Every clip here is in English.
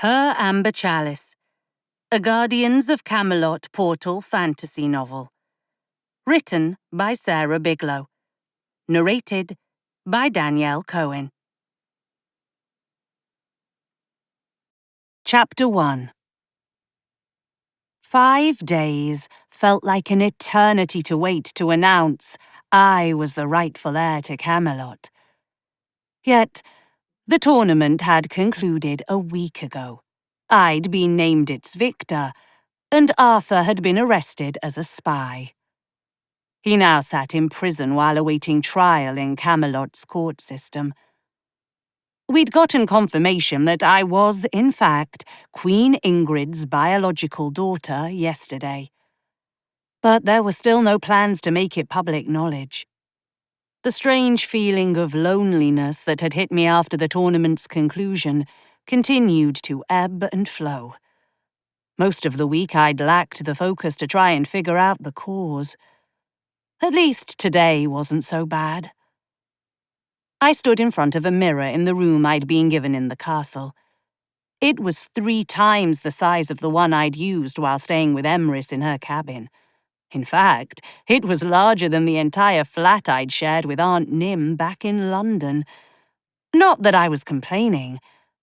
Her Amber Chalice, a Guardians of Camelot portal fantasy novel. Written by Sarah Biglow. Narrated by Danielle Cohen. Chapter 1. 5 days felt like an eternity to wait to announce I was the rightful heir to Camelot. Yet, the tournament had concluded a week ago. I'd been named its victor, and Arthur had been arrested as a spy. He now sat in prison while awaiting trial in Camelot's court system. We'd gotten confirmation that I was, in fact, Queen Ingrid's biological daughter yesterday. But there were still no plans to make it public knowledge. The strange feeling of loneliness that had hit me after the tournament's conclusion continued to ebb and flow. Most of the week I'd lacked the focus to try and figure out the cause. At least today wasn't so bad. I stood in front of a mirror in the room I'd been given in the castle. It was 3 times the size of the one I'd used while staying with Emrys in her cabin. In fact, it was larger than the entire flat I'd shared with Aunt Nim back in London. Not that I was complaining,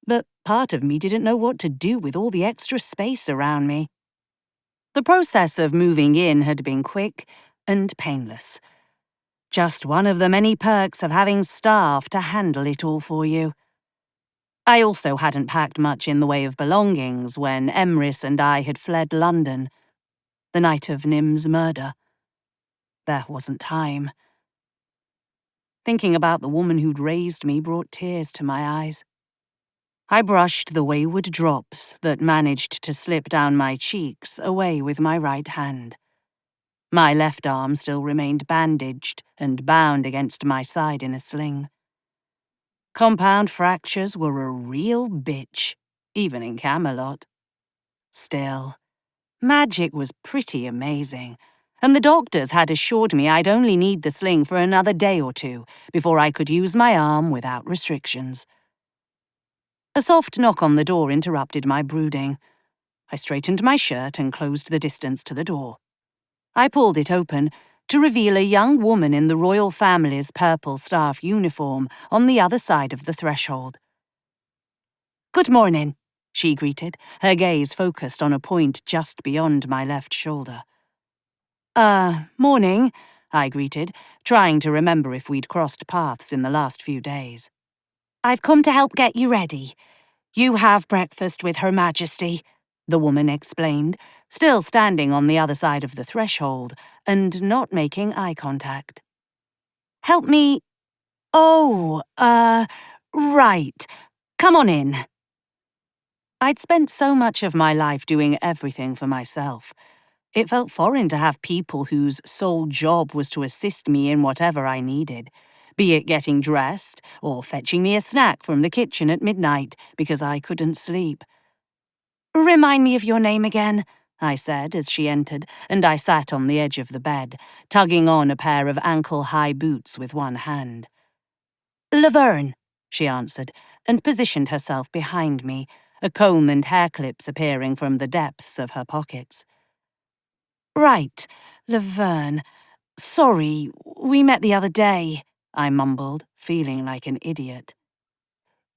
but part of me didn't know what to do with all the extra space around me. The process of moving in had been quick and painless. Just one of the many perks of having staff to handle it all for you. I also hadn't packed much in the way of belongings when Emrys and I had fled London, the night of Nim's murder. There wasn't time. Thinking about the woman who'd raised me brought tears to my eyes. I brushed the wayward drops that managed to slip down my cheeks away with my right hand. My left arm still remained bandaged and bound against my side in a sling. Compound fractures were a real bitch, even in Camelot. Still, magic was pretty amazing, and the doctors had assured me I'd only need the sling for another day or 2 before I could use my arm without restrictions. A soft knock on the door interrupted my brooding. I straightened my shirt and closed the distance to the door. I pulled it open to reveal a young woman in the royal family's purple staff uniform on the other side of the threshold. "Good morning," she greeted, her gaze focused on a point just beyond my left shoulder. Morning," I greeted, trying to remember if we'd crossed paths in the last few days. "I've come to help get you ready. You have breakfast with Her Majesty," the woman explained, still standing on the other side of the threshold and not making eye contact. "Help me— Oh, right. Come on in." I'd spent so much of my life doing everything for myself. It felt foreign to have people whose sole job was to assist me in whatever I needed, be it getting dressed or fetching me a snack from the kitchen at midnight because I couldn't sleep. "Remind me of your name again," I said as she entered, and I sat on the edge of the bed, tugging on a pair of ankle-high boots with one hand. "Laverne," she answered, and positioned herself behind me, a comb and hair clips appearing from the depths of her pockets. "Right, Laverne. Sorry, we met the other day," I mumbled, feeling like an idiot.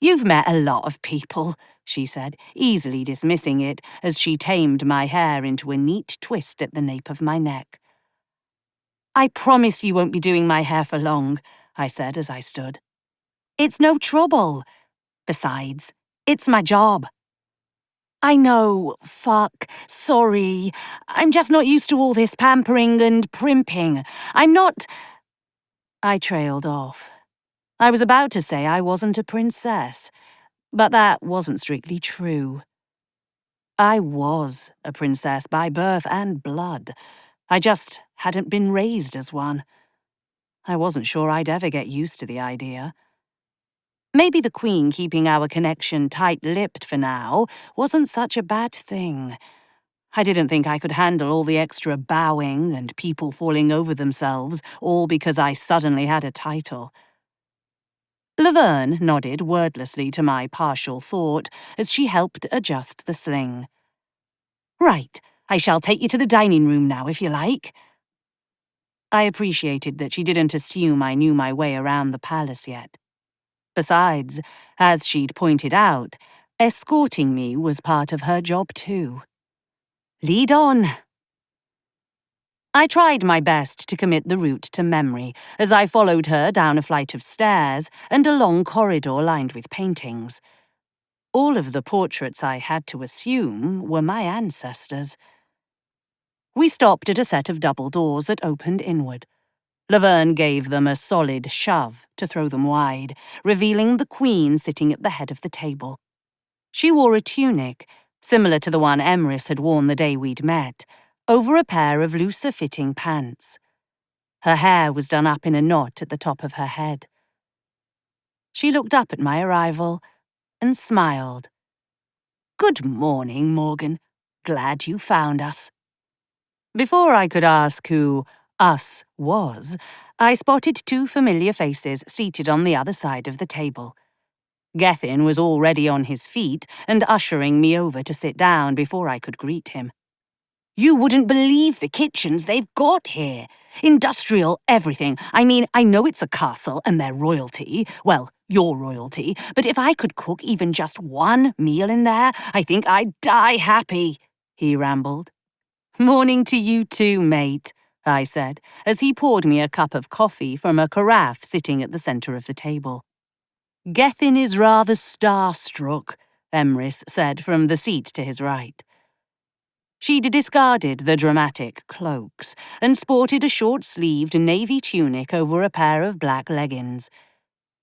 "You've met a lot of people," she said, easily dismissing it as she tamed my hair into a neat twist at the nape of my neck. "I promise you won't be doing my hair for long," I said as I stood. "It's no trouble. Besides, it's my job." "I know, fuck, sorry. I'm just not used to all this pampering and primping. I'm not—" I trailed off. I was about to say I wasn't a princess, but that wasn't strictly true. I was a princess by birth and blood. I just hadn't been raised as one. I wasn't sure I'd ever get used to the idea. Maybe the Queen keeping our connection tight-lipped for now wasn't such a bad thing. I didn't think I could handle all the extra bowing and people falling over themselves, all because I suddenly had a title. Laverne nodded wordlessly to my partial thought as she helped adjust the sling. "Right, I shall take you to the dining room now, if you like." I appreciated that she didn't assume I knew my way around the palace yet. Besides, as she'd pointed out, escorting me was part of her job too. "Lead on." I tried my best to commit the route to memory as I followed her down a flight of stairs and a long corridor lined with paintings. All of the portraits I had to assume were my ancestors. We stopped at a set of double doors that opened inward. Laverne gave them a solid shove to throw them wide, revealing the Queen sitting at the head of the table. She wore a tunic, similar to the one Emrys had worn the day we'd met, over a pair of looser-fitting pants. Her hair was done up in a knot at the top of her head. She looked up at my arrival and smiled. "Good morning, Morgan. Glad you found us." Before I could ask who "us" was, I spotted two familiar faces seated on the other side of the table. Gethin was already on his feet and ushering me over to sit down before I could greet him. "You wouldn't believe the kitchens they've got here. Industrial everything. I mean, I know it's a castle and they're royalty. Well, your royalty. But if I could cook even just one meal in there, I think I'd die happy," he rambled. "Morning to you too, mate," I said, as he poured me a cup of coffee from a carafe sitting at the centre of the table. "Gethin is rather starstruck," Emrys said from the seat to his right. She'd discarded the dramatic cloaks and sported a short-sleeved navy tunic over a pair of black leggings.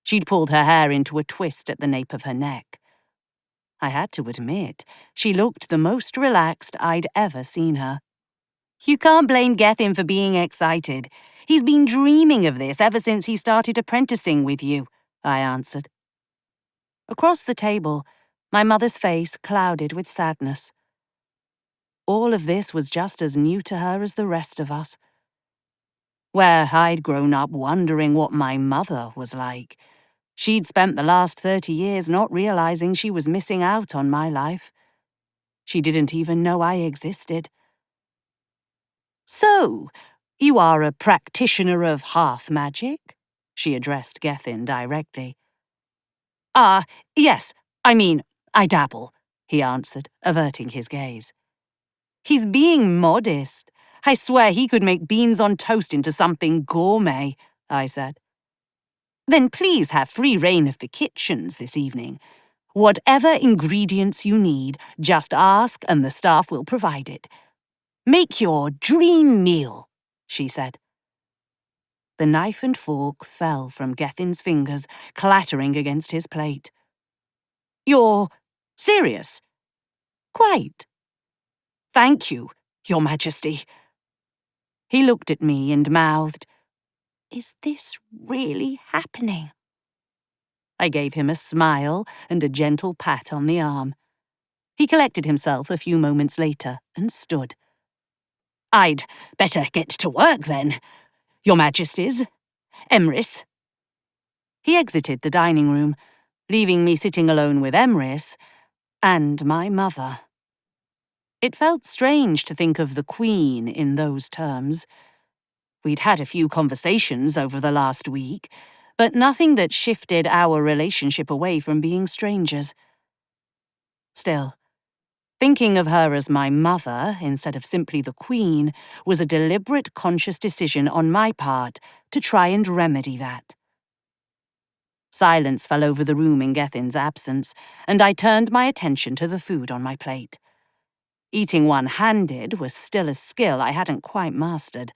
She'd pulled her hair into a twist at the nape of her neck. I had to admit, she looked the most relaxed I'd ever seen her. "You can't blame Gethin for being excited. He's been dreaming of this ever since he started apprenticing with you," I answered. Across the table, my mother's face clouded with sadness. All of this was just as new to her as the rest of us. Where I'd grown up wondering what my mother was like, she'd spent the last 30 years not realizing she was missing out on my life. She didn't even know I existed. "So, you are a practitioner of hearth magic?" she addressed Gethin directly. Yes, I mean, I dabble," he answered, averting his gaze. "He's being modest. I swear he could make beans on toast into something gourmet," I said. "Then please have free reign of the kitchens this evening. Whatever ingredients you need, just ask and the staff will provide it. Make your dream meal," she said. The knife and fork fell from Gethin's fingers, clattering against his plate. "You're serious?" "Quite." "Thank you, Your Majesty." He looked at me and mouthed, "Is this really happening?" I gave him a smile and a gentle pat on the arm. He collected himself a few moments later and stood. "I'd better get to work then, Your Majesties. Emrys." He exited the dining room, leaving me sitting alone with Emrys and my mother. It felt strange to think of the Queen in those terms. We'd had a few conversations over the last week, but nothing that shifted our relationship away from being strangers. Still, thinking of her as my mother instead of simply the Queen was a deliberate, conscious decision on my part to try and remedy that. Silence fell over the room in Gethin's absence, and I turned my attention to the food on my plate. Eating one-handed was still a skill I hadn't quite mastered.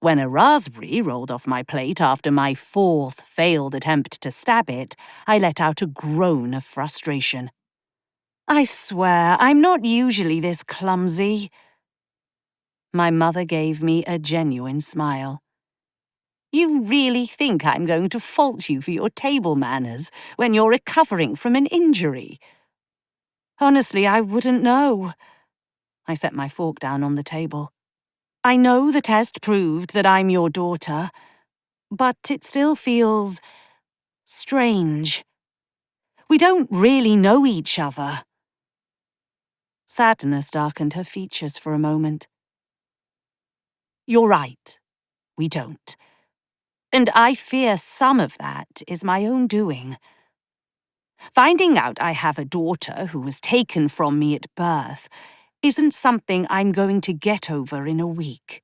When a raspberry rolled off my plate after my fourth failed attempt to stab it, I let out a groan of frustration. "I swear, I'm not usually this clumsy." My mother gave me a genuine smile. "You really think I'm going to fault you for your table manners when you're recovering from an injury?" "Honestly, I wouldn't know." I set my fork down on the table. "I know the test proved that I'm your daughter, but it still feels strange. We don't really know each other. Sadness darkened her features for a moment. You're right, we don't. And I fear some of that is my own doing. Finding out I have a daughter who was taken from me at birth isn't something I'm going to get over in a week.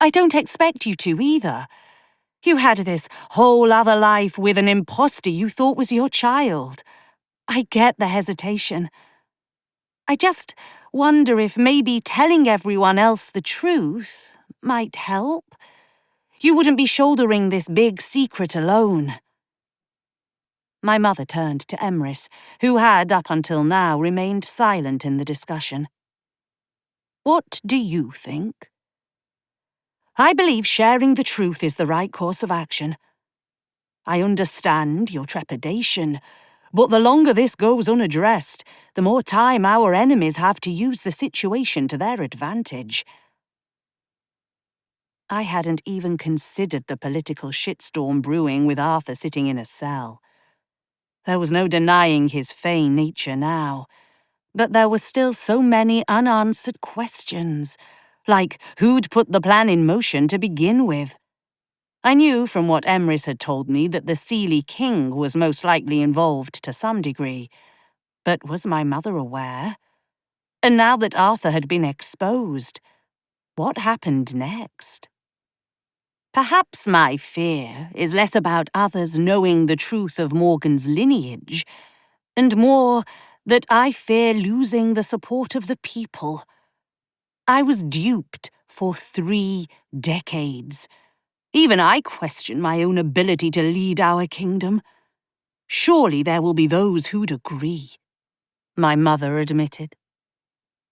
I don't expect you to either. You had this whole other life with an imposter you thought was your child. I get the hesitation. I just wonder if maybe telling everyone else the truth might help. You wouldn't be shouldering this big secret alone. My mother turned to Emrys, who had, up until now, remained silent in the discussion. What do you think? I believe sharing the truth is the right course of action. I understand your trepidation, but the longer this goes unaddressed, the more time our enemies have to use the situation to their advantage. I hadn't even considered the political shitstorm brewing with Arthur sitting in a cell. There was no denying his fey nature now, but there were still so many unanswered questions, like who'd put the plan in motion to begin with. I knew from what Emrys had told me that the Seelie King was most likely involved to some degree, but was my mother aware? And now that Arthur had been exposed, what happened next? Perhaps my fear is less about others knowing the truth of Morgan's lineage, and more that I fear losing the support of the people. I was duped for 3 decades. Even I question my own ability to lead our kingdom. Surely there will be those who'd agree, my mother admitted.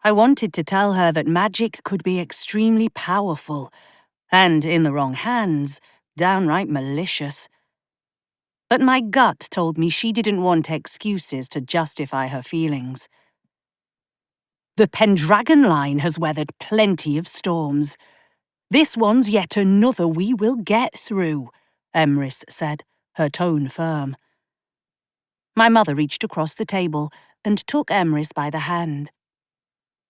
I wanted to tell her that magic could be extremely powerful, and in the wrong hands, downright malicious. But my gut told me she didn't want excuses to justify her feelings. The Pendragon line has weathered plenty of storms. This one's yet another we will get through, Emrys said, her tone firm. My mother reached across the table and took Emrys by the hand.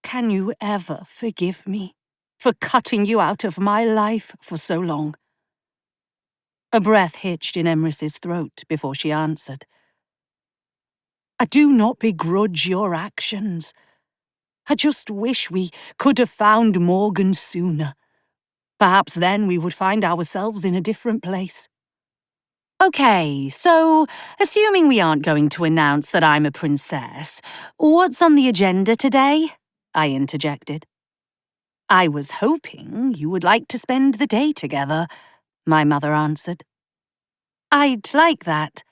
Can you ever forgive me for cutting you out of my life for so long? A breath hitched in Emrys's throat before she answered. I do not begrudge your actions. I just wish we could have found Morgan sooner. Perhaps then we would find ourselves in a different place. Okay, so, assuming we aren't going to announce that I'm a princess, what's on the agenda today? I interjected. I was hoping you would like to spend the day together, my mother answered. I'd like that.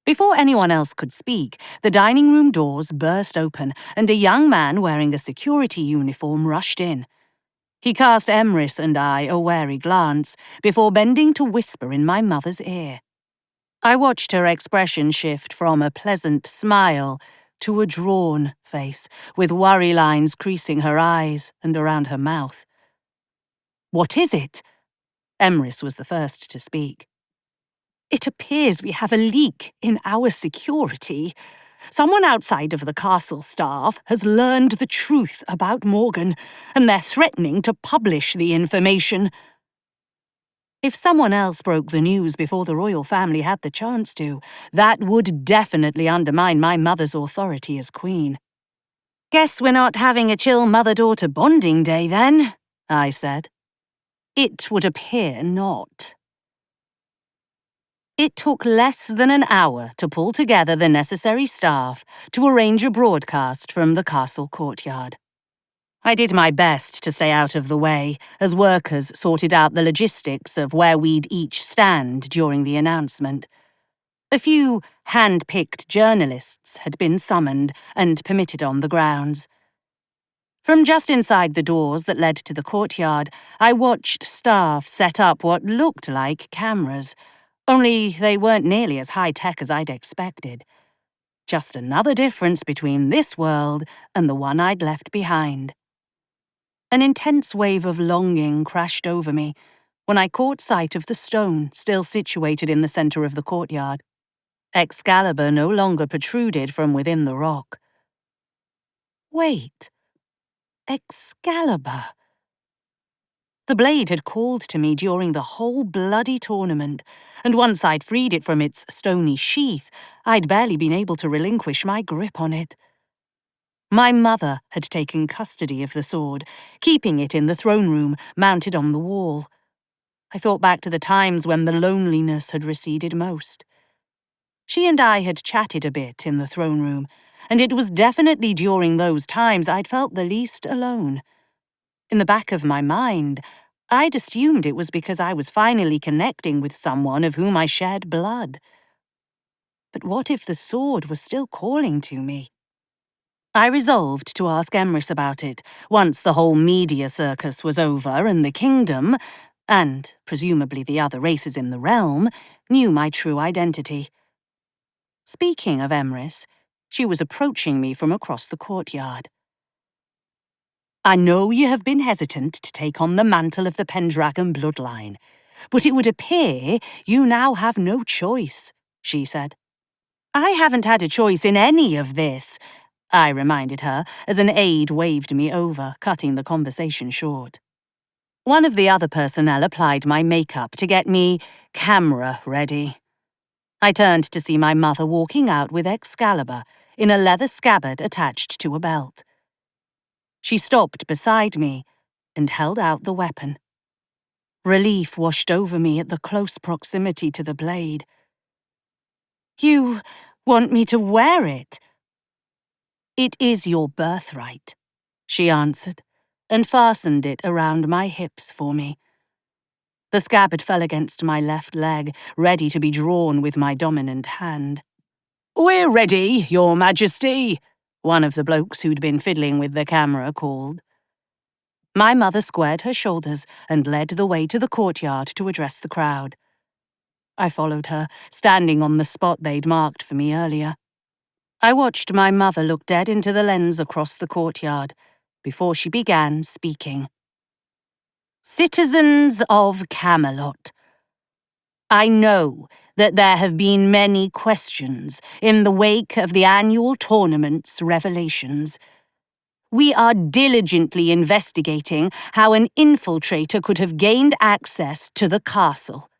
Before anyone else could speak, the dining room doors burst open and a young man wearing a security uniform rushed in. He cast Emrys and I a wary glance before bending to whisper in my mother's ear. I watched her expression shift from a pleasant smile to a drawn face, with worry lines creasing her eyes and around her mouth. What is it? Emrys was the first to speak. It appears we have a leak in our security. Someone outside of the castle staff has learned the truth about Morgan, and they're threatening to publish the information. If someone else broke the news before the royal family had the chance to, that would definitely undermine my mother's authority as queen. Guess we're not having a chill mother-daughter bonding day then, I said. It would appear not. It took less than an hour to pull together the necessary staff to arrange a broadcast from the castle courtyard. I did my best to stay out of the way as workers sorted out the logistics of where we'd each stand during the announcement. A few hand-picked journalists had been summoned and permitted on the grounds. From just inside the doors that led to the courtyard, I watched staff set up what looked like cameras, only they weren't nearly as high-tech as I'd expected. Just another difference between this world and the one I'd left behind. An intense wave of longing crashed over me, when I caught sight of the stone still situated in the centre of the courtyard. Excalibur no longer protruded from within the rock. Wait. Excalibur. The blade had called to me during the whole bloody tournament, and once I'd freed it from its stony sheath, I'd barely been able to relinquish my grip on it. My mother had taken custody of the sword, keeping it in the throne room, mounted on the wall. I thought back to the times when the loneliness had receded most. She and I had chatted a bit in the throne room, and it was definitely during those times I'd felt the least alone. In the back of my mind, I'd assumed it was because I was finally connecting with someone of whom I shared blood. But what if the sword was still calling to me? I resolved to ask Emrys about it once the whole media circus was over and the kingdom, and presumably the other races in the realm, knew my true identity. Speaking of Emrys, she was approaching me from across the courtyard. I know you have been hesitant to take on the mantle of the Pendragon bloodline, but it would appear you now have no choice, she said. I haven't had a choice in any of this, I reminded her as an aide waved me over, cutting the conversation short. One of the other personnel applied my makeup to get me camera ready. I turned to see my mother walking out with Excalibur in a leather scabbard attached to a belt. She stopped beside me and held out the weapon. Relief washed over me at the close proximity to the blade. You want me to wear it? It is your birthright, she answered, and fastened it around my hips for me. The scabbard fell against my left leg, ready to be drawn with my dominant hand. "We're ready, Your Majesty," one of the blokes who'd been fiddling with the camera called. My mother squared her shoulders and led the way to the courtyard to address the crowd. I followed her, standing on the spot they'd marked for me earlier. I watched my mother look dead into the lens across the courtyard before she began speaking. "Citizens of Camelot, I know that there have been many questions in the wake of the annual tournament's revelations. We are diligently investigating how an infiltrator could have gained access to the castle."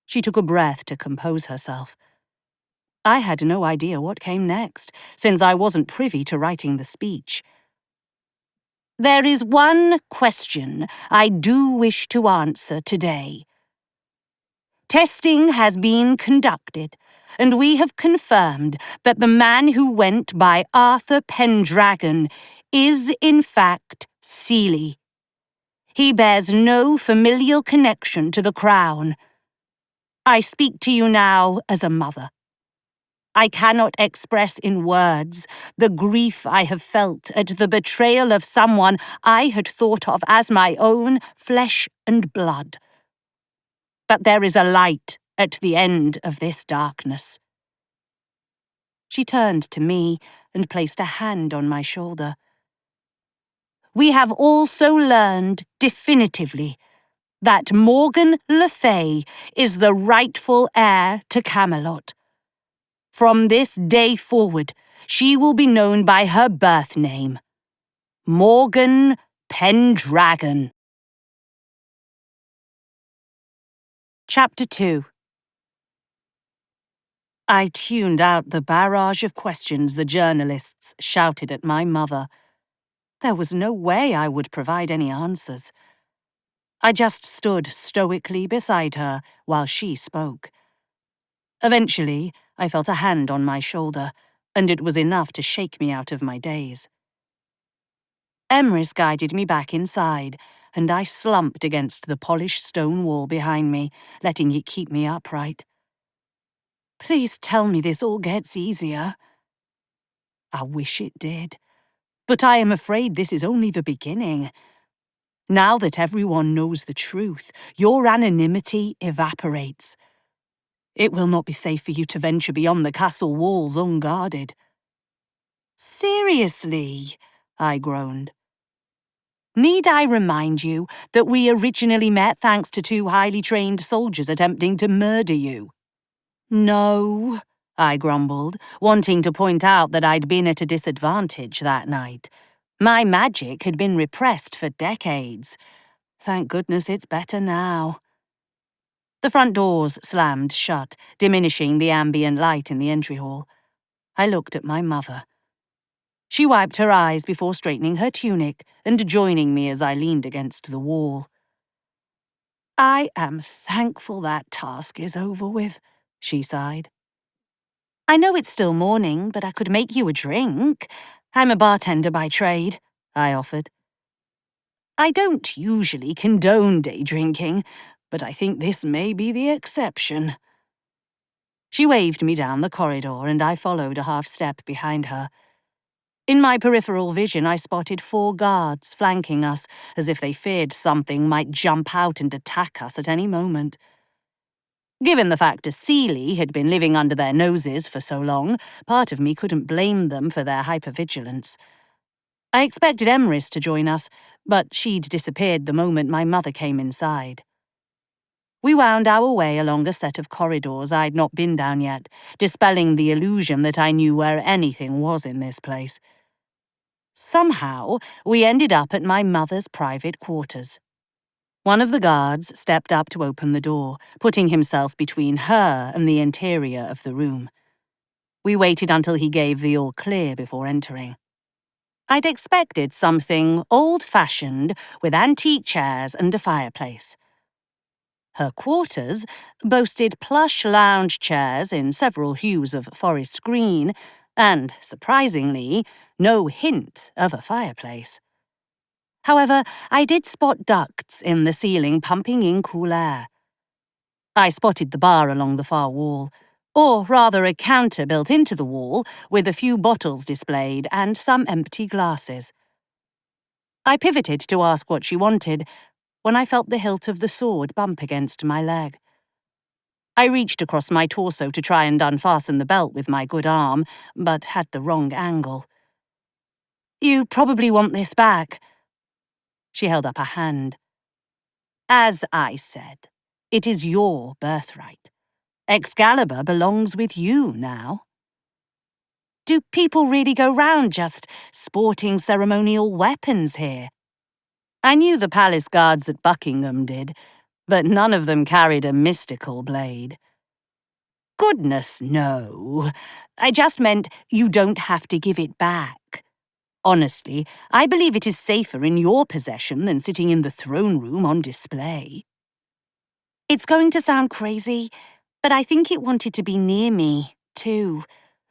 She took a breath to compose herself. I had no idea what came next, since I wasn't privy to writing the speech. "There is one question I do wish to answer today. Testing has been conducted, and we have confirmed that the man who went by Arthur Pendragon is, in fact, Seelie. He bears no familial connection to the crown. I speak to you now as a mother. I cannot express in words the grief I have felt at the betrayal of someone I had thought of as my own flesh and blood. But there is a light at the end of this darkness." She turned to me and placed a hand on my shoulder. "We have also learned definitively that Morgan Le Fay is the rightful heir to Camelot. From this day forward, she will be known by her birth name, Morgan Pendragon." Chapter 2. I tuned out the barrage of questions the journalists shouted at my mother. There was no way I would provide any answers. I just stood stoically beside her while she spoke. Eventually, I felt a hand on my shoulder, and it was enough to shake me out of my daze. Emrys guided me back inside, and I slumped against the polished stone wall behind me, letting it keep me upright. "Please tell me this all gets easier." I wish it did, but I am afraid this is only the beginning. Now that everyone knows the truth, your anonymity evaporates. It will not be safe for you to venture beyond the castle walls unguarded. "Seriously?" I groaned. Need I remind you that we originally met thanks to 2 highly trained soldiers attempting to murder you? No, I grumbled, wanting to point out that I'd been at a disadvantage that night. My magic had been repressed for decades. Thank goodness it's better now. The front doors slammed shut, diminishing the ambient light in the entry hall. I looked at my mother. She wiped her eyes before straightening her tunic and joining me as I leaned against the wall. I am thankful that task is over with, she sighed. I know it's still morning, but I could make you a drink. I'm a bartender by trade, I offered. I don't usually condone day drinking, but I think this may be the exception. She waved me down the corridor, and I followed a half-step behind her. In my peripheral vision, I spotted 4 guards flanking us, as if they feared something might jump out and attack us at any moment. Given the fact a Seelie had been living under their noses for so long, part of me couldn't blame them for their hypervigilance. I expected Emrys to join us, but she'd disappeared the moment my mother came inside. We wound our way along a set of corridors I'd not been down yet, dispelling the illusion that I knew where anything was in this place. Somehow, we ended up at my mother's private quarters. One of the guards stepped up to open the door, putting himself between her and the interior of the room. We waited until he gave the all clear before entering. I'd expected something old-fashioned with antique chairs and a fireplace. Her quarters boasted plush lounge chairs in several hues of forest green and, surprisingly, no hint of a fireplace. However, I did spot ducts in the ceiling pumping in cool air. I spotted the bar along the far wall, or rather a counter built into the wall with a few bottles displayed and some empty glasses. I pivoted to ask what she wanted when I felt the hilt of the sword bump against my leg. I reached across my torso to try and unfasten the belt with my good arm, but had the wrong angle. You probably want this back. She held up a hand. As I said, it is your birthright. Excalibur belongs with you now. Do people really go round just sporting ceremonial weapons here? I knew the palace guards at Buckingham did, but none of them carried a mystical blade. Goodness, no. I just meant you don't have to give it back. Honestly, I believe it is safer in your possession than sitting in the throne room on display. It's going to sound crazy, but I think it wanted to be near me, too.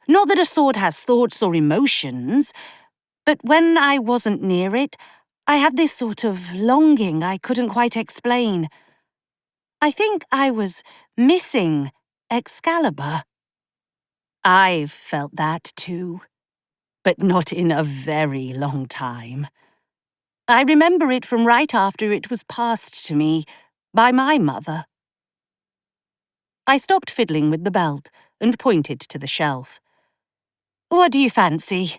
Not that a sword has thoughts or emotions, but when I wasn't near it, I had this sort of longing I couldn't quite explain. I think I was missing Excalibur. I've felt that too, but not in a very long time. I remember it from right after it was passed to me by my mother. I stopped fiddling with the belt and pointed to the shelf. What do you fancy?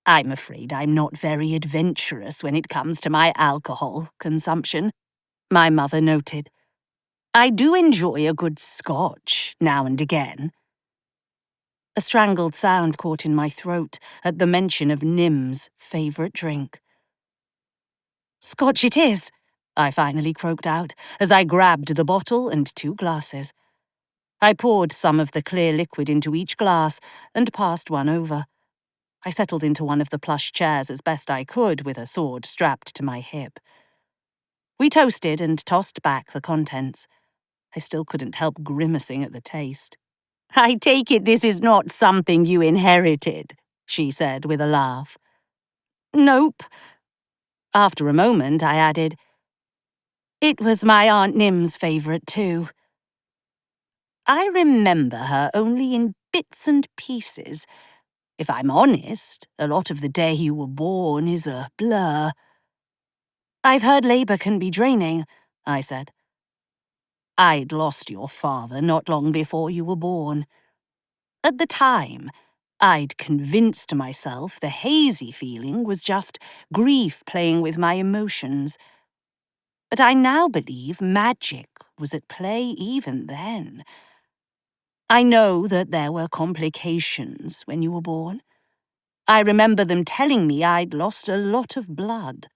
I'm afraid I'm not very adventurous when it comes to my alcohol consumption, my mother noted. I do enjoy a good scotch now and again. A strangled sound caught in my throat at the mention of Nim's favourite drink. Scotch it is, I finally croaked out as I grabbed the bottle and 2 glasses. I poured some of the clear liquid into each glass and passed one over. I settled into one of the plush chairs as best I could with a sword strapped to my hip. We toasted and tossed back the contents. I still couldn't help grimacing at the taste. I take it this is not something you inherited, she said with a laugh. Nope. After a moment, I added, it was my Aunt Nim's favourite too. I remember her only in bits and pieces. If I'm honest, a lot of the day you were born is a blur. I've heard labour can be draining, I said. I'd lost your father not long before you were born. At the time, I'd convinced myself the hazy feeling was just grief playing with my emotions. But I now believe magic was at play even then. I know that there were complications when you were born. I remember them telling me I'd lost a lot of blood.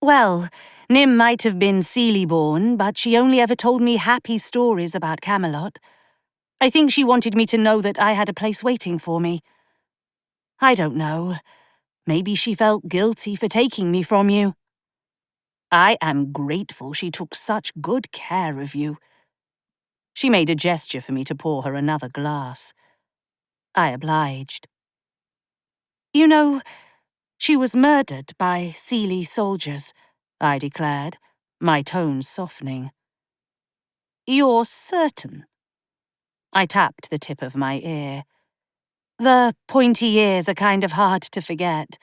Well, Nim might have been Seelie-born, but she only ever told me happy stories about Camelot. I think she wanted me to know that I had a place waiting for me. I don't know. Maybe she felt guilty for taking me from you. I am grateful she took such good care of you. She made a gesture for me to pour her another glass. I obliged. You know, she was murdered by Seelie soldiers, I declared, my tone softening. You're certain? I tapped the tip of my ear. The pointy ears are kind of hard to forget.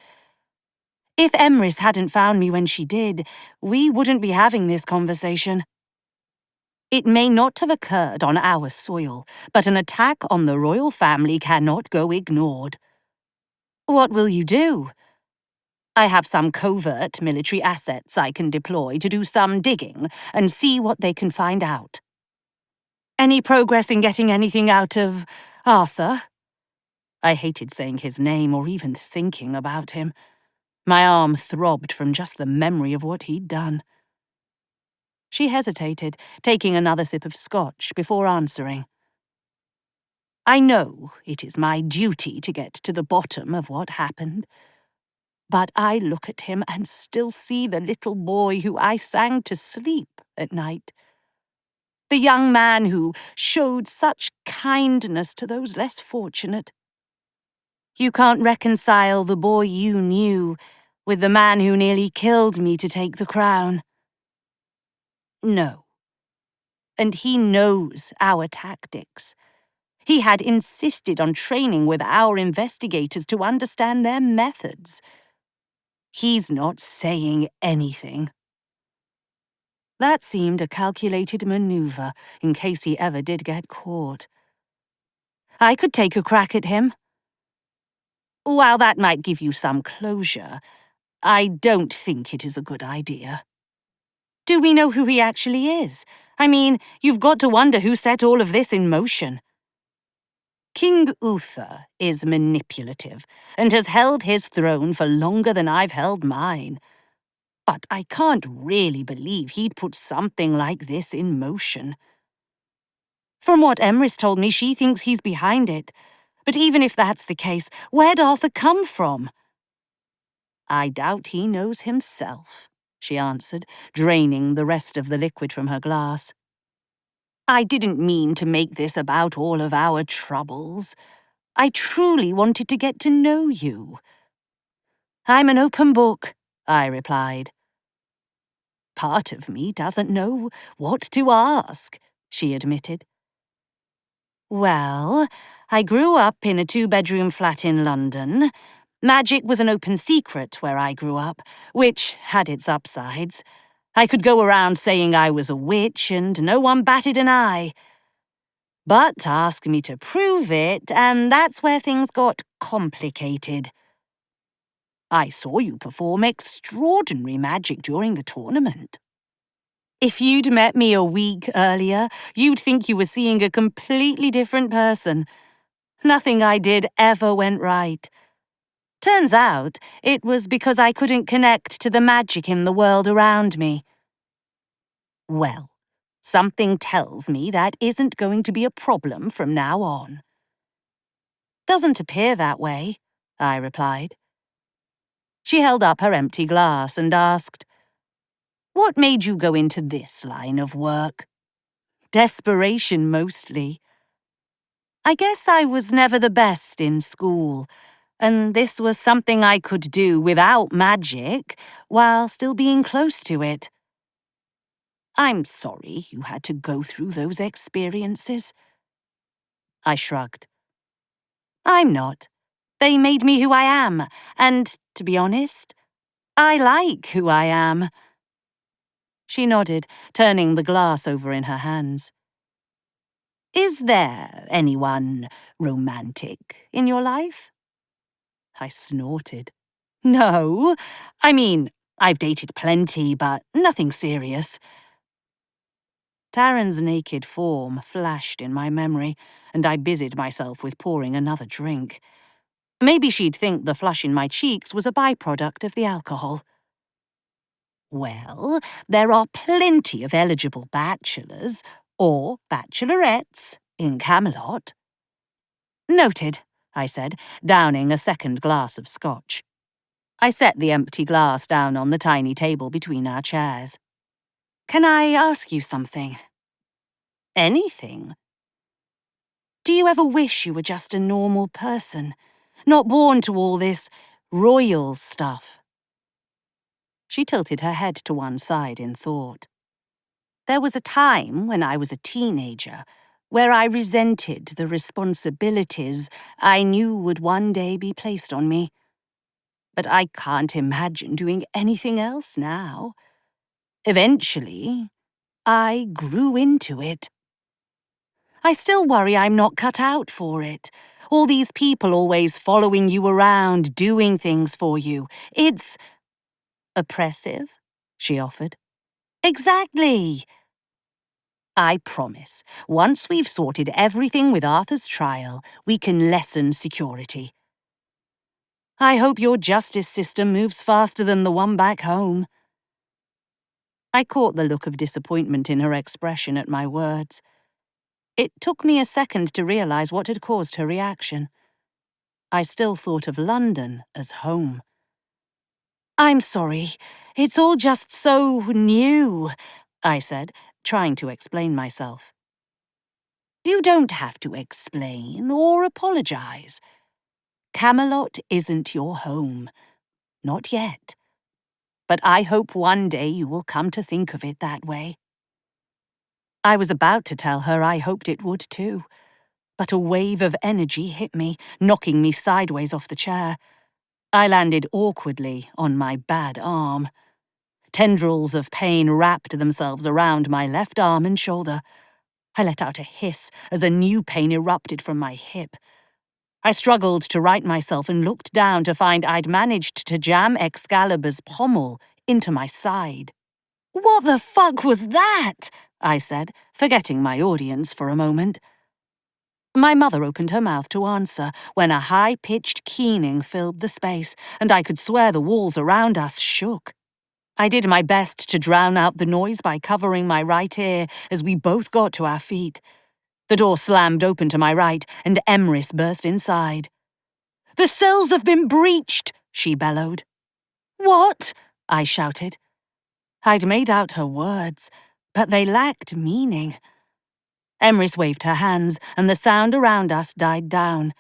If Emrys hadn't found me when she did, we wouldn't be having this conversation. It may not have occurred on our soil, but an attack on the royal family cannot go ignored. What will you do? I have some covert military assets I can deploy to do some digging and see what they can find out. Any progress in getting anything out of Arthur? I hated saying his name or even thinking about him. My arm throbbed from just the memory of what he'd done. She hesitated, taking another sip of scotch before answering. I know it is my duty to get to the bottom of what happened, but I look at him and still see the little boy who I sang to sleep at night. The young man who showed such kindness to those less fortunate. You can't reconcile the boy you knew with the man who nearly killed me to take the crown. No. And he knows our tactics. He had insisted on training with our investigators to understand their methods. He's not saying anything. That seemed a calculated maneuver in case he ever did get caught. I could take a crack at him. While that might give you some closure, I don't think it is a good idea. Do we know who he actually is? I mean, you've got to wonder who set all of this in motion. King Uther is manipulative and has held his throne for longer than I've held mine. But I can't really believe he'd put something like this in motion. From what Emrys told me, she thinks he's behind it. But even if that's the case, where'd Arthur come from? I doubt he knows himself, she answered, draining the rest of the liquid from her glass. I didn't mean to make this about all of our troubles. I truly wanted to get to know you. I'm an open book, I replied. Part of me doesn't know what to ask, she admitted. Well, I grew up in a 2-bedroom flat in London. Magic was an open secret where I grew up, which had its upsides. I could go around saying I was a witch and no one batted an eye. But ask me to prove it, and that's where things got complicated. I saw you perform extraordinary magic during the tournament. If you'd met me a week earlier, you'd think you were seeing a completely different person. Nothing I did ever went right. Turns out, it was because I couldn't connect to the magic in the world around me. Well, something tells me that isn't going to be a problem from now on. Doesn't appear that way, I replied. She held up her empty glass and asked, What made you go into this line of work? Desperation, mostly. I guess I was never the best in school, and this was something I could do without magic, while still being close to it. I'm sorry you had to go through those experiences. I shrugged. I'm not. They made me who I am, and, to be honest, I like who I am. She nodded, turning the glass over in her hands. Is there anyone romantic in your life? I snorted. No. I mean, I've dated plenty, but nothing serious. Taryn's naked form flashed in my memory, and I busied myself with pouring another drink. Maybe she'd think the flush in my cheeks was a byproduct of the alcohol. Well, there are plenty of eligible bachelors, or bachelorettes, in Camelot. Noted, I said, downing a second glass of scotch. I set the empty glass down on the tiny table between our chairs. Can I ask you something? Anything. Do you ever wish you were just a normal person, not born to all this royal stuff? She tilted her head to one side in thought. There was a time when I was a teenager where I resented the responsibilities I knew would one day be placed on me. But I can't imagine doing anything else now. Eventually, I grew into it. I still worry I'm not cut out for it. All these people always following you around, doing things for you. It's oppressive, she offered. Exactly. I promise, once we've sorted everything with Arthur's trial, we can lessen security. I hope your justice system moves faster than the one back home. I caught the look of disappointment in her expression at my words. It took me a second to realize what had caused her reaction. I still thought of London as home. I'm sorry, it's all just so new, I said, trying to explain myself. You don't have to explain or apologize. Camelot isn't your home. Not yet. But I hope one day you will come to think of it that way. I was about to tell her I hoped it would too, but a wave of energy hit me, knocking me sideways off the chair. I landed awkwardly on my bad arm. Tendrils of pain wrapped themselves around my left arm and shoulder. I let out a hiss as a new pain erupted from my hip. I struggled to right myself and looked down to find I'd managed to jam Excalibur's pommel into my side. What the fuck was that? I said, forgetting my audience for a moment. My mother opened her mouth to answer when a high-pitched keening filled the space, and I could swear the walls around us shook. I did my best to drown out the noise by covering my right ear as we both got to our feet. The door slammed open to my right, and Emrys burst inside. "The cells have been breached!" she bellowed. "What?" I shouted. I'd made out her words, but they lacked meaning. Emrys waved her hands, and the sound around us died down.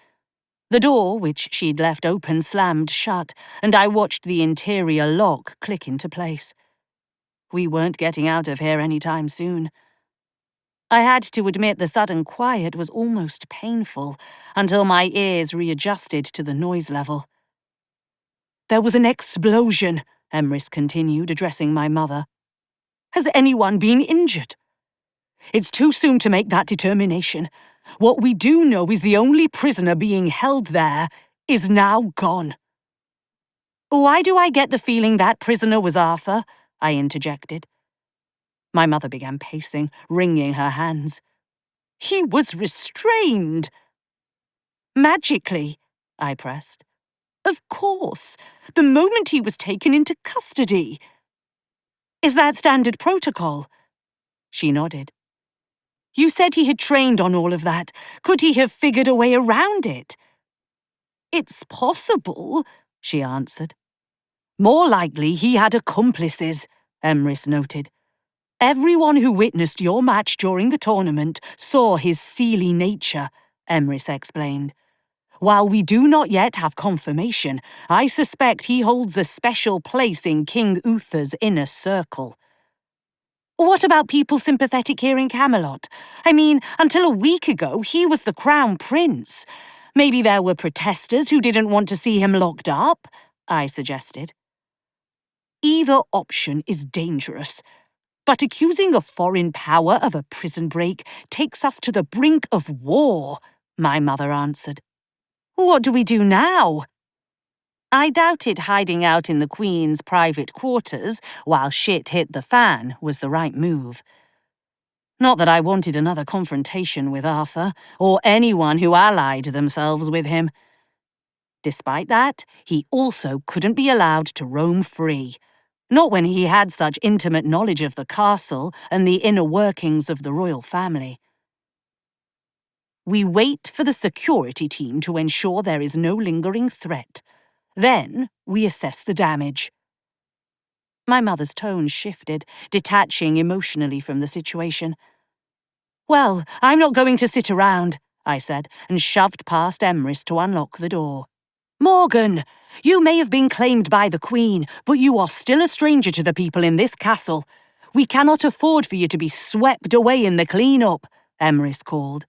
The door, which she'd left open, slammed shut, and I watched the interior lock click into place. We weren't getting out of here any time soon. I had to admit the sudden quiet was almost painful, until my ears readjusted to the noise level. "There was an explosion," Emrys continued, addressing my mother. "Has anyone been injured?" "It's too soon to make that determination. What we do know is the only prisoner being held there is now gone." "Why do I get the feeling that prisoner was Arthur?" I interjected. My mother began pacing, wringing her hands. "He was restrained." "Magically," I pressed. "Of course, the moment he was taken into custody." "Is that standard protocol?" She nodded. "You said he had trained on all of that. Could he have figured a way around it?" "It's possible," she answered. "More likely he had accomplices," Emrys noted. "Everyone who witnessed your match during the tournament saw his steely nature," Emrys explained. "While we do not yet have confirmation, I suspect he holds a special place in King Uther's inner circle." "What about people sympathetic here in Camelot? I mean, until a week ago, he was the crown prince. Maybe there were protesters who didn't want to see him locked up," I suggested. "Either option is dangerous. But accusing a foreign power of a prison break takes us to the brink of war, my mother answered. What do we do now? I doubted hiding out in the Queen's private quarters while shit hit the fan was the right move. Not that I wanted another confrontation with Arthur, or anyone who allied themselves with him. Despite that, he also couldn't be allowed to roam free, not when he had such intimate knowledge of the castle and the inner workings of the royal family. We wait for the security team to ensure there is no lingering threat. Then we assess the damage. My mother's tone shifted, detaching emotionally from the situation. Well, I'm not going to sit around, I said, and shoved past Emrys to unlock the door. Morgan, you may have been claimed by the Queen, but you are still a stranger to the people in this castle. We cannot afford for you to be swept away in the clean-up, Emrys called.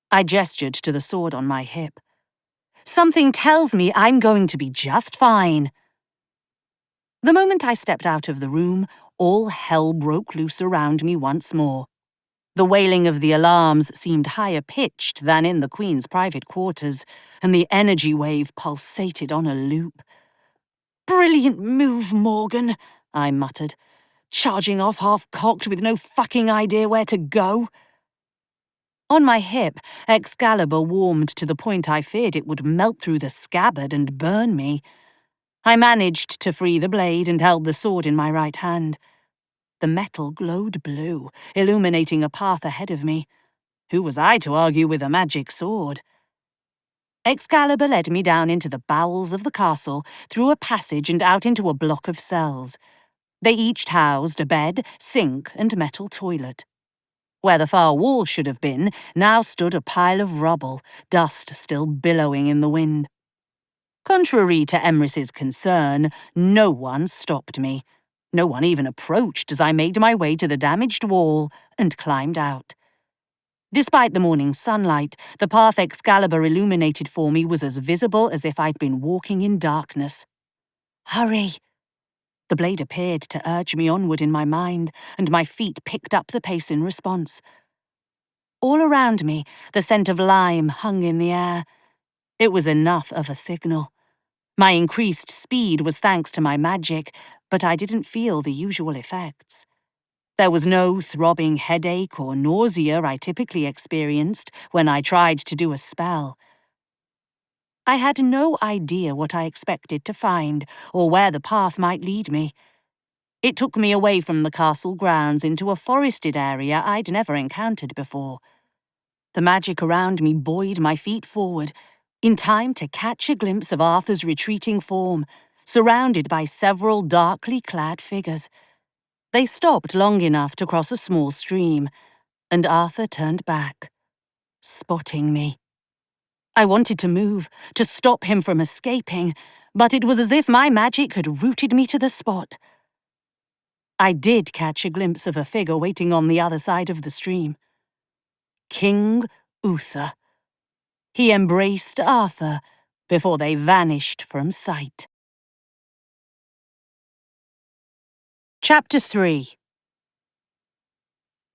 I gestured to the sword on my hip. Something tells me I'm going to be just fine. The moment I stepped out of the room, all hell broke loose around me once more. The wailing of the alarms seemed higher pitched than in the Queen's private quarters, and the energy wave pulsated on a loop. Brilliant move, Morgan, I muttered, charging off half-cocked with no fucking idea where to go. On my hip, Excalibur warmed to the point I feared it would melt through the scabbard and burn me. I managed to free the blade and held the sword in my right hand. The metal glowed blue, illuminating a path ahead of me. Who was I to argue with a magic sword? Excalibur led me down into the bowels of the castle, through a passage and out into a block of cells. They each housed a bed, sink, and metal toilet. Where the far wall should have been, now stood a pile of rubble, dust still billowing in the wind. Contrary to Emrys's concern, no one stopped me. No one even approached as I made my way to the damaged wall and climbed out. Despite the morning sunlight, the path Excalibur illuminated for me was as visible as if I'd been walking in darkness. Hurry! The blade appeared to urge me onward in my mind, and my feet picked up the pace in response. All around me, the scent of lime hung in the air. It was enough of a signal. My increased speed was thanks to my magic, but I didn't feel the usual effects. There was no throbbing headache or nausea I typically experienced when I tried to do a spell. I had no idea what I expected to find or where the path might lead me. It took me away from the castle grounds into a forested area I'd never encountered before. The magic around me buoyed my feet forward, in time to catch a glimpse of Arthur's retreating form, surrounded by several darkly clad figures. They stopped long enough to cross a small stream, and Arthur turned back, spotting me. I wanted to move, to stop him from escaping, but it was as if my magic had rooted me to the spot. I did catch a glimpse of a figure waiting on the other side of the stream. King Uther. He embraced Arthur before they vanished from sight. Chapter 3.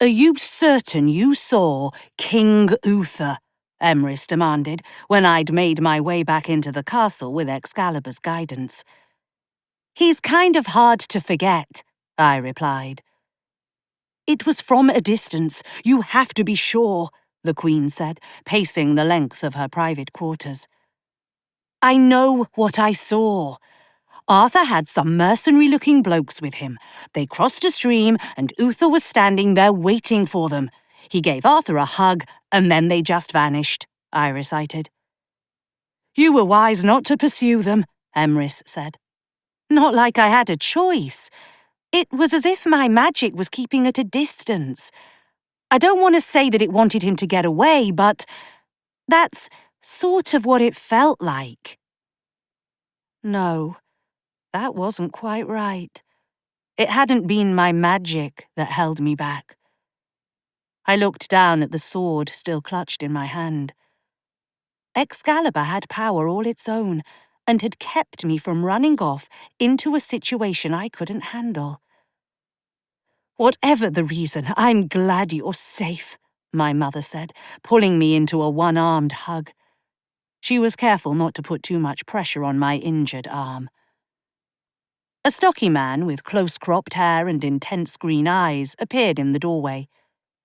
Are you certain you saw King Uther? Emrys demanded when I'd made my way back into the castle with Excalibur's guidance. He's kind of hard to forget, I replied. It was from a distance. You have to be sure, the Queen said, pacing the length of her private quarters. I know what I saw. Arthur had some mercenary-looking blokes with him. They crossed a stream, and Uther was standing there waiting for them. He gave Arthur a hug, and then they just vanished, I recited. You were wise not to pursue them, Emrys said. Not like I had a choice. It was as if my magic was keeping at a distance. I don't want to say that it wanted him to get away, but that's sort of what it felt like. No, that wasn't quite right. It hadn't been my magic that held me back. I looked down at the sword still clutched in my hand. Excalibur had power all its own, and had kept me from running off into a situation I couldn't handle. "Whatever the reason, I'm glad you're safe," my mother said, pulling me into a one-armed hug. She was careful not to put too much pressure on my injured arm. A stocky man with close-cropped hair and intense green eyes appeared in the doorway.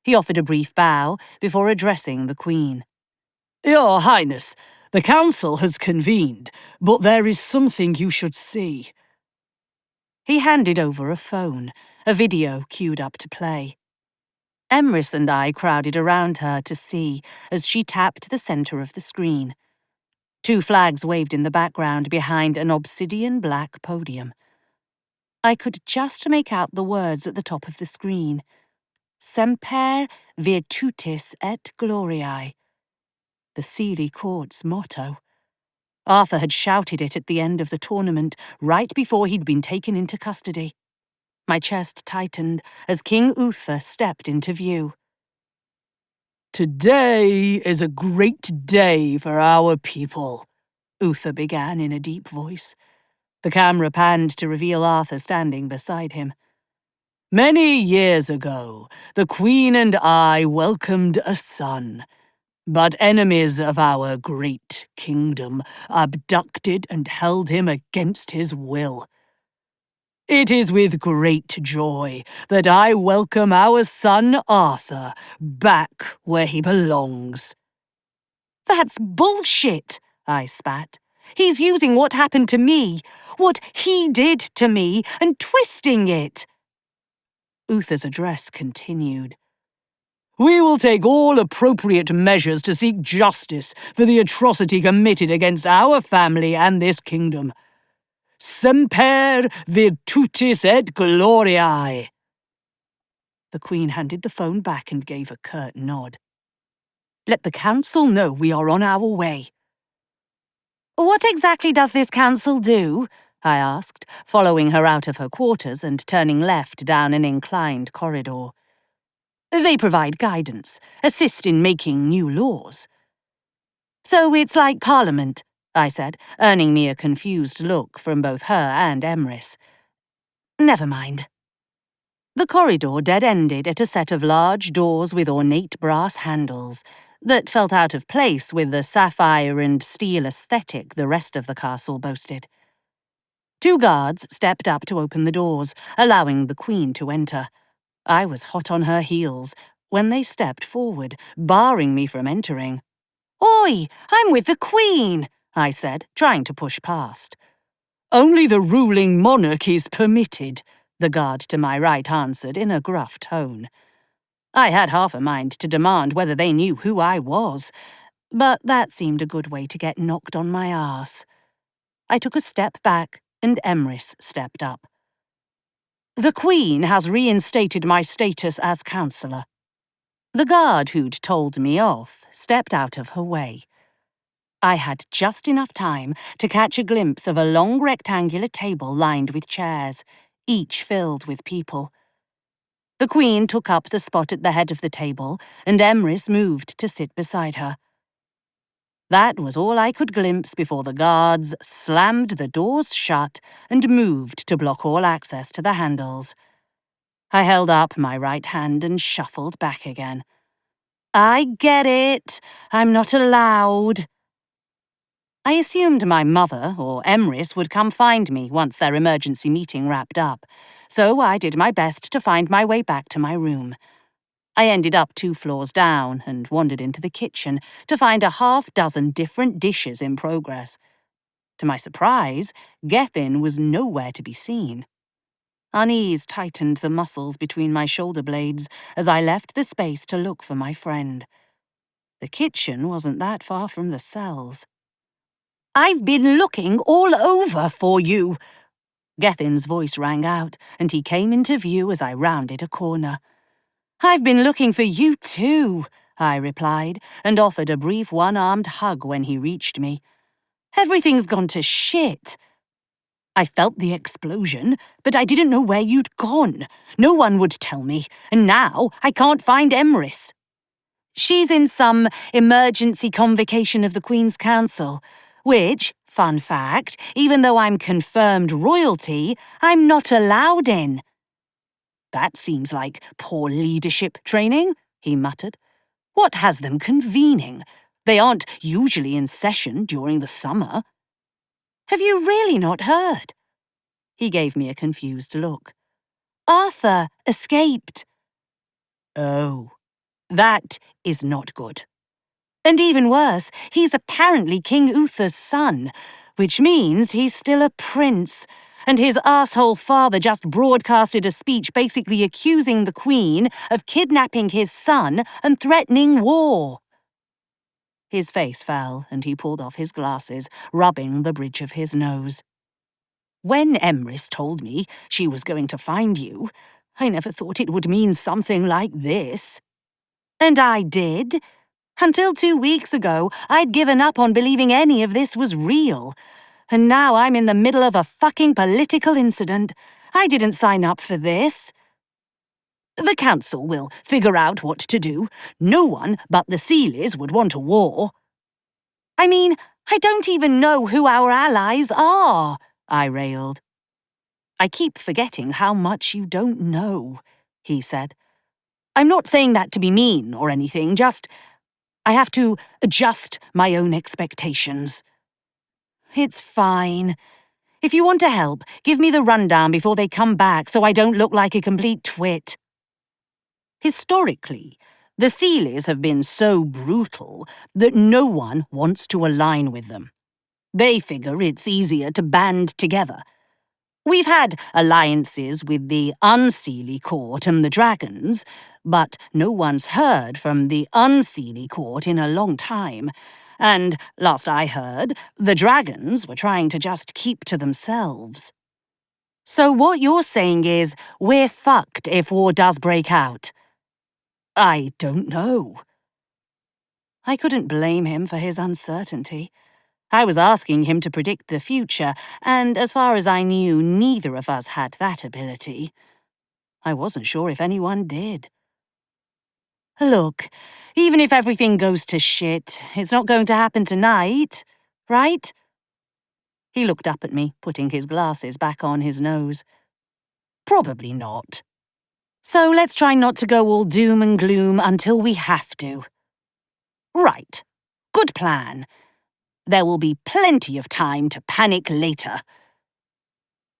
He offered a brief bow before addressing the Queen. "Your Highness, the Council has convened, but there is something you should see." He handed over a phone, a video queued up to play. Emrys and I crowded around her to see as she tapped the center of the screen. 2 flags waved in the background behind an obsidian-black podium. I could just make out the words at the top of the screen. Semper virtutis et gloriae. The Seelie Court's motto. Arthur had shouted it at the end of the tournament, right before he'd been taken into custody. My chest tightened as King Uther stepped into view. "Today is a great day for our people," Uther began in a deep voice. The camera panned to reveal Arthur standing beside him. "Many years ago, the Queen and I welcomed a son. But enemies of our great kingdom abducted and held him against his will. It is with great joy that I welcome our son Arthur back where he belongs." "That's bullshit," I spat. "He's using what happened to me, what he did to me, and twisting it." Uther's address continued. "We will take all appropriate measures to seek justice for the atrocity committed against our family and this kingdom. Semper virtutis et gloriae." The Queen handed the phone back and gave a curt nod. "Let the Council know we are on our way." "What exactly does this council do?" I asked, following her out of her quarters and turning left down an inclined corridor. "They provide guidance, assist in making new laws." "So it's like Parliament," I said, earning me a confused look from both her and Emrys. "Never mind." The corridor dead-ended at a set of large doors with ornate brass handles that felt out of place with the sapphire and steel aesthetic the rest of the castle boasted. 2 guards stepped up to open the doors, allowing the Queen to enter. I was hot on her heels when they stepped forward, barring me from entering. "Oi, I'm with the Queen," I said, trying to push past. "Only the ruling monarch is permitted," the guard to my right answered in a gruff tone. I had half a mind to demand whether they knew who I was, but that seemed a good way to get knocked on my arse. I took a step back, and Emrys stepped up. "The Queen has reinstated my status as councillor." The guard who'd told me off stepped out of her way. I had just enough time to catch a glimpse of a long rectangular table lined with chairs, each filled with people. The Queen took up the spot at the head of the table, and Emrys moved to sit beside her. That was all I could glimpse before the guards slammed the doors shut and moved to block all access to the handles. I held up my right hand and shuffled back again. "I get it. I'm not allowed." I assumed my mother, or Emrys, would come find me once their emergency meeting wrapped up, so I did my best to find my way back to my room. I ended up 2 floors down and wandered into the kitchen to find a half-dozen different dishes in progress. To my surprise, Gethin was nowhere to be seen. Unease tightened the muscles between my shoulder blades as I left the space to look for my friend. The kitchen wasn't that far from the cells. "I've been looking all over for you." Gethin's voice rang out, and he came into view as I rounded a corner. "I've been looking for you too," I replied, and offered a brief one-armed hug when he reached me. "Everything's gone to shit." "I felt the explosion, but I didn't know where you'd gone. No one would tell me, and now I can't find Emrys." "She's in some emergency convocation of the Queen's Council, which, fun fact, even though I'm confirmed royalty, I'm not allowed in." That seems like poor leadership training, he muttered. What has them convening? They aren't usually in session during the summer. Have you really not heard? He gave me a confused look. Arthur escaped. Oh, that is not good. And even worse, he's apparently King Uther's son, which means he's still a prince. And his asshole father just broadcasted a speech basically accusing the Queen of kidnapping his son and threatening war. His face fell, and he pulled off his glasses, rubbing the bridge of his nose. When Emrys told me she was going to find you, I never thought it would mean something like this. And I did. Until 2 weeks ago, I'd given up on believing any of this was real. And now I'm in the middle of a fucking political incident. I didn't sign up for this. The council will figure out what to do. No one but the Sealies would want a war. I mean, I don't even know who our allies are, I railed. I keep forgetting how much you don't know, he said. I'm not saying that to be mean or anything, just I have to adjust my own expectations. It's fine. If you want to help, give me the rundown before they come back so I don't look like a complete twit. Historically, the Sealies have been so brutal that no one wants to align with them. They figure it's easier to band together. We've had alliances with the Unseelie Court and the Dragons, but no one's heard from the Unseelie Court in a long time. And, last I heard, the Dragons were trying to just keep to themselves. So what you're saying is, we're fucked if war does break out. I don't know. I couldn't blame him for his uncertainty. I was asking him to predict the future, and as far as I knew, neither of us had that ability. I wasn't sure if anyone did. Look, even if everything goes to shit, it's not going to happen tonight, right? He looked up at me, putting his glasses back on his nose. Probably not. So let's try not to go all doom and gloom until we have to. Right. Good plan. There will be plenty of time to panic later.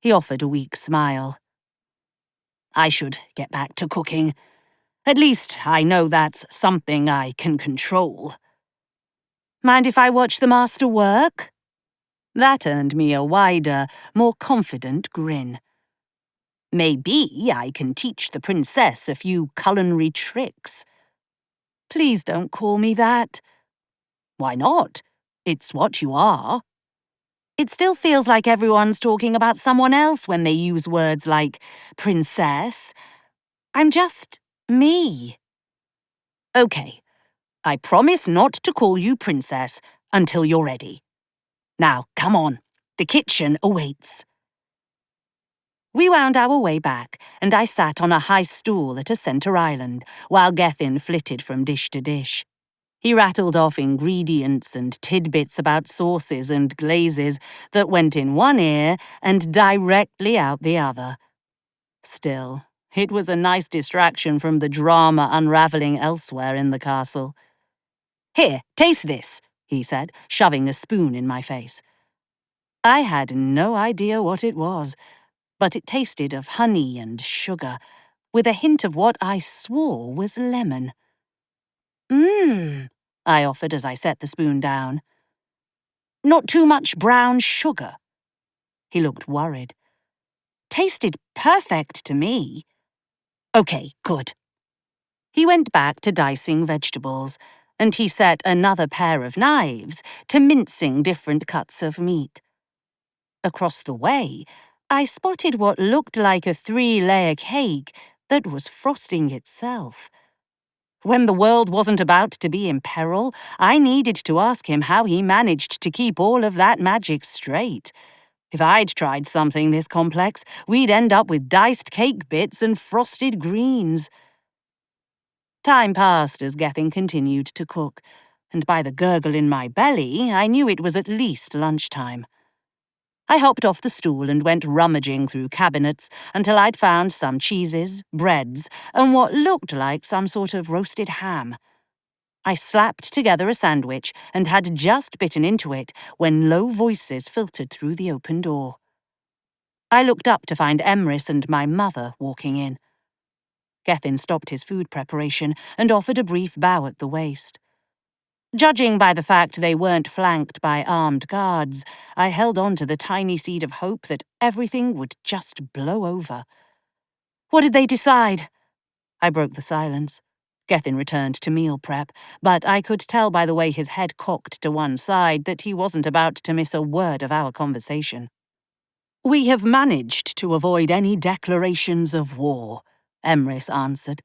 He offered a weak smile. I should get back to cooking. At least I know that's something I can control. Mind if I watch the master work? That earned me a wider, more confident grin. Maybe I can teach the princess a few culinary tricks. Please don't call me that. Why not? It's what you are. It still feels like everyone's talking about someone else when they use words like princess. I'm just me. Okay, I promise not to call you princess until you're ready. Now, come on, the kitchen awaits. We wound our way back, and I sat on a high stool at a centre island, while Gethin flitted from dish to dish. He rattled off ingredients and tidbits about sauces and glazes that went in one ear and directly out the other. Still, it was a nice distraction from the drama unravelling elsewhere in the castle. Here, taste this, he said, shoving a spoon in my face. I had no idea what it was, but it tasted of honey and sugar, with a hint of what I swore was lemon. I offered as I set the spoon down. Not too much brown sugar. He looked worried. Tasted perfect to me. Okay, good. He went back to dicing vegetables, and he set another pair of knives to mincing different cuts of meat. Across the way, I spotted what looked like a 3-layer cake that was frosting itself. When the world wasn't about to be in peril, I needed to ask him how he managed to keep all of that magic straight. If I'd tried something this complex, we'd end up with diced cake bits and frosted greens. Time passed as Gethin continued to cook, and by the gurgle in my belly, I knew it was at least lunchtime. I hopped off the stool and went rummaging through cabinets until I'd found some cheeses, breads, and what looked like some sort of roasted ham. I slapped together a sandwich and had just bitten into it when low voices filtered through the open door. I looked up to find Emrys and my mother walking in. Gethin stopped his food preparation and offered a brief bow at the waist. Judging by the fact they weren't flanked by armed guards, I held on to the tiny seed of hope that everything would just blow over. What did they decide? I broke the silence. Gethin returned to meal prep, but I could tell by the way his head cocked to one side that he wasn't about to miss a word of our conversation. We have managed to avoid any declarations of war, Emrys answered.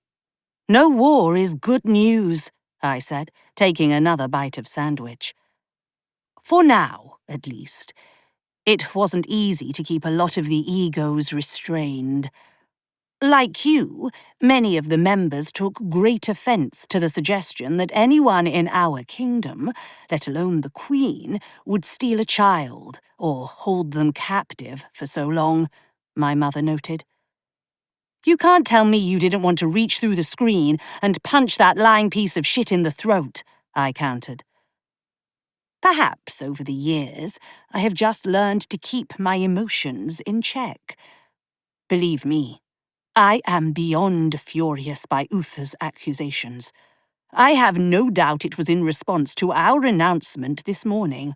No war is good news, I said, taking another bite of sandwich. For now, at least. It wasn't easy to keep a lot of the egos restrained. Like you, many of the members took great offence to the suggestion that anyone in our kingdom, let alone the Queen, would steal a child or hold them captive for so long, my mother noted. You can't tell me you didn't want to reach through the screen and punch that lying piece of shit in the throat, I countered. Perhaps over the years, I have just learned to keep my emotions in check. Believe me, I am beyond furious by Uther's accusations. I have no doubt it was in response to our announcement this morning.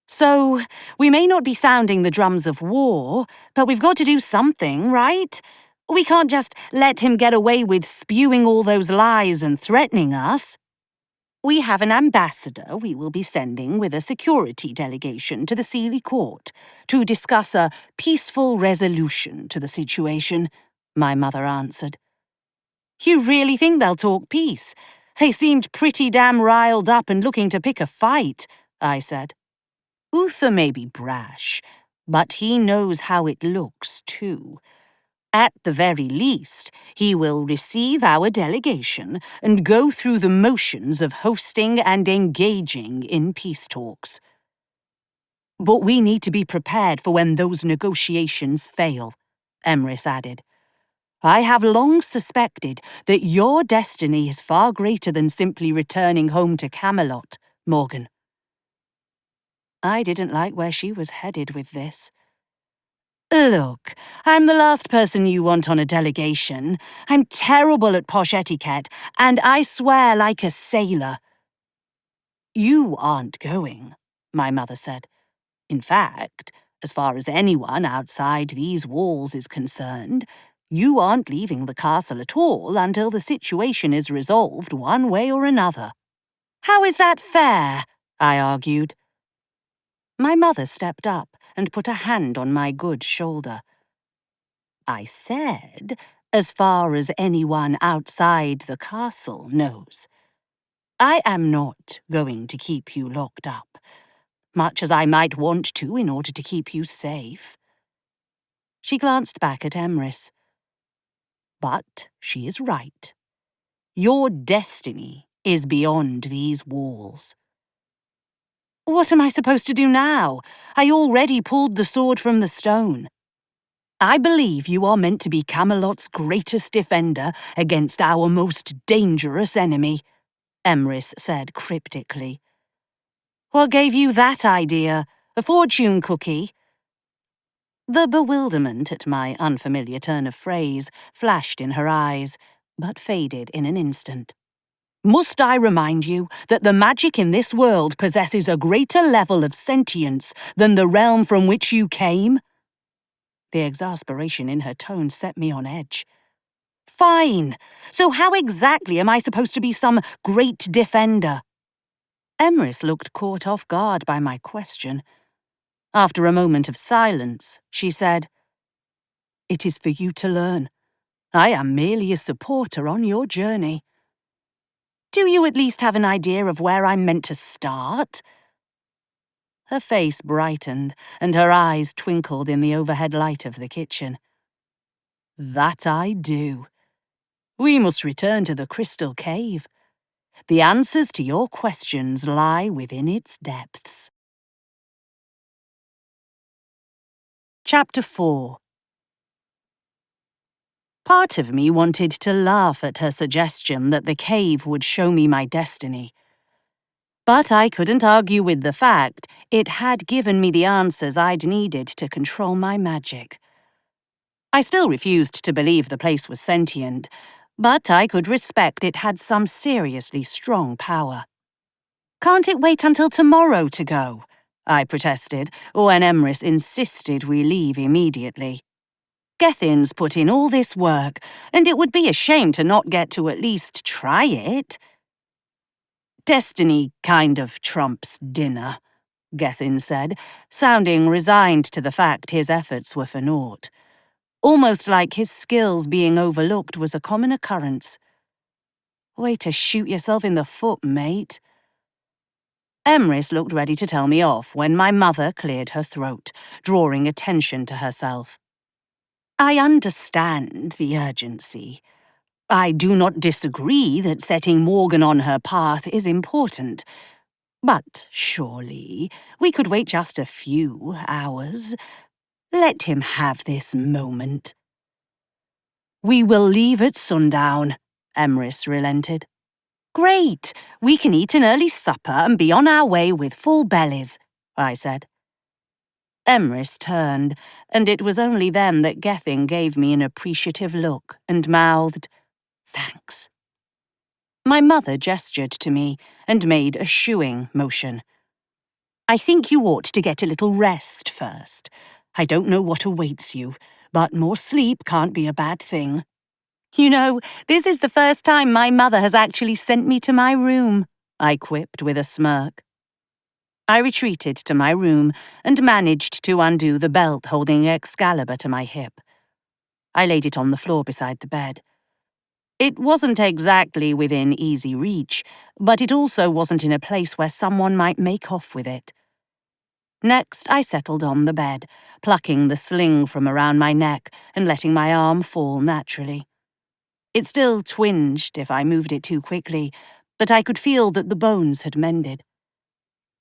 So, we may not be sounding the drums of war, but we've got to do something, right? We can't just let him get away with spewing all those lies and threatening us. We have an ambassador we will be sending with a security delegation to the Sealy Court to discuss a peaceful resolution to the situation, my mother answered. You really think they'll talk peace? They seemed pretty damn riled up and looking to pick a fight, I said. Uther may be brash, but he knows how it looks, too. At the very least, he will receive our delegation and go through the motions of hosting and engaging in peace talks. But we need to be prepared for when those negotiations fail, Emrys added. I have long suspected that your destiny is far greater than simply returning home to Camelot, Morgan. I didn't like where she was headed with this. Look, I'm the last person you want on a delegation. I'm terrible at posh etiquette, and I swear like a sailor. You aren't going, my mother said. In fact, as far as anyone outside these walls is concerned, you aren't leaving the castle at all until the situation is resolved one way or another. How is that fair? I argued. My mother stepped up and put a hand on my good shoulder. I said, as far as anyone outside the castle knows. I am not going to keep you locked up, much as I might want to in order to keep you safe. She glanced back at Emrys. But she is right. Your destiny is beyond these walls. What am I supposed to do now? I already pulled the sword from the stone. I believe you are meant to be Camelot's greatest defender against our most dangerous enemy, Emrys said cryptically. What gave you that idea? A fortune cookie? The bewilderment at my unfamiliar turn of phrase flashed in her eyes, but faded in an instant. Must I remind you that the magic in this world possesses a greater level of sentience than the realm from which you came? The exasperation in her tone set me on edge. Fine. So how exactly am I supposed to be some great defender? Emrys looked caught off guard by my question. After a moment of silence, she said, It is for you to learn. I am merely a supporter on your journey. Do you at least have an idea of where I'm meant to start? Her face brightened, and her eyes twinkled in the overhead light of the kitchen. That I do. We must return to the Crystal Cave. The answers to your questions lie within its depths. Chapter 4. Part of me wanted to laugh at her suggestion that the cave would show me my destiny. But I couldn't argue with the fact it had given me the answers I'd needed to control my magic. I still refused to believe the place was sentient, but I could respect it had some seriously strong power. "Can't it wait until tomorrow to go?" I protested, when Emrys insisted we leave immediately. Gethin's put in all this work, and it would be a shame to not get to at least try it. "Destiny kind of trumps dinner," Gethin said, sounding resigned to the fact his efforts were for naught. Almost like his skills being overlooked was a common occurrence. "Way to shoot yourself in the foot, mate." Emrys looked ready to tell me off when my mother cleared her throat, drawing attention to herself. "I understand the urgency. I do not disagree that setting Morgan on her path is important. But surely we could wait just a few hours. Let him have this moment." "We will leave at sundown," Emrys relented. "Great! We can eat an early supper and be on our way with full bellies," I said. Emrys turned, and it was only then that Gethin gave me an appreciative look and mouthed, "Thanks." My mother gestured to me and made a shooing motion. "I think you ought to get a little rest first. I don't know what awaits you, but more sleep can't be a bad thing." "You know, this is the first time my mother has actually sent me to my room," I quipped with a smirk. I retreated to my room and managed to undo the belt holding Excalibur to my hip. I laid it on the floor beside the bed. It wasn't exactly within easy reach, but it also wasn't in a place where someone might make off with it. Next, I settled on the bed, plucking the sling from around my neck and letting my arm fall naturally. It still twinged if I moved it too quickly, but I could feel that the bones had mended.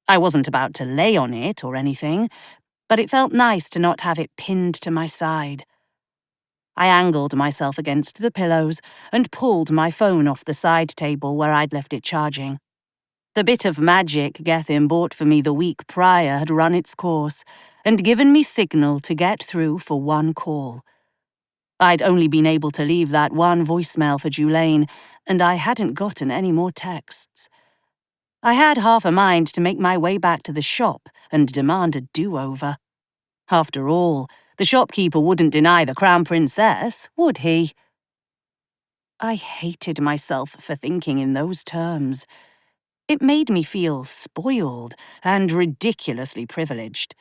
I wasn't about to lay on it or anything, but it felt nice to not have it pinned to my side. I angled myself against the pillows and pulled my phone off the side table where I'd left it charging. The bit of magic Gethin bought for me the week prior had run its course and given me signal to get through for one call. I'd only been able to leave that one voicemail for Julaine, and I hadn't gotten any more texts. I had half a mind to make my way back to the shop and demand a do-over. After all, the shopkeeper wouldn't deny the Crown Princess, would he? I hated myself for thinking in those terms. It made me feel spoiled and ridiculously privileged.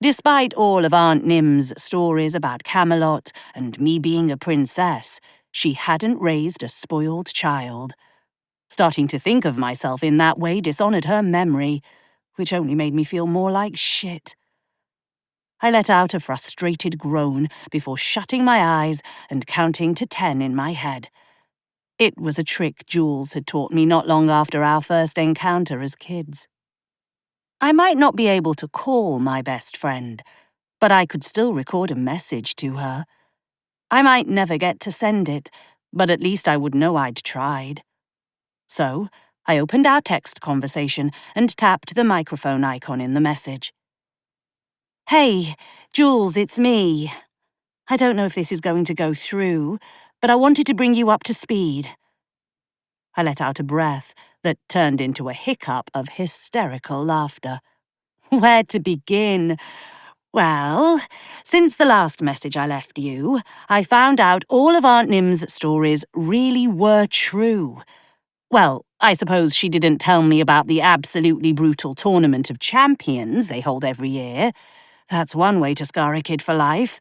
Despite all of Aunt Nim's stories about Camelot and me being a princess, she hadn't raised a spoiled child. Starting to think of myself in that way dishonoured her memory, which only made me feel more like shit. I let out a frustrated groan before shutting my eyes and counting to 10 in my head. It was a trick Jules had taught me not long after our first encounter as kids. I might not be able to call my best friend, but I could still record a message to her. I might never get to send it, but at least I would know I'd tried. So, I opened our text conversation and tapped the microphone icon in the message. "Hey, Jules, it's me. I don't know if this is going to go through, but I wanted to bring you up to speed." I let out a breath that turned into a hiccup of hysterical laughter. Where to begin? Well, since the last message I left you, I found out all of Aunt Nim's stories really were true. Well, I suppose she didn't tell me about the absolutely brutal Tournament of Champions they hold every year. That's one way to scar a kid for life.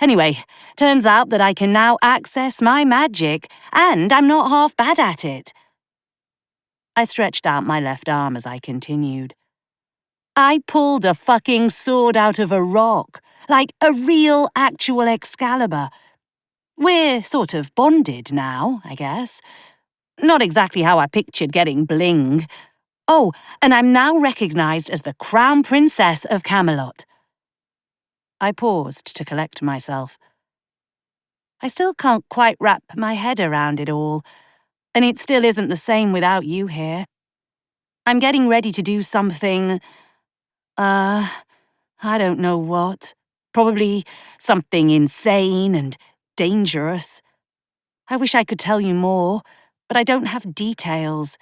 Anyway, turns out that I can now access my magic, and I'm not half bad at it. I stretched out my left arm as I continued. I pulled a fucking sword out of a rock, like a real, actual Excalibur. We're sort of bonded now, I guess. Not exactly how I pictured getting bling. Oh, and I'm now recognized as the Crown Princess of Camelot. I paused to collect myself. I still can't quite wrap my head around it all, and it still isn't the same without you here. I'm getting ready to do something, I don't know what. Probably something insane and dangerous. I wish I could tell you more, but I don't have details.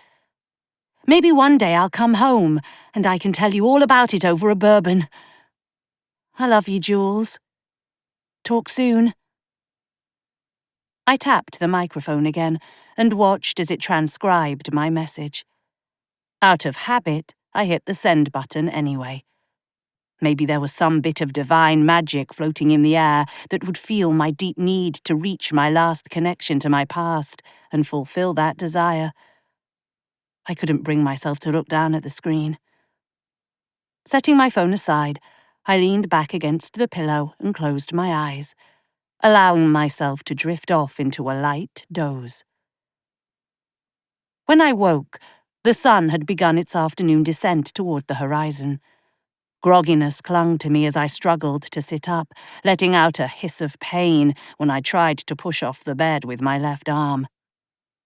Maybe one day I'll come home and I can tell you all about it over a bourbon. I love you, Jules. Talk soon. I tapped the microphone again and watched as it transcribed my message. Out of habit, I hit the send button anyway. Maybe there was some bit of divine magic floating in the air that would feel my deep need to reach my last connection to my past and fulfill that desire. I couldn't bring myself to look down at the screen. Setting my phone aside, I leaned back against the pillow and closed my eyes, allowing myself to drift off into a light doze. When I woke, the sun had begun its afternoon descent toward the horizon. Grogginess clung to me as I struggled to sit up, letting out a hiss of pain when I tried to push off the bed with my left arm.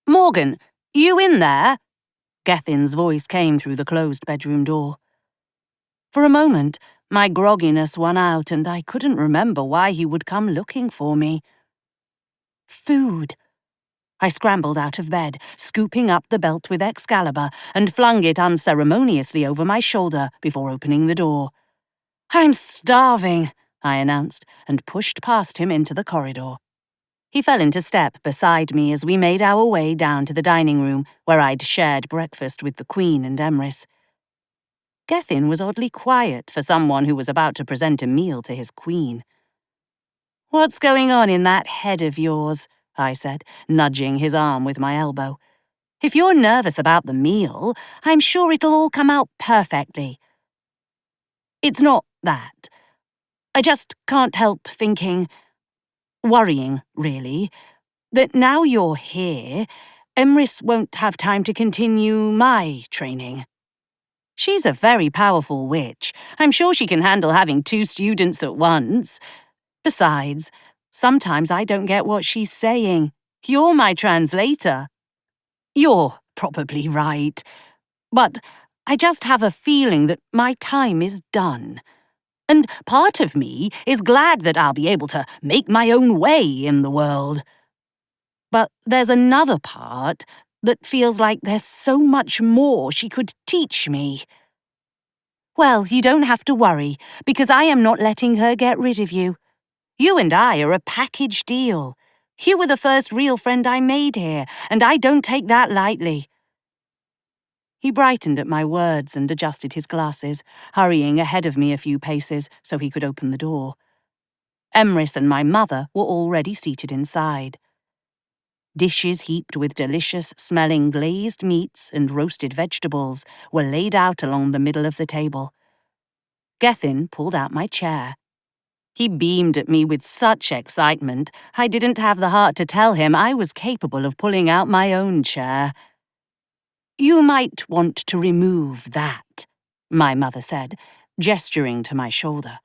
"Morgan, you in there?" Gethin's voice came through the closed bedroom door. For a moment, my grogginess won out and I couldn't remember why he would come looking for me. Food. I scrambled out of bed, scooping up the belt with Excalibur, and flung it unceremoniously over my shoulder before opening the door. "I'm starving," I announced, and pushed past him into the corridor. He fell into step beside me as we made our way down to the dining room, where I'd shared breakfast with the Queen and Emrys. Gethin was oddly quiet for someone who was about to present a meal to his queen. "What's going on in that head of yours?" I said, nudging his arm with my elbow. "If you're nervous about the meal, I'm sure it'll all come out perfectly." "It's not that. I just can't help thinking, worrying, really, that now you're here, Emrys won't have time to continue my training. She's a very powerful witch. I'm sure she can handle having 2 students at once. Besides, sometimes I don't get what she's saying. You're my translator." "You're probably right. But I just have a feeling that my time is done. And part of me is glad that I'll be able to make my own way in the world. But there's another part that feels like there's so much more she could teach me." "Well, you don't have to worry, because I am not letting her get rid of you. You and I are a package deal. You were the first real friend I made here, and I don't take that lightly." He brightened at my words and adjusted his glasses, hurrying ahead of me a few paces so he could open the door. Emrys and my mother were already seated inside. Dishes heaped with delicious-smelling glazed meats and roasted vegetables were laid out along the middle of the table. Gethin pulled out my chair. He beamed at me with such excitement, I didn't have the heart to tell him I was capable of pulling out my own chair. "You might want to remove that," my mother said, gesturing to my shoulder.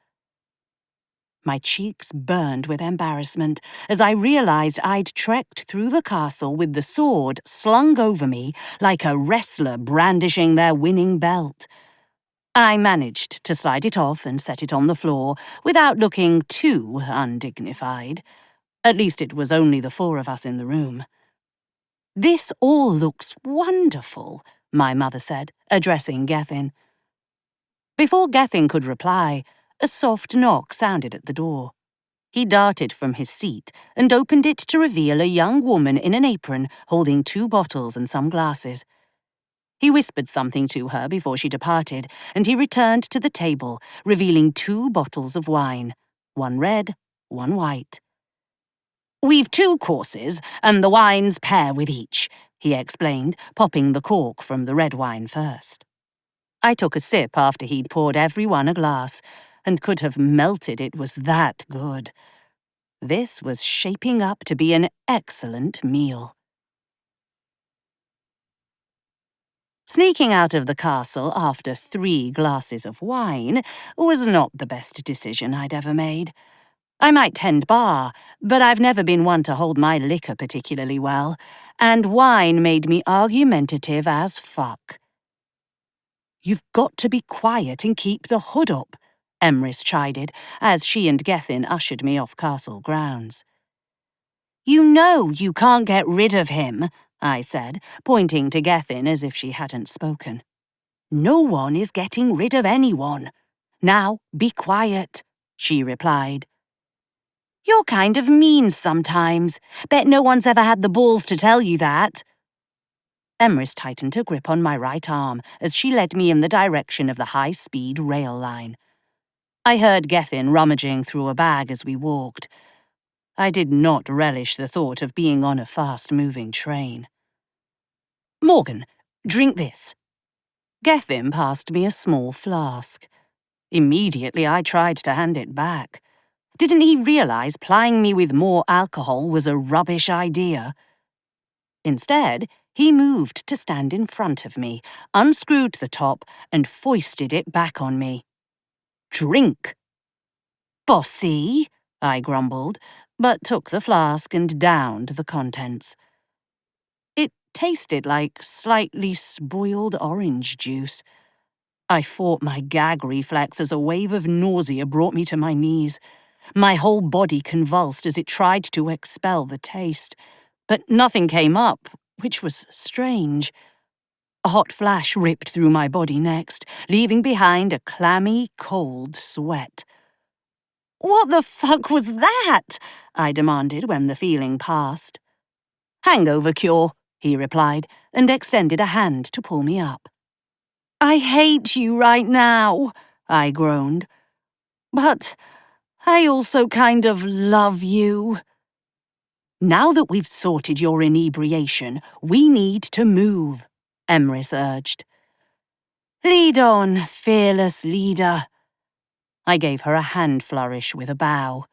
My cheeks burned with embarrassment as I realized I'd trekked through the castle with the sword slung over me like a wrestler brandishing their winning belt. I managed to slide it off and set it on the floor without looking too undignified. At least it was only the 4 of us in the room. "This all looks wonderful," my mother said, addressing Gethin. Before Gethin could reply, a soft knock sounded at the door. He darted from his seat and opened it to reveal a young woman in an apron holding 2 bottles and some glasses. He whispered something to her before she departed, and he returned to the table, revealing 2 bottles of wine, one red, one white. "We've 2 courses, and the wines pair with each," he explained, popping the cork from the red wine first. I took a sip after he'd poured everyone a glass, and could have melted it was that good. This was shaping up to be an excellent meal. Sneaking out of the castle after 3 glasses of wine was not the best decision I'd ever made. I might tend bar, but I've never been one to hold my liquor particularly well, and wine made me argumentative as fuck. "You've got to be quiet and keep the hood up," Emrys chided, as she and Gethin ushered me off castle grounds. "You know you can't get rid of him," I said, pointing to Gethin as if she hadn't spoken. "No one is getting rid of anyone. Now, be quiet," she replied. "You're kind of mean sometimes. Bet no one's ever had the balls to tell you that." Emrys tightened her grip on my right arm as she led me in the direction of the high-speed rail line. I heard Gethin rummaging through a bag as we walked. I did not relish the thought of being on a fast-moving train. "Morgan, drink this." Gethin passed me a small flask. Immediately I tried to hand it back. Didn't he realize plying me with more alcohol was a rubbish idea? Instead, he moved to stand in front of me, unscrewed the top, and foisted it back on me. "Drink." "Bossy," I grumbled, but took the flask and downed the contents. It tasted like slightly spoiled orange juice. I fought my gag reflex as a wave of nausea brought me to my knees. My whole body convulsed as it tried to expel the taste, but nothing came up, which was strange. A hot flash ripped through my body next, leaving behind a clammy, cold sweat. "What the fuck was that?" I demanded when the feeling passed. "Hangover cure," he replied, and extended a hand to pull me up. "I hate you right now," I groaned. "But I also kind of love you." "Now that we've sorted your inebriation, we need to move," Emrys urged. "Lead on, fearless leader." I gave her a hand flourish with a bow.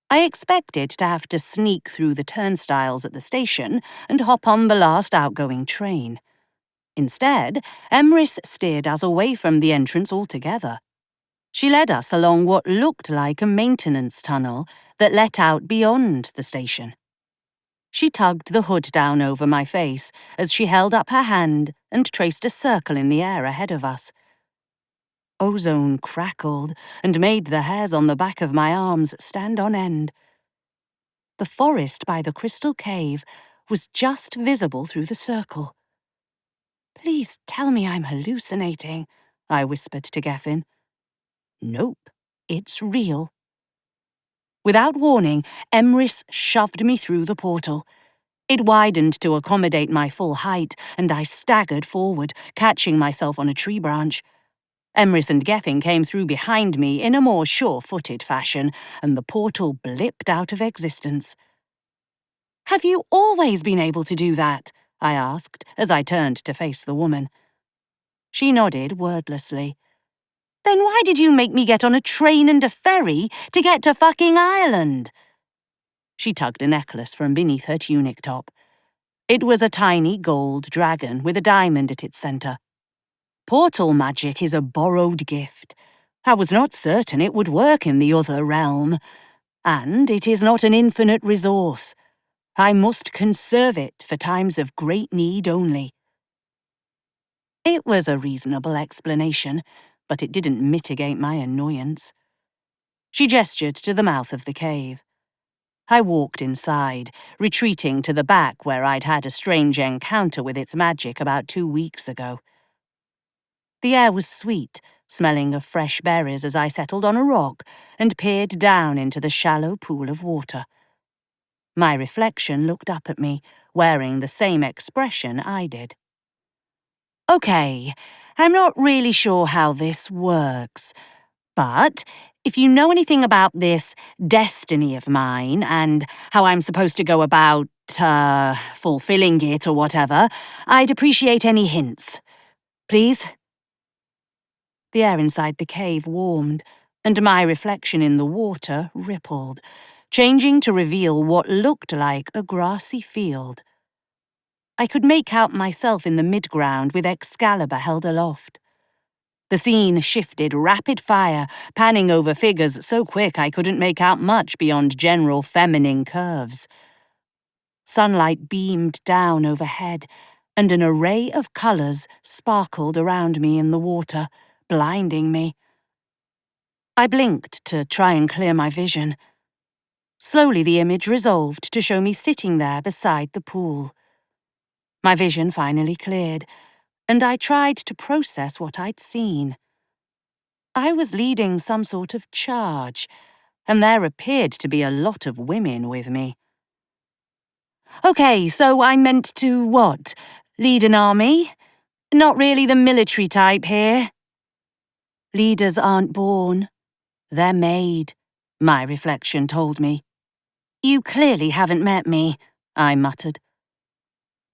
I expected to have to sneak through the turnstiles at the station and hop on the last outgoing train. Instead, Emrys steered us away from the entrance altogether. She led us along what looked like a maintenance tunnel that let out beyond the station. She tugged the hood down over my face as she held up her hand and traced a circle in the air ahead of us. Ozone crackled and made the hairs on the back of my arms stand on end. The forest by the crystal cave was just visible through the circle. "Please tell me I'm hallucinating," I whispered to Gethin. "Nope, it's real." Without warning, Emrys shoved me through the portal. It widened to accommodate my full height, and I staggered forward, catching myself on a tree branch. Emrys and Gethin came through behind me in a more sure-footed fashion, and the portal blipped out of existence. "Have you always been able to do that?" I asked, as I turned to face the woman. She nodded wordlessly. "Then why did you make me get on a train and a ferry to get to fucking Ireland?" She tugged a necklace from beneath her tunic top. It was a tiny gold dragon with a diamond at its centre. "Portal magic is a borrowed gift. I was not certain it would work in the other realm. And it is not an infinite resource. I must conserve it for times of great need only." It was a reasonable explanation, but it didn't mitigate my annoyance. She gestured to the mouth of the cave. I walked inside, retreating to the back where I'd had a strange encounter with its magic about 2 weeks ago. The air was sweet, smelling of fresh berries as I settled on a rock and peered down into the shallow pool of water. My reflection looked up at me, wearing the same expression I did. "Okay, I'm not really sure how this works, but if you know anything about this destiny of mine and how I'm supposed to go about, fulfilling it or whatever, I'd appreciate any hints. Please?" The air inside the cave warmed, and my reflection in the water rippled, changing to reveal what looked like a grassy field. I could make out myself in the midground with Excalibur held aloft. The scene shifted rapid fire, panning over figures so quick I couldn't make out much beyond general feminine curves. Sunlight beamed down overhead, and an array of colours sparkled around me in the water, blinding me. I blinked to try and clear my vision. Slowly the image resolved to show me sitting there beside the pool. My vision finally cleared, and I tried to process what I'd seen. I was leading some sort of charge, and there appeared to be a lot of women with me. Okay, so I'm meant to what? Lead an army? Not really the military type here. Leaders aren't born. They're made, my reflection told me. You clearly haven't met me, I muttered.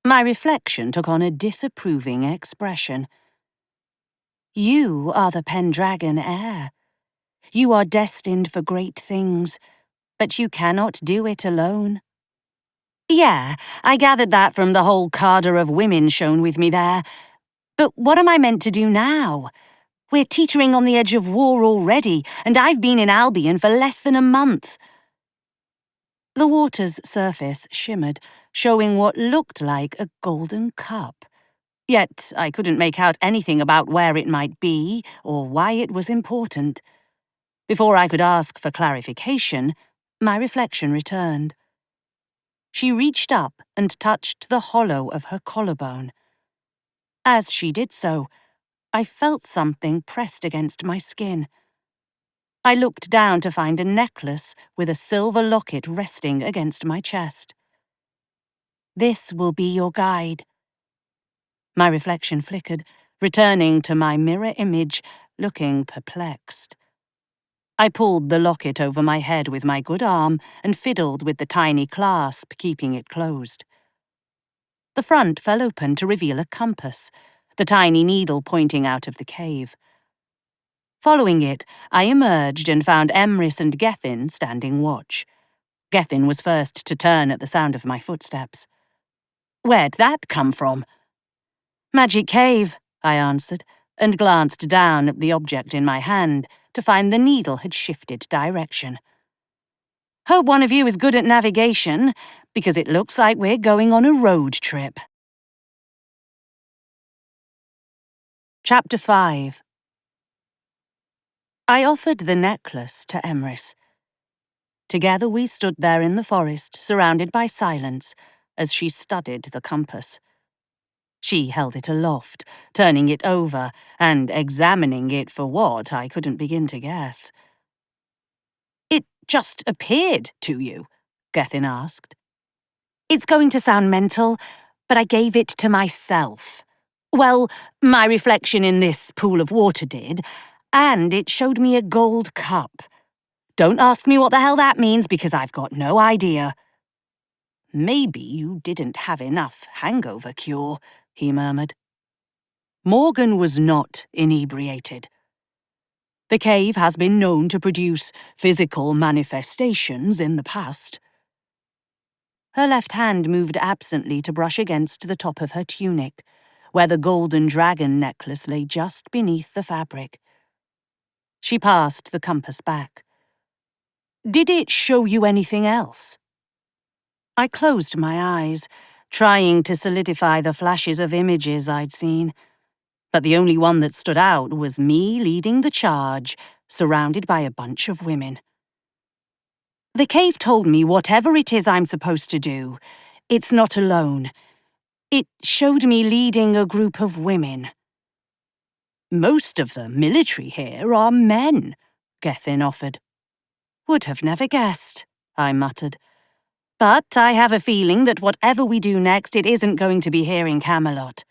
My reflection took on a disapproving expression. You are the Pendragon heir. You are destined for great things, but you cannot do it alone. Yeah, I gathered that from the whole cadre of women shown with me there. But what am I meant to do now? We're teetering on the edge of war already, and I've been in Albion for less than a month. The water's surface shimmered, showing what looked like a golden cup. Yet I couldn't make out anything about where it might be or why it was important. Before I could ask for clarification, my reflection returned. She reached up and touched the hollow of her collarbone. As she did so, I felt something pressed against my skin. I looked down to find a necklace with a silver locket resting against my chest. This will be your guide. My reflection flickered, returning to my mirror image, looking perplexed. I pulled the locket over my head with my good arm and fiddled with the tiny clasp, keeping it closed. The front fell open to reveal a compass, the tiny needle pointing out of the cave. Following it, I emerged and found Emrys and Gethin standing watch. Gethin was first to turn at the sound of my footsteps. Where'd that come from? Magic cave, I answered, and glanced down at the object in my hand to find the needle had shifted direction. Hope one of you is good at navigation, because it looks like we're going on a road trip. Chapter 5. I offered the necklace to Emrys. Together we stood there in the forest, surrounded by silence, as she studied the compass. She held it aloft, turning it over, and examining it for what I couldn't begin to guess. It just appeared to you? Gethin asked. It's going to sound mental, but I gave it to myself. Well, my reflection in this pool of water did, and it showed me a gold cup. Don't ask me what the hell that means, because I've got no idea. Maybe you didn't have enough hangover cure, he murmured. Morgan was not inebriated. The cave has been known to produce physical manifestations in the past. Her left hand moved absently to brush against the top of her tunic, where the golden dragon necklace lay just beneath the fabric. She passed the compass back. Did it show you anything else? I closed my eyes, trying to solidify the flashes of images I'd seen. But the only one that stood out was me leading the charge, surrounded by a bunch of women. The cave told me whatever it is I'm supposed to do, it's not alone. It showed me leading a group of women. Most of the military here are men, Gethin offered. Would have never guessed, I muttered. But I have a feeling that whatever we do next, it isn't going to be here in Camelot.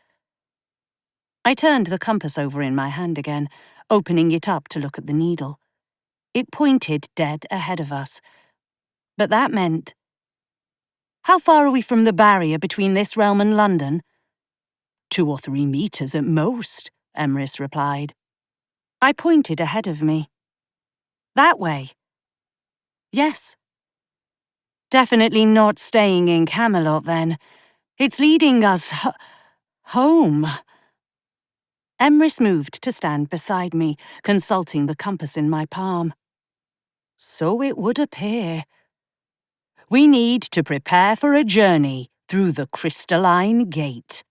I turned the compass over in my hand again, opening it up to look at the needle. It pointed dead ahead of us. But that meant... How far are we from the barrier between this realm and London? 2 or 3 meters at most, Emrys replied. I pointed ahead of me. That way. Yes. Definitely not staying in Camelot, then. It's leading us home. Emrys moved to stand beside me, consulting the compass in my palm. So it would appear. We need to prepare for a journey through the crystalline gate.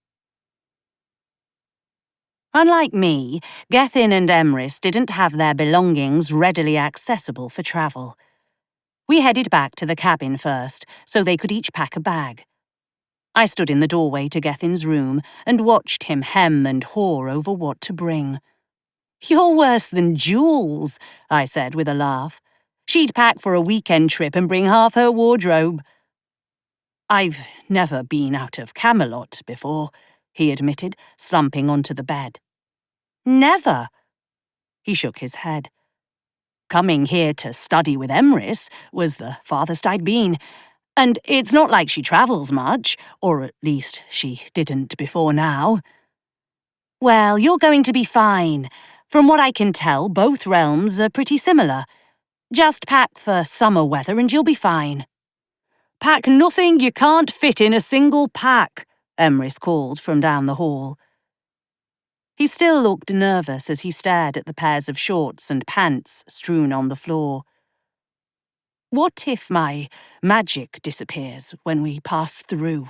Unlike me, Gethin and Emrys didn't have their belongings readily accessible for travel. We headed back to the cabin first, so they could each pack a bag. I stood in the doorway to Gethin's room and watched him hem and haw over what to bring. "You're worse than Jules," I said with a laugh. "She'd pack for a weekend trip and bring half her wardrobe." "I've never been out of Camelot before," he admitted, slumping onto the bed. "Never?" He shook his head. "Coming here to study with Emrys was the farthest I'd been. And it's not like she travels much, or at least she didn't before now." "Well, you're going to be fine. From what I can tell, both realms are pretty similar. Just pack for summer weather and you'll be fine." "Pack nothing you can't fit in a single pack," Emrys called from down the hall. He still looked nervous as he stared at the pairs of shorts and pants strewn on the floor. "What if my magic disappears when we pass through?"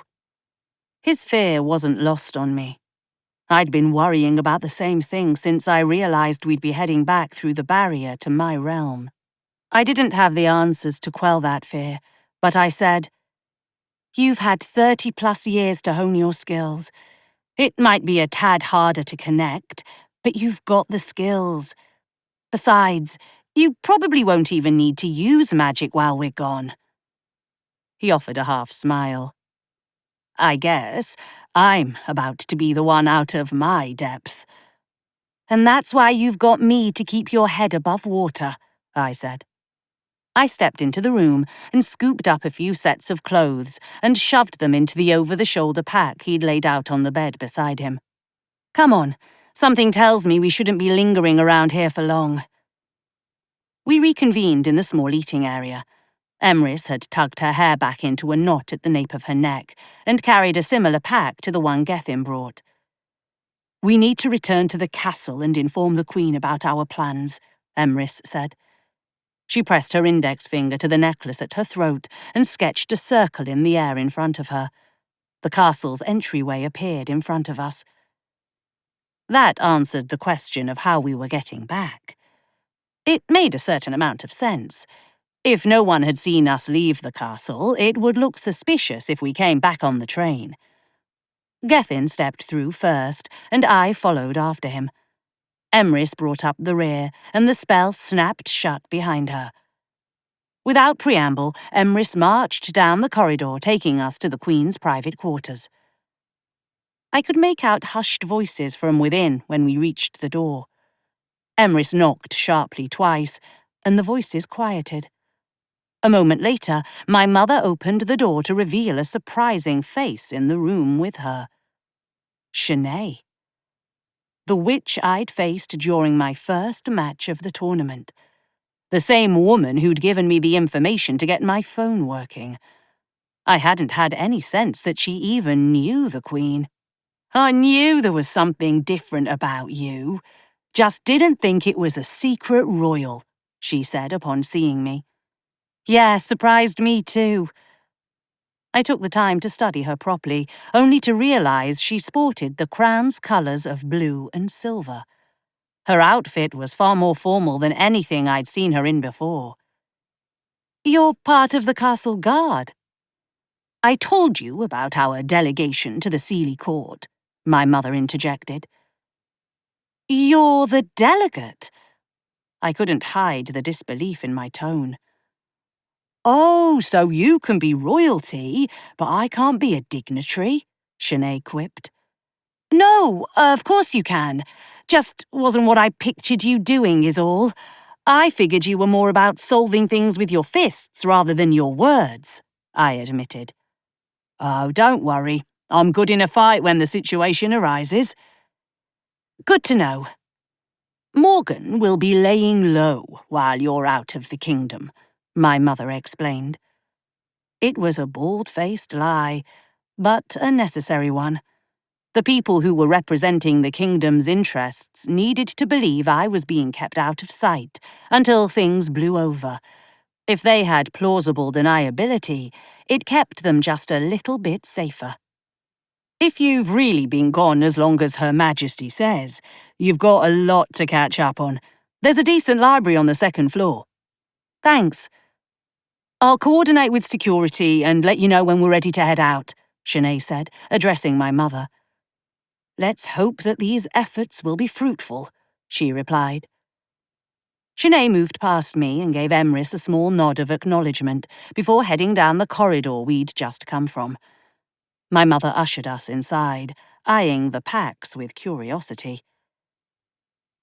His fear wasn't lost on me. I'd been worrying about the same thing since I realized we'd be heading back through the barrier to my realm. I didn't have the answers to quell that fear, but I said, "You've had 30+ years to hone your skills. It might be a tad harder to connect, but you've got the skills. Besides, you probably won't even need to use magic while we're gone." He offered a half smile. "I guess I'm about to be the one out of my depth." "And that's why you've got me to keep your head above water," I said. I stepped into the room and scooped up a few sets of clothes and shoved them into the over-the-shoulder pack he'd laid out on the bed beside him. "Come on, something tells me we shouldn't be lingering around here for long." We reconvened in the small eating area. Emrys had tugged her hair back into a knot at the nape of her neck and carried a similar pack to the one Gethin brought. "We need to return to the castle and inform the Queen about our plans," Emrys said. She pressed her index finger to the necklace at her throat and sketched a circle in the air in front of her. The castle's entryway appeared in front of us. That answered the question of how we were getting back. It made a certain amount of sense. If no one had seen us leave the castle, it would look suspicious if we came back on the train. Gethin stepped through first, and I followed after him. Emrys brought up the rear, and the spell snapped shut behind her. Without preamble, Emrys marched down the corridor, taking us to the Queen's private quarters. I could make out hushed voices from within when we reached the door. Emrys knocked sharply twice, and the voices quieted. A moment later, my mother opened the door to reveal a surprising face in the room with her. Shanae. The witch I'd faced during my first match of the tournament. The same woman who'd given me the information to get my phone working. I hadn't had any sense that she even knew the Queen. "I knew there was something different about you. Just didn't think it was a secret royal," she said upon seeing me. "Yeah, surprised me too." I took the time to study her properly, only to realize she sported the crown's colours of blue and silver. Her outfit was far more formal than anything I'd seen her in before. "You're part of the castle guard." "I told you about our delegation to the Sealy Court," my mother interjected. "You're the delegate?" I couldn't hide the disbelief in my tone. "Oh, so you can be royalty, but I can't be a dignitary," Shanae quipped. "No, of course you can. Just wasn't what I pictured you doing is all. I figured you were more about solving things with your fists rather than your words," I admitted. "Oh, don't worry. I'm good in a fight when the situation arises." "Good to know." "Morgan will be laying low while you're out of the kingdom," my mother explained. It was a bald-faced lie, but a necessary one. The people who were representing the kingdom's interests needed to believe I was being kept out of sight until things blew over. If they had plausible deniability, it kept them just a little bit safer. If you've really been gone as long as Her Majesty says, you've got a lot to catch up on. There's a decent library on the second floor. Thanks. I'll coordinate with security and let you know when we're ready to head out, Sinead said, addressing my mother. Let's hope that these efforts will be fruitful, she replied. Sinead moved past me and gave Emrys a small nod of acknowledgement before heading down the corridor we'd just come from. My mother ushered us inside, eyeing the packs with curiosity.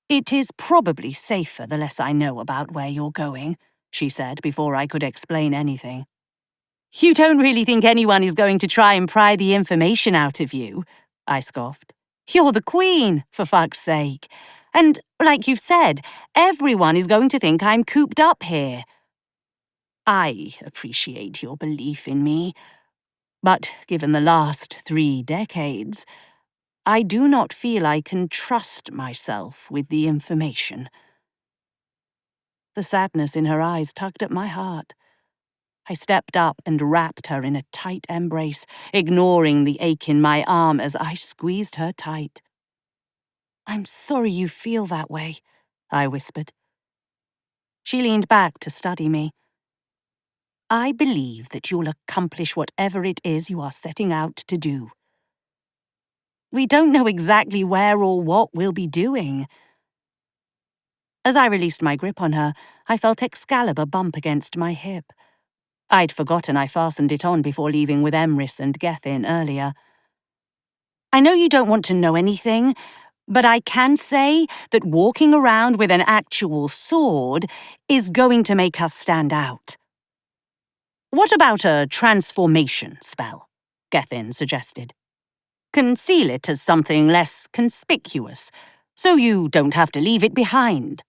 It is probably safer the less I know about where you're going, she said before I could explain anything. You don't really think anyone is going to try and pry the information out of you, I scoffed. You're the Queen, for fuck's sake. And, like you've said, everyone is going to think I'm cooped up here. I appreciate your belief in me, but given the last 3 decades, I do not feel I can trust myself with the information. The sadness in her eyes tugged at my heart. I stepped up and wrapped her in a tight embrace, ignoring the ache in my arm as I squeezed her tight. I'm sorry you feel that way, I whispered. She leaned back to study me. I believe that you'll accomplish whatever it is you are setting out to do. We don't know exactly where or what we'll be doing. As I released my grip on her, I felt Excalibur bump against my hip. I'd forgotten I fastened it on before leaving with Emrys and Gethin earlier. I know you don't want to know anything, but I can say that walking around with an actual sword is going to make us stand out. What about a transformation spell? Gethin suggested. Conceal it as something less conspicuous, so you don't have to leave it behind.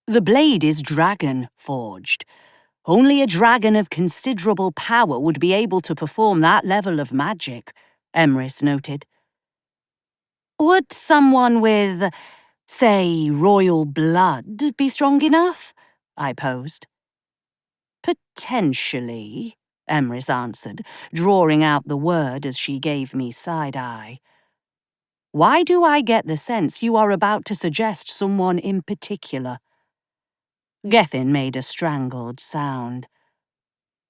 The blade is dragon-forged. Only a dragon of considerable power would be able to perform that level of magic, Emrys noted. Would someone with, say, royal blood be strong enough? I posed. Potentially, Emrys answered, drawing out the word as she gave me side-eye. Why do I get the sense you are about to suggest someone in particular? Gethin made a strangled sound.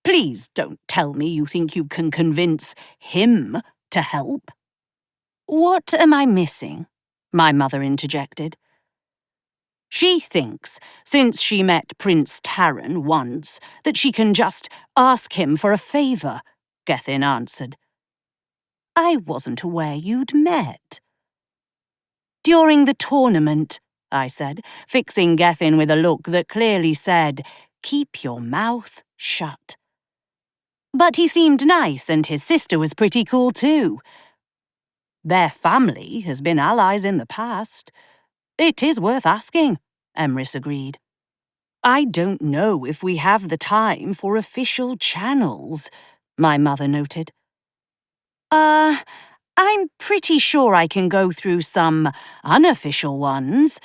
Please don't tell me you think you can convince him to help. What am I missing? My mother interjected. She thinks, since she met Prince Taran once, that she can just ask him for a favour, Gethin answered. I wasn't aware you'd met. During the tournament, I said, fixing Gethin with a look that clearly said, keep your mouth shut. But he seemed nice and his sister was pretty cool too. Their family has been allies in the past. It is worth asking, Emrys agreed. I don't know if we have the time for official channels, my mother noted. I'm pretty sure I can go through some unofficial ones.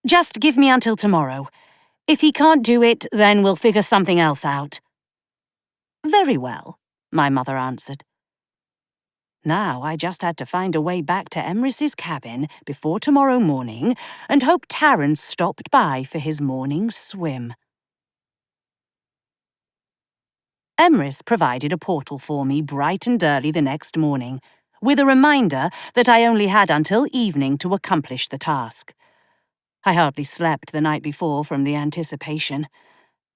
Just give me until tomorrow. If he can't do it, then we'll figure something else out. Very well, my mother answered. Now I just had to find a way back to Emrys's cabin before tomorrow morning and hope Taran stopped by for his morning swim. Emrys provided a portal for me bright and early the next morning, with a reminder that I only had until evening to accomplish the task. I hardly slept the night before from the anticipation.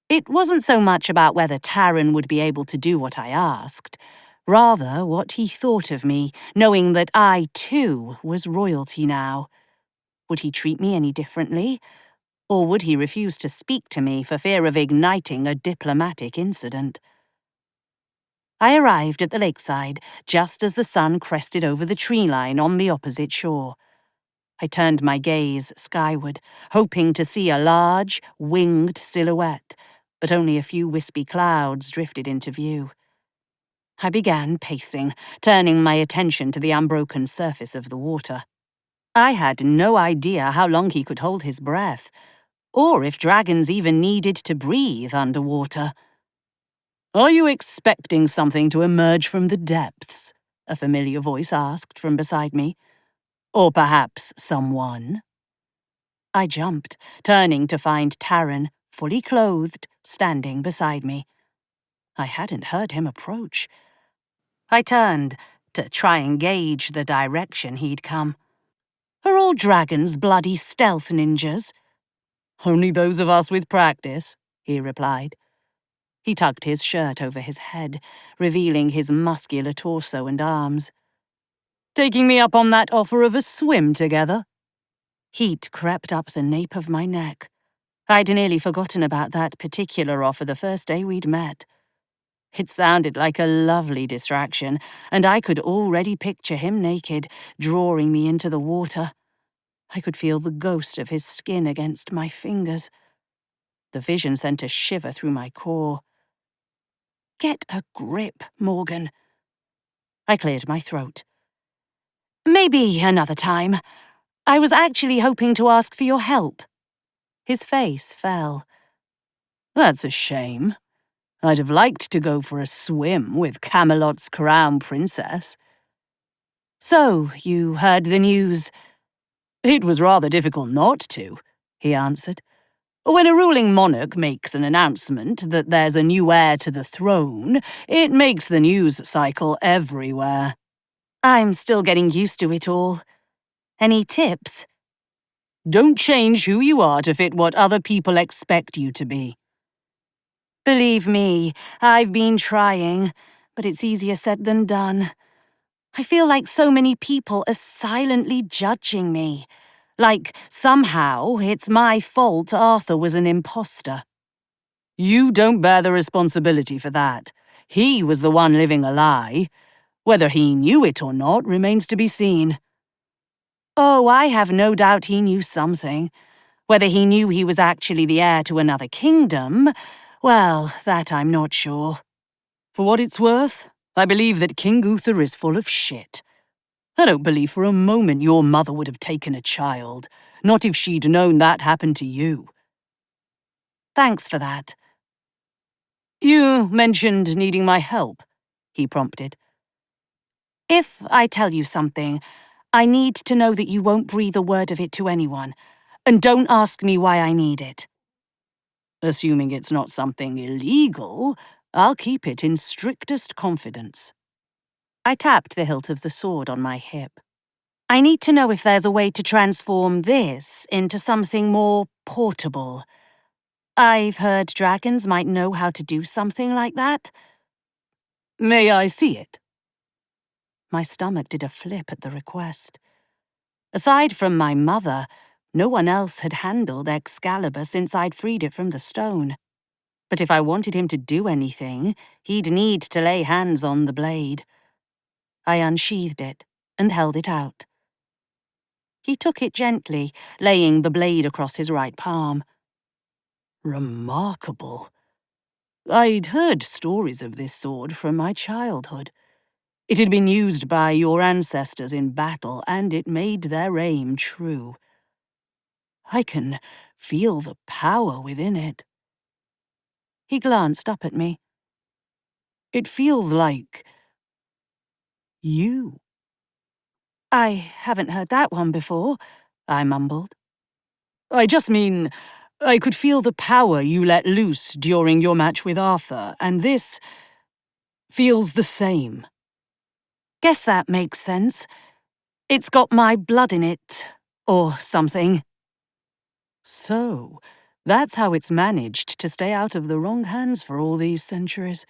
It wasn't so much about whether Taran would be able to do what I asked, rather what he thought of me, knowing that I, too, was royalty now. Would he treat me any differently? Or would he refuse to speak to me for fear of igniting a diplomatic incident? I arrived at the lakeside just as the sun crested over the tree line on the opposite shore. I turned my gaze skyward, hoping to see a large, winged silhouette, but only a few wispy clouds drifted into view. I began pacing, turning my attention to the unbroken surface of the water. I had no idea how long he could hold his breath, or if dragons even needed to breathe underwater. "Are you expecting something to emerge from the depths?" a familiar voice asked from beside me. "Or perhaps someone?" I jumped, turning to find Taran, fully clothed, standing beside me. I hadn't heard him approach. I turned to try and gauge the direction he'd come. "Are all dragons bloody stealth ninjas?" "Only those of us with practice," he replied. He tugged his shirt over his head, revealing his muscular torso and arms. "Taking me up on that offer of a swim together?" Heat crept up the nape of my neck. I'd nearly forgotten about that particular offer the first day we'd met. It sounded like a lovely distraction, and I could already picture him naked, drawing me into the water. I could feel the ghost of his skin against my fingers. The vision sent a shiver through my core. "Get a grip, Morgan." I cleared my throat. "Maybe another time. I was actually hoping to ask for your help." His face fell. "That's a shame. I'd have liked to go for a swim with Camelot's crown princess." "So, you heard the news?" "It was rather difficult not to," he answered. "When a ruling monarch makes an announcement that there's a new heir to the throne, it makes the news cycle everywhere." "I'm still getting used to it all. Any tips?" "Don't change who you are to fit what other people expect you to be." "Believe me, I've been trying, but it's easier said than done. I feel like so many people are silently judging me. Like, somehow, it's my fault Arthur was an imposter." "You don't bear the responsibility for that. He was the one living a lie. Whether he knew it or not remains to be seen." "Oh, I have no doubt he knew something. Whether he knew he was actually the heir to another kingdom, well, that I'm not sure." "For what it's worth, I believe that King Uther is full of shit. I don't believe for a moment your mother would have taken a child, not if she'd known that happened to you." "Thanks for that." "You mentioned needing my help," he prompted. "If I tell you something, I need to know that you won't breathe a word of it to anyone. And don't ask me why I need it." "Assuming it's not something illegal, I'll keep it in strictest confidence." I tapped the hilt of the sword on my hip. "I need to know if there's a way to transform this into something more portable. I've heard dragons might know how to do something like that." "May I see it?" My stomach did a flip at the request. Aside from my mother, no one else had handled Excalibur since I'd freed it from the stone. But if I wanted him to do anything, he'd need to lay hands on the blade. I unsheathed it and held it out. He took it gently, laying the blade across his right palm. "Remarkable. I'd heard stories of this sword from my childhood. It had been used by your ancestors in battle, and it made their aim true. I can feel the power within it." He glanced up at me. "It feels like you." "I haven't heard that one before," I mumbled. "I just mean, I could feel the power you let loose during your match with Arthur, and this feels the same." "Guess that makes sense. It's got my blood in it, or something." "So, that's how it's managed to stay out of the wrong hands for all these centuries,"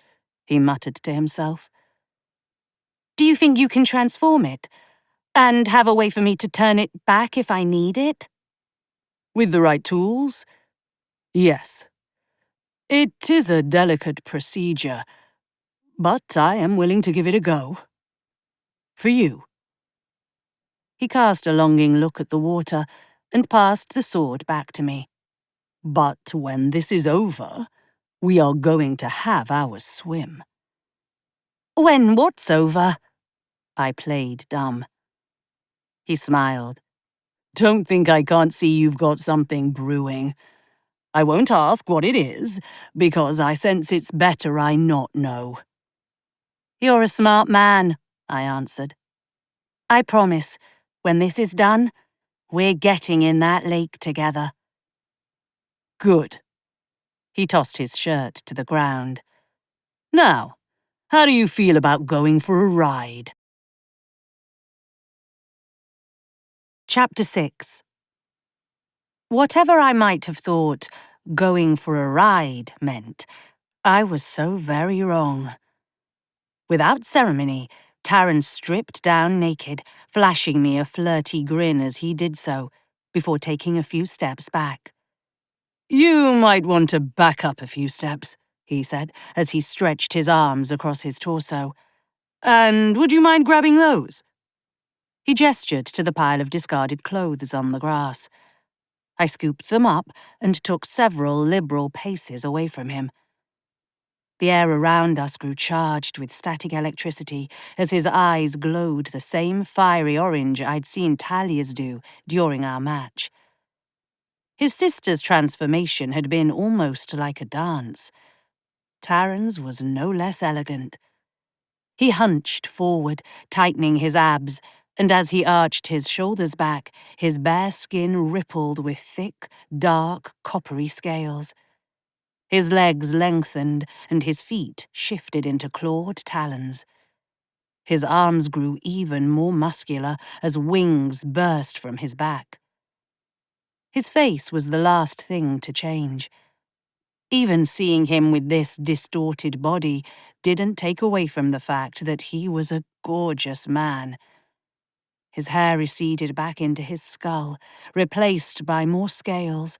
he muttered to himself. "Do you think you can transform it? And have a way for me to turn it back if I need it?" "With the right tools? Yes. It is a delicate procedure, but I am willing to give it a go. For you." He cast a longing look at the water and passed the sword back to me. "But when this is over, we are going to have our swim." When what's over? I played dumb. He smiled. Don't think I can't see you've got something brewing. I won't ask what it is, because I sense it's better I not know. You're a smart man, I answered. I promise, when this is done, we're getting in that lake together. Good. He tossed his shirt to the ground. Now, how do you feel about going for a ride? Chapter 6. Whatever I might have thought going for a ride meant, I was so very wrong. Without ceremony, Taran stripped down naked, flashing me a flirty grin as he did so, before taking a few steps back. You might want to back up a few steps, he said, as he stretched his arms across his torso. And would you mind grabbing those? He gestured to the pile of discarded clothes on the grass. I scooped them up and took several liberal paces away from him. The air around us grew charged with static electricity as his eyes glowed the same fiery orange I'd seen Talia's do during our match. His sister's transformation had been almost like a dance. Taran's was no less elegant. He hunched forward, tightening his abs, and as he arched his shoulders back, his bare skin rippled with thick, dark, coppery scales. His legs lengthened, and his feet shifted into clawed talons. His arms grew even more muscular as wings burst from his back. His face was the last thing to change. Even seeing him with this distorted body didn't take away from the fact that he was a gorgeous man. His hair receded back into his skull, replaced by more scales.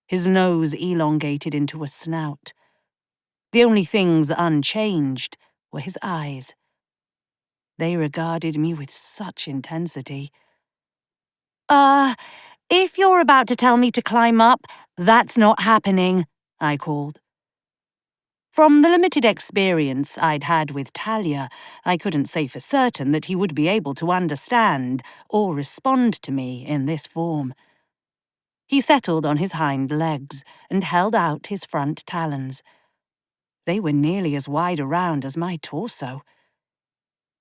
His nose elongated into a snout. The only things unchanged were his eyes. They regarded me with such intensity. If you're about to tell me to climb up, that's not happening, I called. From the limited experience I'd had with Talia, I couldn't say for certain that he would be able to understand or respond to me in this form. He settled on his hind legs and held out his front talons. They were nearly as wide around as my torso.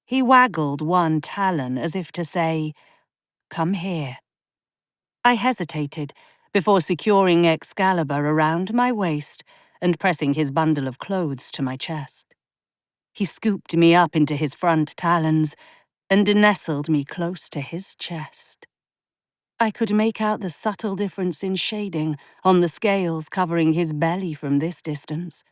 He waggled one talon as if to say, "Come here." I hesitated before securing Excalibur around my waist and pressing his bundle of clothes to my chest. He scooped me up into his front talons and nestled me close to his chest. I could make out the subtle difference in shading on the scales covering his belly from this distance.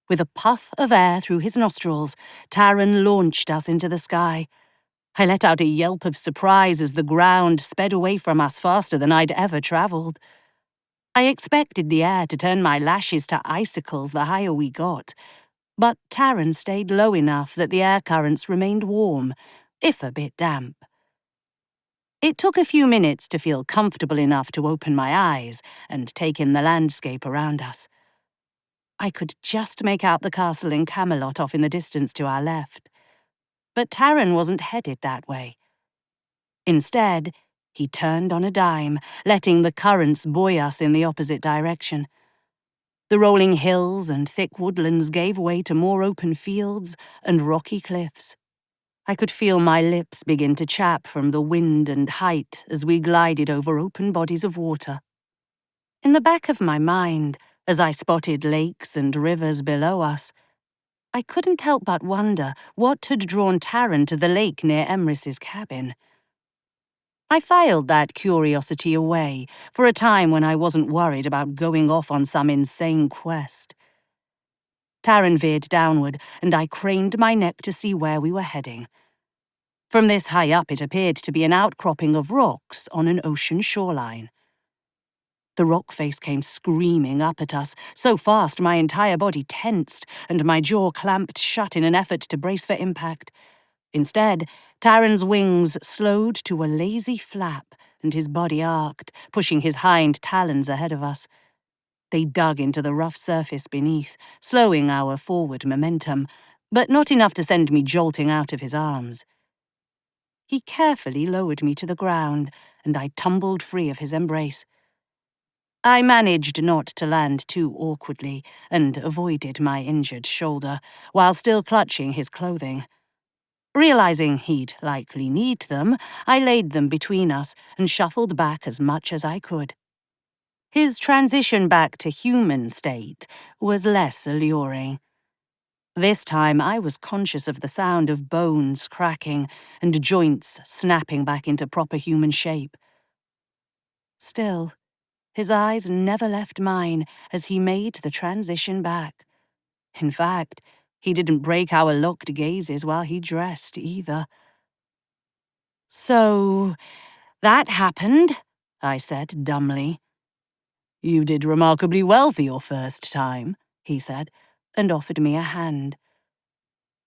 With a puff of air through his nostrils, Taran launched us into the sky. I let out a yelp of surprise as the ground sped away from us faster than I'd ever travelled. I expected the air to turn my lashes to icicles the higher we got, but Taran stayed low enough that the air currents remained warm, if a bit damp. It took a few minutes to feel comfortable enough to open my eyes and take in the landscape around us. I could just make out the castle in Camelot off in the distance to our left. But Taran wasn't headed that way. Instead, he turned on a dime, letting the currents buoy us in the opposite direction. The rolling hills and thick woodlands gave way to more open fields and rocky cliffs. I could feel my lips begin to chap from the wind and height as we glided over open bodies of water. In the back of my mind, as I spotted lakes and rivers below us, I couldn't help but wonder what had drawn Taran to the lake near Emrys's cabin. I filed that curiosity away for a time when I wasn't worried about going off on some insane quest. Taran veered downward, and I craned my neck to see where we were heading. From this high up, it appeared to be an outcropping of rocks on an ocean shoreline. The rock face came screaming up at us, so fast my entire body tensed and my jaw clamped shut in an effort to brace for impact. Instead, Taran's wings slowed to a lazy flap and his body arced, pushing his hind talons ahead of us. They dug into the rough surface beneath, slowing our forward momentum, but not enough to send me jolting out of his arms. He carefully lowered me to the ground, and I tumbled free of his embrace. I managed not to land too awkwardly and avoided my injured shoulder, while still clutching his clothing. Realizing he'd likely need them, I laid them between us and shuffled back as much as I could. His transition back to human state was less alluring. This time I was conscious of the sound of bones cracking and joints snapping back into proper human shape. Still, his eyes never left mine as he made the transition back. In fact, he didn't break our locked gazes while he dressed either. "So, that happened," I said dumbly. "You did remarkably well for your first time," he said, and offered me a hand.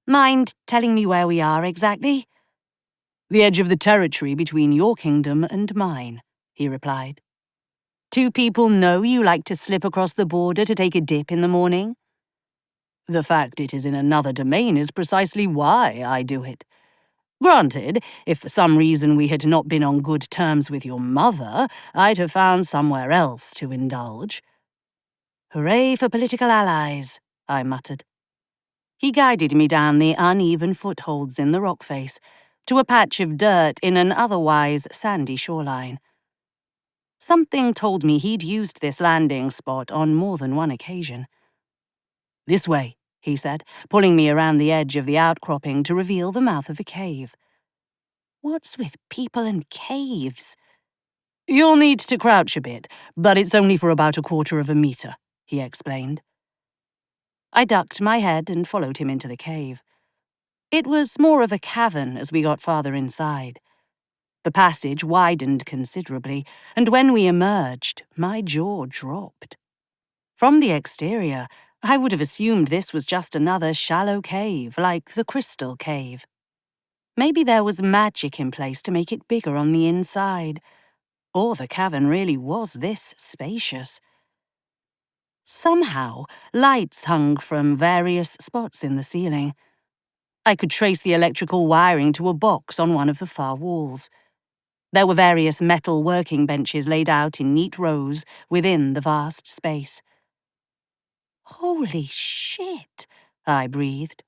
"Mind telling me where we are exactly?" "The edge of the territory between your kingdom and mine," he replied. "Do people know you like to slip across the border to take a dip in the morning?" "The fact it is in another domain is precisely why I do it. Granted, if for some reason we had not been on good terms with your mother, I'd have found somewhere else to indulge." "Hooray for political allies," I muttered. He guided me down the uneven footholds in the rock face, to a patch of dirt in an otherwise sandy shoreline. Something told me he'd used this landing spot on more than one occasion. "This way," he said, pulling me around the edge of the outcropping to reveal the mouth of a cave. What's with people and caves? "You'll need to crouch a bit, but it's only for about 1/4 of a meter," he explained. I ducked my head and followed him into the cave. It was more of a cavern as we got farther inside. The passage widened considerably, and when we emerged, my jaw dropped. From the exterior, I would have assumed this was just another shallow cave, like the Crystal Cave. Maybe there was magic in place to make it bigger on the inside, or the cavern really was this spacious. Somehow, lights hung from various spots in the ceiling. I could trace the electrical wiring to a box on one of the far walls. There were various metal working benches laid out in neat rows within the vast space. "Holy shit," I breathed.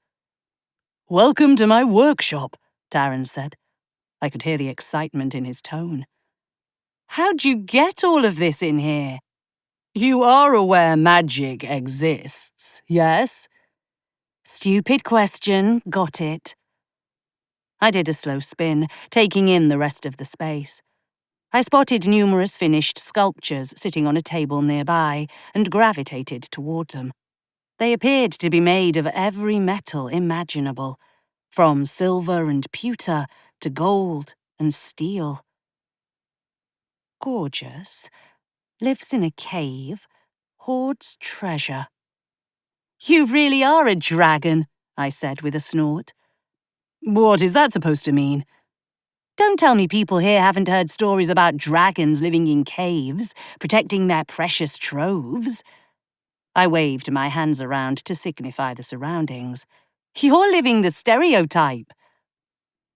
"Welcome to my workshop," Darren said. I could hear the excitement in his tone. "How'd you get all of this in here?" "You are aware magic exists, yes?" "Stupid question, got it." I did a slow spin, taking in the rest of the space. I spotted numerous finished sculptures sitting on a table nearby and gravitated toward them. They appeared to be made of every metal imaginable, from silver and pewter to gold and steel. Gorgeous. Lives in a cave. Hoards treasure. "You really are a dragon," I said with a snort. "What is that supposed to mean?" "Don't tell me people here haven't heard stories about dragons living in caves, protecting their precious troves." I waved my hands around to signify the surroundings. "You're living the stereotype."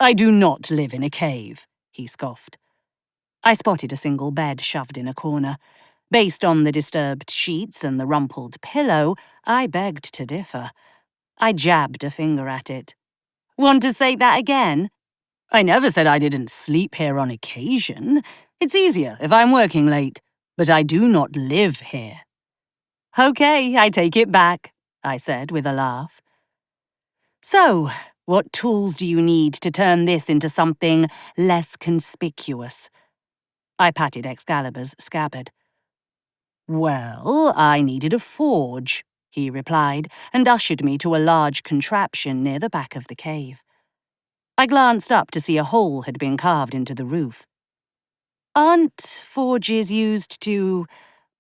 "I do not live in a cave," he scoffed. I spotted a single bed shoved in a corner. Based on the disturbed sheets and the rumpled pillow, I begged to differ. I jabbed a finger at it. "Want to say that again?" "I never said I didn't sleep here on occasion. It's easier if I'm working late, but I do not live here." "Okay, I take it back," I said with a laugh. "So, what tools do you need to turn this into something less conspicuous?" I patted Excalibur's scabbard. "Well, I needed a forge," he replied, and ushered me to a large contraption near the back of the cave. I glanced up to see a hole had been carved into the roof. "Aren't forges used to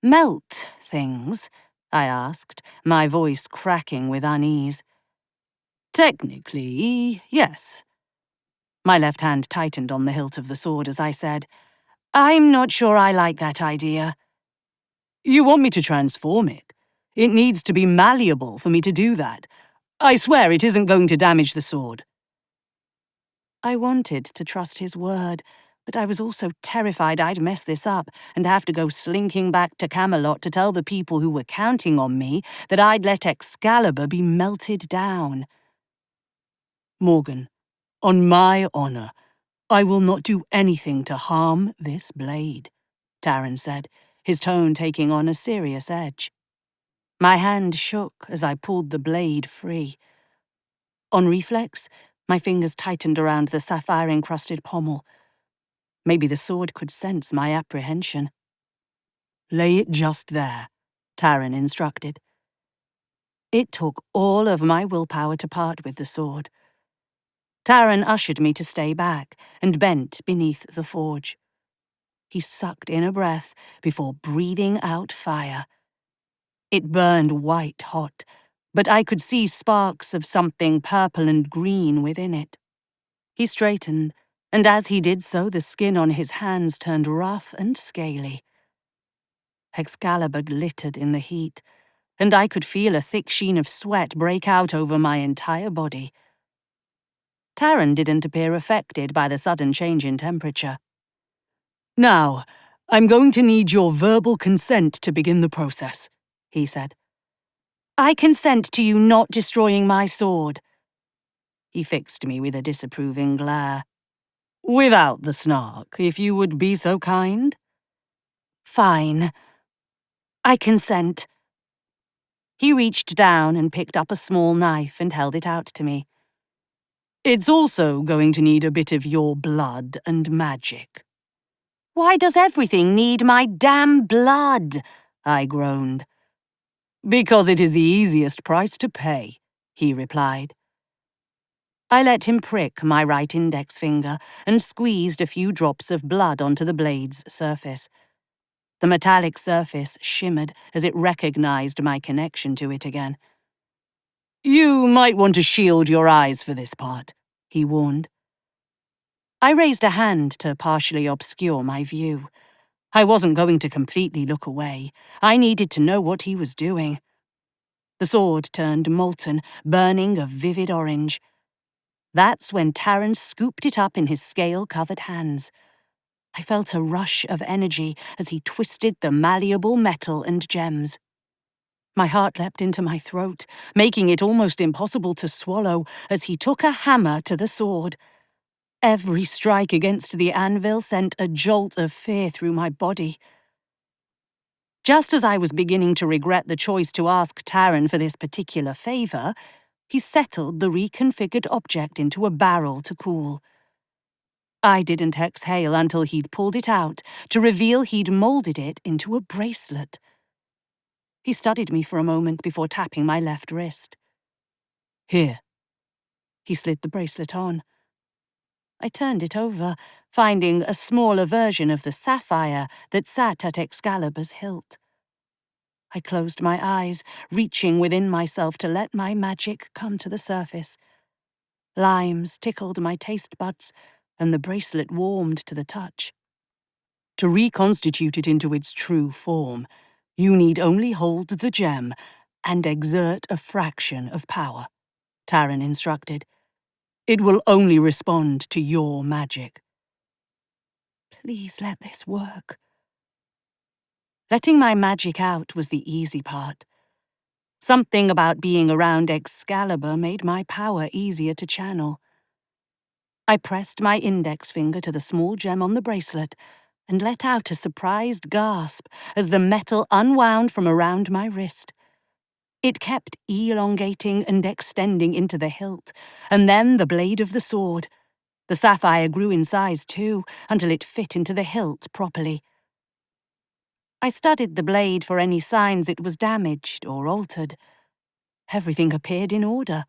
melt things?" I asked, my voice cracking with unease. "Technically, yes." My left hand tightened on the hilt of the sword as I said, "I'm not sure I like that idea." "You want me to transform it? It needs to be malleable for me to do that. I swear it isn't going to damage the sword." I wanted to trust his word, but I was also terrified I'd mess this up and have to go slinking back to Camelot to tell the people who were counting on me that I'd let Excalibur be melted down. "Morgan, on my honor, I will not do anything to harm this blade," Taran said, his tone taking on a serious edge. My hand shook as I pulled the blade free. On reflex, my fingers tightened around the sapphire-encrusted pommel. Maybe the sword could sense my apprehension. "Lay it just there," Taran instructed. It took all of my willpower to part with the sword. Taran ushered me to stay back and bent beneath the forge. He sucked in a breath before breathing out fire. It burned white hot, but I could see sparks of something purple and green within it. He straightened, and as he did so, the skin on his hands turned rough and scaly. Excalibur glittered in the heat, and I could feel a thick sheen of sweat break out over my entire body. Taran didn't appear affected by the sudden change in temperature. "Now, I'm going to need your verbal consent to begin the process," he said. "I consent to you not destroying my sword." He fixed me with a disapproving glare. "Without the snark, if you would be so kind." "Fine. I consent." He reached down and picked up a small knife and held it out to me. "It's also going to need a bit of your blood and magic." "Why does everything need my damn blood?" I groaned. "Because it is the easiest price to pay," he replied. I let him prick my right index finger and squeezed a few drops of blood onto the blade's surface. The metallic surface shimmered as it recognized my connection to it again. "You might want to shield your eyes for this part," he warned. I raised a hand to partially obscure my view. I wasn't going to completely look away. I needed to know what he was doing. The sword turned molten, burning a vivid orange. That's when Taran scooped it up in his scale-covered hands. I felt a rush of energy as he twisted the malleable metal and gems. My heart leapt into my throat, making it almost impossible to swallow as he took a hammer to the sword. Every strike against the anvil sent a jolt of fear through my body. Just as I was beginning to regret the choice to ask Taran for this particular favor, he settled the reconfigured object into a barrel to cool. I didn't exhale until he'd pulled it out to reveal he'd molded it into a bracelet. He studied me for a moment before tapping my left wrist. "Here." He slid the bracelet on. I turned it over, finding a smaller version of the sapphire that sat at Excalibur's hilt. I closed my eyes, reaching within myself to let my magic come to the surface. Limes tickled my taste buds, and the bracelet warmed to the touch. "To reconstitute it into its true form, you need only hold the gem and exert a fraction of power," Taran instructed. "It will only respond to your magic." Please let this work. Letting my magic out was the easy part. Something about being around Excalibur made my power easier to channel. I pressed my index finger to the small gem on the bracelet and let out a surprised gasp as the metal unwound from around my wrist. It kept elongating and extending into the hilt, and then the blade of the sword. The sapphire grew in size too, until it fit into the hilt properly. I studied the blade for any signs it was damaged or altered. Everything appeared in order.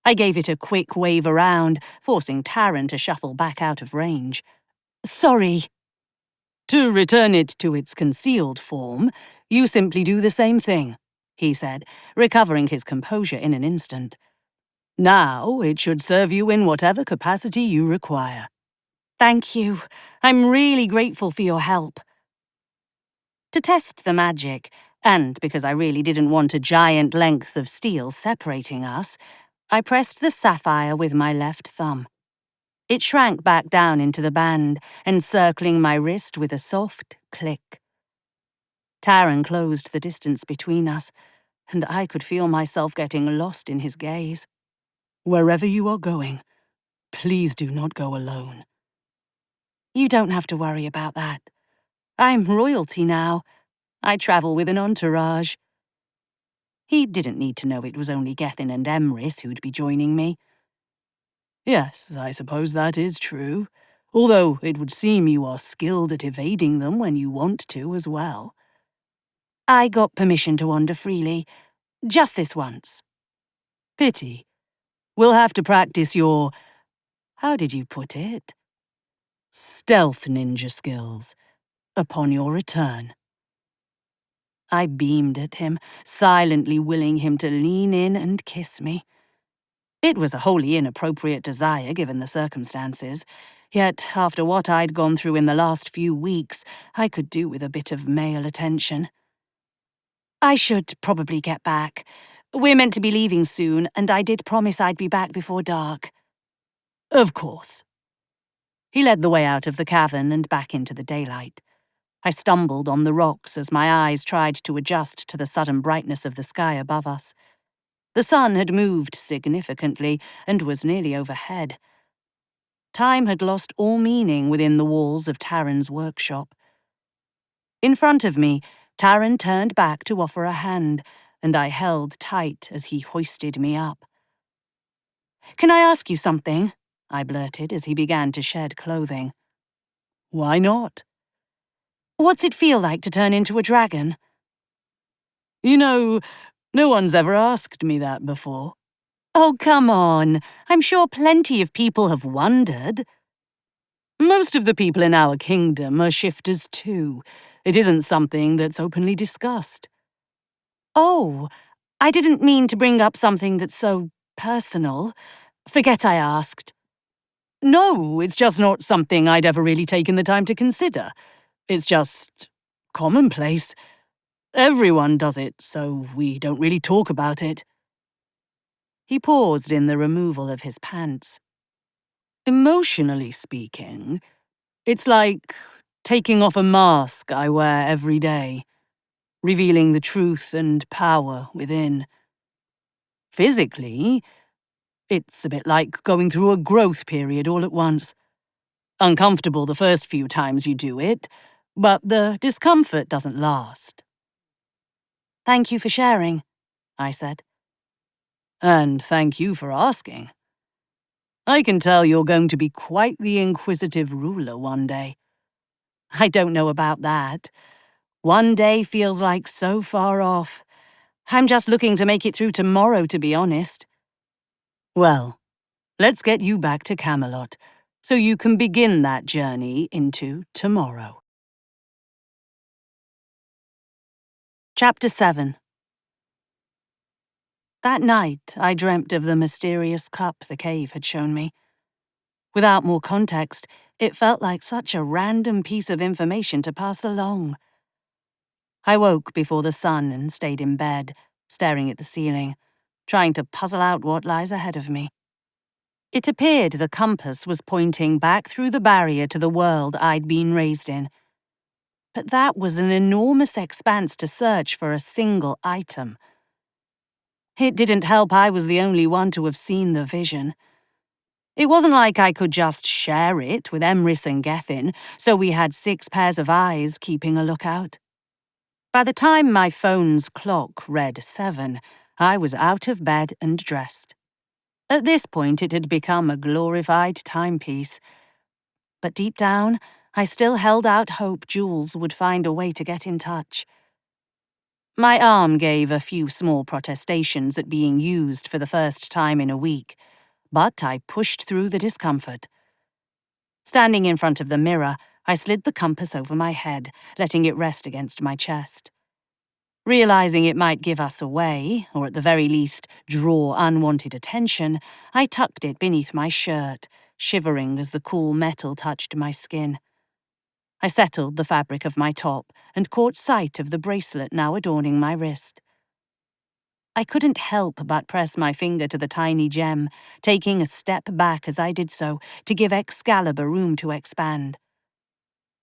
I gave it a quick wave around, forcing Taran to shuffle back out of range. "Sorry." "To return it to its concealed form, you simply do the same thing," he said, recovering his composure in an instant. "Now it should serve you in whatever capacity you require." "Thank you. I'm really grateful for your help." To test the magic, And because I really didn't want a giant length of steel separating us, I pressed the sapphire with my left thumb. It shrank back down into the band, encircling my wrist with a soft click. Taran closed the distance between us, and I could feel myself getting lost in his gaze. "Wherever you are going, please do not go alone." "You don't have to worry about that. I'm royalty now. I travel with an entourage." He didn't need to know it was only Gethin and Emrys who'd be joining me. "Yes, I suppose that is true, although it would seem you are skilled at evading them when you want to as well." "I got permission to wander freely, just this once." "Pity. We'll have to practice your, how did you put it? Stealth ninja skills, upon your return." I beamed at him, silently willing him to lean in and kiss me. It was a wholly inappropriate desire given the circumstances, yet after what I'd gone through in the last few weeks, I could do with a bit of male attention. "I should probably get back. We're meant to be leaving soon, and I did promise I'd be back before dark." "Of course." He led the way out of the cavern and back into the daylight. I stumbled on the rocks as my eyes tried to adjust to the sudden brightness of the sky above us. The sun had moved significantly and was nearly overhead. Time had lost all meaning within the walls of Taran's workshop. In front of me, Taran turned back to offer a hand, and I held tight as he hoisted me up. "Can I ask you something?" I blurted as he began to shed clothing. "Why not?" "What's it feel like to turn into a dragon?" "You know, no one's ever asked me that before." "Oh, come on. I'm sure plenty of people have wondered." "Most of the people in our kingdom are shifters too. It isn't something that's openly discussed." "Oh, I didn't mean to bring up something that's so personal. Forget I asked." "No, it's just not something I'd ever really taken the time to consider. It's just commonplace. Everyone does it, so we don't really talk about it." He paused in the removal of his pants. "Emotionally speaking, it's like taking off a mask I wear every day, revealing the truth and power within. Physically, it's a bit like going through a growth period all at once. Uncomfortable the first few times you do it, but the discomfort doesn't last." "Thank you for sharing," I said. "And thank you for asking. I can tell you're going to be quite the inquisitive ruler one day." "I don't know about that. One day feels like so far off. I'm just looking to make it through tomorrow, to be honest." "Well, let's get you back to Camelot, so you can begin that journey into tomorrow." Chapter 7. That night, I dreamt of the mysterious cup the cave had shown me. Without more context, it felt like such a random piece of information to pass along. I woke before the sun and stayed in bed, staring at the ceiling, trying to puzzle out what lies ahead of me. It appeared the compass was pointing back through the barrier to the world I'd been raised in. But that was an enormous expanse to search for a single item. It didn't help I was the only one to have seen the vision. It wasn't like I could just share it with Emrys and Gethin, so we had 6 pairs of eyes keeping a lookout. By the time my phone's clock read 7, I was out of bed and dressed. At this point, it had become a glorified timepiece. But deep down, I still held out hope Jules would find a way to get in touch. My arm gave a few small protestations at being used for the first time in a week, but I pushed through the discomfort. Standing in front of the mirror, I slid the compass over my head, letting it rest against my chest. Realizing it might give us away, or at the very least draw unwanted attention, I tucked it beneath my shirt, shivering as the cool metal touched my skin. I settled the fabric of my top and caught sight of the bracelet now adorning my wrist. I couldn't help but press my finger to the tiny gem, taking a step back as I did so to give Excalibur room to expand.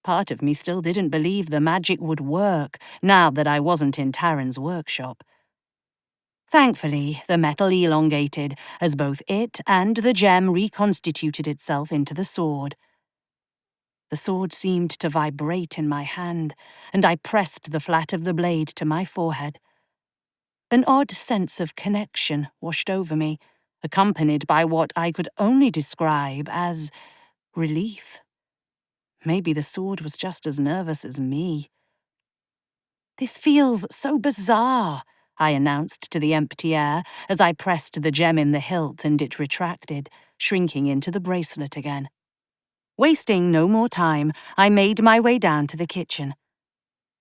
Part of me still didn't believe the magic would work now that I wasn't in Taryn's workshop. Thankfully, the metal elongated as both it and the gem reconstituted itself into the sword. The sword seemed to vibrate in my hand, and I pressed the flat of the blade to my forehead. An odd sense of connection washed over me, accompanied by what I could only describe as relief. Maybe the sword was just as nervous as me. "This feels so bizarre," I announced to the empty air as I pressed the gem in the hilt and it retracted, shrinking into the bracelet again. Wasting no more time, I made my way down to the kitchen.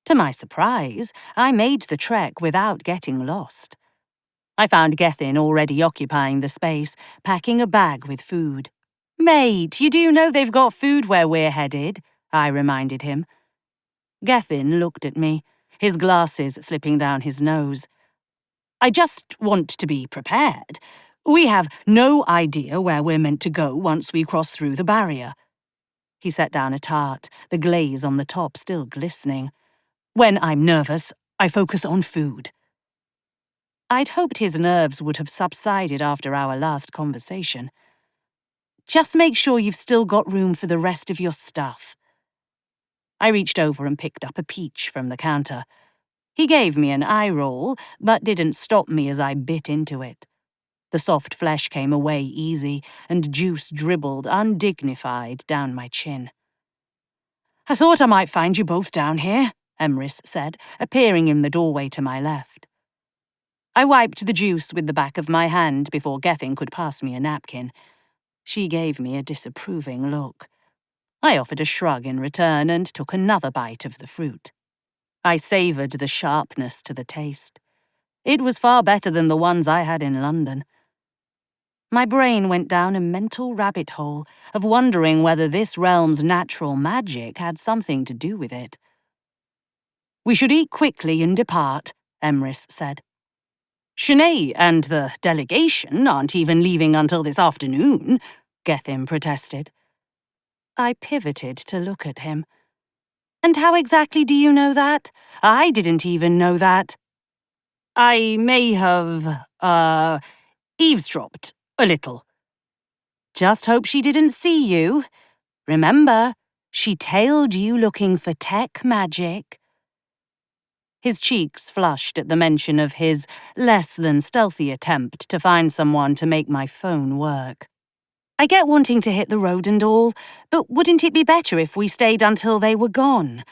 To my surprise, I made the trek without getting lost. I found Gethin already occupying the space, packing a bag with food. "Mate, you do know they've got food where we're headed," I reminded him. Gethin looked at me, his glasses slipping down his nose. "I just want to be prepared. We have no idea where we're meant to go once we cross through the barrier." He set down a tart, the glaze on the top still glistening. "When I'm nervous, I focus on food." I'd hoped his nerves would have subsided after our last conversation. "Just make sure you've still got room for the rest of your stuff." I reached over and picked up a peach from the counter. He gave me an eye roll, but didn't stop me as I bit into it. The soft flesh came away easy, and juice dribbled undignified down my chin. "I thought I might find you both down here," Emrys said, appearing in the doorway to my left. I wiped the juice with the back of my hand before Gethin could pass me a napkin. She gave me a disapproving look. I offered a shrug in return and took another bite of the fruit. I savoured the sharpness to the taste. It was far better than the ones I had in London. My brain went down a mental rabbit hole of wondering whether this realm's natural magic had something to do with it. "We should eat quickly and depart," Emrys said. "Shanae and the delegation aren't even leaving until this afternoon," Gethin protested. I pivoted to look at him. "And how exactly do you know that? I didn't even know that." "I may have, eavesdropped a little." "Just hope she didn't see you. Remember, she tailed you looking for tech magic." His cheeks flushed at the mention of his less-than-stealthy attempt to find someone to make my phone work. "I get wanting to hit the road and all, but wouldn't it be better if we stayed until they were gone?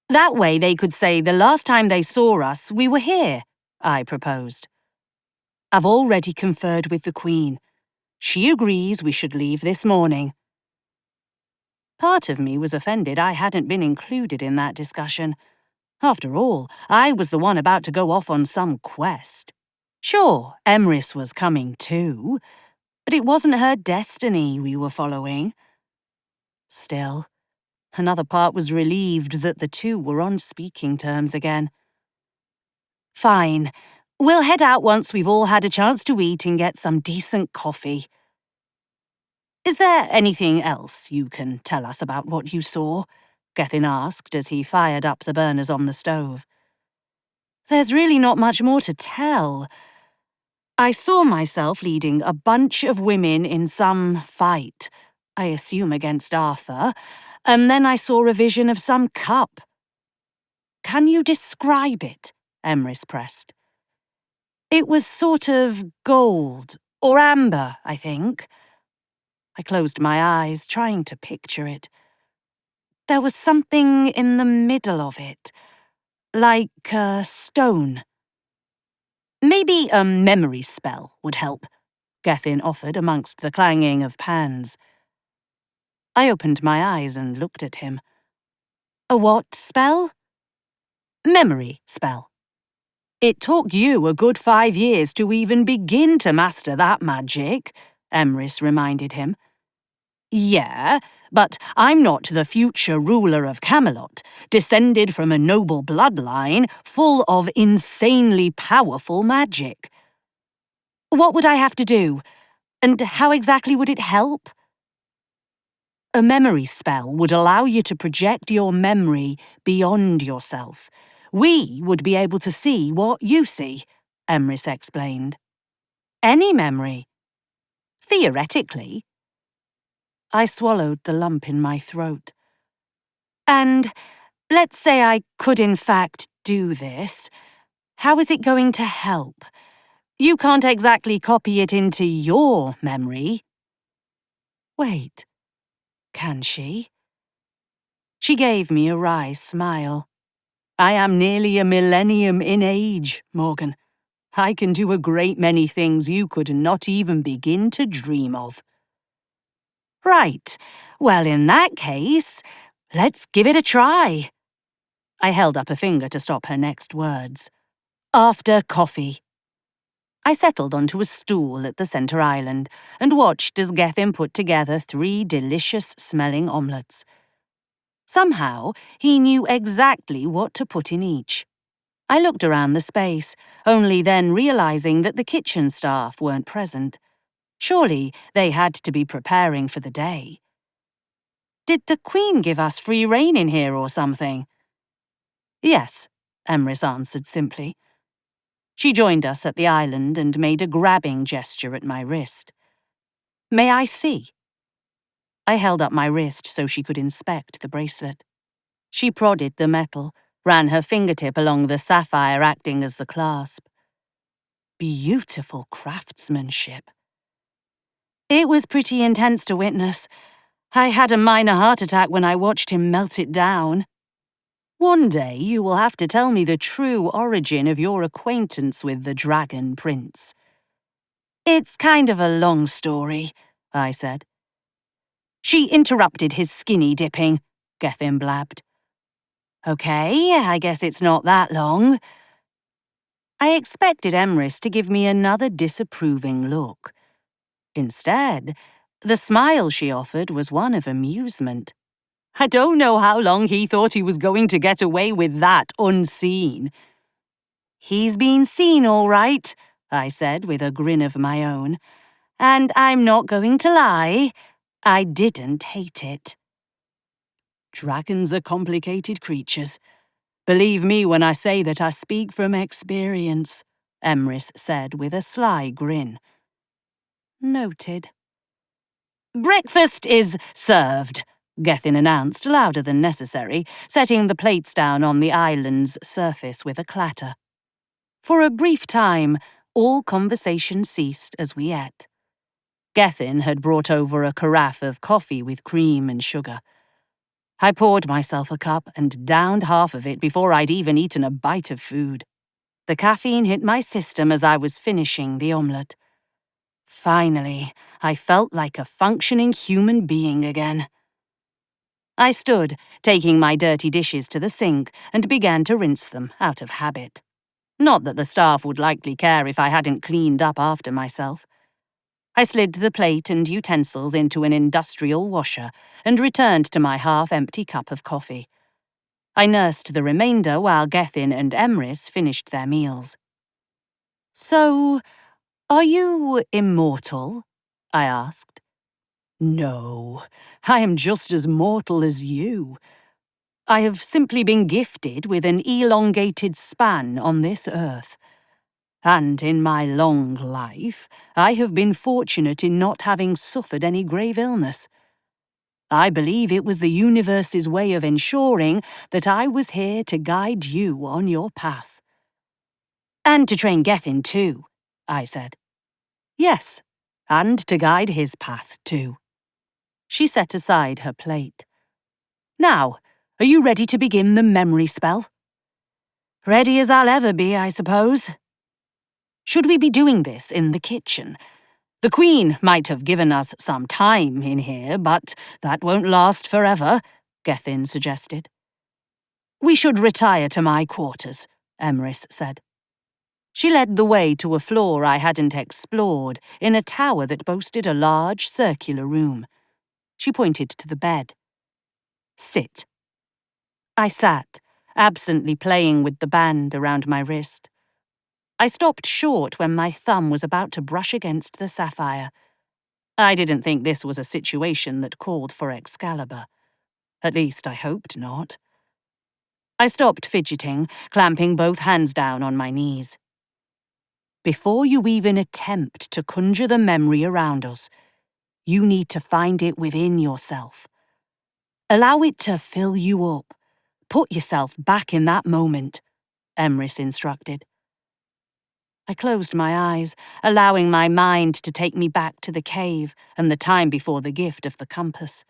That way they could say the last time they saw us, we were here," I proposed. "I've already conferred with the Queen. She agrees we should leave this morning." Part of me was offended I hadn't been included in that discussion. After all, I was the one about to go off on some quest. Sure, Emrys was coming too, but it wasn't her destiny we were following. Still, another part was relieved that the two were on speaking terms again. "Fine. We'll head out once we've all had a chance to eat and get some decent coffee." "Is there anything else you can tell us about what you saw?" Gethin asked as he fired up the burners on the stove. "There's really not much more to tell. I saw myself leading a bunch of women in some fight, I assume against Arthur, and then I saw a vision of some cup." "Can you describe it?" Emrys pressed. "It was sort of gold, or amber, I think." I closed my eyes, trying to picture it. There was something in the middle of it, like a stone. "Maybe a memory spell would help," Gethin offered amongst the clanging of pans. I opened my eyes and looked at him. "A what spell?" "Memory spell. It took you a good 5 years to even begin to master that magic," Emrys reminded him. Yeah, but I'm not the future ruler of Camelot, descended from a noble bloodline full of insanely powerful magic. What would I have to do? And how exactly would it help? A memory spell would allow you to project your memory beyond yourself. We would be able to see what you see, Emrys explained. Any memory. Theoretically. I swallowed the lump in my throat. And let's say I could in fact do this. How is it going to help? You can't exactly copy it into your memory. Wait, can she? She gave me a wry smile. I am nearly a millennium in age, Morgan. I can do a great many things you could not even begin to dream of. Right. Well, in that case, let's give it a try. I held up a finger to stop her next words. After coffee. I settled onto a stool at the centre island and watched as Gethin put together 3 delicious-smelling omelettes. Somehow, he knew exactly what to put in each. I looked around the space, only then realising that the kitchen staff weren't present. Surely they had to be preparing for the day. Did the Queen give us free rein in here or something? Yes, Emrys answered simply. She joined us at the island and made a grabbing gesture at my wrist. May I see? I held up my wrist so she could inspect the bracelet. She prodded the metal, ran her fingertip along the sapphire acting as the clasp. Beautiful craftsmanship. It was pretty intense to witness. I had a minor heart attack when I watched him melt it down. One day you will have to tell me the true origin of your acquaintance with the Dragon Prince. It's kind of a long story, I said. She interrupted his skinny dipping, Gethin blabbed. Okay, I guess it's not that long. I expected Emrys to give me another disapproving look. Instead, the smile she offered was one of amusement. I don't know how long he thought he was going to get away with that unseen. He's been seen all right, I said with a grin of my own. And I'm not going to lie, I didn't hate it. Dragons are complicated creatures. Believe me when I say that I speak from experience, Emrys said with a sly grin. Noted. Breakfast is served, Gethin announced louder than necessary, setting the plates down on the island's surface with a clatter. For a brief time, all conversation ceased as we ate. Gethin had brought over a carafe of coffee with cream and sugar. I poured myself a cup and downed half of it before I'd even eaten a bite of food. The caffeine hit my system as I was finishing the omelette. Finally, I felt like a functioning human being again. I stood, taking my dirty dishes to the sink, and began to rinse them out of habit. Not that the staff would likely care if I hadn't cleaned up after myself. I slid the plate and utensils into an industrial washer and returned to my half-empty cup of coffee. I nursed the remainder while Gethin and Emrys finished their meals. So, are you immortal? I asked. No, I am just as mortal as you. I have simply been gifted with an elongated span on this earth. And in my long life, I have been fortunate in not having suffered any grave illness. I believe it was the universe's way of ensuring that I was here to guide you on your path. And to train Gethin too, I said. Yes, and to guide his path too. She set aside her plate. Now, are you ready to begin the memory spell? Ready as I'll ever be, I suppose. Should we be doing this in the kitchen? The Queen might have given us some time in here, but that won't last forever, Gethin suggested. We should retire to my quarters, Emrys said. She led the way to a floor I hadn't explored in a tower that boasted a large circular room. She pointed to the bed. Sit. I sat, absently playing with the band around my wrist. I stopped short when my thumb was about to brush against the sapphire. I didn't think this was a situation that called for Excalibur. At least I hoped not. I stopped fidgeting, clamping both hands down on my knees. Before you even attempt to conjure the memory around us, you need to find it within yourself. Allow it to fill you up. Put yourself back in that moment, Emrys instructed. I closed my eyes, allowing my mind to take me back to the cave and the time before the gift of the compass.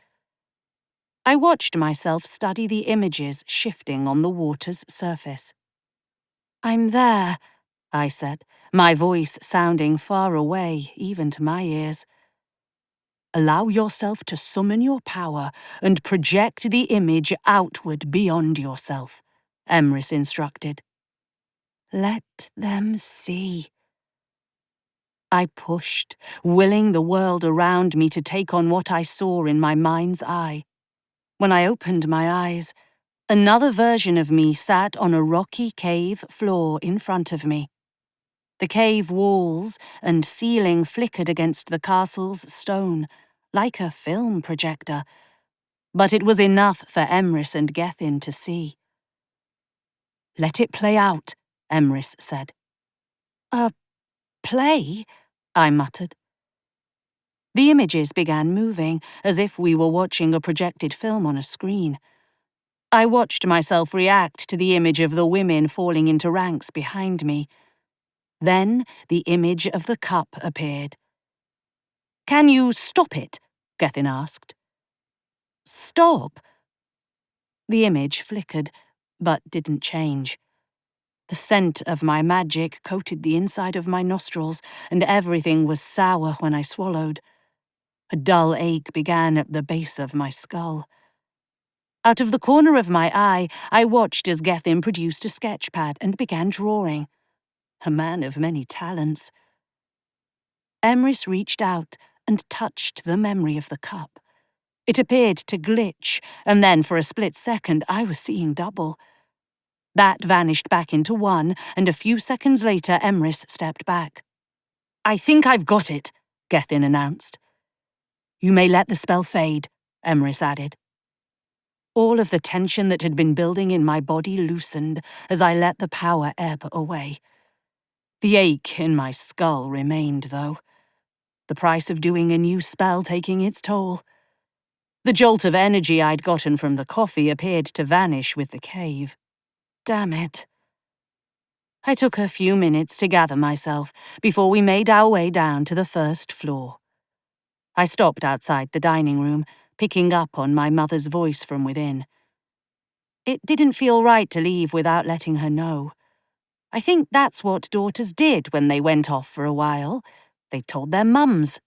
I watched myself study the images shifting on the water's surface. I'm there, I said, my voice sounding far away, even to my ears. Allow yourself to summon your power and project the image outward beyond yourself, Emrys instructed. Let them see. I pushed, willing the world around me to take on what I saw in my mind's eye. When I opened my eyes, another version of me sat on a rocky cave floor in front of me. The cave walls and ceiling flickered against the castle's stone, like a film projector, but it was enough for Emrys and Gethin to see. Let it play out, Emrys said. Play? I muttered. The images began moving, as if we were watching a projected film on a screen. I watched myself react to the image of the women falling into ranks behind me. Then the image of the cup appeared. Can you stop it? Gethin asked. Stop? The image flickered, but didn't change. The scent of my magic coated the inside of my nostrils, and everything was sour when I swallowed. A dull ache began at the base of my skull. Out of the corner of my eye, I watched as Gethin produced a sketchpad and began drawing. A man of many talents. Emrys reached out and touched the memory of the cup. It appeared to glitch, and then for a split second I was seeing double. That vanished back into one, and a few seconds later Emrys stepped back. I think I've got it, Gethin announced. You may let the spell fade, Emrys added. All of the tension that had been building in my body loosened as I let the power ebb away. The ache in my skull remained, though. The price of doing a new spell taking its toll. The jolt of energy I'd gotten from the coffee appeared to vanish with the cave. Damn it. I took a few minutes to gather myself before we made our way down to the first floor. I stopped outside the dining room, picking up on my mother's voice from within. It didn't feel right to leave without letting her know. I think that's what daughters did when they went off for a while. They told their mums.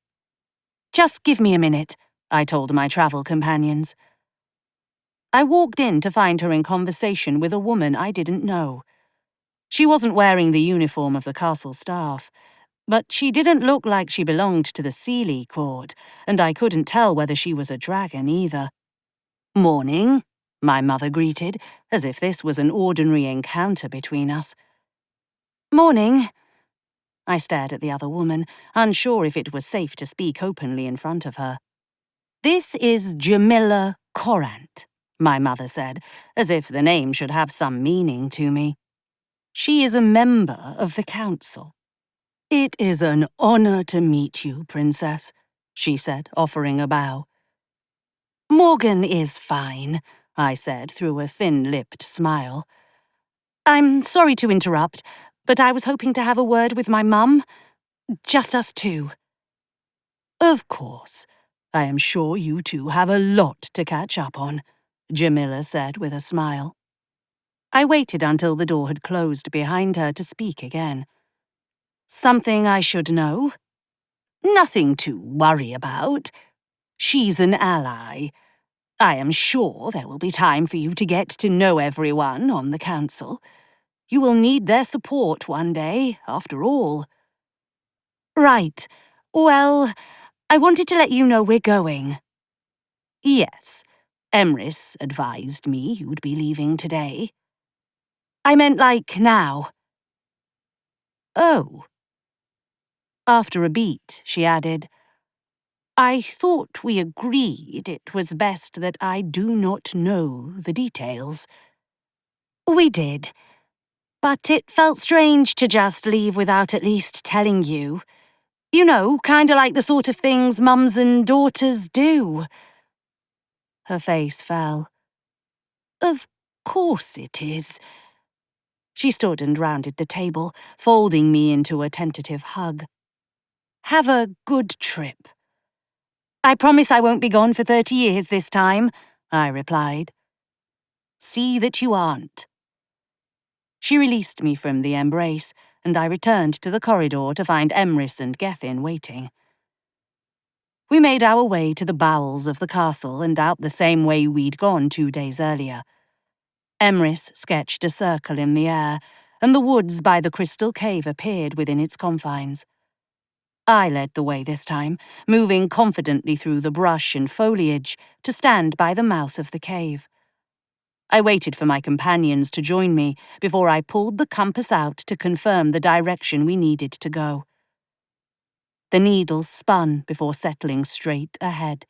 Just give me a minute, I told my travel companions. I walked in to find her in conversation with a woman I didn't know. She wasn't wearing the uniform of the castle staff, but she didn't look like she belonged to the Seelie court, and I couldn't tell whether she was a dragon either. Morning, my mother greeted, as if this was an ordinary encounter between us. Morning. I stared at the other woman, unsure if it was safe to speak openly in front of her. This is Jamila Corrant, my mother said, as if the name should have some meaning to me. She is a member of the council. It is an honor to meet you, Princess, she said, offering a bow. Morgan is fine, I said through a thin-lipped smile. I'm sorry to interrupt, but I was hoping to have a word with my mum. Just us two. Of course. I am sure you two have a lot to catch up on, Jamila said with a smile. I waited until the door had closed behind her to speak again. Something I should know? Nothing to worry about. She's an ally. I am sure there will be time for you to get to know everyone on the council. You will need their support one day, after all. Right. Well, I wanted to let you know we're going. Yes, Emrys advised me you'd be leaving today. I meant like now. Oh. After a beat, she added, I thought we agreed it was best that I do not know the details. We did, but it felt strange to just leave without at least telling you. You know, kinda like the sort of things mums and daughters do. Her face fell. Of course it is. She stood and rounded the table, folding me into a tentative hug. Have a good trip. I promise I won't be gone for 30 years this time, I replied. See that you aren't. She released me from the embrace, and I returned to the corridor to find Emrys and Gethin waiting. We made our way to the bowels of the castle and out the same way we'd gone 2 days earlier. Emrys sketched a circle in the air, and the woods by the crystal cave appeared within its confines. I led the way this time, moving confidently through the brush and foliage to stand by the mouth of the cave. I waited for my companions to join me before I pulled the compass out to confirm the direction we needed to go. The needle spun before settling straight ahead.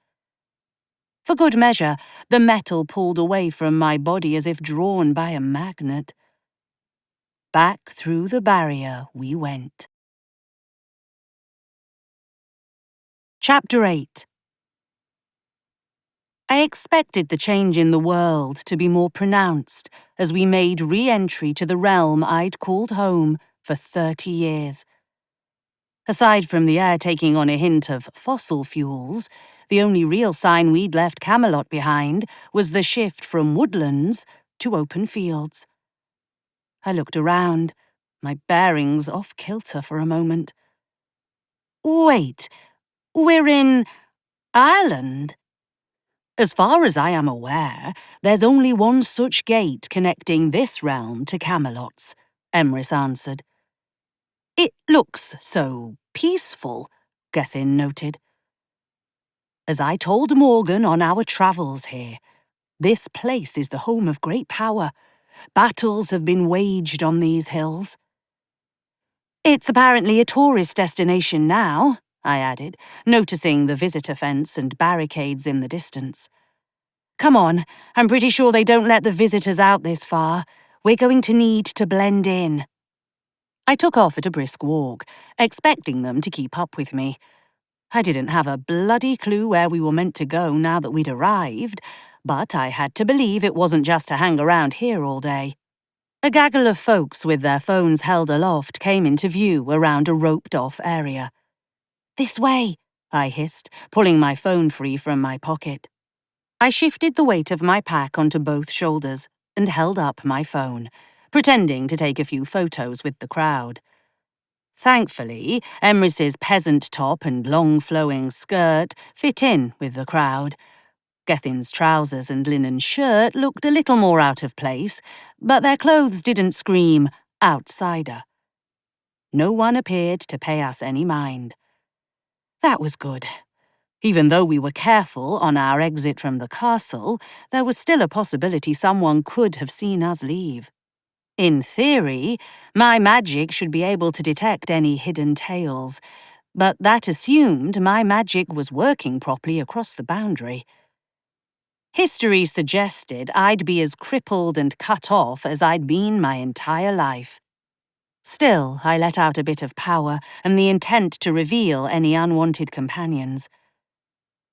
For good measure, the metal pulled away from my body as if drawn by a magnet. Back through the barrier we went. Chapter 8. I expected the change in the world to be more pronounced as we made re-entry to the realm I'd called home for 30 years. Aside from the air taking on a hint of fossil fuels, the only real sign we'd left Camelot behind was the shift from woodlands to open fields. I looked around, my bearings off kilter for a moment. Wait, we're in Ireland? As far as I am aware, there's only one such gate connecting this realm to Camelot's, Emrys answered. It looks so peaceful, Gethin noted. As I told Morgan on our travels here, this place is the home of great power. Battles have been waged on these hills. It's apparently a tourist destination now, I added, noticing the visitor fence and barricades in the distance. Come on, I'm pretty sure they don't let the visitors out this far. We're going to need to blend in. I took off at a brisk walk, expecting them to keep up with me. I didn't have a bloody clue where we were meant to go now that we'd arrived, but I had to believe it wasn't just to hang around here all day. A gaggle of folks with their phones held aloft came into view around a roped-off area. This way, I hissed, pulling my phone free from my pocket. I shifted the weight of my pack onto both shoulders and held up my phone, pretending to take a few photos with the crowd. Thankfully, Emrys's peasant top and long flowing skirt fit in with the crowd. Gethin's trousers and linen shirt looked a little more out of place, but their clothes didn't scream outsider. No one appeared to pay us any mind. That was good. Even though we were careful on our exit from the castle, there was still a possibility someone could have seen us leave. In theory, my magic should be able to detect any hidden tales, but that assumed my magic was working properly across the boundary. History suggested I'd be as crippled and cut off as I'd been my entire life. Still, I let out a bit of power and the intent to reveal any unwanted companions.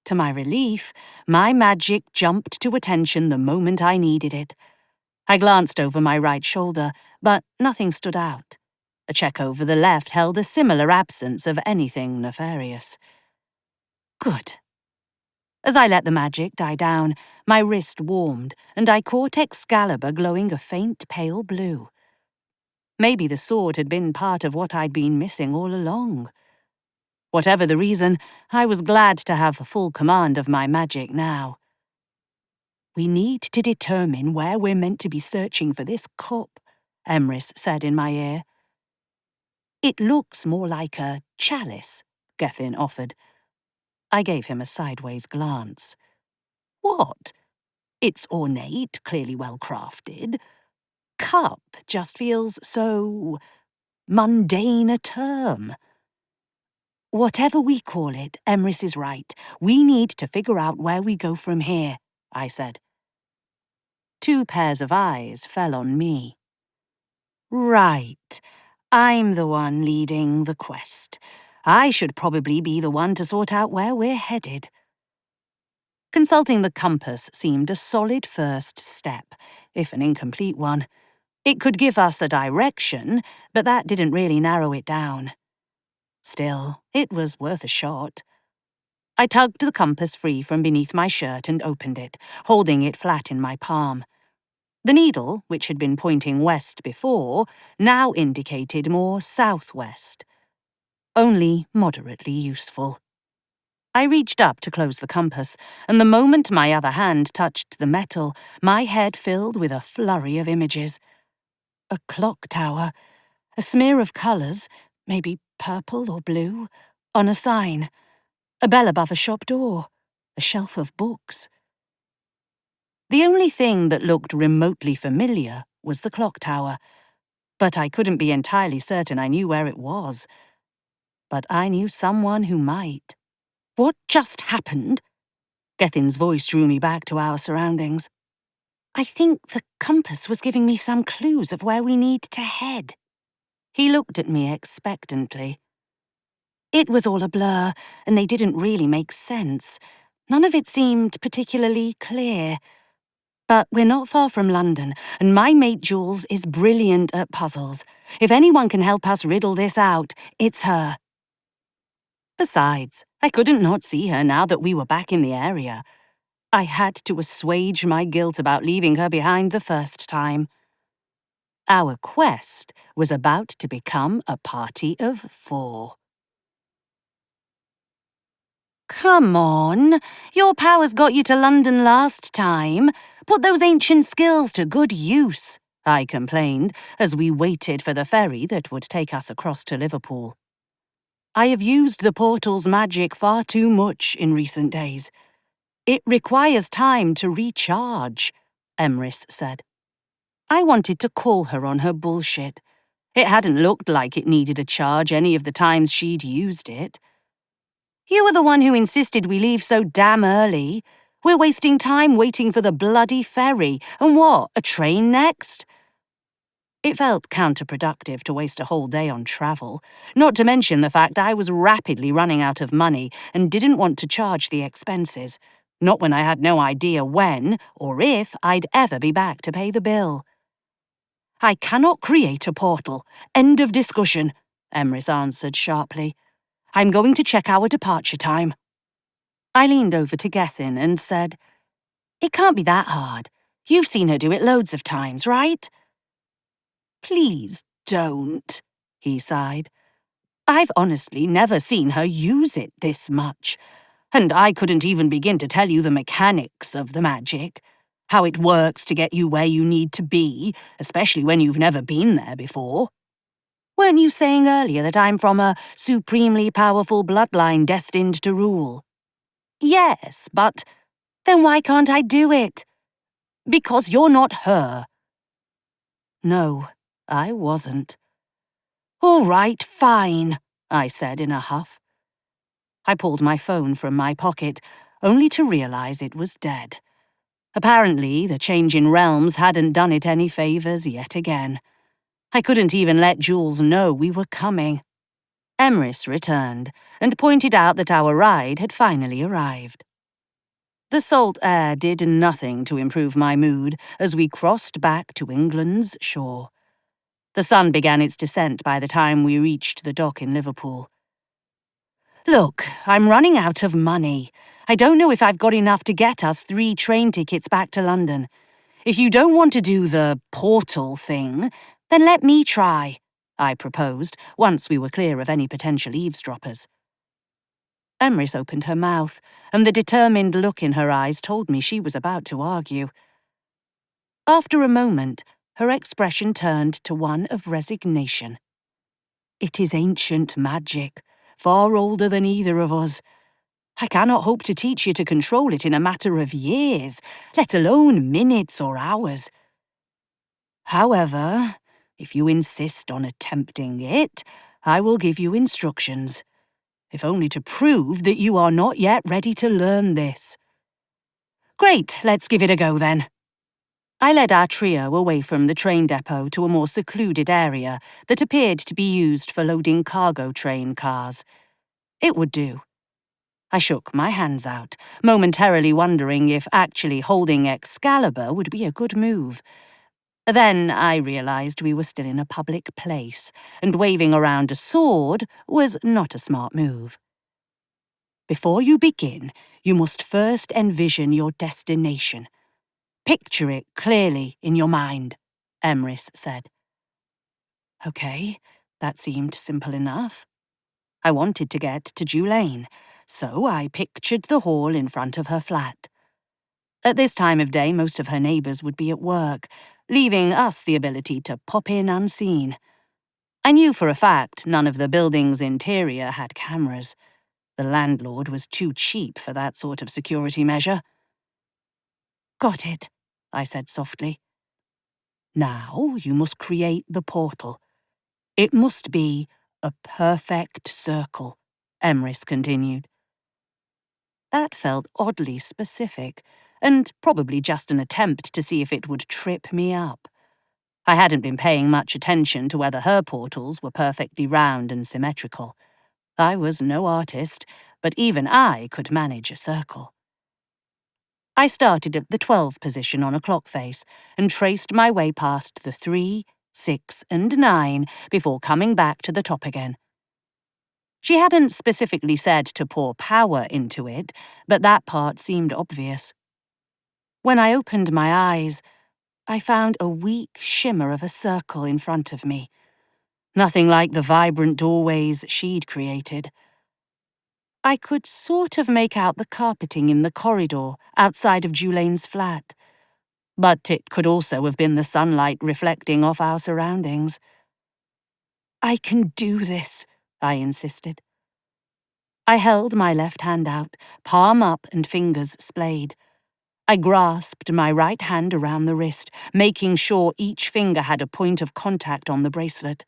To my relief, my magic jumped to attention the moment I needed it. I glanced over my right shoulder, but nothing stood out. A check over the left held a similar absence of anything nefarious. Good. As I let the magic die down, my wrist warmed, and I caught Excalibur glowing a faint pale blue. Maybe the sword had been part of what I'd been missing all along. Whatever the reason, I was glad to have full command of my magic now. We need to determine where we're meant to be searching for this cup, Emrys said in my ear. It looks more like a chalice, Gethin offered. I gave him a sideways glance. What? It's ornate, clearly well-crafted. Cup just feels so mundane a term. Whatever we call it, Emrys is right. We need to figure out where we go from here, I said. 2 pairs of eyes fell on me. Right. I'm the one leading the quest. I should probably be the one to sort out where we're headed. Consulting the compass seemed a solid first step, if an incomplete one. It could give us a direction, but that didn't really narrow it down. Still, it was worth a shot. I tugged the compass free from beneath my shirt and opened it, holding it flat in my palm. The needle, which had been pointing west before, now indicated more southwest. Only moderately useful. I reached up to close the compass, and the moment my other hand touched the metal, my head filled with a flurry of images. A clock tower, a smear of colours, maybe purple or blue, on a sign, a bell above a shop door, a shelf of books. The only thing that looked remotely familiar was the clock tower, but I couldn't be entirely certain I knew where it was. But I knew someone who might. What just happened? Gethin's voice drew me back to our surroundings. I think the compass was giving me some clues of where we need to head. He looked at me expectantly. It was all a blur, and they didn't really make sense. None of it seemed particularly clear. But we're not far from London, and my mate Jules is brilliant at puzzles. If anyone can help us riddle this out, it's her. Besides, I couldn't not see her now that we were back in the area. I had to assuage my guilt about leaving her behind the first time. Our quest was about to become a party of 4. Come on, your powers got you to London last time. Put those ancient skills to good use, I complained as we waited for the ferry that would take us across to Liverpool. I have used the portal's magic far too much in recent days. It requires time to recharge, Emrys said. I wanted to call her on her bullshit. It hadn't looked like it needed a charge any of the times she'd used it. You were the one who insisted we leave so damn early. We're wasting time waiting for the bloody ferry. And what, a train next? It felt counterproductive to waste a whole day on travel, not to mention the fact I was rapidly running out of money and didn't want to charge the expenses, not when I had no idea when or if I'd ever be back to pay the bill. I cannot create a portal. End of discussion, Emrys answered sharply. I'm going to check our departure time. I leaned over to Gethin and said, It can't be that hard. You've seen her do it loads of times, right? Please don't, he sighed. I've honestly never seen her use it this much, and I couldn't even begin to tell you the mechanics of the magic, how it works to get you where you need to be, especially when you've never been there before. Weren't you saying earlier that I'm from a supremely powerful bloodline destined to rule? Yes, but then why can't I do it? Because you're not her. No, I wasn't. All right, fine, I said in a huff. I pulled my phone from my pocket, only to realize it was dead. Apparently, the change in realms hadn't done it any favors yet again. I couldn't even let Jules know we were coming. Emrys returned and pointed out that our ride had finally arrived. The salt air did nothing to improve my mood as we crossed back to England's shore. The sun began its descent by the time we reached the dock in Liverpool. Look, I'm running out of money. I don't know if I've got enough to get us 3 train tickets back to London. If you don't want to do the portal thing, then let me try, I proposed, once we were clear of any potential eavesdroppers. Emrys opened her mouth, and the determined look in her eyes told me she was about to argue. After a moment, her expression turned to one of resignation. It is ancient magic, far older than either of us. I cannot hope to teach you to control it in a matter of years, let alone minutes or hours. However, if you insist on attempting it, I will give you instructions, if only to prove that you are not yet ready to learn this. Great, let's give it a go then. I led our trio away from the train depot to a more secluded area that appeared to be used for loading cargo train cars. It would do. I shook my hands out, momentarily wondering if actually holding Excalibur would be a good move. Then I realized we were still in a public place, and waving around a sword was not a smart move. Before you begin, you must first envision your destination. Picture it clearly in your mind, Emrys said. Okay, that seemed simple enough. I wanted to get to Julaine, so I pictured the hall in front of her flat. At this time of day, most of her neighbours would be at work, leaving us the ability to pop in unseen. I knew for a fact none of the building's interior had cameras. The landlord was too cheap for that sort of security measure. Got it, I said softly. Now you must create the portal. It must be a perfect circle, Emrys continued. That felt oddly specific, and probably just an attempt to see if it would trip me up. I hadn't been paying much attention to whether her portals were perfectly round and symmetrical. I was no artist, but even I could manage a circle. I started at the 12 position on a clock face and traced my way past the 3, 6, and 9 before coming back to the top again. She hadn't specifically said to pour power into it, but that part seemed obvious. When I opened my eyes, I found a weak shimmer of a circle in front of me. Nothing like the vibrant doorways she'd created. I could sort of make out the carpeting in the corridor outside of Julaine's flat, but it could also have been the sunlight reflecting off our surroundings. I can do this, I insisted. I held my left hand out, palm up and fingers splayed. I grasped my right hand around the wrist, making sure each finger had a point of contact on the bracelet.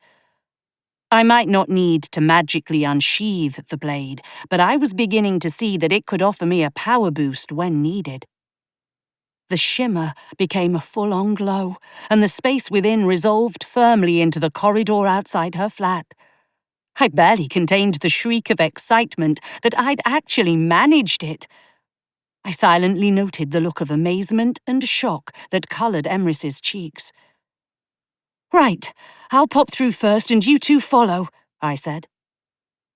I might not need to magically unsheathe the blade, but I was beginning to see that it could offer me a power boost when needed. The shimmer became a full-on glow, and the space within resolved firmly into the corridor outside her flat. I barely contained the shriek of excitement that I'd actually managed it. I silently noted the look of amazement and shock that coloured Emrys's cheeks. Right, I'll pop through first and you two follow, I said.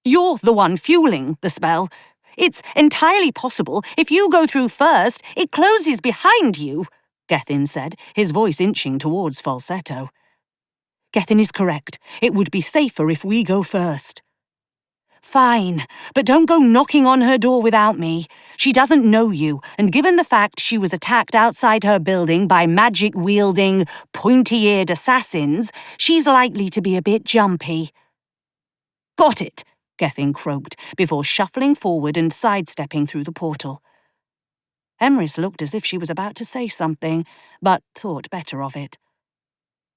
You're the one fueling the spell. It's entirely possible if you go through first, it closes behind you, Gethin said, his voice inching towards falsetto. Gethin is correct. It would be safer if we go first. Fine, but don't go knocking on her door without me. She doesn't know you, and given the fact she was attacked outside her building by magic-wielding, pointy-eared assassins, she's likely to be a bit jumpy. Got it, Gethin croaked, before shuffling forward and sidestepping through the portal. Emrys looked as if she was about to say something, but thought better of it.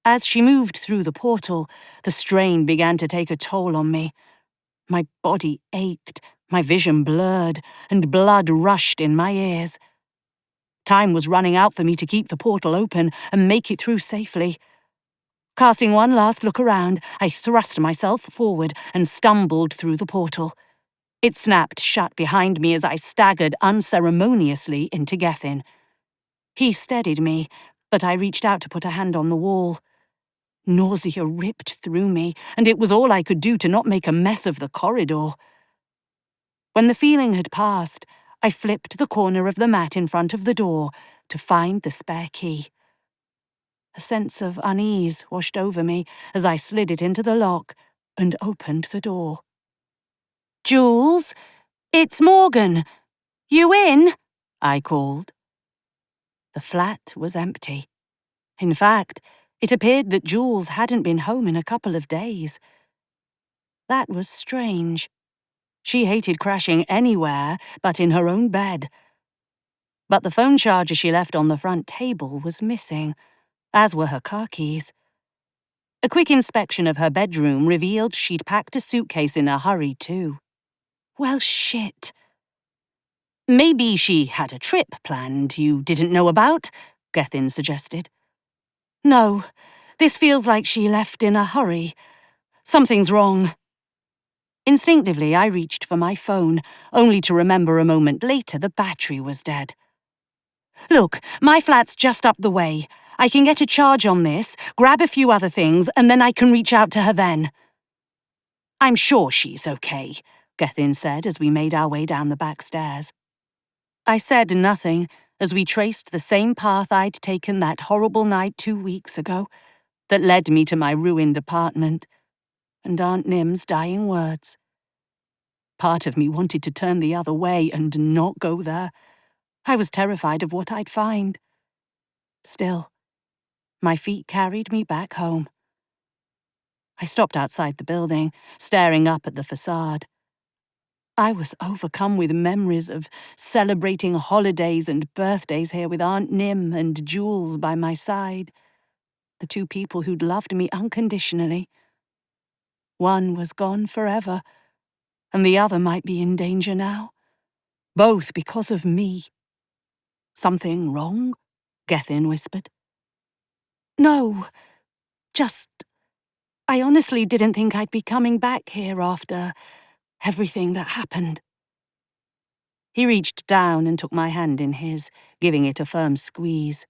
As she moved through the portal, the strain began to take a toll on me. My body ached, my vision blurred, and blood rushed in my ears. Time was running out for me to keep the portal open and make it through safely. Casting one last look around, I thrust myself forward and stumbled through the portal. It snapped shut behind me as I staggered unceremoniously into Gethin. He steadied me, but I reached out to put a hand on the wall. Nausea ripped through me, and it was all I could do to not make a mess of the corridor. When the feeling had passed, I flipped the corner of the mat in front of the door to find the spare key. A sense of unease washed over me as I slid it into the lock and opened the door. Jules, it's Morgan. You in? I called. The flat was empty. In fact, it appeared that Jules hadn't been home in a couple of days. That was strange. She hated crashing anywhere but in her own bed. But the phone charger she left on the front table was missing, as were her car keys. A quick inspection of her bedroom revealed she'd packed a suitcase in a hurry, too. Well, shit. Maybe she had a trip planned you didn't know about, Gethin suggested. No, this feels like she left in a hurry. Something's wrong. Instinctively, I reached for my phone, only to remember a moment later the battery was dead. Look, my flat's just up the way. I can get a charge on this, grab a few other things, and then I can reach out to her then. I'm sure she's okay, Gethin said as we made our way down the back stairs. I said nothing as we traced the same path I'd taken that horrible night 2 weeks ago that led me to my ruined apartment and Aunt Nim's dying words. Part of me wanted to turn the other way and not go there. I was terrified of what I'd find. Still, my feet carried me back home. I stopped outside the building, staring up at the facade. I was overcome with memories of celebrating holidays and birthdays here with Aunt Nim and Jules by my side, the two people who'd loved me unconditionally. One was gone forever, and the other might be in danger now, both because of me. Something wrong? Gethin whispered. No, I honestly didn't think I'd be coming back here after everything that happened. He reached down and took my hand in his, giving it a firm squeeze.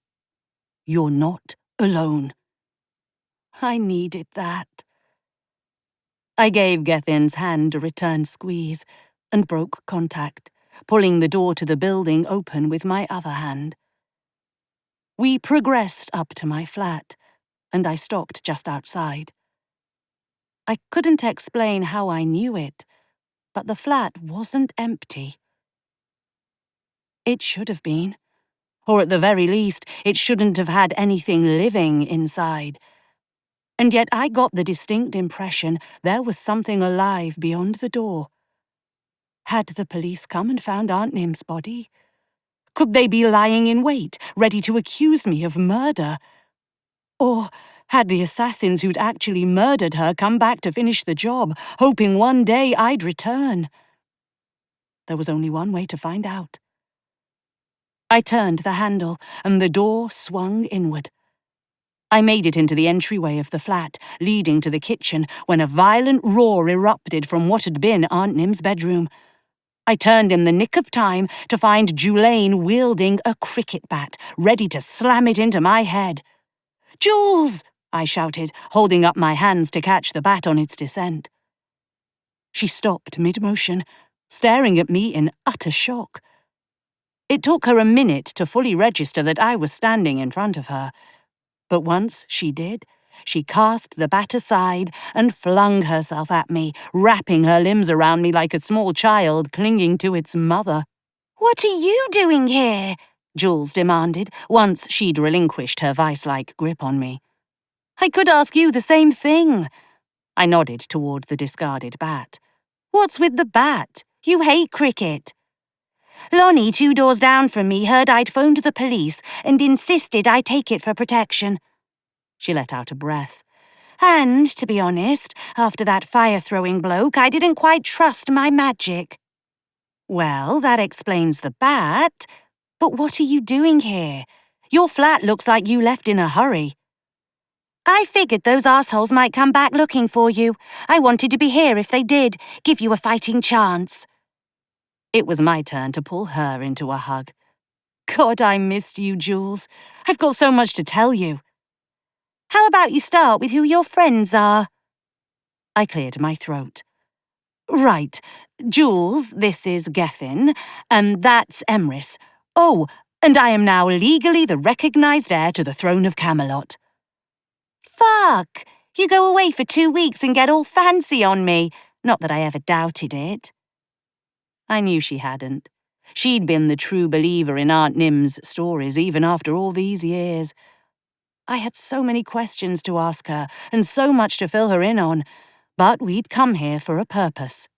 You're not alone. I needed that. I gave Gethin's hand a return squeeze and broke contact, pulling the door to the building open with my other hand. We progressed up to my flat, and I stopped just outside. I couldn't explain how I knew it, but the flat wasn't empty. It should have been. Or at the very least, it shouldn't have had anything living inside. And yet I got the distinct impression there was something alive beyond the door. Had the police come and found Aunt Nim's body? Could they be lying in wait, ready to accuse me of murder? Or had the assassins who'd actually murdered her come back to finish the job, hoping one day I'd return? There was only one way to find out. I turned the handle, and the door swung inward. I made it into the entryway of the flat, leading to the kitchen, when a violent roar erupted from what had been Aunt Nim's bedroom. I turned in the nick of time to find Julaine wielding a cricket bat, ready to slam it into my head. "Jules!" I shouted, holding up my hands to catch the bat on its descent. She stopped mid-motion, staring at me in utter shock. It took her a minute to fully register that I was standing in front of her. But once she did, she cast the bat aside and flung herself at me, wrapping her limbs around me like a small child clinging to its mother. "What are you doing here?" Jules demanded, once she'd relinquished her vice-like grip on me. "I could ask you the same thing." I nodded toward the discarded bat. "What's with the bat? You hate cricket." "Lonnie, 2 doors down from me, heard I'd phoned the police and insisted I take it for protection." She let out a breath. "And, to be honest, after that fire-throwing bloke, I didn't quite trust my magic." "Well, that explains the bat. But what are you doing here? Your flat looks like you left in a hurry." "I figured those assholes might come back looking for you. I wanted to be here if they did, give you a fighting chance." It was my turn to pull her into a hug. God, I missed you, Jules. I've got so much to tell you. "How about you start with who your friends are?" I cleared my throat. "Right. Jules, this is Gethin, and that's Emrys. Oh, and I am now legally the recognised heir to the throne of Camelot." "Fuck! You go away for 2 weeks and get all fancy on me. Not that I ever doubted it." I knew she hadn't. She'd been the true believer in Aunt Nim's stories even after all these years. I had so many questions to ask her and so much to fill her in on, but we'd come here for a purpose.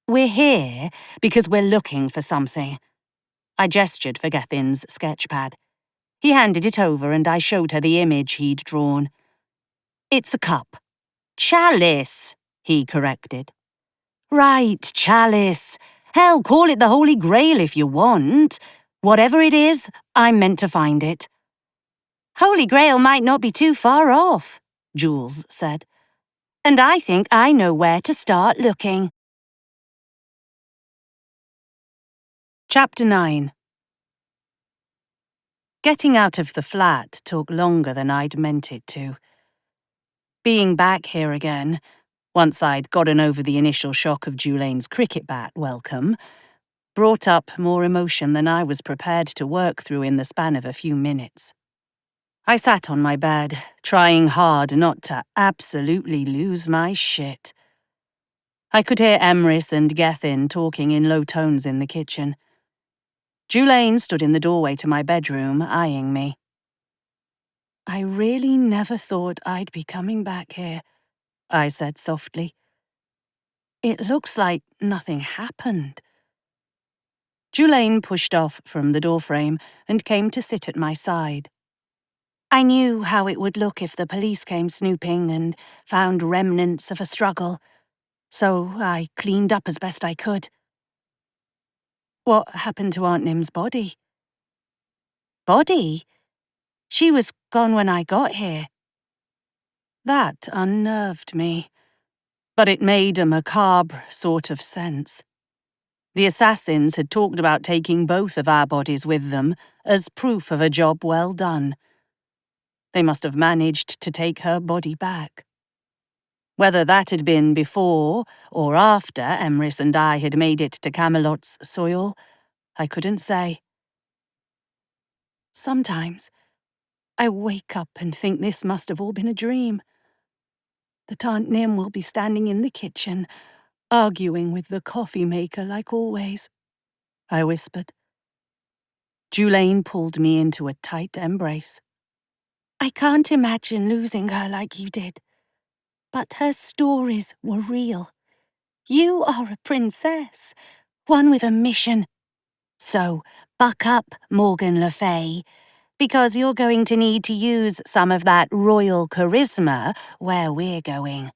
We're here because we're looking for something. I gestured for Gethin's sketchpad. He handed it over and I showed her the image he'd drawn. It's a cup. Chalice, he corrected. Right, chalice. Hell, call it the Holy Grail if you want. Whatever it is, I'm meant to find it. Holy Grail might not be too far off, Jules said. And I think I know where to start looking. Chapter 9. Getting out of the flat took longer than I'd meant it to. Being back here again, once I'd gotten over the initial shock of Julane's cricket bat welcome, brought up more emotion than I was prepared to work through in the span of a few minutes. I sat on my bed, trying hard not to absolutely lose my shit. I could hear Emrys and Gethin talking in low tones in the kitchen. Julane stood in the doorway to my bedroom, eyeing me. I really never thought I'd be coming back here, I said softly. It looks like nothing happened. Julane pushed off from the doorframe and came to sit at my side. I knew how it would look if the police came snooping and found remnants of a struggle, so I cleaned up as best I could. What happened to Aunt Nim's body? Body? She was gone when I got here. That unnerved me, but it made a macabre sort of sense. The assassins had talked about taking both of our bodies with them as proof of a job well done. They must have managed to take her body back. Whether that had been before or after Emrys and I had made it to Camelot's soil, I couldn't say. Sometimes I wake up and think this must have all been a dream. That Aunt Nim will be standing in the kitchen, arguing with the coffee maker like always, I whispered. Julane pulled me into a tight embrace. I can't imagine losing her like you did. But her stories were real. You are a princess, one with a mission. So, buck up, Morgan Le Fay, because you're going to need to use some of that royal charisma where we're going.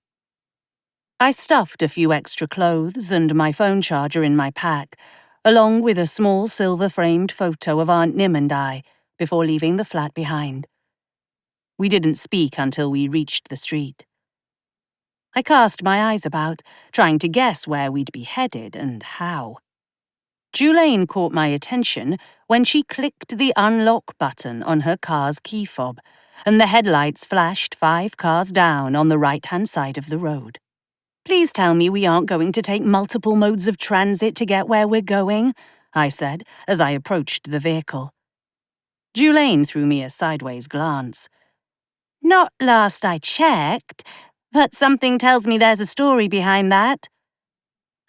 I stuffed a few extra clothes and my phone charger in my pack, along with a small silver-framed photo of Aunt Nim and I, before leaving the flat behind. We didn't speak until we reached the street. I cast my eyes about, trying to guess where we'd be headed and how. Julane caught my attention when she clicked the unlock button on her car's key fob, and the headlights flashed 5 cars down on the right-hand side of the road. Please tell me we aren't going to take multiple modes of transit to get where we're going, I said as I approached the vehicle. Julane threw me a sideways glance. Not last I checked, but something tells me there's a story behind that.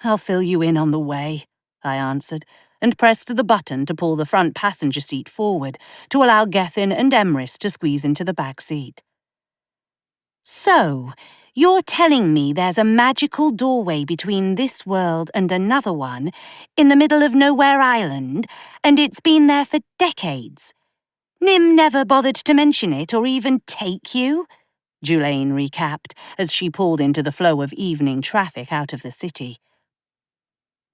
I'll fill you in on the way, I answered, and pressed the button to pull the front passenger seat forward to allow Gethin and Emrys to squeeze into the back seat. So, you're telling me there's a magical doorway between this world and another one in the middle of Nowhere Island, and it's been there for decades? Nim never bothered to mention it or even take you? Julane recapped as she pulled into the flow of evening traffic out of the city.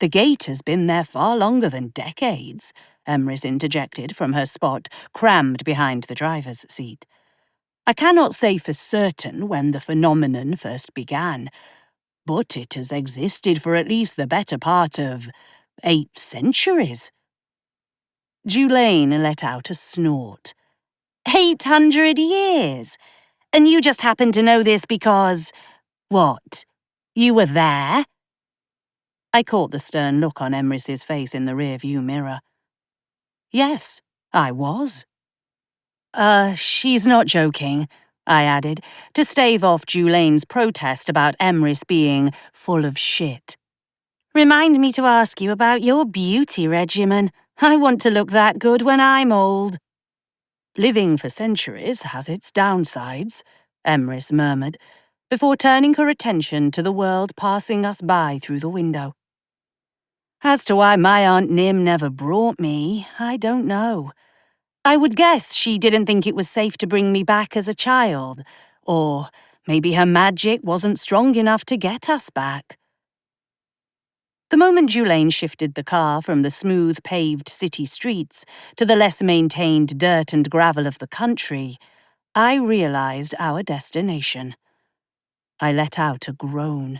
The gate has been there far longer than decades, Emrys interjected from her spot, crammed behind the driver's seat. I cannot say for certain when the phenomenon first began, but it has existed for at least the better part of 8 centuries. Julane let out a snort. 800 years? And you just happen to know this because… what? You were there? I caught the stern look on Emrys's face in the rear-view mirror. Yes, I was. She's not joking, I added, to stave off Julane's protest about Emrys being full of shit. Remind me to ask you about your beauty regimen. I want to look that good when I'm old. Living for centuries has its downsides, Emrys murmured, before turning her attention to the world passing us by through the window. As to why my Aunt Nim never brought me, I don't know. I would guess she didn't think it was safe to bring me back as a child, or maybe her magic wasn't strong enough to get us back. The moment Julaine shifted the car from the smooth paved city streets to the less maintained dirt and gravel of the country, I realized our destination. I let out a groan.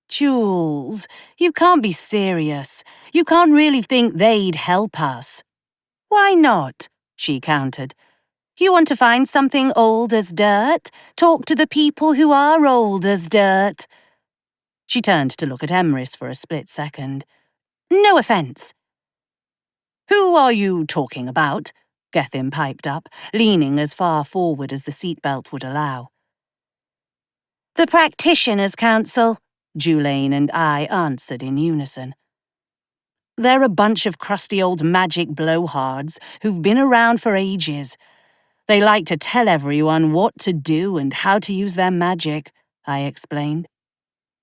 Jules, you can't be serious. You can't really think they'd help us. Why not? She countered. You want to find something old as dirt? Talk to the people who are old as dirt. She turned to look at Emrys for a split second. No offence. Who are you talking about? Gethin piped up, leaning as far forward as the seatbelt would allow. The Practitioners' Council, Julaine and I answered in unison. They're a bunch of crusty old magic blowhards who've been around for ages. They like to tell everyone what to do and how to use their magic, I explained.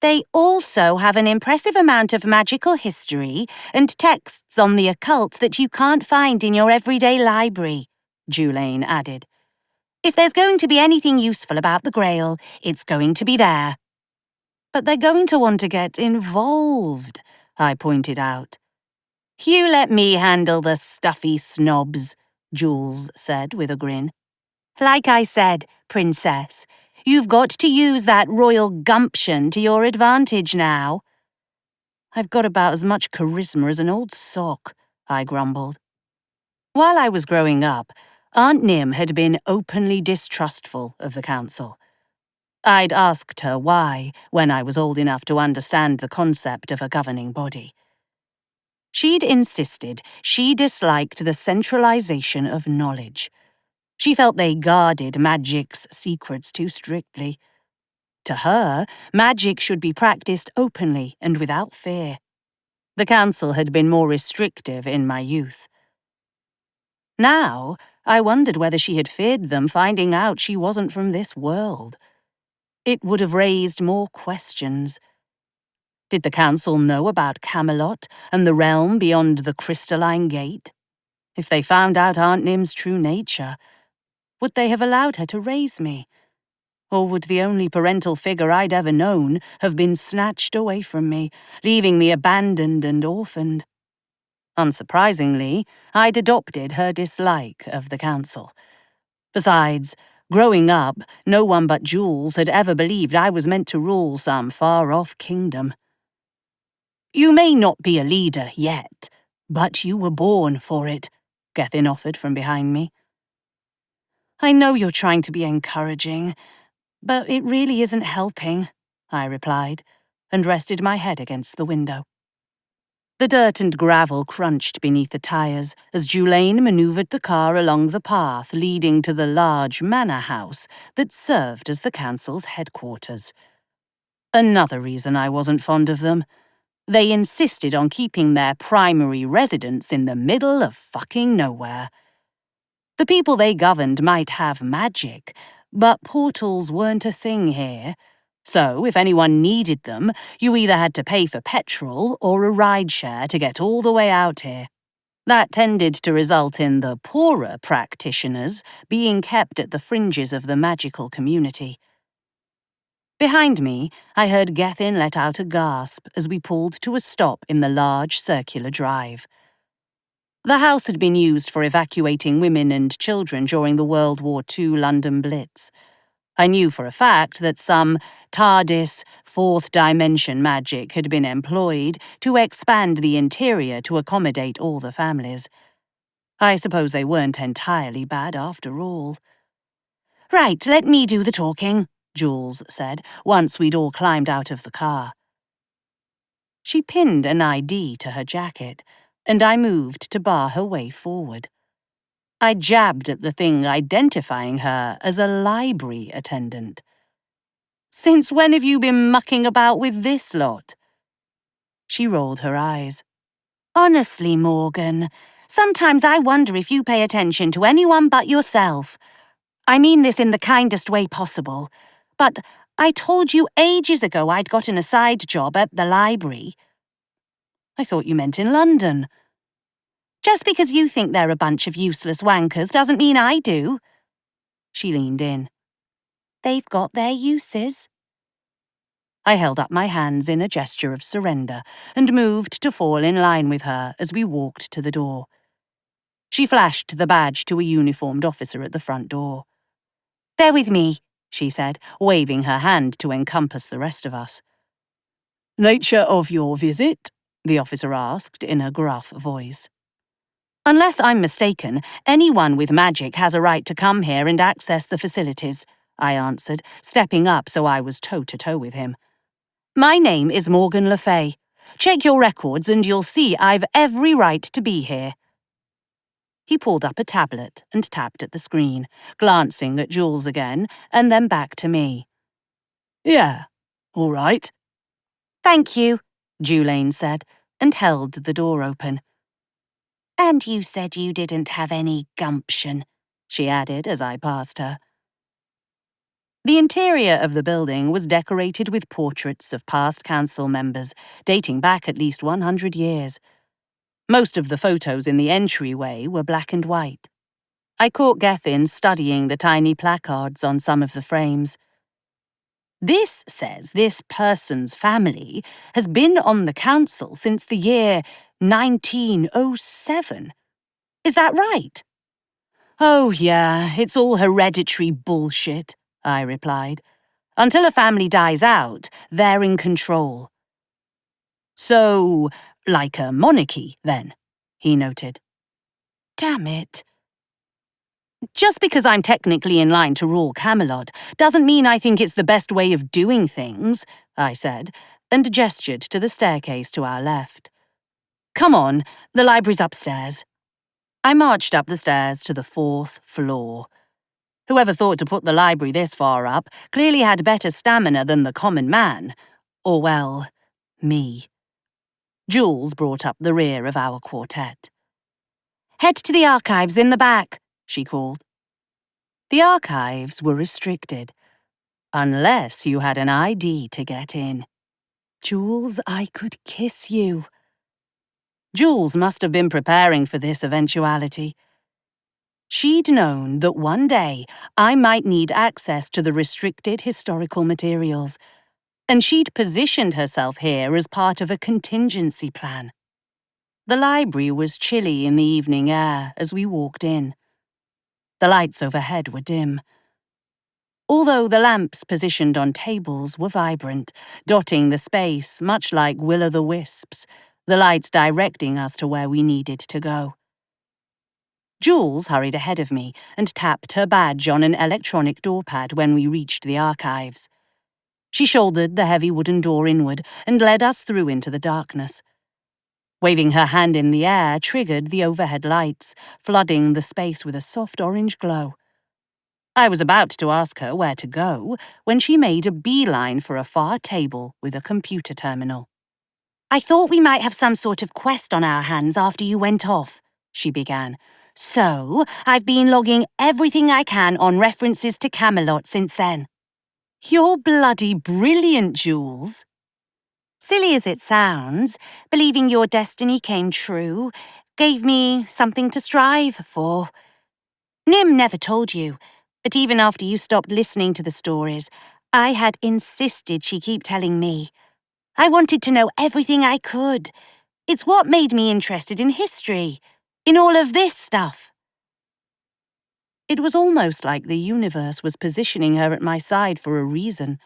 They also have an impressive amount of magical history and texts on the occult that you can't find in your everyday library, Julaine added. If there's going to be anything useful about the Grail, it's going to be there. But they're going to want to get involved, I pointed out. You let me handle the stuffy snobs, Jules said with a grin. Like I said, Princess, you've got to use that royal gumption to your advantage now. I've got about as much charisma as an old sock, I grumbled. While I was growing up, Aunt Nim had been openly distrustful of the council. I'd asked her why when I was old enough to understand the concept of a governing body. She'd insisted she disliked the centralization of knowledge. She felt they guarded magic's secrets too strictly. To her, magic should be practiced openly and without fear. The council had been more restrictive in my youth. Now, I wondered whether she had feared them finding out she wasn't from this world. It would have raised more questions. Did the council know about Camelot and the realm beyond the crystalline gate? If they found out Aunt Nim's true nature, would they have allowed her to raise me? Or would the only parental figure I'd ever known have been snatched away from me, leaving me abandoned and orphaned? Unsurprisingly, I'd adopted her dislike of the council. Besides, growing up, no one but Jules had ever believed I was meant to rule some far-off kingdom. You may not be a leader yet, but you were born for it, Gethin offered from behind me. I know you're trying to be encouraging, but it really isn't helping, I replied, and rested my head against the window. The dirt and gravel crunched beneath the tires as Julaine manoeuvred the car along the path leading to the large manor house that served as the council's headquarters. Another reason I wasn't fond of them. They insisted on keeping their primary residence in the middle of fucking nowhere. The people they governed might have magic, but portals weren't a thing here. So, if anyone needed them, you either had to pay for petrol or a rideshare to get all the way out here. That tended to result in the poorer practitioners being kept at the fringes of the magical community. Behind me, I heard Gethin let out a gasp as we pulled to a stop in the large circular drive. The house had been used for evacuating women and children during the World War II London Blitz. I knew for a fact that some TARDIS, fourth dimension magic had been employed to expand the interior to accommodate all the families. I suppose they weren't entirely bad after all. Right, let me do the talking, Jules said, once we'd all climbed out of the car. She pinned an ID to her jacket, and I moved to bar her way forward. I jabbed at the thing identifying her as a library attendant. Since when have you been mucking about with this lot? She rolled her eyes. Honestly, Morgan, sometimes I wonder if you pay attention to anyone but yourself. I mean this in the kindest way possible. But I told you ages ago I'd gotten a side job at the library. I thought you meant in London. Just because you think they're a bunch of useless wankers doesn't mean I do. She leaned in. They've got their uses. I held up my hands in a gesture of surrender and moved to fall in line with her as we walked to the door. She flashed the badge to a uniformed officer at the front door. "They're with me," she said, waving her hand to encompass the rest of us. "Nature of your visit?" the officer asked in a gruff voice. "Unless I'm mistaken, anyone with magic has a right to come here and access the facilities," I answered, stepping up so I was toe-to-toe with him. "My name is Morgan Le Fay. Check your records and you'll see I've every right to be here." He pulled up a tablet and tapped at the screen, glancing at Jules again and then back to me. "Yeah, all right." "Thank you," Julaine said, and held the door open. "And you said you didn't have any gumption," she added as I passed her. The interior of the building was decorated with portraits of past council members, dating back at least 100 years. Most of the photos in the entryway were black and white. I caught Gethin studying the tiny placards on some of the frames. "This says this person's family has been on the council since the year 1907. Is that right?" "Oh, yeah, it's all hereditary bullshit," I replied. "Until a family dies out, they're in control." "So, like a monarchy, then," he noted. Damn it. "Just because I'm technically in line to rule Camelot doesn't mean I think it's the best way of doing things," I said, and gestured to the staircase to our left. "Come on, the library's upstairs." I marched up the stairs to the 4th floor. Whoever thought to put the library this far up clearly had better stamina than the common man. Or, well, me. Jules brought up the rear of our quartet. "Head to the archives in the back," she called. The archives were restricted, unless you had an ID to get in. Jules, I could kiss you. Jules must have been preparing for this eventuality. She'd known that one day I might need access to the restricted historical materials, and she'd positioned herself here as part of a contingency plan. The library was chilly in the evening air as we walked in. The lights overhead were dim, although the lamps positioned on tables were vibrant, dotting the space much like will-o'-the-wisps, the lights directing us to where we needed to go. Jules hurried ahead of me and tapped her badge on an electronic doorpad when we reached the archives. She shouldered the heavy wooden door inward and led us through into the darkness. Waving her hand in the air triggered the overhead lights, flooding the space with a soft orange glow. I was about to ask her where to go when she made a beeline for a far table with a computer terminal. "I thought we might have some sort of quest on our hands after you went off," she began. "So, I've been logging everything I can on references to Camelot since then." "You're bloody brilliant, Jules." "Silly as it sounds, believing your destiny came true gave me something to strive for. Nim never told you, but even after you stopped listening to the stories, I had insisted she keep telling me. I wanted to know everything I could. It's what made me interested in history, in all of this stuff." It was almost like the universe was positioning her at my side for a reason.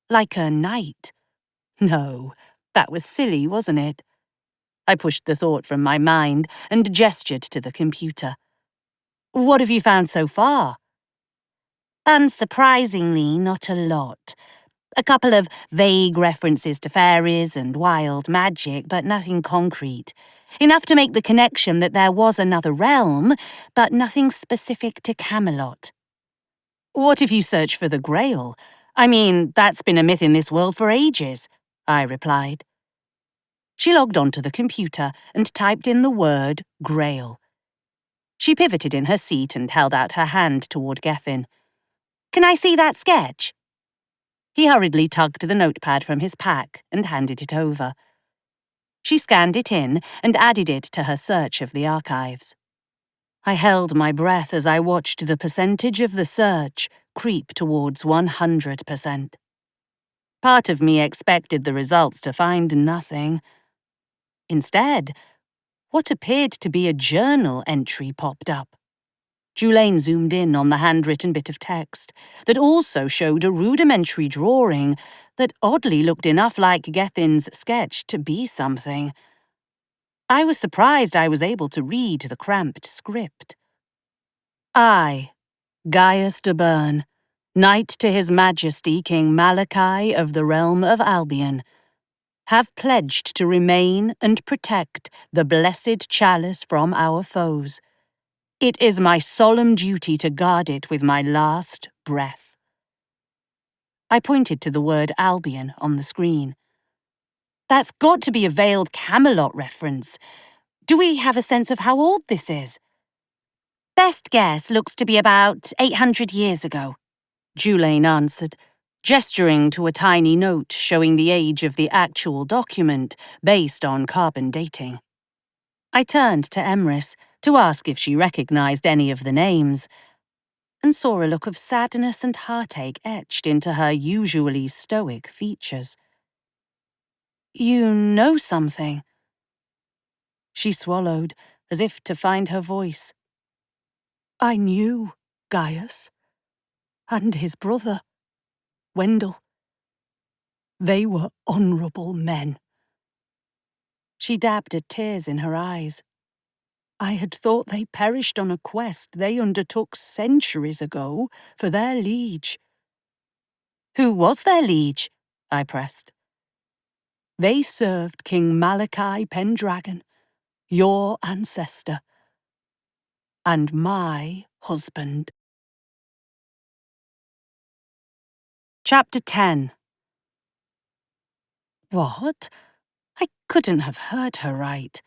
Like a knight. No, that was silly, wasn't it? I pushed the thought from my mind and gestured to the computer. "What have you found so far?" "Unsurprisingly, not a lot. A couple of vague references to fairies and wild magic, but nothing concrete. Enough to make the connection that there was another realm, but nothing specific to Camelot." "What if you search for the Grail? I mean, that's been a myth in this world for ages," I replied. She logged onto the computer and typed in the word Grail. She pivoted in her seat and held out her hand toward Gethin. "Can I see that sketch?" He hurriedly tugged the notepad from his pack and handed it over. She scanned it in and added it to her search of the archives. I held my breath as I watched the percentage of the search creep towards 100%. Part of me expected the results to find nothing. Instead, what appeared to be a journal entry popped up. Julaine zoomed in on the handwritten bit of text that also showed a rudimentary drawing that oddly looked enough like Gethin's sketch to be something. I was surprised I was able to read the cramped script. I, Gaius de Bern, Knight to His Majesty King Malachi of the Realm of Albion, have pledged to remain and protect the blessed chalice from our foes. It is my solemn duty to guard it with my last breath. I pointed to the word Albion on the screen. That's got to be a veiled Camelot reference. Do we have a sense of how old this is? Best guess looks to be about 800 years ago, Julaine answered, gesturing to a tiny note showing the age of the actual document based on carbon dating. I turned to Emrys to ask if she recognized any of the names, and saw a look of sadness and heartache etched into her usually stoic features. You know something? She swallowed, as if to find her voice. I knew Gaius. And his brother, Wendell. They were honourable men. She dabbed at tears in her eyes. I had thought they perished on a quest they undertook centuries ago for their liege. Who was their liege? I pressed. They served King Malachi Pendragon, your ancestor, and my husband. Chapter 10. What? I couldn't have heard her right.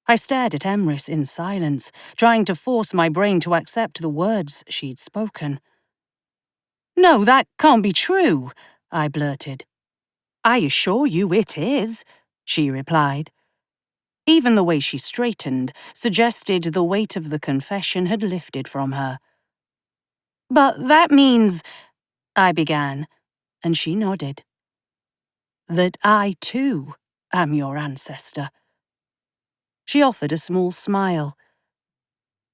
I stared at Emrys in silence, trying to force my brain to accept the words she'd spoken. No, that can't be true, I blurted. I assure you it is, she replied. Even the way she straightened suggested the weight of the confession had lifted from her. But that means, I began, and she nodded. That I, too, am your ancestor. She offered a small smile.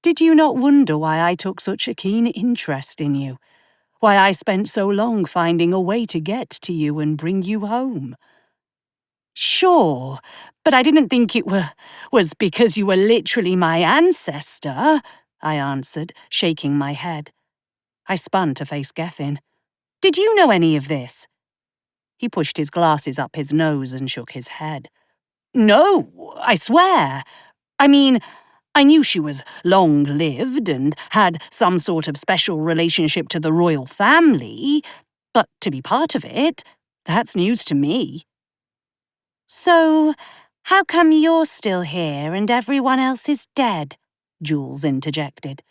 Did you not wonder why I took such a keen interest in you? Why I spent so long finding a way to get to you and bring you home? Sure, but I didn't think it was because you were literally my ancestor, I answered, shaking my head. I spun to face Gethin. Did you know any of this? He pushed his glasses up his nose and shook his head. No, I swear. I mean, I knew she was long-lived and had some sort of special relationship to the royal family, but to be part of it, that's news to me. So, how come you're still here and everyone else is dead? Jules interjected.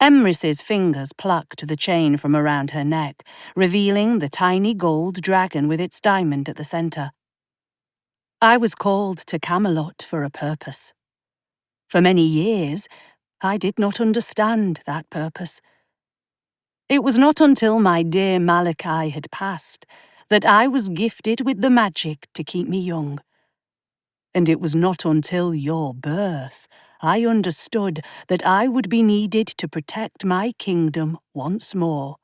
Emrys's fingers plucked the chain from around her neck, revealing the tiny gold dragon with its diamond at the centre. I was called to Camelot for a purpose. For many years, I did not understand that purpose. It was not until my dear Malachi had passed that I was gifted with the magic to keep me young. And it was not until your birth I understood that I would be needed to protect my kingdom once more.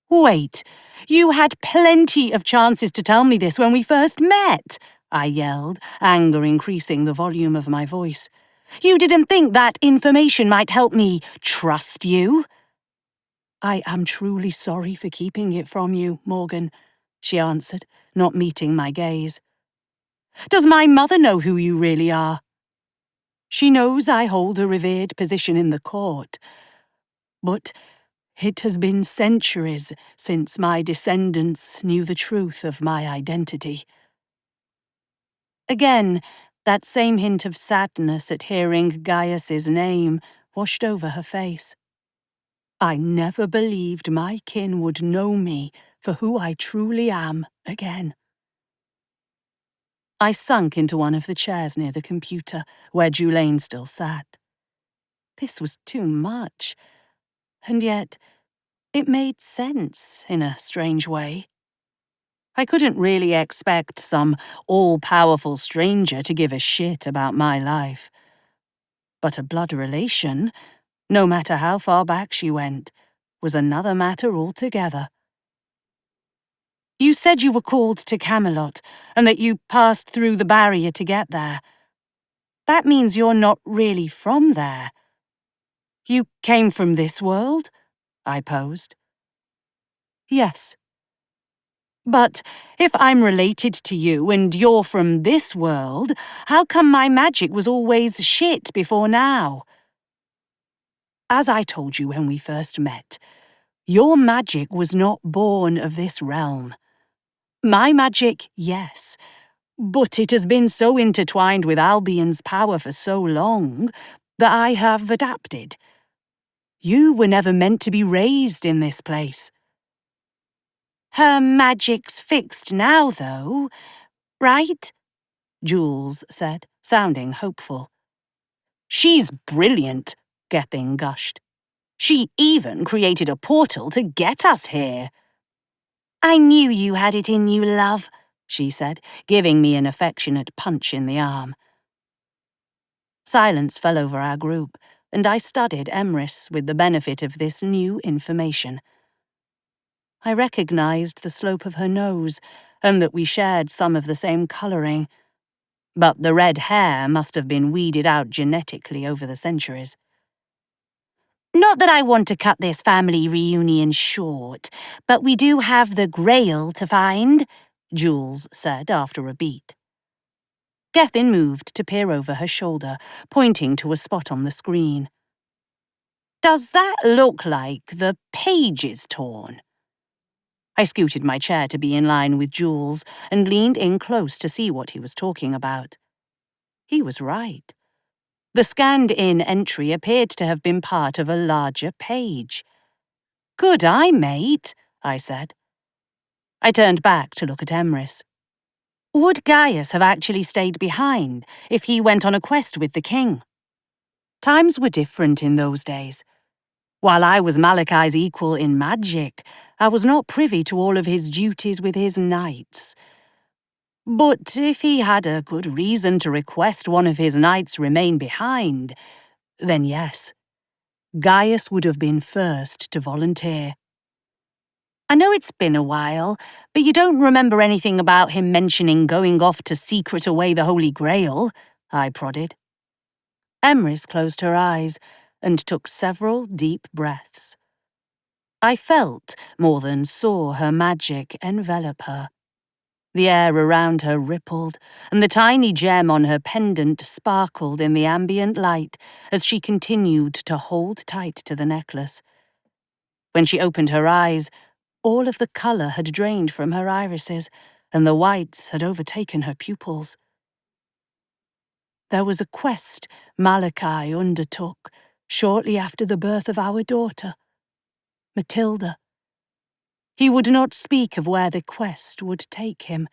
Wait, you had plenty of chances to tell me this when we first met, I yelled, anger increasing the volume of my voice. You didn't think that information might help me trust you? I am truly sorry for keeping it from you, Morgan, she answered, not meeting my gaze. Does my mother know who you really are? She knows I hold a revered position in the court, but it has been centuries since my descendants knew the truth of my identity. Again, that same hint of sadness at hearing Gaius's name washed over her face. I never believed my kin would know me for who I truly am again. I sunk into one of the chairs near the computer, where Julaine still sat. This was too much, and yet it made sense in a strange way. I couldn't really expect some all-powerful stranger to give a shit about my life. But a blood relation, no matter how far back she went, was another matter altogether. You said you were called to Camelot, and that you passed through the barrier to get there. That means you're not really from there. You came from this world? I posed. Yes. But if I'm related to you and you're from this world, how come my magic was always shit before now? As I told you when we first met, your magic was not born of this realm. My magic, yes, but it has been so intertwined with Albion's power for so long that I have adapted. You were never meant to be raised in this place. Her magic's fixed now, though, right? Jules said, sounding hopeful. She's brilliant, Gethin gushed. She even created a portal to get us here. I knew you had it in you, love, she said, giving me an affectionate punch in the arm. Silence fell over our group, and I studied Emrys with the benefit of this new information. I recognized the slope of her nose, and that we shared some of the same colouring. But the red hair must have been weeded out genetically over the centuries. Not that I want to cut this family reunion short, but we do have the Grail to find, Jules said after a beat. Gethin moved to peer over her shoulder, pointing to a spot on the screen. Does that look like the page is torn? I scooted my chair to be in line with Jules and leaned in close to see what he was talking about. He was right. The scanned-in entry appeared to have been part of a larger page. Good eye, mate, I said. I turned back to look at Emrys. Would Gaius have actually stayed behind if he went on a quest with the king? Times were different in those days. While I was Malachai's equal in magic, I was not privy to all of his duties with his knights. But if he had a good reason to request one of his knights remain behind, then yes, Gaius would have been first to volunteer. I know it's been a while, but you don't remember anything about him mentioning going off to secret away the Holy Grail, I prodded. Emrys closed her eyes and took several deep breaths. I felt, more than saw, her magic envelop her. The air around her rippled, and the tiny gem on her pendant sparkled in the ambient light as she continued to hold tight to the necklace. When she opened her eyes, all of the colour had drained from her irises, and the whites had overtaken her pupils. There was a quest Malachai undertook shortly after the birth of our daughter, Matilda. He would not speak of where the quest would take him,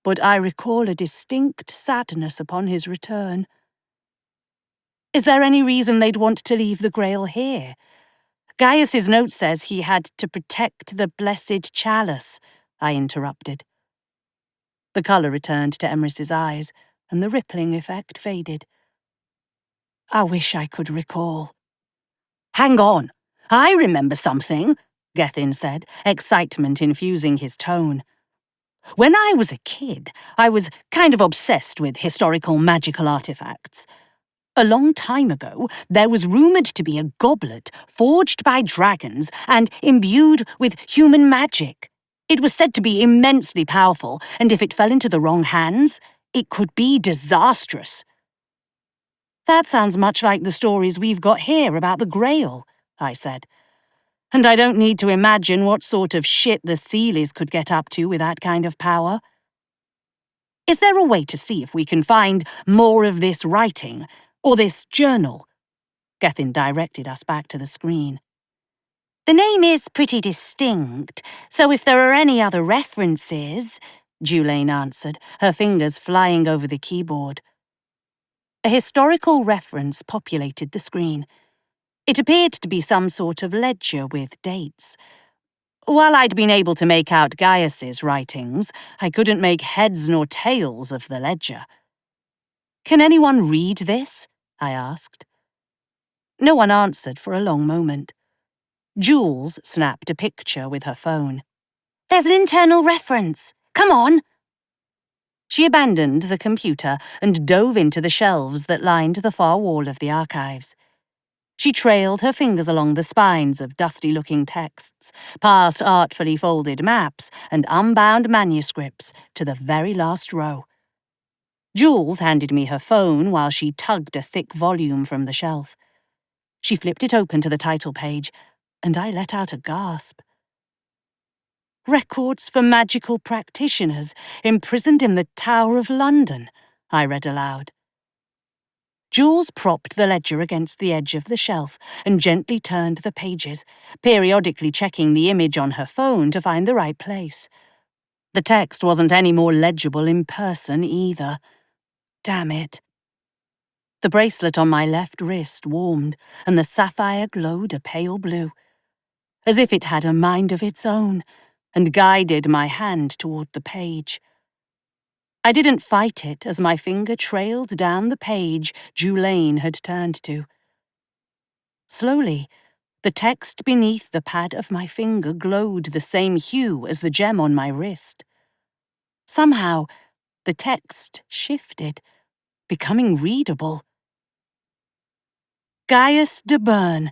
but I recall a distinct sadness upon his return. Is there any reason they'd want to leave the Grail here? Gaius's note says he had to protect the blessed Chalice, I interrupted. The colour returned to Emrys's eyes, and the rippling effect faded. I wish I could recall. Hang on, I remember something, Gethin said, excitement infusing his tone. When I was a kid, I was kind of obsessed with historical magical artifacts. A long time ago, there was rumoured to be a goblet forged by dragons and imbued with human magic. It was said to be immensely powerful, and if it fell into the wrong hands, it could be disastrous. That sounds much like the stories we've got here about the Grail, I said. And I don't need to imagine what sort of shit the Sealies could get up to with that kind of power. Is there a way to see if we can find more of this writing, or this journal? Gethin directed us back to the screen. The name is pretty distinct, so if there are any other references, Julaine answered, her fingers flying over the keyboard. A historical reference populated the screen. It appeared to be some sort of ledger with dates. While I'd been able to make out Gaius's writings, I couldn't make heads nor tails of the ledger. "Can anyone read this?" I asked. No one answered for a long moment. Jules snapped a picture with her phone. "There's an internal reference. Come on!" She abandoned the computer and dove into the shelves that lined the far wall of the archives. She trailed her fingers along the spines of dusty-looking texts, past artfully folded maps and unbound manuscripts to the very last row. Jules handed me her phone while she tugged a thick volume from the shelf. She flipped it open to the title page, and I let out a gasp. "Records for magical practitioners imprisoned in the Tower of London," I read aloud. Jules propped the ledger against the edge of the shelf and gently turned the pages, periodically checking the image on her phone to find the right place. The text wasn't any more legible in person either. Damn it. The bracelet on my left wrist warmed, and the sapphire glowed a pale blue, as if it had a mind of its own, and guided my hand toward the page. I didn't fight it as my finger trailed down the page Julaine had turned to. Slowly, the text beneath the pad of my finger glowed the same hue as the gem on my wrist. Somehow, the text shifted, becoming readable. Gaius de Bern,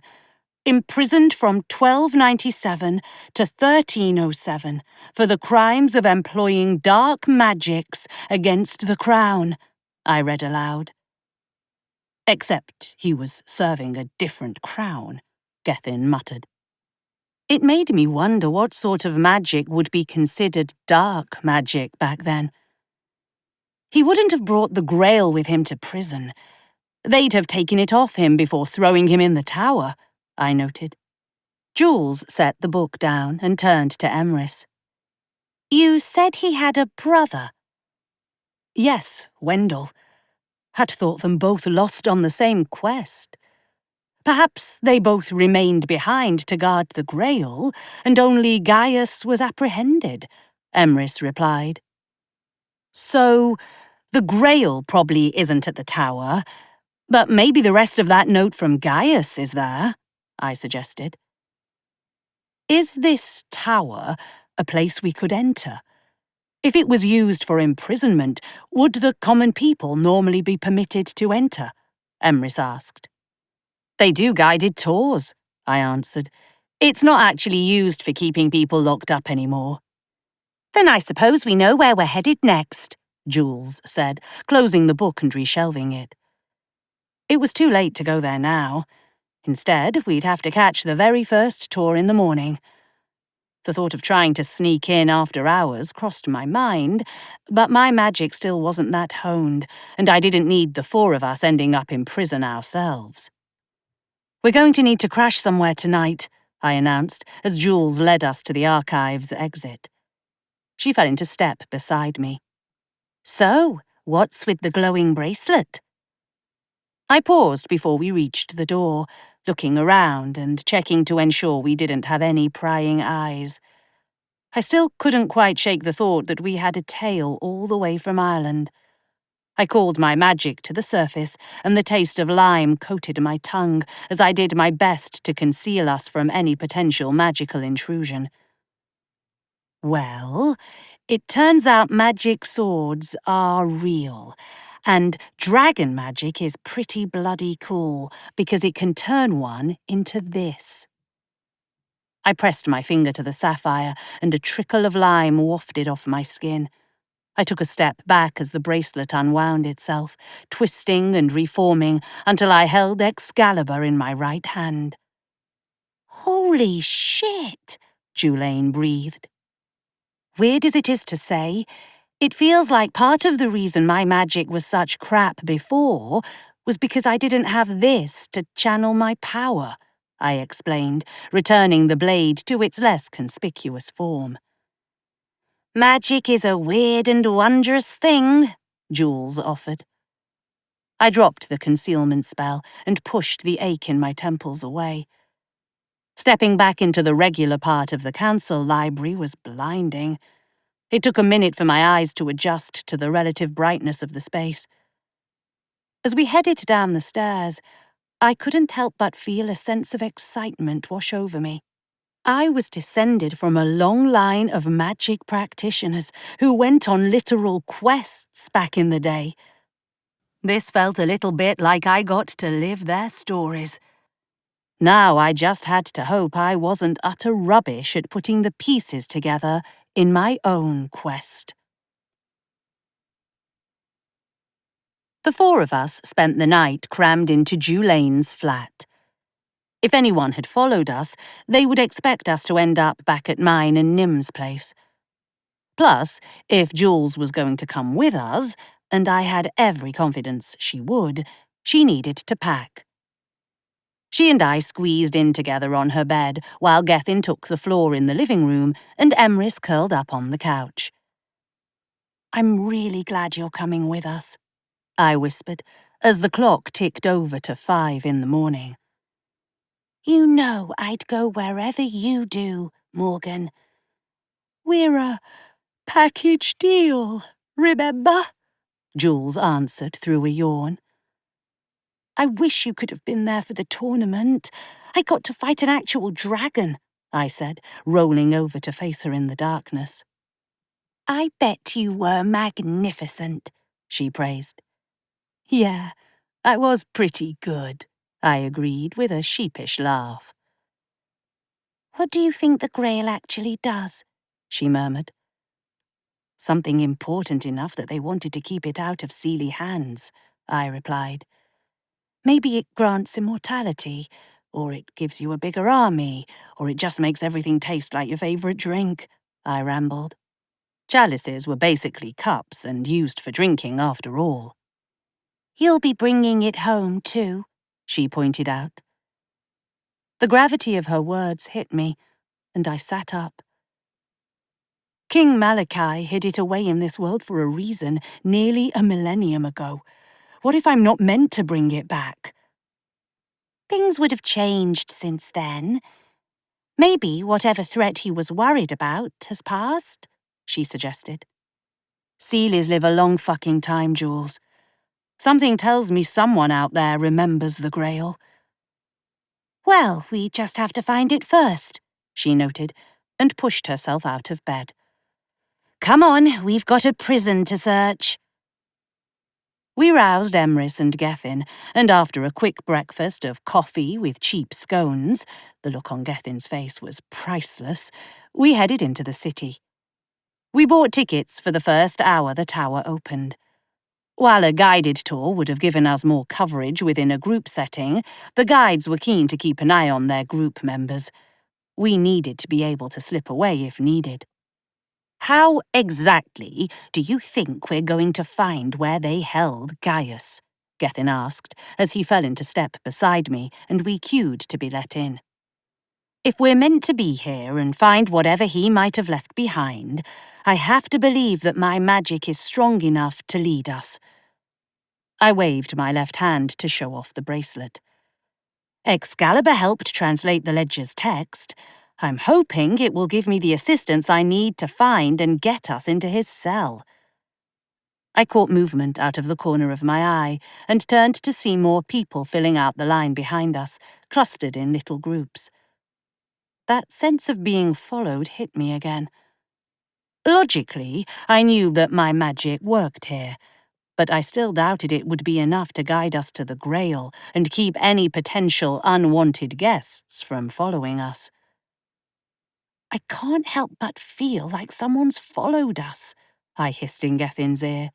imprisoned from 1297 to 1307 for the crimes of employing dark magics against the crown, I read aloud. "Except he was serving a different crown," Gethin muttered. It made me wonder what sort of magic would be considered dark magic back then. He wouldn't have brought the Grail with him to prison. They'd have taken it off him before throwing him in the tower, I noted. Jules set the book down and turned to Emrys. "You said he had a brother?" "Yes, Wendell. Had thought them both lost on the same quest. Perhaps they both remained behind to guard the Grail, and only Gaius was apprehended," Emrys replied. "So, the Grail probably isn't at the tower, but maybe the rest of that note from Gaius is there," I suggested. "Is this tower a place we could enter? If it was used for imprisonment, would the common people normally be permitted to enter?" Emrys asked. "They do guided tours," I answered. "It's not actually used for keeping people locked up anymore." "Then I suppose we know where we're headed next," Jules said, closing the book and reshelving it. It was too late to go there now. Instead, we'd have to catch the very first tour in the morning. The thought of trying to sneak in after hours crossed my mind, but my magic still wasn't that honed, and I didn't need the four of us ending up in prison ourselves. "We're going to need to crash somewhere tonight," I announced as Jules led us to the archives exit. She fell into step beside me. "So, what's with the glowing bracelet?" I paused before we reached the door, looking around and checking to ensure we didn't have any prying eyes. I still couldn't quite shake the thought that we had a tail all the way from Ireland. I called my magic to the surface, and the taste of lime coated my tongue as I did my best to conceal us from any potential magical intrusion. "Well, it turns out magic swords are real, and dragon magic is pretty bloody cool because it can turn one into this." I pressed my finger to the sapphire, and a trickle of lime wafted off my skin. I took a step back as the bracelet unwound itself, twisting and reforming until I held Excalibur in my right hand. "Holy shit," Julaine breathed. Weird as it is to say, it feels like part of the reason my magic was such crap before was because I didn't have this to channel my power, I explained, returning the blade to its less conspicuous form. Magic is a weird and wondrous thing, Jules offered. I dropped the concealment spell and pushed the ache in my temples away. Stepping back into the regular part of the council library was blinding. It took a minute for my eyes to adjust to the relative brightness of the space. As we headed down the stairs, I couldn't help but feel a sense of excitement wash over me. I was descended from a long line of magic practitioners who went on literal quests back in the day. This felt a little bit like I got to live their stories. Now I just had to hope I wasn't utter rubbish at putting the pieces together in my own quest. The four of us spent the night crammed into Julane's flat. If anyone had followed us, they would expect us to end up back at mine and Nim's place. Plus, if Jules was going to come with us, and I had every confidence she would, she needed to pack. She and I squeezed in together on her bed while Gethin took the floor in the living room and Emrys curled up on the couch. "I'm really glad you're coming with us," I whispered as the clock ticked over to 5 in the morning. "You know I'd go wherever you do, Morgan. We're a package deal, remember?" Jules answered through a yawn. "I wish you could have been there for the tournament. I got to fight an actual dragon," I said, rolling over to face her in the darkness. "I bet you were magnificent," she praised. "Yeah, I was pretty good," I agreed with a sheepish laugh. "What do you think the Grail actually does?" she murmured. "Something important enough that they wanted to keep it out of Seelie hands," I replied. "Maybe it grants immortality, or it gives you a bigger army, or it just makes everything taste like your favourite drink," I rambled. Chalices were basically cups and used for drinking after all. "You'll be bringing it home too," she pointed out. The gravity of her words hit me, and I sat up. King Malachi hid it away in this world for a reason nearly a millennium ago. What if I'm not meant to bring it back? "Things would have changed since then. Maybe whatever threat he was worried about has passed," she suggested. "Sealies live a long fucking time, Jules. Something tells me someone out there remembers the Grail." "Well, we just have to find it first," she noted, and pushed herself out of bed. "Come on, we've got a prison to search." We roused Emrys and Gethin, and after a quick breakfast of coffee with cheap scones, the look on Gethin's face was priceless, we headed into the city. We bought tickets for the first hour the tower opened. While a guided tour would have given us more coverage within a group setting, the guides were keen to keep an eye on their group members. We needed to be able to slip away if needed. "How exactly do you think we're going to find where they held Gaius?" Gethin asked, as he fell into step beside me and we queued to be let in. "If we're meant to be here and find whatever he might have left behind, I have to believe that my magic is strong enough to lead us." I waved my left hand to show off the bracelet. "Excalibur helped translate the ledger's text. I'm hoping it will give me the assistance I need to find and get us into his cell." I caught movement out of the corner of my eye and turned to see more people filling out the line behind us, clustered in little groups. That sense of being followed hit me again. Logically, I knew that my magic worked here, but I still doubted it would be enough to guide us to the Grail and keep any potential unwanted guests from following us. "I can't help but feel like someone's followed us," I hissed in Gethin's ear.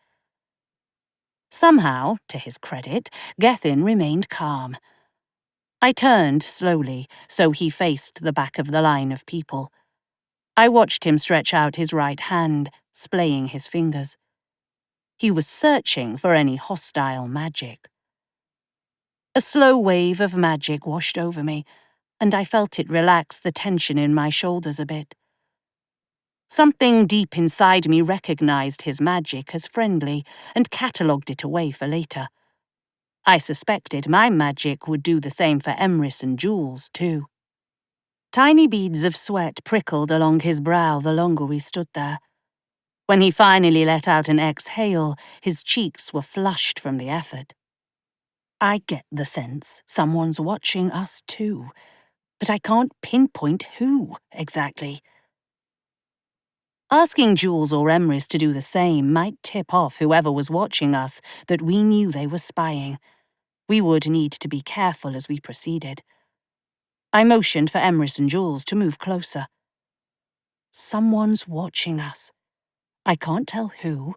Somehow, to his credit, Gethin remained calm. I turned slowly, so he faced the back of the line of people. I watched him stretch out his right hand, splaying his fingers. He was searching for any hostile magic. A slow wave of magic washed over me, and I felt it relax the tension in my shoulders a bit. Something deep inside me recognized his magic as friendly and catalogued it away for later. I suspected my magic would do the same for Emrys and Jules, too. Tiny beads of sweat prickled along his brow the longer we stood there. When he finally let out an exhale, his cheeks were flushed from the effort. I get the sense someone's watching us too, but I can't pinpoint who exactly. Asking Jules or Emrys to do the same might tip off whoever was watching us that we knew they were spying. We would need to be careful as we proceeded. I motioned for Emrys and Jules to move closer. Someone's watching us. I can't tell who,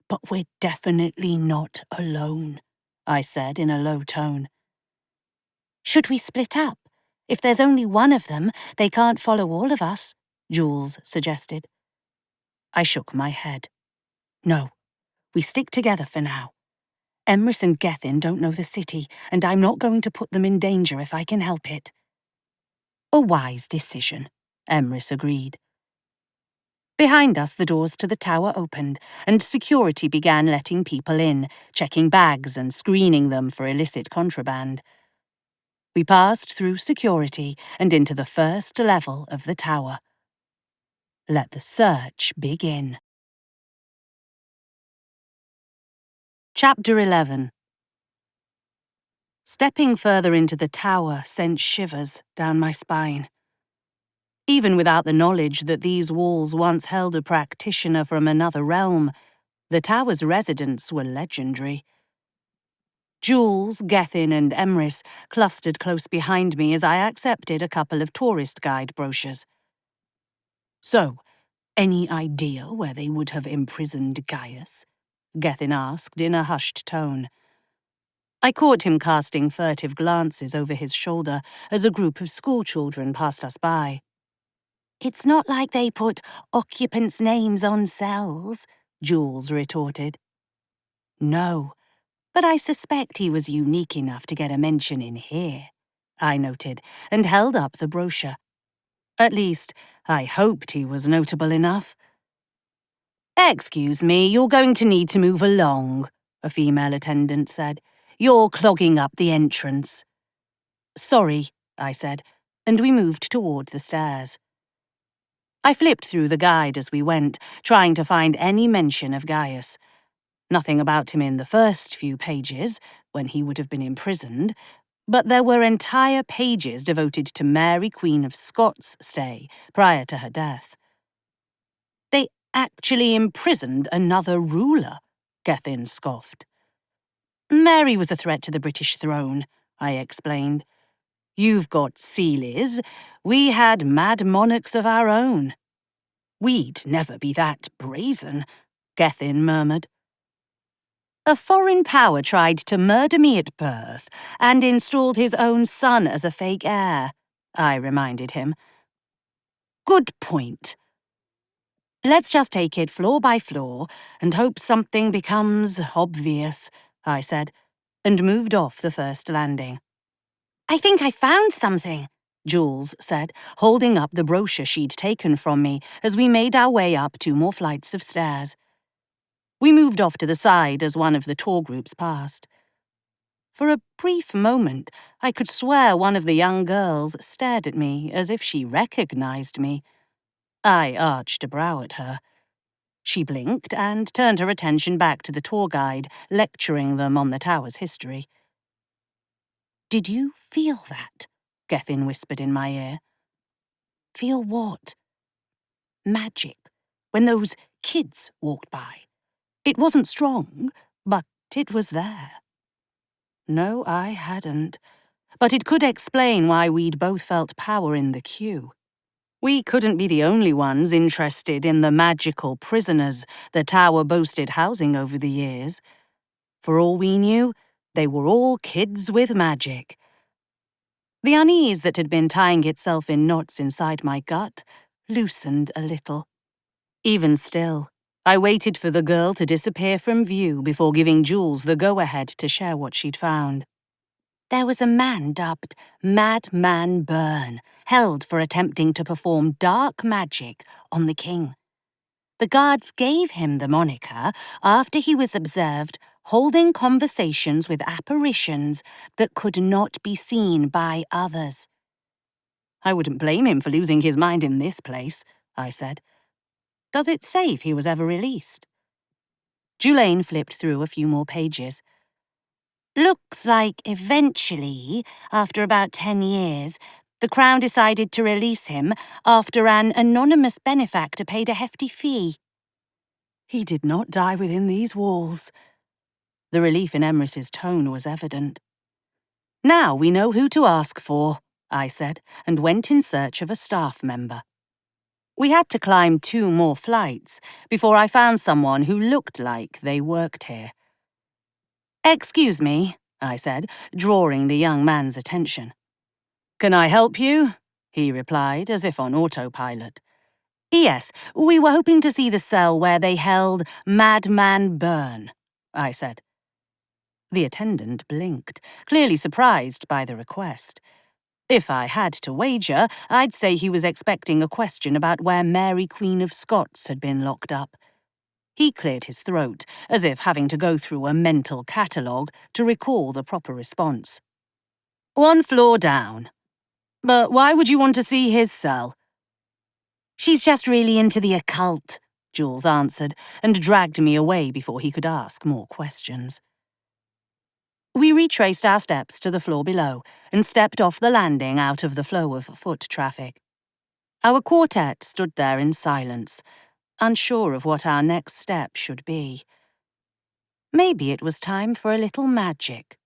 but we're definitely not alone, I said in a low tone. Should we split up? If there's only one of them, they can't follow all of us, Jules suggested. I shook my head. No, we stick together for now. Emrys and Gethin don't know the city, and I'm not going to put them in danger if I can help it. A wise decision, Emrys agreed. Behind us, the doors to the tower opened, and security began letting people in, checking bags and screening them for illicit contraband. We passed through security and into the first level of the tower. Let the search begin. Chapter 11. Stepping further into the tower sent shivers down my spine. Even without the knowledge that these walls once held a practitioner from another realm, the tower's residents were legendary. Jules, Gethin, and Emrys clustered close behind me as I accepted a couple of tourist guide brochures. So, any idea where they would have imprisoned Gaius? Gethin asked in a hushed tone. I caught him casting furtive glances over his shoulder as a group of schoolchildren passed us by. It's not like they put occupants' names on cells, Jules retorted. No, but I suspect he was unique enough to get a mention in here, I noted, and held up the brochure. At least, I hoped he was notable enough. Excuse me, you're going to need to move along, a female attendant said. You're clogging up the entrance. Sorry, I said, and we moved toward the stairs. I flipped through the guide as we went, trying to find any mention of Gaius. Nothing about him in the first few pages, when he would have been imprisoned, but there were entire pages devoted to Mary, Queen of Scots' stay prior to her death. They actually imprisoned another ruler, Gethin scoffed. Mary was a threat to the British throne, I explained. You've got Sealies. We had mad monarchs of our own. We'd never be that brazen, Gethin murmured. A foreign power tried to murder me at birth and installed his own son as a fake heir, I reminded him. Good point. Let's just take it floor by floor and hope something becomes obvious, I said, and moved off the first landing. I think I found something, Jules said, holding up the brochure she'd taken from me as we made our way up 2 more flights of stairs. We moved off to the side as one of the tour groups passed. For a brief moment, I could swear one of the young girls stared at me as if she recognized me. I arched a brow at her. She blinked and turned her attention back to the tour guide, lecturing them on the tower's history. Did you feel that? Gethin whispered in my ear. Feel what? Magic, when those kids walked by. It wasn't strong, but it was there. No, I hadn't. But it could explain why we'd both felt power in the queue. We couldn't be the only ones interested in the magical prisoners the tower boasted housing over the years. For all we knew, they were all kids with magic. The unease that had been tying itself in knots inside my gut loosened a little. Even still, I waited for the girl to disappear from view before giving Jules the go-ahead to share what she'd found. There was a man dubbed Madman Byrne, held for attempting to perform dark magic on the king. The guards gave him the moniker after he was observed holding conversations with apparitions that could not be seen by others. I wouldn't blame him for losing his mind in this place, I said. Does it say if he was ever released? Julaine flipped through a few more pages. Looks like eventually, after about 10 years, the Crown decided to release him after an anonymous benefactor paid a hefty fee. He did not die within these walls. The relief in Emrys's tone was evident. Now we know who to ask for, I said, and went in search of a staff member. We had to climb 2 more flights before I found someone who looked like they worked here. Excuse me, I said, drawing the young man's attention. Can I help you? He replied, as if on autopilot. Yes, we were hoping to see the cell where they held Madman Byrne, I said. The attendant blinked, clearly surprised by the request. If I had to wager, I'd say he was expecting a question about where Mary Queen of Scots had been locked up. He cleared his throat, as if having to go through a mental catalogue to recall the proper response. 1 floor down. But why would you want to see his cell? She's just really into the occult, Jules answered, and dragged me away before he could ask more questions. We retraced our steps to the floor below and stepped off the landing out of the flow of foot traffic. Our quartet stood there in silence, unsure of what our next step should be. Maybe it was time for a little magic.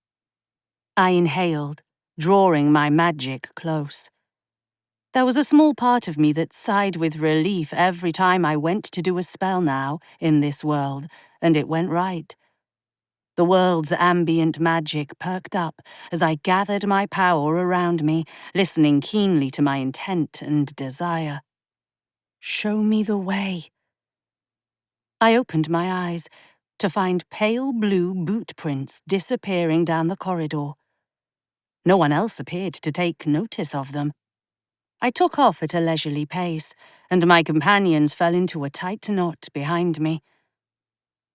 I inhaled, drawing my magic close. There was a small part of me that sighed with relief every time I went to do a spell now in this world, and it went right. The world's ambient magic perked up as I gathered my power around me, listening keenly to my intent and desire. Show me the way. I opened my eyes to find pale blue boot prints disappearing down the corridor. No one else appeared to take notice of them. I took off at a leisurely pace, and my companions fell into a tight knot behind me.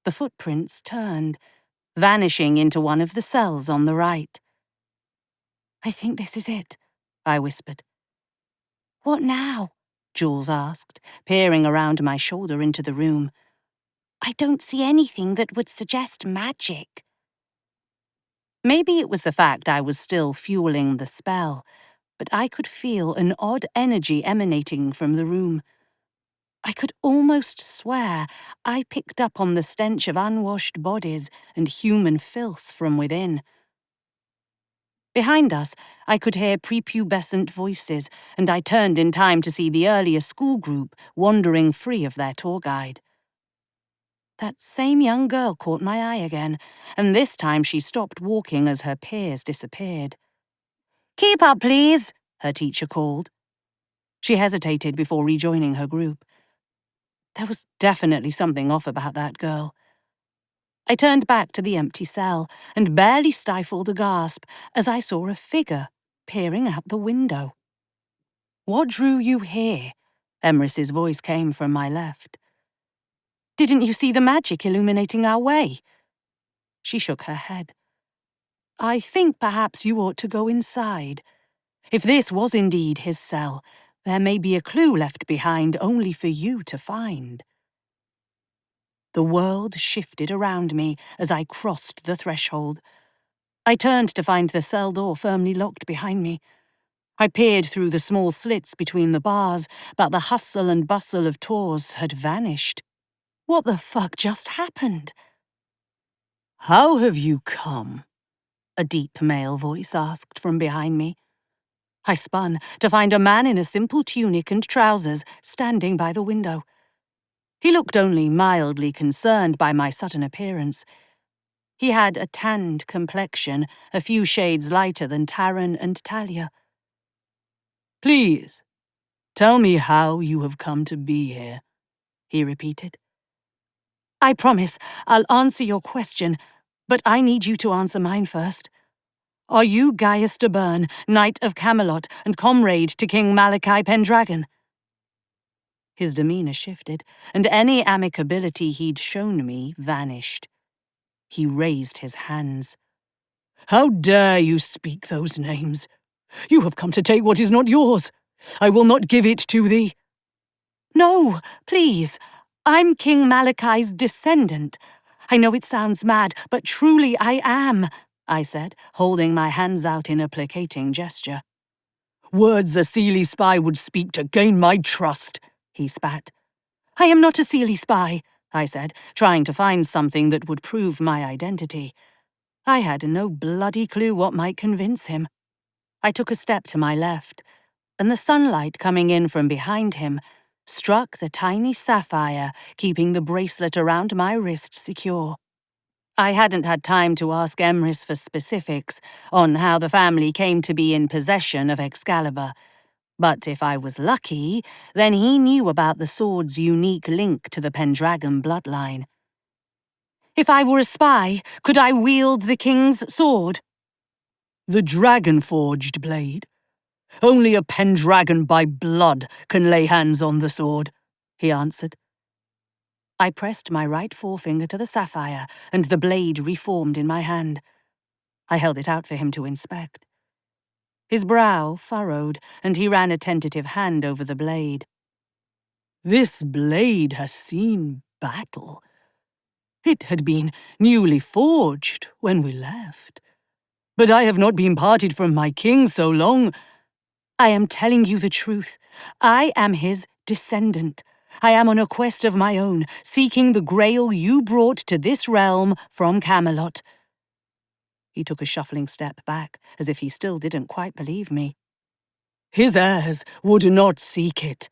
The footprints turned, vanishing into one of the cells on the right. I think this is it, I whispered. What now? Jules asked, peering around my shoulder into the room. I don't see anything that would suggest magic. Maybe it was the fact I was still fueling the spell, but I could feel an odd energy emanating from the room. I could almost swear I picked up on the stench of unwashed bodies and human filth from within. Behind us, I could hear prepubescent voices, and I turned in time to see the earlier school group wandering free of their tour guide. That same young girl caught my eye again, and this time she stopped walking as her peers disappeared. Keep up, please, her teacher called. She hesitated before rejoining her group. There was definitely something off about that girl. I turned back to the empty cell and barely stifled a gasp as I saw a figure peering out the window. What drew you here? Emrys's voice came from my left. Didn't you see the magic illuminating our way? She shook her head. I think perhaps you ought to go inside. If this was indeed his cell, there may be a clue left behind only for you to find. The world shifted around me as I crossed the threshold. I turned to find the cell door firmly locked behind me. I peered through the small slits between the bars, but the hustle and bustle of tours had vanished. What the fuck just happened? How have you come? A deep male voice asked from behind me. I spun to find a man in a simple tunic and trousers standing by the window. He looked only mildly concerned by my sudden appearance. He had a tanned complexion, a few shades lighter than Taran and Talia. Please, tell me how you have come to be here, he repeated. I promise I'll answer your question, but I need you to answer mine first. Are you Gaius de Byrne, Knight of Camelot and comrade to King Malachi Pendragon? His demeanor shifted, and any amicability he'd shown me vanished. He raised his hands. "How dare you speak those names? You have come to take what is not yours. I will not give it to thee." "No, please. I'm King Malachi's descendant. I know it sounds mad, but truly I am," I said, holding my hands out in a placating gesture. "Words a Seelie spy would speak to gain my trust," he spat. "I am not a Seelie spy," I said, trying to find something that would prove my identity. I had no bloody clue what might convince him. I took a step to my left, and the sunlight coming in from behind him struck the tiny sapphire, keeping the bracelet around my wrist secure. I hadn't had time to ask Emrys for specifics on how the family came to be in possession of Excalibur, but if I was lucky, then he knew about the sword's unique link to the Pendragon bloodline. "If I were a spy, could I wield the king's sword?" "The dragon-forged blade. Only a Pendragon by blood can lay hands on the sword," he answered. I pressed my right forefinger to the sapphire, and the blade reformed in my hand. I held it out for him to inspect. His brow furrowed, and he ran a tentative hand over the blade. "This blade has seen battle. It had been newly forged when we left. But I have not been parted from my king so long. I am telling you the truth. I am his descendant. I am on a quest of my own, seeking the Grail you brought to this realm from Camelot." He took a shuffling step back, as if he still didn't quite believe me. "His heirs would not seek it."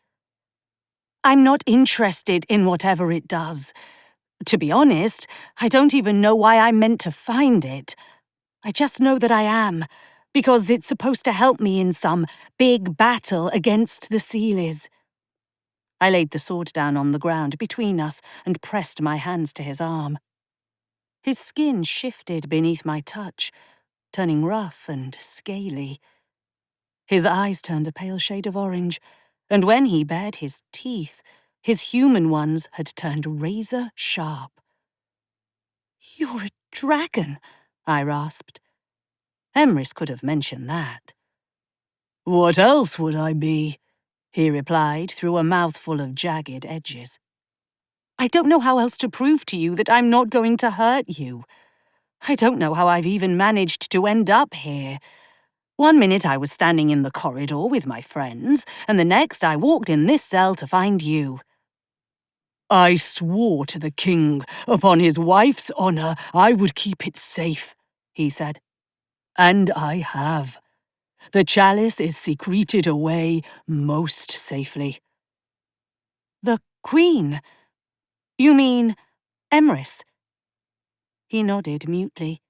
"I'm not interested in whatever it does. To be honest, I don't even know why I'm meant to find it. I just know that I am, because it's supposed to help me in some big battle against the Seelies." I laid the sword down on the ground between us and pressed my hands to his arm. His skin shifted beneath my touch, turning rough and scaly. His eyes turned a pale shade of orange, and when he bared his teeth, his human ones had turned razor sharp. "You're a dragon," I rasped. Emrys could have mentioned that. "What else would I be?" he replied through a mouthful of jagged edges. "I don't know how else to prove to you that I'm not going to hurt you. I don't know how I've even managed to end up here. One minute I was standing in the corridor with my friends, and the next I walked in this cell to find you." "I swore to the king, upon his wife's honor, I would keep it safe," he said. "And I have. The chalice is secreted away most safely." "The Queen? You mean Emrys?" He nodded mutely.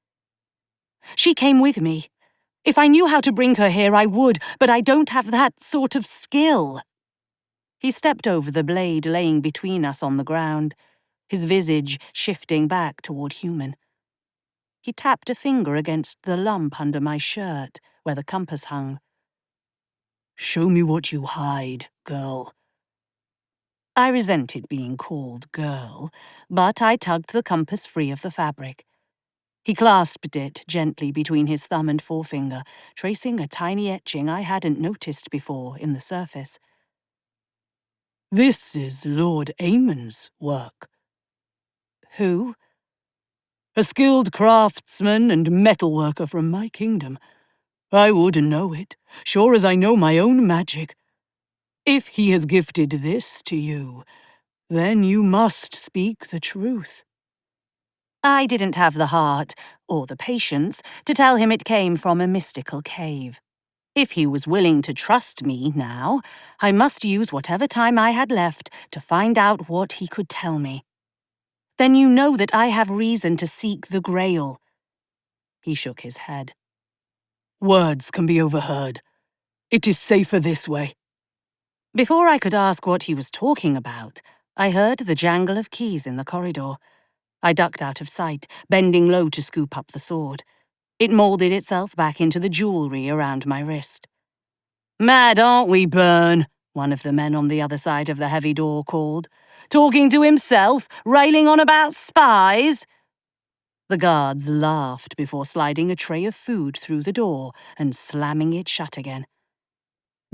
"She came with me. If I knew how to bring her here, I would, but I don't have that sort of skill." He stepped over the blade laying between us on the ground, his visage shifting back toward human. He tapped a finger against the lump under my shirt, where the compass hung. "Show me what you hide, girl." I resented being called girl, but I tugged the compass free of the fabric. He clasped it gently between his thumb and forefinger, tracing a tiny etching I hadn't noticed before in the surface. "This is Lord Amon's work." "Who?" "A skilled craftsman and metalworker from my kingdom. I would know it, sure as I know my own magic. If he has gifted this to you, then you must speak the truth." I didn't have the heart, or the patience, to tell him it came from a mystical cave. If he was willing to trust me now, I must use whatever time I had left to find out what he could tell me. "Then you know that I have reason to seek the Grail." He shook his head. "Words can be overheard. It is safer this way." Before I could ask what he was talking about, I heard the jangle of keys in the corridor. I ducked out of sight, bending low to scoop up the sword. It molded itself back into the jewelry around my wrist. "Mad, aren't we, Byrne?" one of the men on the other side of the heavy door called. "Talking to himself, railing on about spies." The guards laughed before sliding a tray of food through the door and slamming it shut again.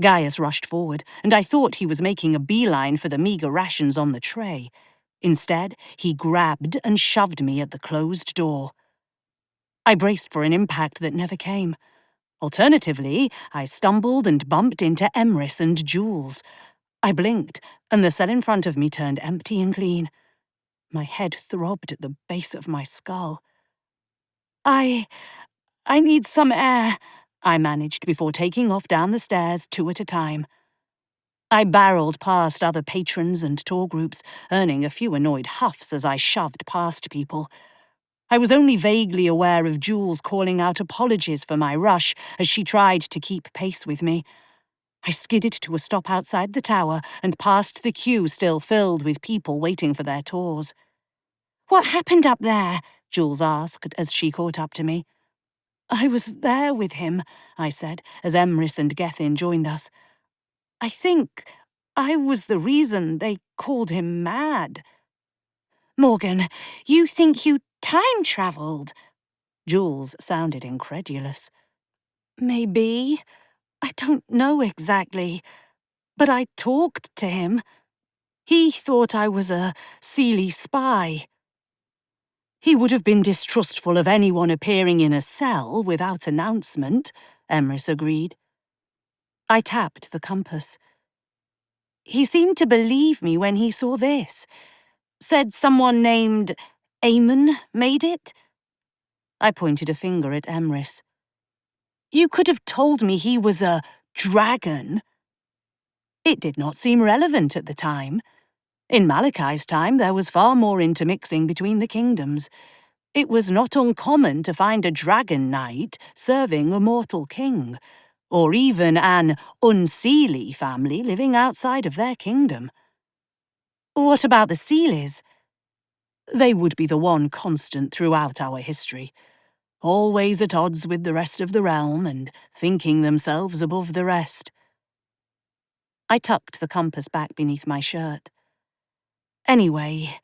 Gaius rushed forward, and I thought he was making a beeline for the meagre rations on the tray. Instead, he grabbed and shoved me at the closed door. I braced for an impact that never came. Alternatively, I stumbled and bumped into Emrys and Jules. I blinked, and the cell in front of me turned empty and clean. My head throbbed at the base of my skull. I need some air," I managed before taking off down the stairs 2 at a time. I barreled past other patrons and tour groups, earning a few annoyed huffs as I shoved past people. I was only vaguely aware of Jules calling out apologies for my rush as she tried to keep pace with me. I skidded to a stop outside the tower and past the queue still filled with people waiting for their tours. "What happened up there?" Jules asked as she caught up to me. "I was there with him," I said, as Emrys and Gethin joined us. "I think I was the reason they called him mad." "Morgan, you think you time-travelled?" Jules sounded incredulous. "Maybe. I don't know exactly. But I talked to him. He thought I was a Seelie spy." "He would have been distrustful of anyone appearing in a cell without announcement," Emrys agreed. I tapped the compass. "He seemed to believe me when he saw this. Said someone named Eamon made it." I pointed a finger at Emrys. "You could have told me he was a dragon." It did not seem relevant at the time. In Malachi's time, there was far more intermixing between the kingdoms. It was not uncommon to find a dragon knight serving a mortal king, or even an unseelie family living outside of their kingdom. What about the Seelies? They would be the one constant throughout our history, always at odds with the rest of the realm and thinking themselves above the rest. I tucked the compass back beneath my shirt. Anyway,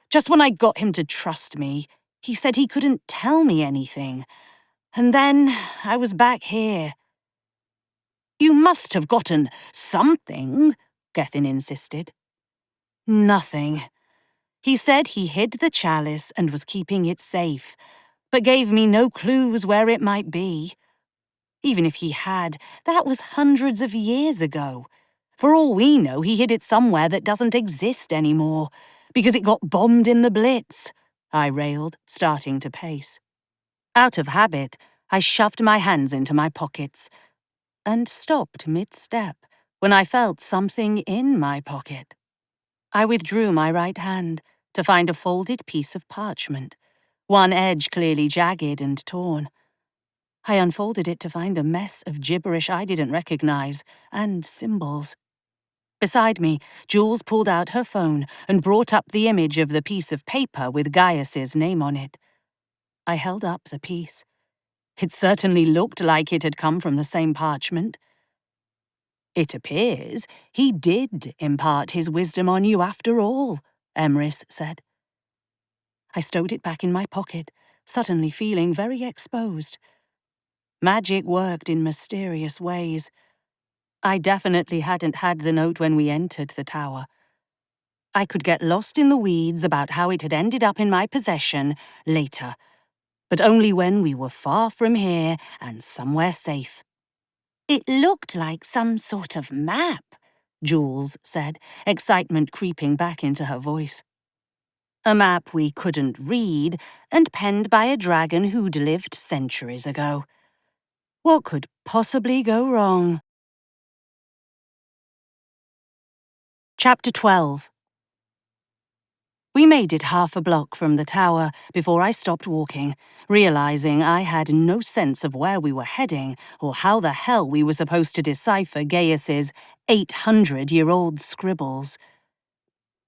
just when I got him to trust me, he said he couldn't tell me anything. And then I was back here. "You must have gotten something," Gethin insisted. "Nothing. He said he hid the chalice and was keeping it safe, but gave me no clues where it might be. Even if he had, that was hundreds of years ago. For all we know, he hid it somewhere that doesn't exist anymore, because it got bombed in the Blitz," I railed, starting to pace. Out of habit, I shoved my hands into my pockets and stopped mid-step when I felt something in my pocket. I withdrew my right hand to find a folded piece of parchment, one edge clearly jagged and torn. I unfolded it to find a mess of gibberish I didn't recognize, and symbols. Beside me, Jules pulled out her phone and brought up the image of the piece of paper with Gaius's name on it. I held up the piece. It certainly looked like it had come from the same parchment. "It appears he did impart his wisdom on you after all," Emrys said. I stowed it back in my pocket, suddenly feeling very exposed. Magic worked in mysterious ways. I definitely hadn't had the note when we entered the tower. I could get lost in the weeds about how it had ended up in my possession later, but only when we were far from here and somewhere safe. "It looked like some sort of map," Jules said, excitement creeping back into her voice. "A map we couldn't read and penned by a dragon who'd lived centuries ago. What could possibly go wrong?" Chapter 12. We made it half a block from the tower before I stopped walking, realizing I had no sense of where we were heading or how the hell we were supposed to decipher Gaius's 800-year-old scribbles.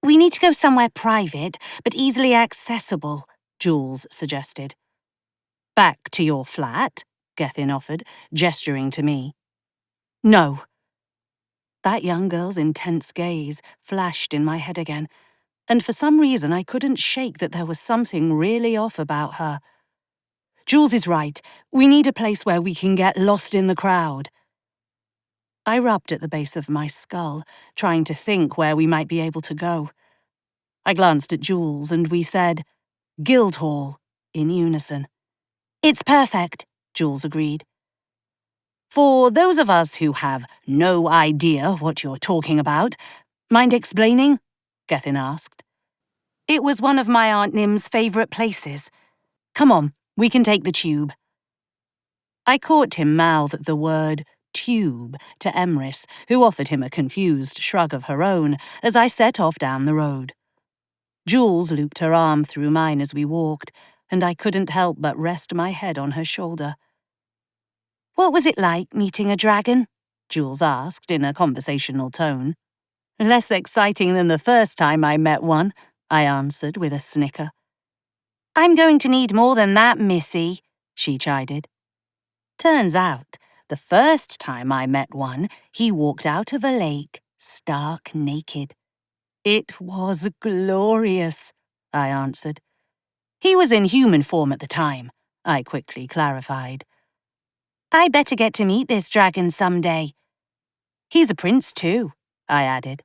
"We need to go somewhere private, but easily accessible," Jules suggested. "Back to your flat?" Gethin offered, gesturing to me. "No." That young girl's intense gaze flashed in my head again, and for some reason I couldn't shake that there was something really off about her. Jules is right. We need a place where we can get lost in the crowd. I rubbed at the base of my skull, trying to think where we might be able to go. I glanced at Jules and we said, Guildhall, in unison. It's perfect, Jules agreed. For those of us who have no idea what you're talking about, mind explaining? Gethin asked. It was one of my Aunt Nim's favourite places. Come on, we can take the tube. I caught him mouth the word tube to Emrys, who offered him a confused shrug of her own as I set off down the road. Jules looped her arm through mine as we walked, and I couldn't help but rest my head on her shoulder. What was it like meeting a dragon? Jules asked in a conversational tone. Less exciting than the first time I met one, I answered with a snicker. I'm going to need more than that, Missy, she chided. Turns out, the first time I met one, he walked out of a lake, stark naked. It was glorious, I answered. He was in human form at the time, I quickly clarified. I better get to meet this dragon someday. He's a prince too, I added.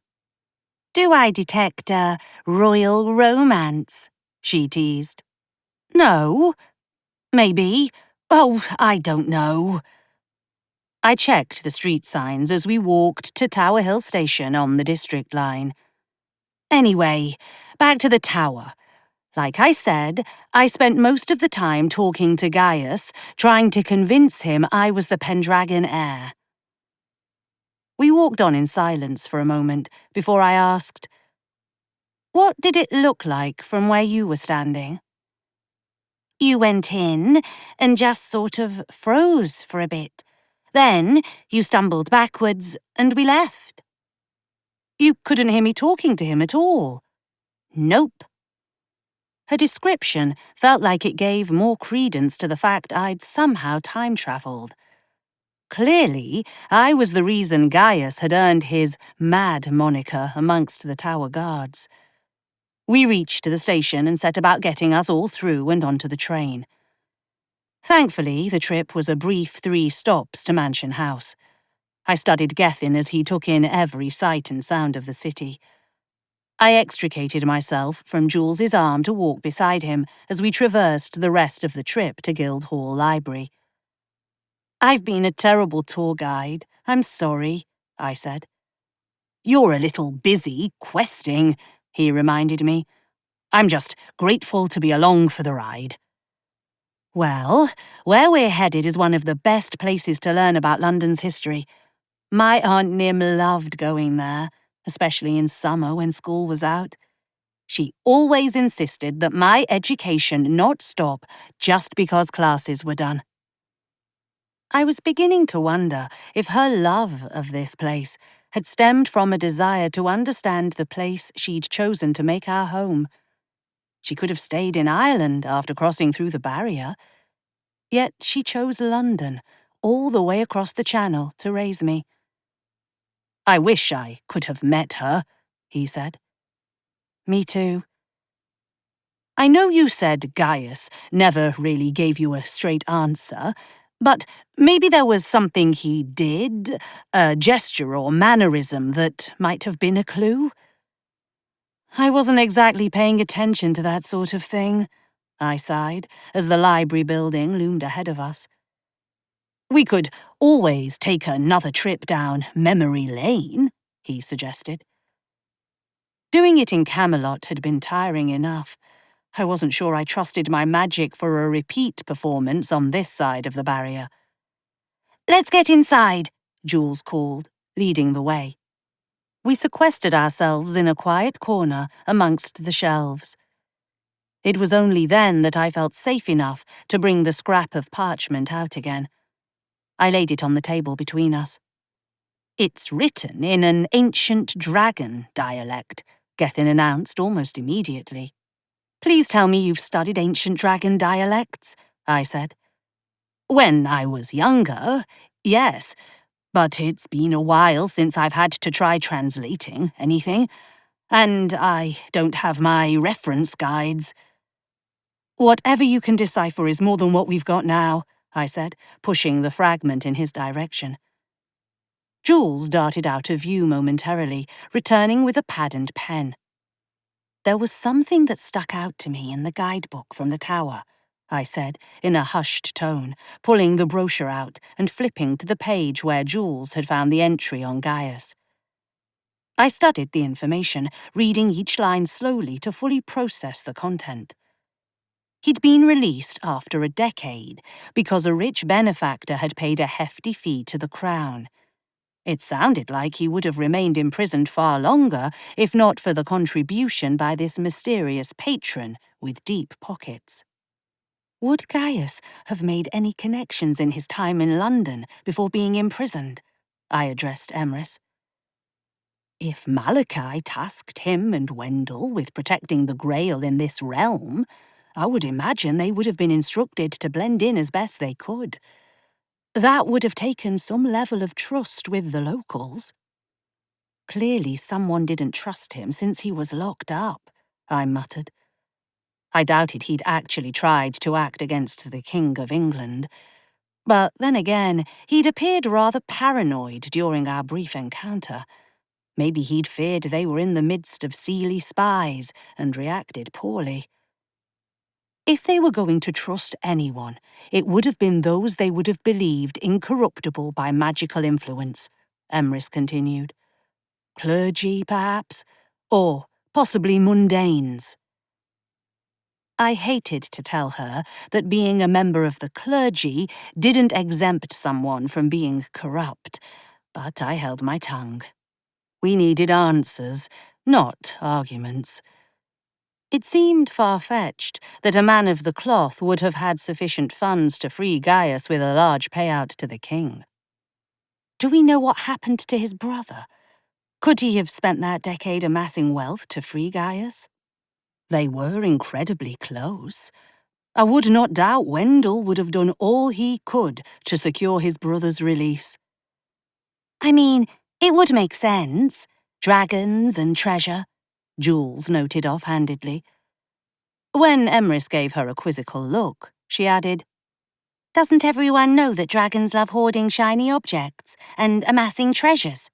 Do I detect a royal romance? She teased. No. Maybe. Oh, I don't know. I checked the street signs as we walked to Tower Hill Station on the District line. Anyway, back to the tower. Like I said, I spent most of the time talking to Gaius, trying to convince him I was the Pendragon heir. We walked on in silence for a moment before I asked, What did it look like from where you were standing? You went in and just sort of froze for a bit. Then you stumbled backwards and we left. You couldn't hear me talking to him at all? Nope. Her description felt like it gave more credence to the fact I'd somehow time-travelled. Clearly, I was the reason Gaius had earned his mad moniker amongst the tower guards. We reached the station and set about getting us all through and onto the train. Thankfully, the trip was a brief 3 stops to Mansion House. I studied Gethin as he took in every sight and sound of the city. I extricated myself from Jules's arm to walk beside him as we traversed the rest of the trip to Guildhall Library. I've been a terrible tour guide. I'm sorry, I said. You're a little busy questing, he reminded me. I'm just grateful to be along for the ride. Well, where we're headed is one of the best places to learn about London's history. My Aunt Nim loved going there, especially in summer when school was out. She always insisted that my education not stop just because classes were done. I was beginning to wonder if her love of this place had stemmed from a desire to understand the place she'd chosen to make our home. She could have stayed in Ireland after crossing through the barrier. Yet she chose London, all the way across the Channel, to raise me. I wish I could have met her, he said. Me too. I know you said Gaius never really gave you a straight answer, but maybe there was something he did, a gesture or mannerism that might have been a clue? I wasn't exactly paying attention to that sort of thing, I sighed, as the library building loomed ahead of us. We could always take another trip down memory lane, he suggested. Doing it in Camelot had been tiring enough. I wasn't sure I trusted my magic for a repeat performance on this side of the barrier. Let's get inside, Jules called, leading the way. We sequestered ourselves in a quiet corner amongst the shelves. It was only then that I felt safe enough to bring the scrap of parchment out again. I laid it on the table between us. It's written in an ancient dragon dialect, Gethin announced almost immediately. Please tell me you've studied ancient dragon dialects, I said. When I was younger, yes, But it's been a while since I've had to try translating anything, and I don't have my reference guides. Whatever you can decipher is more than what we've got now, I said, pushing the fragment in his direction. Jules darted out of view momentarily, returning with a pad and pen. There was something that stuck out to me in the guidebook from the tower, I said, in a hushed tone, pulling the brochure out and flipping to the page where Jules had found the entry on Gaius. I studied the information, reading each line slowly to fully process the content. He'd been released after a decade because a rich benefactor had paid a hefty fee to the crown. It sounded like he would have remained imprisoned far longer if not for the contribution by this mysterious patron with deep pockets. Would Gaius have made any connections in his time in London before being imprisoned? I addressed Emrys. If Malachi tasked him and Wendell with protecting the Grail in this realm, I would imagine they would have been instructed to blend in as best they could. That would have taken some level of trust with the locals. Clearly someone didn't trust him since he was locked up, I muttered. I doubted he'd actually tried to act against the King of England. But then again, he'd appeared rather paranoid during our brief encounter. Maybe he'd feared they were in the midst of Seelie spies and reacted poorly. If they were going to trust anyone, it would have been those they would have believed incorruptible by magical influence, Emrys continued. Clergy, perhaps? Or possibly mundanes. I hated to tell her that being a member of the clergy didn't exempt someone from being corrupt, but I held my tongue. We needed answers, not arguments. It seemed far-fetched that a man of the cloth would have had sufficient funds to free Gaius with a large payout to the king. Do we know what happened to his brother? Could he have spent that decade amassing wealth to free Gaius? They were incredibly close. I would not doubt Wendell would have done all he could to secure his brother's release. I mean, it would make sense. Dragons and treasure, Jules noted offhandedly. When Emrys gave her a quizzical look, she added, Doesn't everyone know that dragons love hoarding shiny objects and amassing treasures?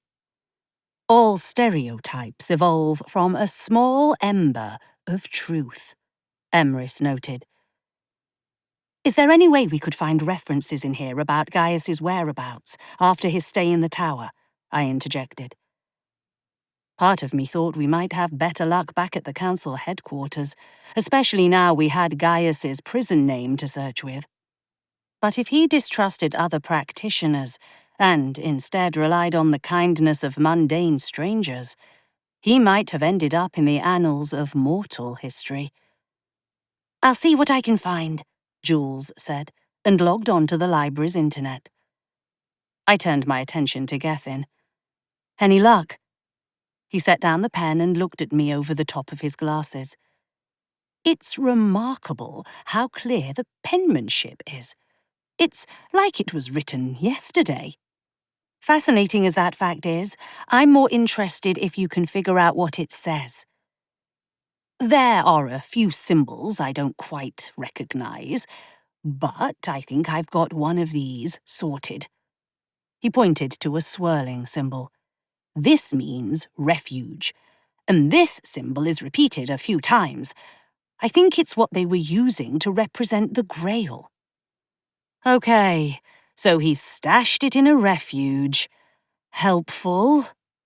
All stereotypes evolve from a small ember of truth, Emrys noted. Is there any way we could find references in here about Gaius's whereabouts after his stay in the tower? I interjected. Part of me thought we might have better luck back at the council headquarters, especially now we had Gaius's prison name to search with. But if he distrusted other practitioners, and instead relied on the kindness of mundane strangers, he might have ended up in the annals of mortal history. I'll see what I can find, Jules said, and logged on to the library's internet. I turned my attention to Gethin. Any luck? He set down the pen and looked at me over the top of his glasses. It's remarkable how clear the penmanship is. It's like it was written yesterday. Fascinating as that fact is, I'm more interested if you can figure out what it says. There are a few symbols I don't quite recognize, but I think I've got one of these sorted. He pointed to a swirling symbol. This means refuge, and this symbol is repeated a few times. I think it's what they were using to represent the Grail. Okay, so he stashed it in a refuge. Helpful,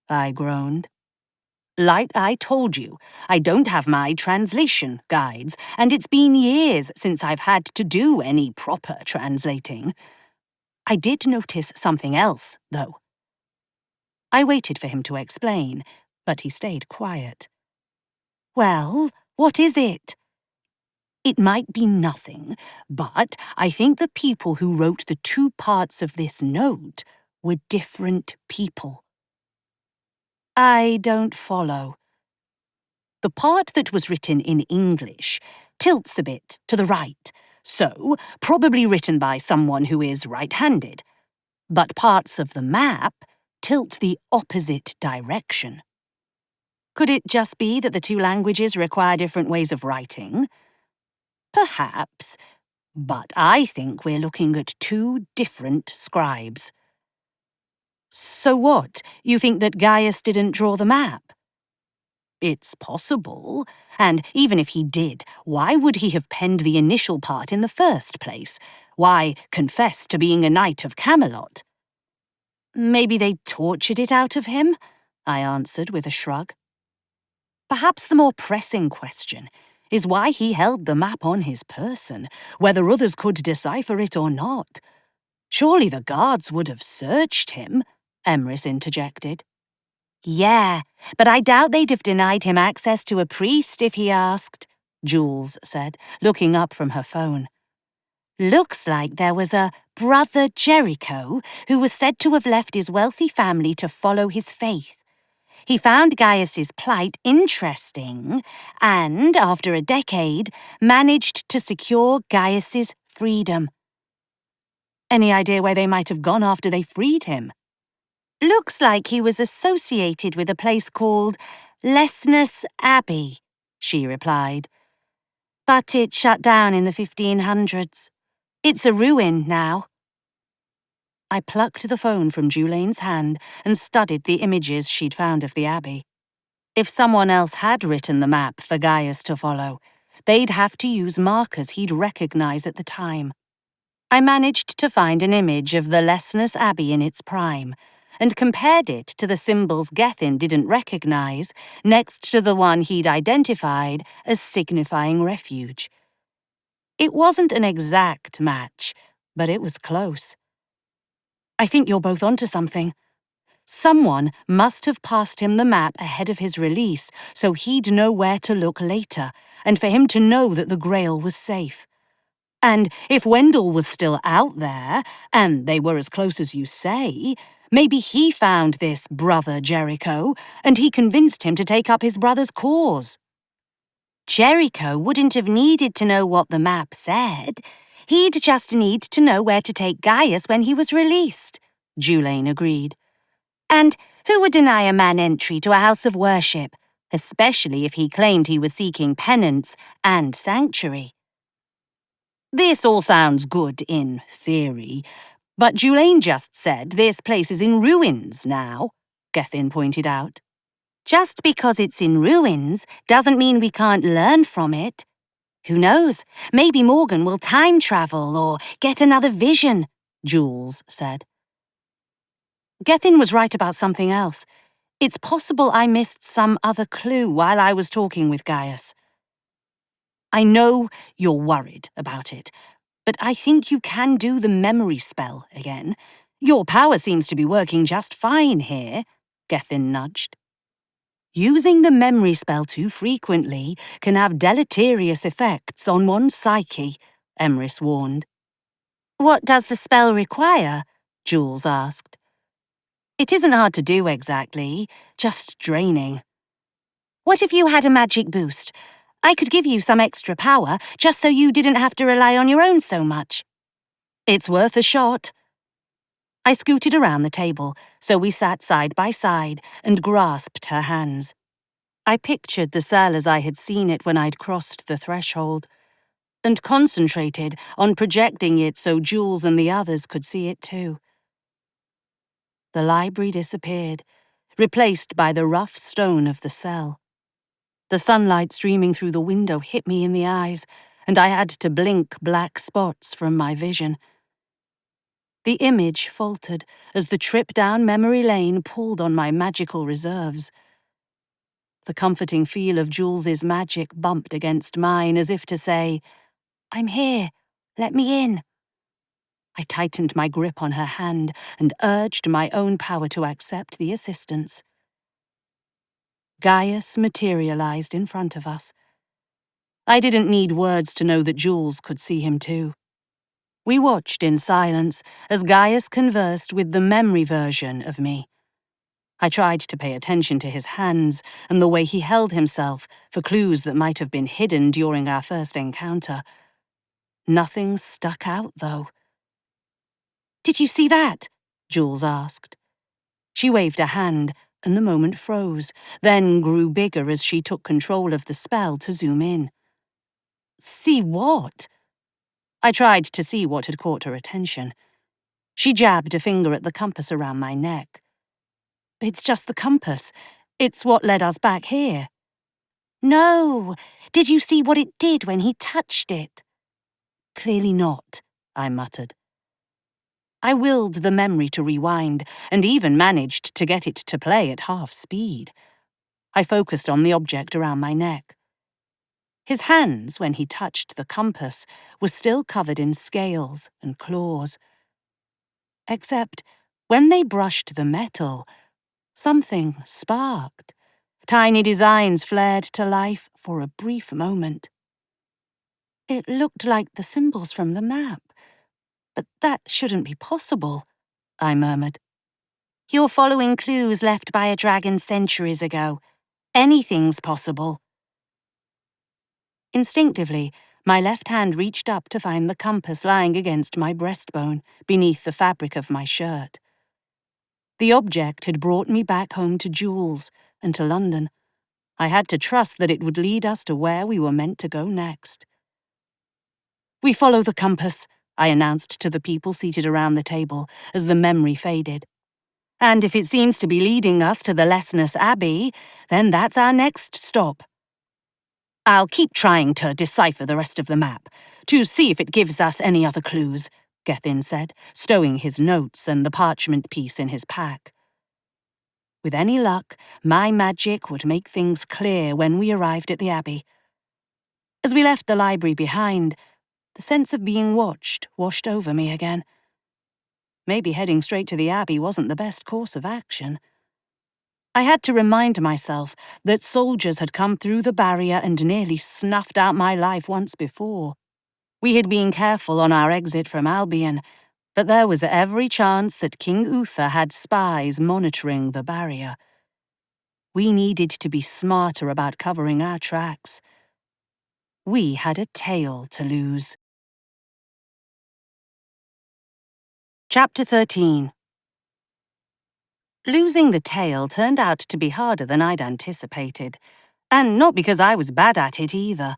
I groaned. Like I told you, I don't have my translation guides, and it's been years since I've had to do any proper translating. I did notice something else, though. I waited for him to explain, but he stayed quiet. Well, what is it? It might be nothing, but I think the people who wrote the two parts of this note were different people. I don't follow. The part that was written in English tilts a bit to the right, so probably written by someone who is right-handed. but parts of the map tilt the opposite direction. Could it just be that the two languages require different ways of writing? Perhaps, but I think we're looking at two different scribes. So what? You think that Gaius didn't draw the map? It's possible, and even if he did, why would he have penned the initial part in the first place? Why confess to being a knight of Camelot? Maybe they tortured it out of him, I answered with a shrug. Perhaps the more pressing question is why he held the map on his person, whether others could decipher it or not. Surely the guards would have searched him, Emrys interjected. Yeah, but I doubt they'd have denied him access to a priest if he asked, Jules said, looking up from her phone. Looks like there was a brother Jericho who was said to have left his wealthy family to follow his faith. He found Gaius's plight interesting and, after a decade, managed to secure Gaius's freedom. Any idea where they might have gone after they freed him? Looks like he was associated with a place called Lesness Abbey, she replied. But it shut down in the 1500s. It's a ruin now. I plucked the phone from Julane's hand and studied the images she'd found of the abbey. If someone else had written the map for Gaius to follow, they'd have to use markers he'd recognize at the time. I managed to find an image of the Lesness Abbey in its prime, and compared it to the symbols Gethin didn't recognize, next to the one he'd identified as signifying refuge. It wasn't an exact match, but it was close. I think you're both onto something. Someone must have passed him the map ahead of his release, so he'd know where to look later, and for him to know that the Grail was safe. And if Wendell was still out there, and they were as close as you say, maybe he found this brother Jericho, and he convinced him to take up his brother's cause. Jericho wouldn't have needed to know what the map said. He'd just need to know where to take Gaius when he was released, Julane agreed. And who would deny a man entry to a house of worship, especially if he claimed he was seeking penance and sanctuary? This all sounds good in theory, but Julane just said this place is in ruins now, Gethin pointed out. Just because it's in ruins doesn't mean we can't learn from it. Who knows, maybe Morgan will time travel or get another vision, Jules said. Gethin was right about something else. It's possible I missed some other clue while I was talking with Gaius. I know you're worried about it, but I think you can do the memory spell again. Your power seems to be working just fine here, Gethin nudged. Using the memory spell too frequently can have deleterious effects on one's psyche, Emrys warned. What does the spell require? Jules asked. It isn't hard to do exactly, just draining. What if you had a magic boost? I could give you some extra power just so you didn't have to rely on your own so much. It's worth a shot. I scooted around the table, so we sat side by side and grasped her hands. I pictured the cell as I had seen it when I'd crossed the threshold, and concentrated on projecting it so Jules and the others could see it too. The library disappeared, replaced by the rough stone of the cell. The sunlight streaming through the window hit me in the eyes, and I had to blink black spots from my vision. The image faltered as the trip down memory lane pulled on my magical reserves. The comforting feel of Jules's magic bumped against mine as if to say, I'm here, let me in. I tightened my grip on her hand and urged my own power to accept the assistance. Gaius materialized in front of us. I didn't need words to know that Jules could see him too. We watched in silence as Gaius conversed with the memory version of me. I tried to pay attention to his hands and the way he held himself for clues that might have been hidden during our first encounter. Nothing stuck out, though. Did you see that? Jules asked. She waved a hand, and the moment froze, then grew bigger as she took control of the spell to zoom in. See what? I tried to see what had caught her attention. She jabbed a finger at the compass around my neck. It's just the compass. It's what led us back here. No! Did you see what it did when he touched it? Clearly not, I muttered. I willed the memory to rewind, and even managed to get it to play at half speed. I focused on the object around my neck. His hands, when he touched the compass, were still covered in scales and claws. Except, when they brushed the metal, something sparked. Tiny designs flared to life for a brief moment. It looked like the symbols from the map. But that shouldn't be possible, I murmured. You're following clues left by a dragon centuries ago. Anything's possible. Instinctively, my left hand reached up to find the compass lying against my breastbone, beneath the fabric of my shirt. The object had brought me back home to Jules and to London. I had to trust that it would lead us to where we were meant to go next. We follow the compass, I announced to the people seated around the table as the memory faded. And if it seems to be leading us to the Lesness Abbey, then that's our next stop. I'll keep trying to decipher the rest of the map, to see if it gives us any other clues, Gethin said, stowing his notes and the parchment piece in his pack. With any luck, my magic would make things clear when we arrived at the Abbey. As we left the library behind, the sense of being watched washed over me again. Maybe heading straight to the Abbey wasn't the best course of action. I had to remind myself that soldiers had come through the barrier and nearly snuffed out my life once before. We had been careful on our exit from Albion, but there was every chance that King Uther had spies monitoring the barrier. We needed to be smarter about covering our tracks. We had a tale to lose. Chapter 13. Losing the tail turned out to be harder than I'd anticipated, and not because I was bad at it either.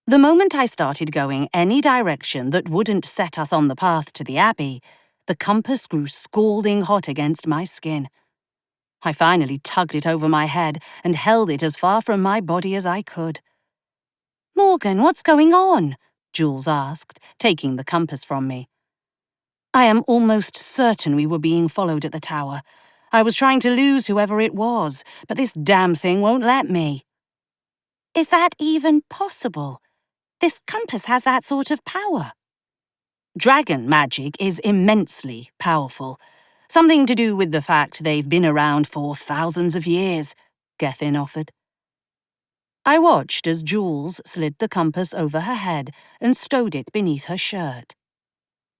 The moment I started going any direction that wouldn't set us on the path to the Abbey, the compass grew scalding hot against my skin. I finally tugged it over my head and held it as far from my body as I could. "Morgan, what's going on?" Jules asked, taking the compass from me. I am almost certain we were being followed at the tower. I was trying to lose whoever it was, but this damn thing won't let me. Is that even possible? This compass has that sort of power. Dragon magic is immensely powerful. Something to do with the fact they've been around for thousands of years, Gethin offered. I watched as Jules slid the compass over her head and stowed it beneath her shirt.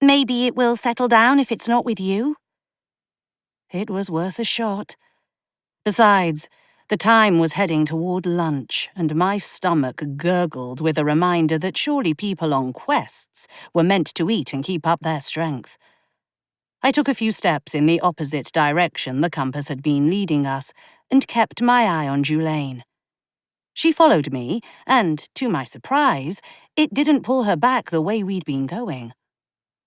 Maybe it will settle down if it's not with you? It was worth a shot. Besides, the time was heading toward lunch, and my stomach gurgled with a reminder that surely people on quests were meant to eat and keep up their strength. I took a few steps in the opposite direction the compass had been leading us, and kept my eye on Julaine. She followed me, and, to my surprise, it didn't pull her back the way we'd been going.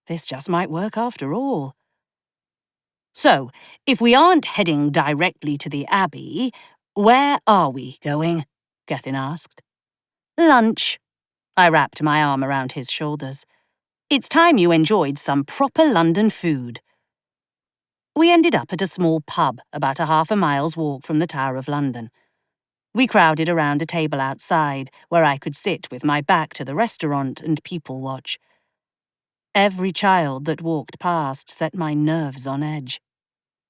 This just might work after all. So, if we aren't heading directly to the Abbey, where are we going? Gethin asked. Lunch. I wrapped my arm around his shoulders. It's time you enjoyed some proper London food. We ended up at a small pub about a half a mile's walk from the Tower of London. We crowded around a table outside, where I could sit with my back to the restaurant and people watch. Every child that walked past set my nerves on edge.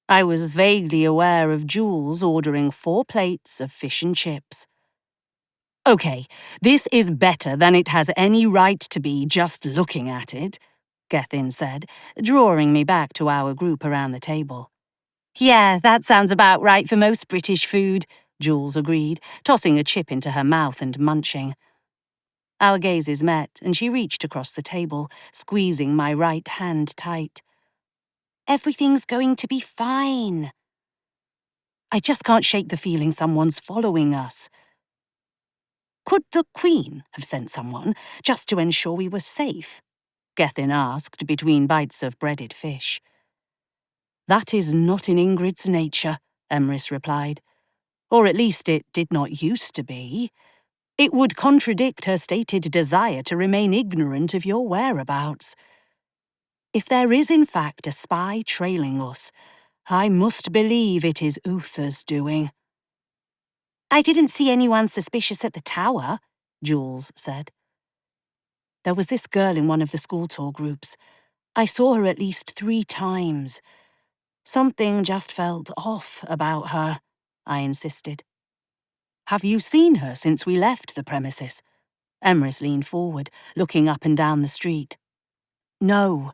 I was vaguely aware of Jules ordering 4 plates of fish and chips. Okay, this is better than it has any right to be just looking at it, Gethin said, drawing me back to our group around the table. Yeah, that sounds about right for most British food, Jules agreed, tossing a chip into her mouth and munching. Our gazes met, and she reached across the table, squeezing my right hand tight. Everything's going to be fine. I just can't shake the feeling someone's following us. Could the Queen have sent someone just to ensure we were safe? Gethin asked between bites of breaded fish. That is not in Ingrid's nature, Emrys replied. Or at least it did not used to be. It would contradict her stated desire to remain ignorant of your whereabouts. If there is in fact a spy trailing us, I must believe it is Uther's doing. I didn't see anyone suspicious at the tower, Jules said. There was this girl in one of the school tour groups. I saw her at least 3 times. Something just felt off about her, I insisted. Have you seen her since we left the premises? Emrys leaned forward, looking up and down the street. No,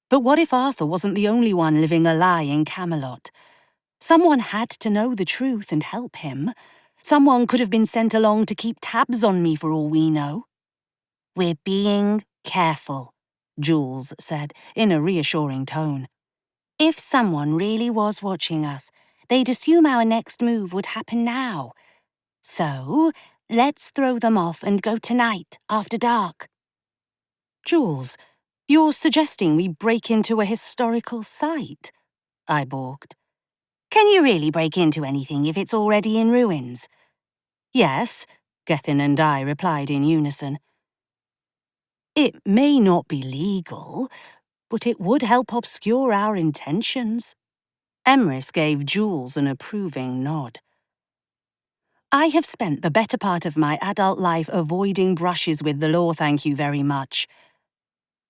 but what if Arthur wasn't the only one living a lie in Camelot? Someone had to know the truth and help him. Someone could have been sent along to keep tabs on me for all we know. We're being careful, Jules said in a reassuring tone. If someone really was watching us, they'd assume our next move would happen now. So, let's throw them off and go tonight, after dark. Jules, you're suggesting we break into a historical site? I balked. Can you really break into anything if it's already in ruins? Yes, Gethin and I replied in unison. It may not be legal, but it would help obscure our intentions. Emrys gave Jules an approving nod. I have spent the better part of my adult life avoiding brushes with the law, thank you very much.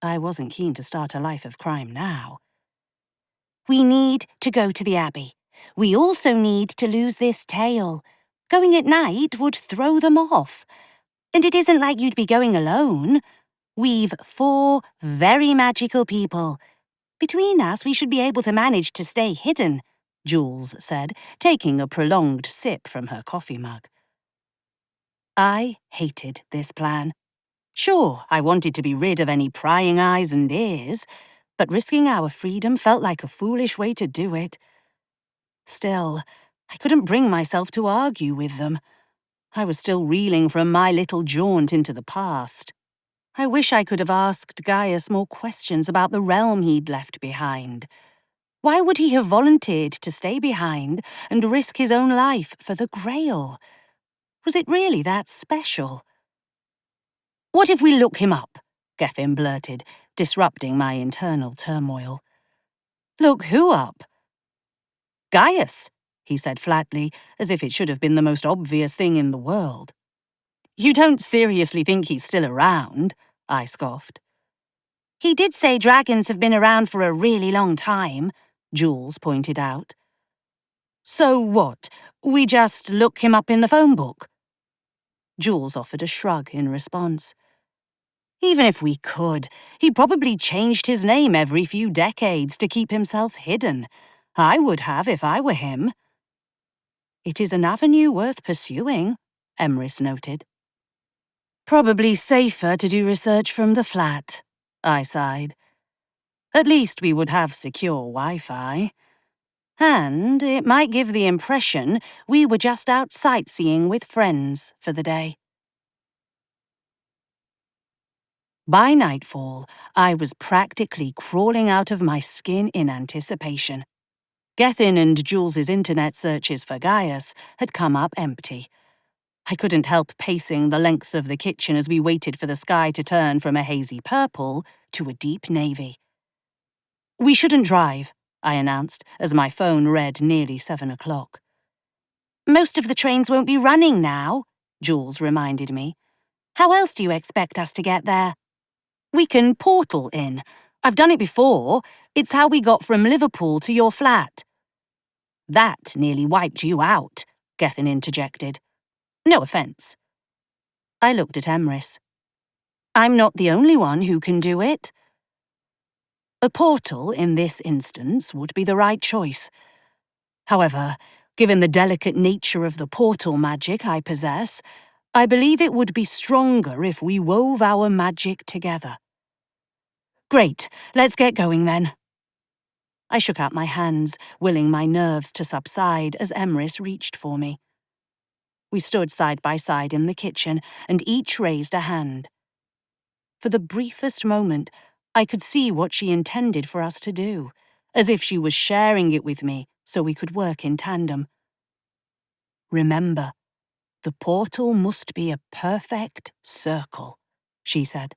I wasn't keen to start a life of crime now. We need to go to the Abbey. We also need to lose this tail. Going at night would throw them off. And it isn't like you'd be going alone. We've 4 very magical people. Between us, we should be able to manage to stay hidden, Jules said, taking a prolonged sip from her coffee mug. I hated this plan. Sure, I wanted to be rid of any prying eyes and ears, but risking our freedom felt like a foolish way to do it. Still, I couldn't bring myself to argue with them. I was still reeling from my little jaunt into the past. I wish I could have asked Gaius more questions about the realm he'd left behind. Why would he have volunteered to stay behind and risk his own life for the Grail? Was it really that special? What if we look him up? Gethin blurted, disrupting my internal turmoil. Look who up? Gaius, he said flatly, as if it should have been the most obvious thing in the world. You don't seriously think he's still around? I scoffed. He did say dragons have been around for a really long time, Jules pointed out. So what? We just look him up in the phone book? Jules offered a shrug in response. Even if we could, he probably changed his name every few decades to keep himself hidden. I would have if I were him. It is an avenue worth pursuing, Emrys noted. Probably safer to do research from the flat, I sighed. At least we would have secure Wi-Fi. And it might give the impression we were just out sightseeing with friends for the day. By nightfall, I was practically crawling out of my skin in anticipation. Gethin and Jules's internet searches for Gaius had come up empty. I couldn't help pacing the length of the kitchen as we waited for the sky to turn from a hazy purple to a deep navy. We shouldn't drive, I announced as my phone read nearly 7 o'clock. Most of the trains won't be running now, Jules reminded me. How else do you expect us to get there? We can portal in. I've done it before. It's how we got from Liverpool to your flat. That nearly wiped you out, Gethin interjected. No offence. I looked at Emrys. I'm not the only one who can do it. A portal, in this instance, would be the right choice. However, given the delicate nature of the portal magic I possess, I believe it would be stronger if we wove our magic together. Great, let's get going then. I shook out my hands, willing my nerves to subside as Emrys reached for me. We stood side by side in the kitchen, and each raised a hand. For the briefest moment, I could see what she intended for us to do, as if she was sharing it with me so we could work in tandem. "Remember, the portal must be a perfect circle," she said.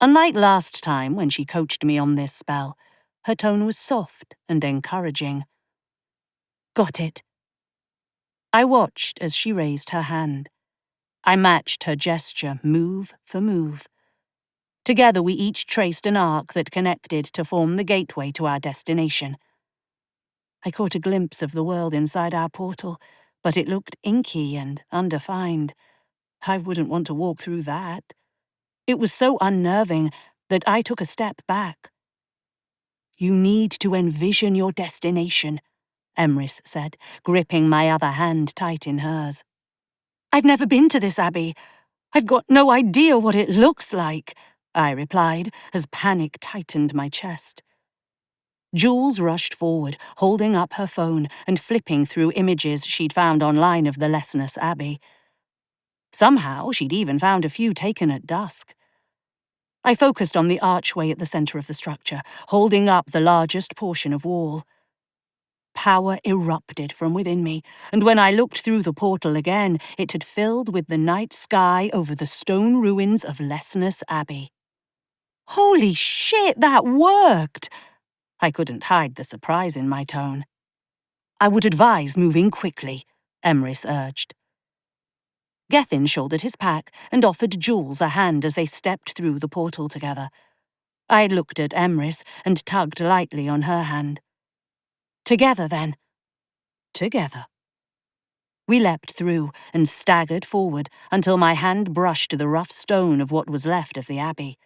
Unlike last time when she coached me on this spell, her tone was soft and encouraging. "Got it." I watched as she raised her hand. I matched her gesture, move for move. Together we each traced an arc that connected to form the gateway to our destination. I caught a glimpse of the world inside our portal, but it looked inky and undefined. I wouldn't want to walk through that. It was so unnerving that I took a step back. "You need to envision your destination," Emrys said, gripping my other hand tight in hers. "I've never been to this abbey. I've got no idea what it looks like," I replied as panic tightened my chest. Jules rushed forward, holding up her phone and flipping through images she'd found online of the Lesness Abbey. Somehow, she'd even found a few taken at dusk. I focused on the archway at the centre of the structure, holding up the largest portion of wall. Power erupted from within me, and when I looked through the portal again, it had filled with the night sky over the stone ruins of Lesness Abbey. "Holy shit, that worked!" I couldn't hide the surprise in my tone. "I would advise moving quickly," Emrys urged. Gethin shouldered his pack and offered Jules a hand as they stepped through the portal together. I looked at Emrys and tugged lightly on her hand. "Together, then." "Together." We leapt through and staggered forward until my hand brushed the rough stone of what was left of the abbey.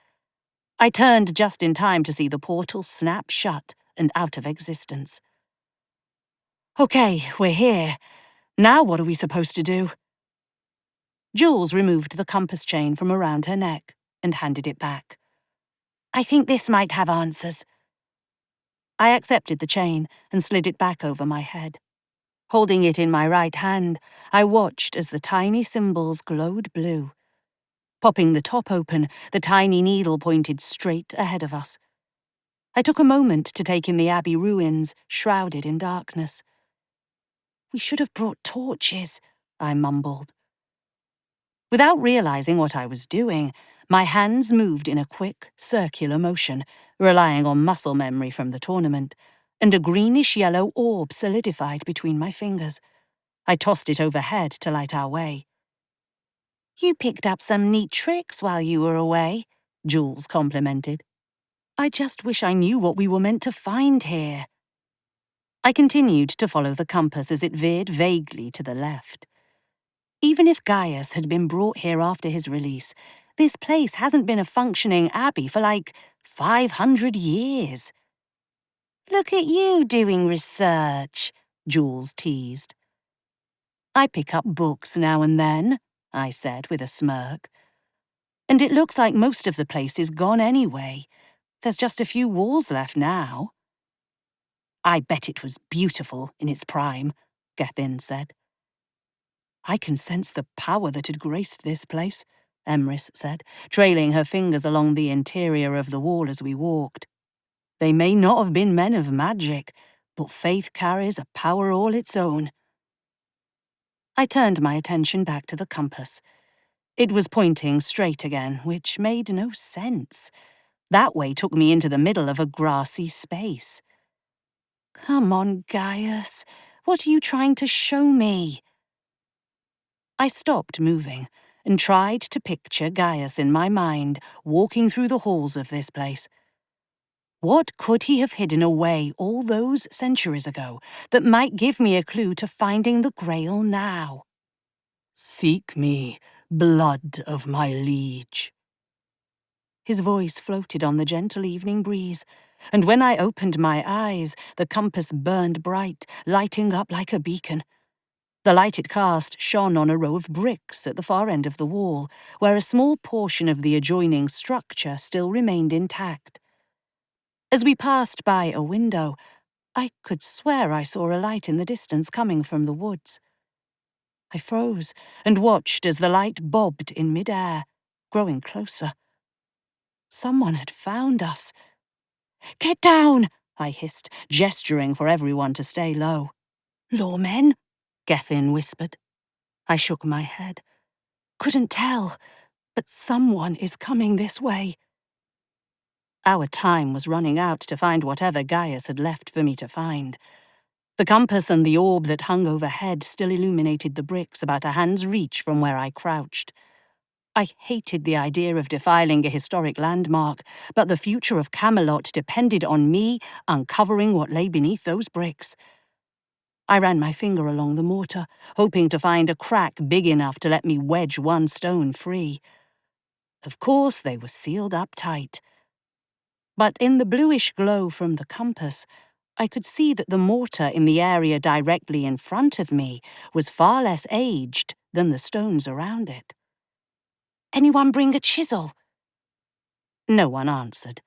I turned just in time to see the portal snap shut and out of existence. "Okay, we're here. Now what are we supposed to do?" Jules removed the compass chain from around her neck and handed it back. "I think this might have answers." I accepted the chain and slid it back over my head. Holding it in my right hand, I watched as the tiny symbols glowed blue. Popping the top open, the tiny needle pointed straight ahead of us. I took a moment to take in the abbey ruins, shrouded in darkness. "We should have brought torches," I mumbled. Without realizing what I was doing, my hands moved in a quick, circular motion, relying on muscle memory from the tournament, and a greenish-yellow orb solidified between my fingers. I tossed it overhead to light our way. "You picked up some neat tricks while you were away," Jules complimented. "I just wish I knew what we were meant to find here." I continued to follow the compass as it veered vaguely to the left. Even if Gaius had been brought here after his release, this place hasn't been a functioning abbey for like 500 years. "Look at you doing research," Jules teased. "I pick up books now and then," I said with a smirk. "And it looks like most of the place is gone anyway. There's just a few walls left now." "I bet it was beautiful in its prime," Gethin said. "I can sense the power that had graced this place," Emrys said, trailing her fingers along the interior of the wall as we walked. "They may not have been men of magic, but faith carries a power all its own." I turned my attention back to the compass. It was pointing straight again, which made no sense. That way took me into the middle of a grassy space. "Come on, Gaius. What are you trying to show me?" I stopped moving and tried to picture Gaius in my mind, walking through the halls of this place. What could he have hidden away all those centuries ago that might give me a clue to finding the Grail now? "Seek me, blood of my liege." His voice floated on the gentle evening breeze, and when I opened my eyes, the compass burned bright, lighting up like a beacon. The light it cast shone on a row of bricks at the far end of the wall, where a small portion of the adjoining structure still remained intact. As we passed by a window, I could swear I saw a light in the distance coming from the woods. I froze and watched as the light bobbed in mid-air, growing closer. Someone had found us. "Get down!" I hissed, gesturing for everyone to stay low. "Lawmen?" Gethin whispered. I shook my head. "Couldn't tell, but someone is coming this way." Our time was running out to find whatever Gaius had left for me to find. The compass and the orb that hung overhead still illuminated the bricks about a hand's reach from where I crouched. I hated the idea of defiling a historic landmark, but the future of Camelot depended on me uncovering what lay beneath those bricks. I ran my finger along the mortar, hoping to find a crack big enough to let me wedge one stone free. Of course, they were sealed up tight. But in the bluish glow from the compass, I could see that the mortar in the area directly in front of me was far less aged than the stones around it. "Anyone bring a chisel?" No one answered.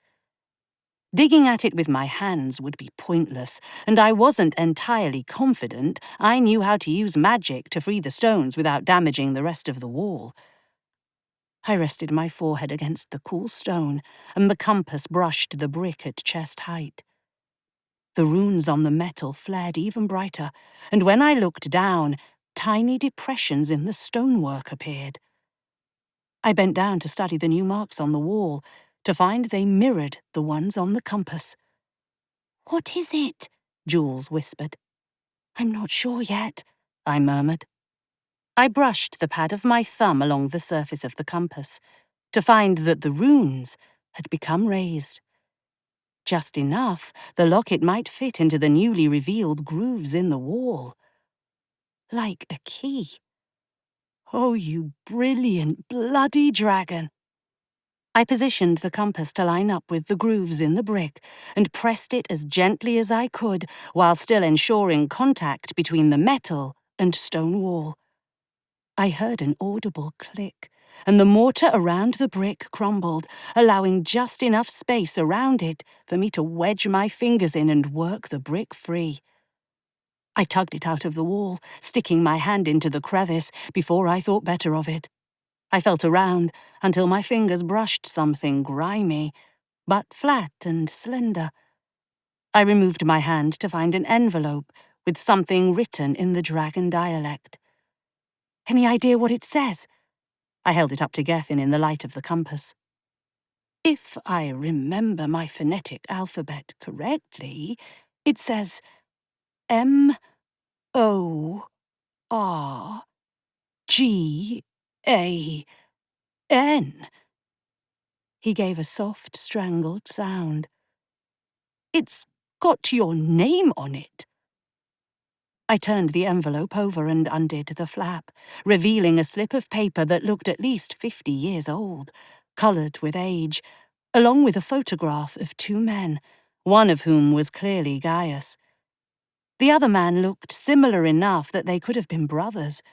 Digging at it with my hands would be pointless, and I wasn't entirely confident I knew how to use magic to free the stones without damaging the rest of the wall. I rested my forehead against the cool stone, and the compass brushed the brick at chest height. The runes on the metal flared even brighter, and when I looked down, tiny depressions in the stonework appeared. I bent down to study the new marks on the wall, to find they mirrored the ones on the compass. "What is it?" Jules whispered. "I'm not sure yet," I murmured. I brushed the pad of my thumb along the surface of the compass, to find that the runes had become raised. Just enough the locket might fit into the newly revealed grooves in the wall. Like a key. Oh, you brilliant, bloody dragon! I positioned the compass to line up with the grooves in the brick and pressed it as gently as I could while still ensuring contact between the metal and stone wall. I heard an audible click, and the mortar around the brick crumbled, allowing just enough space around it for me to wedge my fingers in and work the brick free. I tugged it out of the wall, sticking my hand into the crevice before I thought better of it. I felt around until my fingers brushed something grimy, but flat and slender. I removed my hand to find an envelope with something written in the dragon dialect. "Any idea what it says?" I held it up to Gethin in the light of the compass. "If I remember my phonetic alphabet correctly, it says MORGAN. He gave a soft, strangled sound. "It's got your name on it." I turned the envelope over and undid the flap, revealing a slip of paper that looked at least 50 years old, coloured with age, along with a photograph of two men, one of whom was clearly Gaius. The other man looked similar enough that they could have been brothers.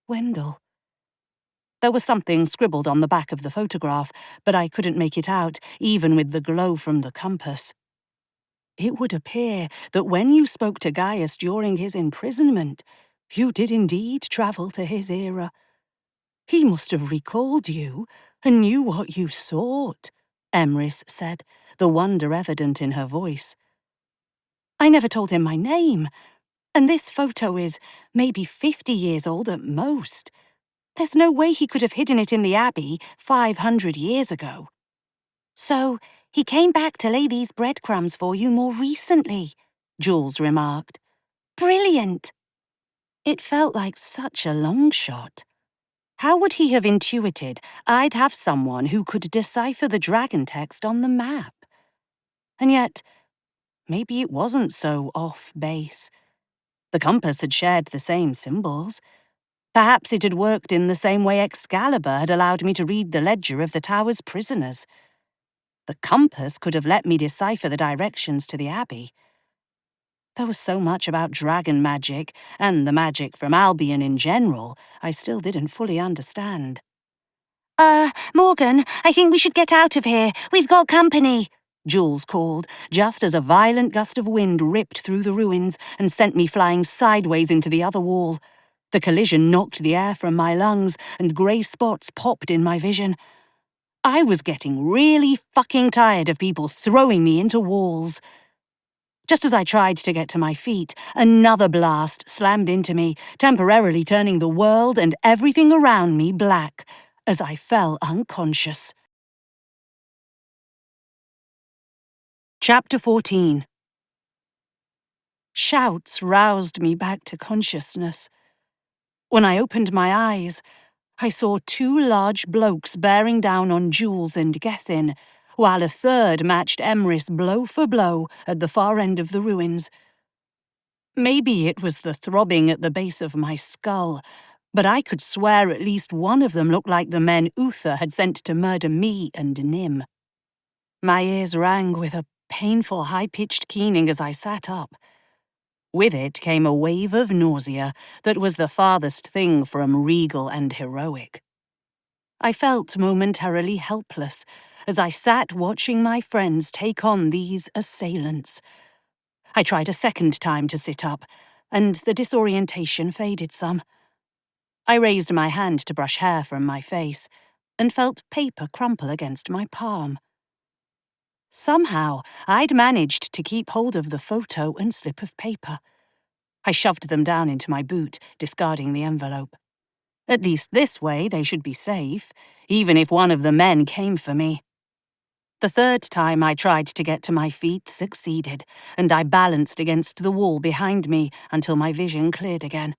Wendell. There was something scribbled on the back of the photograph, but I couldn't make it out, even with the glow from the compass. It would appear that when you spoke to Gaius during his imprisonment, you did indeed travel to his era. He must have recalled you and knew what you sought, Emrys said, the wonder evident in her voice. "I never told him my name, and this photo is maybe 50 years old at most. There's no way he could have hidden it in the Abbey 500 years ago." "So he came back to lay these breadcrumbs for you more recently," Jules remarked. "Brilliant!" It felt like such a long shot. How would he have intuited I'd have someone who could decipher the dragon text on the map? And yet, maybe it wasn't so off base. The compass had shared the same symbols. Perhaps it had worked in the same way Excalibur had allowed me to read the ledger of the tower's prisoners. The compass could have let me decipher the directions to the Abbey. There was so much about dragon magic, and the magic from Albion in general, I still didn't fully understand. Morgan, I think we should get out of here. We've got company," Jules called, just as a violent gust of wind ripped through the ruins and sent me flying sideways into the other wall. The collision knocked the air from my lungs, and grey spots popped in my vision. I was getting really fucking tired of people throwing me into walls. Just as I tried to get to my feet, another blast slammed into me, temporarily turning the world and everything around me black, as I fell unconscious. Chapter 14. Shouts roused me back to consciousness. When I opened my eyes, I saw two large blokes bearing down on Jules and Gethin, while a third matched Emrys blow for blow at the far end of the ruins. Maybe it was the throbbing at the base of my skull, but I could swear at least one of them looked like the men Uther had sent to murder me and Nim. My ears rang with a painful high-pitched keening as I sat up. With it came a wave of nausea that was the farthest thing from regal and heroic. I felt momentarily helpless as I sat watching my friends take on these assailants. I tried a second time to sit up, and the disorientation faded some. I raised my hand to brush hair from my face, and felt paper crumple against my palm. Somehow, I'd managed to keep hold of the photo and slip of paper. I shoved them down into my boot, discarding the envelope. At least this way they should be safe, even if one of the men came for me. The third time I tried to get to my feet succeeded, and I balanced against the wall behind me until my vision cleared again.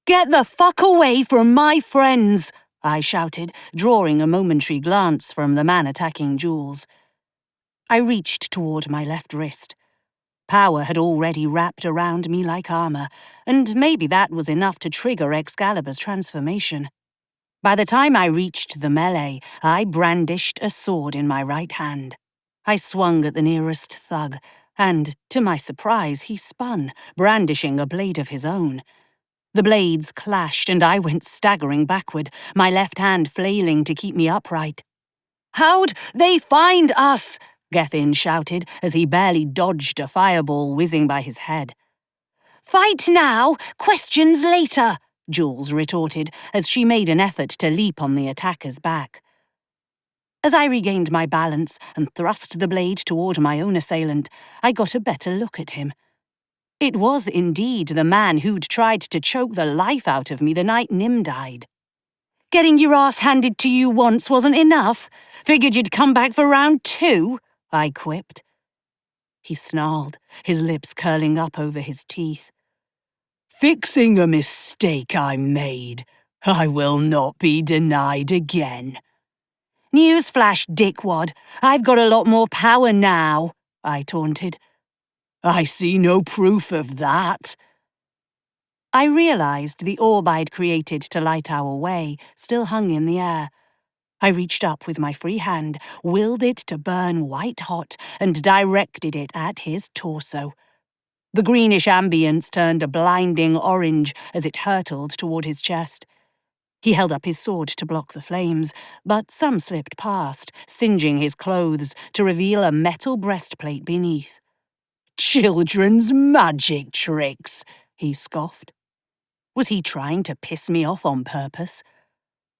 "Get the fuck away from my friends!" I shouted, drawing a momentary glance from the man attacking Jules. I reached toward my left wrist. Power had already wrapped around me like armor, and maybe that was enough to trigger Excalibur's transformation. By the time I reached the melee, I brandished a sword in my right hand. I swung at the nearest thug, and, to my surprise, he spun, brandishing a blade of his own. The blades clashed, and I went staggering backward, my left hand flailing to keep me upright. "How'd they find us?" Gethin shouted as he barely dodged a fireball whizzing by his head. "Fight now, questions later," Jules retorted as she made an effort to leap on the attacker's back. As I regained my balance and thrust the blade toward my own assailant, I got a better look at him. It was indeed the man who'd tried to choke the life out of me the night Nim died. "Getting your ass handed to you once wasn't enough? Figured you'd come back for round 2? I quipped. He snarled, his lips curling up over his teeth. "Fixing a mistake I made. I will not be denied again." "Newsflash, dickwad. I've got a lot more power now," I taunted. "I see no proof of that." I realized the orb I'd created to light our way still hung in the air. I reached up with my free hand, willed it to burn white-hot, and directed it at his torso. The greenish ambience turned a blinding orange as it hurtled toward his chest. He held up his sword to block the flames, but some slipped past, singeing his clothes to reveal a metal breastplate beneath. "Children's magic tricks," he scoffed. Was he trying to piss me off on purpose?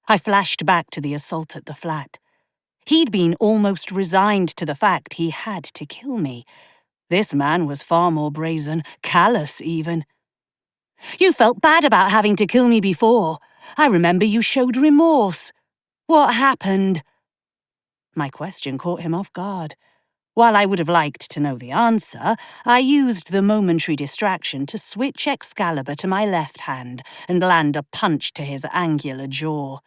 I flashed back to the assault at the flat. He'd been almost resigned to the fact he had to kill me. This man was far more brazen, callous even. "You felt bad about having to kill me before. I remember you showed remorse. What happened?" My question caught him off guard. While I would have liked to know the answer, I used the momentary distraction to switch Excalibur to my left hand and land a punch to his angular jaw.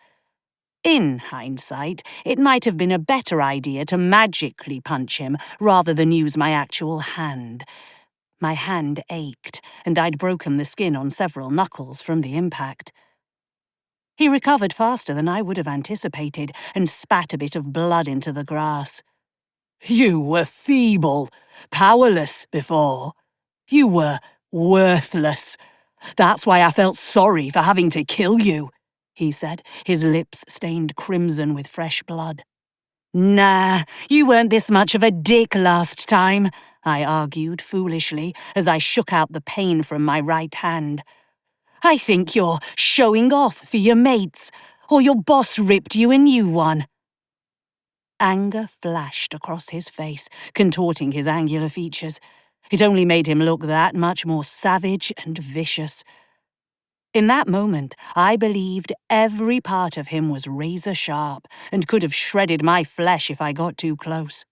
In hindsight, it might have been a better idea to magically punch him rather than use my actual hand. My hand ached, and I'd broken the skin on several knuckles from the impact. He recovered faster than I would have anticipated and spat a bit of blood into the grass. "You were feeble, powerless before. You were worthless. That's why I felt sorry for having to kill you," he said, his lips stained crimson with fresh blood. Nah, you weren't this much of a dick last time, I argued foolishly as I shook out the pain from my right hand. I think you're showing off for your mates, or your boss ripped you a new one. Anger flashed across his face, contorting his angular features. It only made him look that much more savage and vicious. In that moment, I believed every part of him was razor-sharp and could have shredded my flesh if I got too close.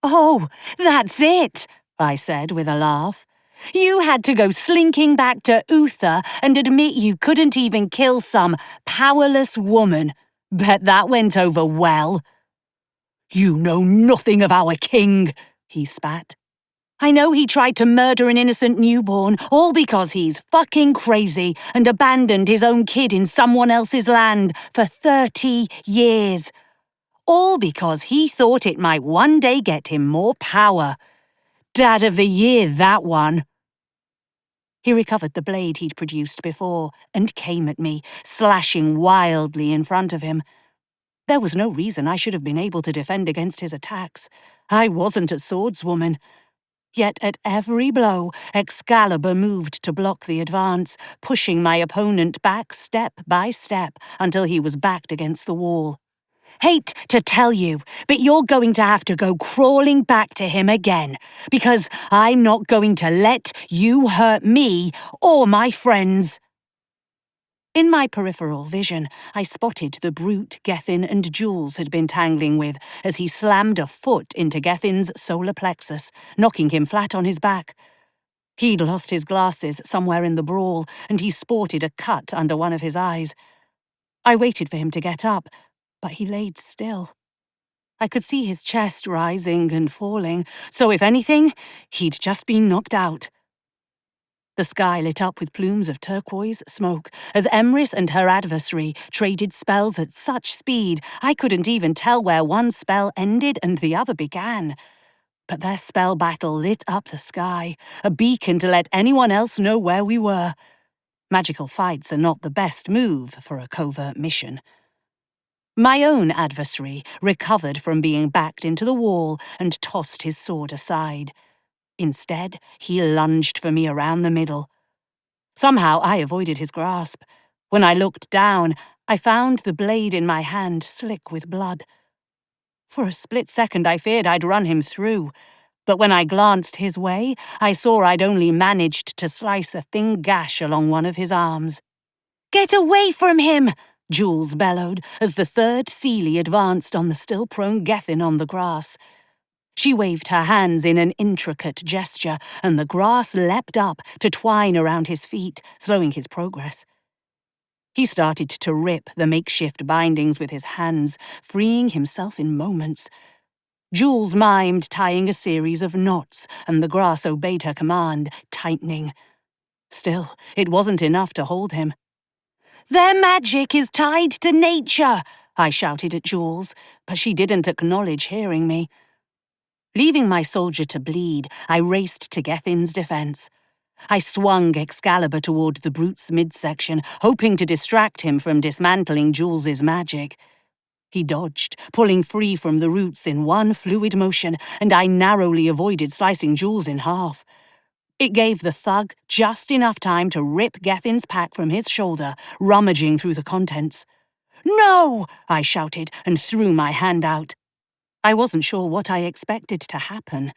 "Oh, that's it," I said with a laugh. "You had to go slinking back to Uther and admit you couldn't even kill some powerless woman. Bet that went over well." "You know nothing of our king," he spat. "I know he tried to murder an innocent newborn, all because he's fucking crazy and abandoned his own kid in someone else's land for 30 years. All because he thought it might one day get him more power. Dad of the year, that one." He recovered the blade he'd produced before and came at me, slashing wildly in front of him. There was no reason I should have been able to defend against his attacks. I wasn't a swordswoman. Yet at every blow, Excalibur moved to block the advance, pushing my opponent back step by step until he was backed against the wall. "Hate to tell you, but you're going to have to go crawling back to him again, because I'm not going to let you hurt me or my friends." In my peripheral vision, I spotted the brute Gethin and Jules had been tangling with as he slammed a foot into Gethin's solar plexus, knocking him flat on his back. He'd lost his glasses somewhere in the brawl, and he sported a cut under one of his eyes. I waited for him to get up, but he laid still. I could see his chest rising and falling, so if anything, he'd just been knocked out. The sky lit up with plumes of turquoise smoke as Emrys and her adversary traded spells at such speed I couldn't even tell where one spell ended and the other began. But their spell battle lit up the sky, a beacon to let anyone else know where we were. Magical fights are not the best move for a covert mission. My own adversary recovered from being backed into the wall and tossed his sword aside. Instead, he lunged for me around the middle. Somehow I avoided his grasp. When I looked down, I found the blade in my hand slick with blood. For a split second I feared I'd run him through, but when I glanced his way, I saw I'd only managed to slice a thin gash along one of his arms. "Get away from him!" Jules bellowed as the third Seelie advanced on the still prone Gethin on the grass. She waved her hands in an intricate gesture, and the grass leapt up to twine around his feet, slowing his progress. He started to rip the makeshift bindings with his hands, freeing himself in moments. Jules mimed tying a series of knots, and the grass obeyed her command, tightening. Still, it wasn't enough to hold him. "Their magic is tied to nature," I shouted at Jules, but she didn't acknowledge hearing me. Leaving my soldier to bleed, I raced to Gethin's defense. I swung Excalibur toward the brute's midsection, hoping to distract him from dismantling Jules's magic. He dodged, pulling free from the roots in one fluid motion, and I narrowly avoided slicing Jules in half. It gave the thug just enough time to rip Gethin's pack from his shoulder, rummaging through the contents. "No!" I shouted and threw my hand out. I wasn't sure what I expected to happen.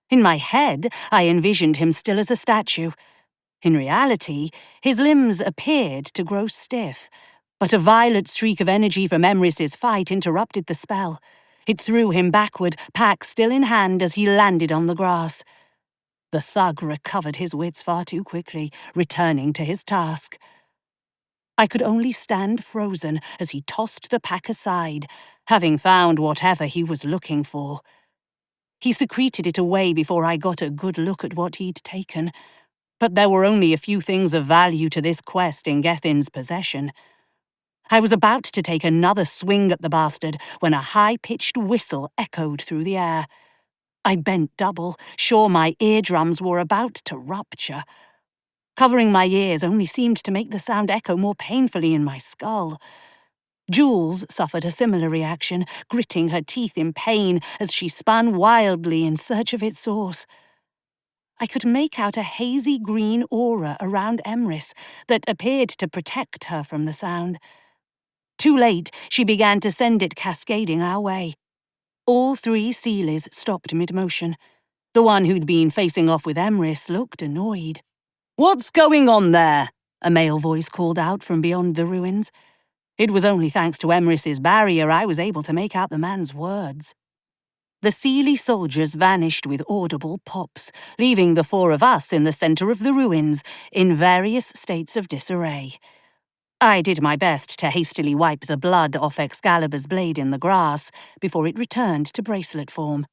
In my head, I envisioned him still as a statue. In reality, his limbs appeared to grow stiff, but a violet streak of energy from Emrys's fight interrupted the spell. It threw him backward, pack still in hand, as he landed on the grass. The thug recovered his wits far too quickly, returning to his task. I could only stand frozen as he tossed the pack aside, having found whatever he was looking for. He secreted it away before I got a good look at what he'd taken, but there were only a few things of value to this quest in Gethin's possession. I was about to take another swing at the bastard when a high-pitched whistle echoed through the air. I bent double, sure my eardrums were about to rupture. Covering my ears only seemed to make the sound echo more painfully in my skull. Jules suffered a similar reaction, gritting her teeth in pain as she spun wildly in search of its source. I could make out a hazy green aura around Emrys that appeared to protect her from the sound. Too late, she began to send it cascading our way. All 3 Sealies stopped mid-motion. The one who'd been facing off with Emrys looked annoyed. "What's going on there?" a male voice called out from beyond the ruins. It was only thanks to Emrys's barrier I was able to make out the man's words. The Seelie soldiers vanished with audible pops, leaving the 4 of us in the centre of the ruins, in various states of disarray. I did my best to hastily wipe the blood off Excalibur's blade in the grass before it returned to bracelet form.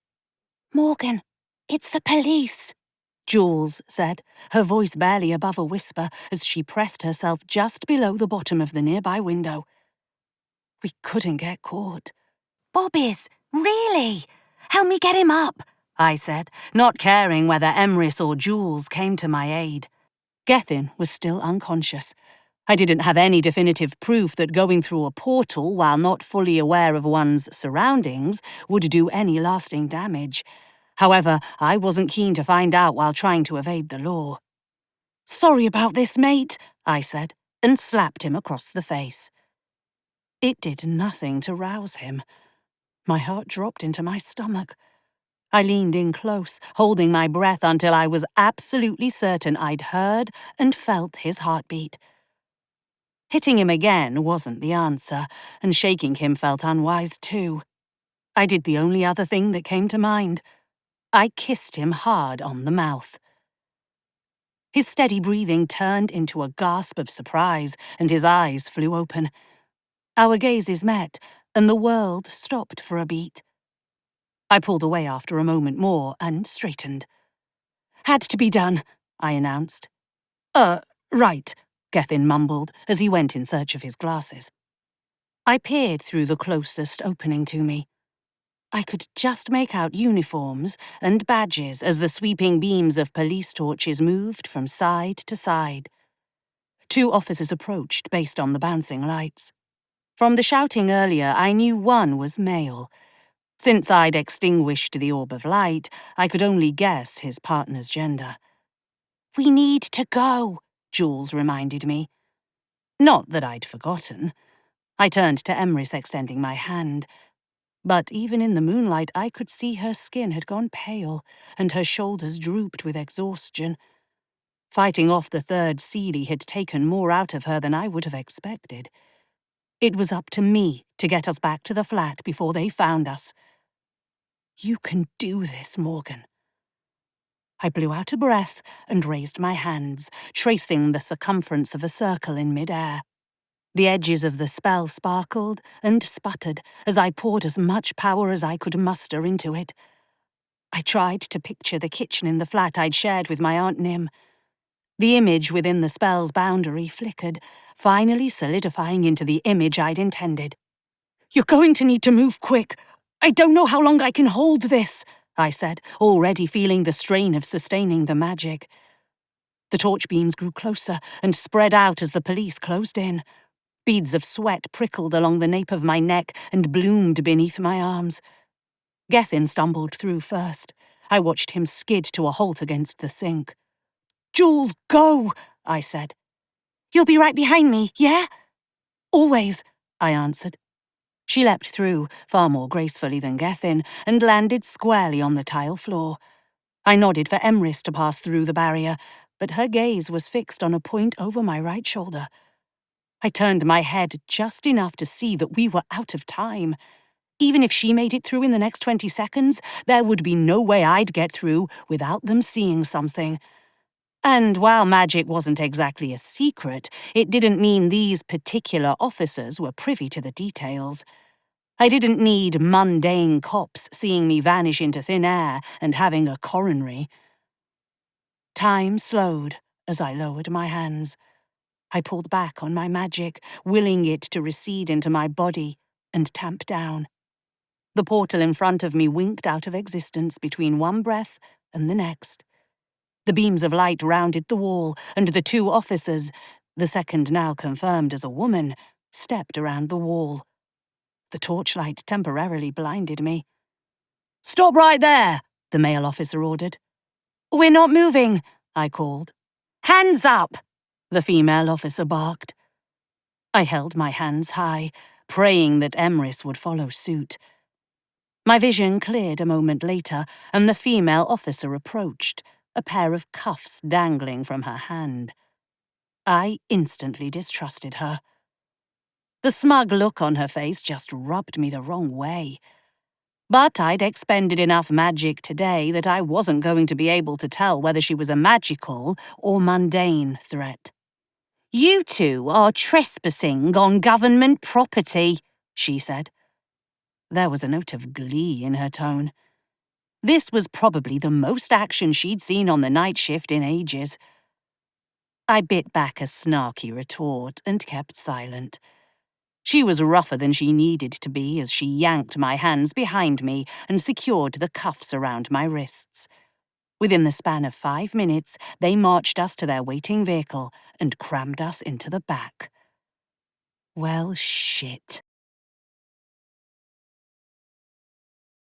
"Morgan, it's the police," Jules said, her voice barely above a whisper as she pressed herself just below the bottom of the nearby window. We couldn't get caught. "Bobby's, really? Help me get him up," I said, not caring whether Emrys or Jules came to my aid. Gethin was still unconscious. I didn't have any definitive proof that going through a portal while not fully aware of one's surroundings would do any lasting damage. However, I wasn't keen to find out while trying to evade the law. "Sorry about this, mate," I said, and slapped him across the face. It did nothing to rouse him. My heart dropped into my stomach. I leaned in close, holding my breath until I was absolutely certain I'd heard and felt his heartbeat. Hitting him again wasn't the answer, and shaking him felt unwise too. I did the only other thing that came to mind. I kissed him hard on the mouth. His steady breathing turned into a gasp of surprise, and his eyes flew open. Our gazes met, and the world stopped for a beat. I pulled away after a moment more and straightened. "Had to be done," I announced. Right," Gethin mumbled as he went in search of his glasses. I peered through the closest opening to me. I could just make out uniforms and badges as the sweeping beams of police torches moved from side to side. 2 officers approached based on the bouncing lights. From the shouting earlier, I knew one was male. Since I'd extinguished the orb of light, I could only guess his partner's gender. "We need to go," Jules reminded me. Not that I'd forgotten. I turned to Emrys, extending my hand. But even in the moonlight, I could see her skin had gone pale, and her shoulders drooped with exhaustion. Fighting off the 3rd Seelie had taken more out of her than I would have expected. It was up to me to get us back to the flat before they found us. "You can do this, Morgan." I blew out a breath and raised my hands, tracing the circumference of a circle in mid-air. The edges of the spell sparkled and sputtered as I poured as much power as I could muster into it. I tried to picture the kitchen in the flat I'd shared with my Aunt Nim. The image within the spell's boundary flickered, finally solidifying into the image I'd intended. "You're going to need to move quick. I don't know how long I can hold this," I said, already feeling the strain of sustaining the magic. The torch beams grew closer and spread out as the police closed in. Beads of sweat prickled along the nape of my neck and bloomed beneath my arms. Gethin stumbled through first. I watched him skid to a halt against the sink. "Jules, go," I said. "You'll be right behind me, yeah?" "Always," I answered. She leapt through, far more gracefully than Gethin, and landed squarely on the tile floor. I nodded for Emrys to pass through the barrier, but her gaze was fixed on a point over my right shoulder. I turned my head just enough to see that we were out of time. Even if she made it through in the next 20 seconds, there would be no way I'd get through without them seeing something. And while magic wasn't exactly a secret, it didn't mean these particular officers were privy to the details. I didn't need mundane cops seeing me vanish into thin air and having a coronary. Time slowed as I lowered my hands. I pulled back on my magic, willing it to recede into my body and tamp down. The portal in front of me winked out of existence between one breath and the next. The beams of light rounded the wall, and the 2 officers, the second now confirmed as a woman, stepped around the wall. The torchlight temporarily blinded me. "Stop right there," the male officer ordered. "We're not moving," I called. "Hands up," the female officer barked. I held my hands high, praying that Emrys would follow suit. My vision cleared a moment later, and the female officer approached, a pair of cuffs dangling from her hand. I instantly distrusted her. The smug look on her face just rubbed me the wrong way. But I'd expended enough magic today that I wasn't going to be able to tell whether she was a magical or mundane threat. "You two are trespassing on government property," she said. There was a note of glee in her tone. This was probably the most action she'd seen on the night shift in ages. I bit back a snarky retort and kept silent. She was rougher than she needed to be as she yanked my hands behind me and secured the cuffs around my wrists. Within the span of 5 minutes, they marched us to their waiting vehicle and crammed us into the back. Well, shit.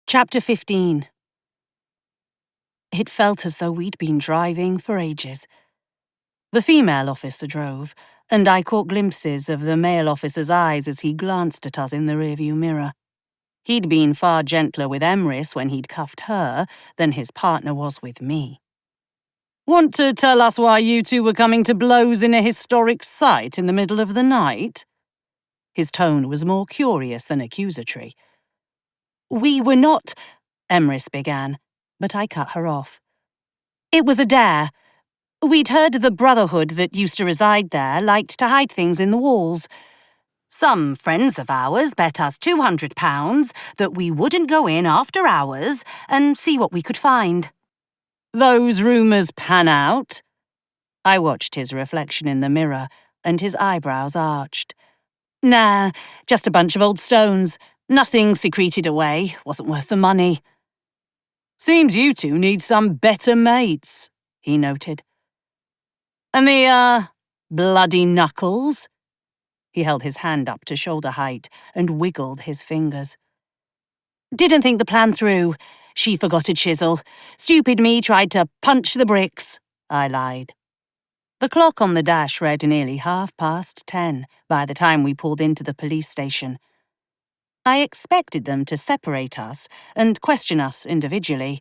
Chapter 15. It felt as though we'd been driving for ages. The female officer drove, and I caught glimpses of the male officer's eyes as he glanced at us in the rearview mirror. He'd been far gentler with Emrys when he'd cuffed her than his partner was with me. "Want to tell us why you two were coming to blows in a historic site in the middle of the night?" His tone was more curious than accusatory. "We were not," Emrys began, but I cut her off. "It was a dare. We'd heard the Brotherhood that used to reside there liked to hide things in the walls. Some friends of ours bet us £200 that we wouldn't go in after hours and see what we could find." "Those rumours pan out?" I watched his reflection in the mirror, and his eyebrows arched. "Nah, just a bunch of old stones. Nothing secreted away, wasn't worth the money." "Seems you two need some better mates," he noted. "And the, bloody knuckles?" He held his hand up to shoulder height and wiggled his fingers. "Didn't think the plan through. She forgot a chisel. Stupid me tried to punch the bricks," I lied. The clock on the dash read nearly 10:30 by the time we pulled into the police station. I expected them to separate us and question us individually.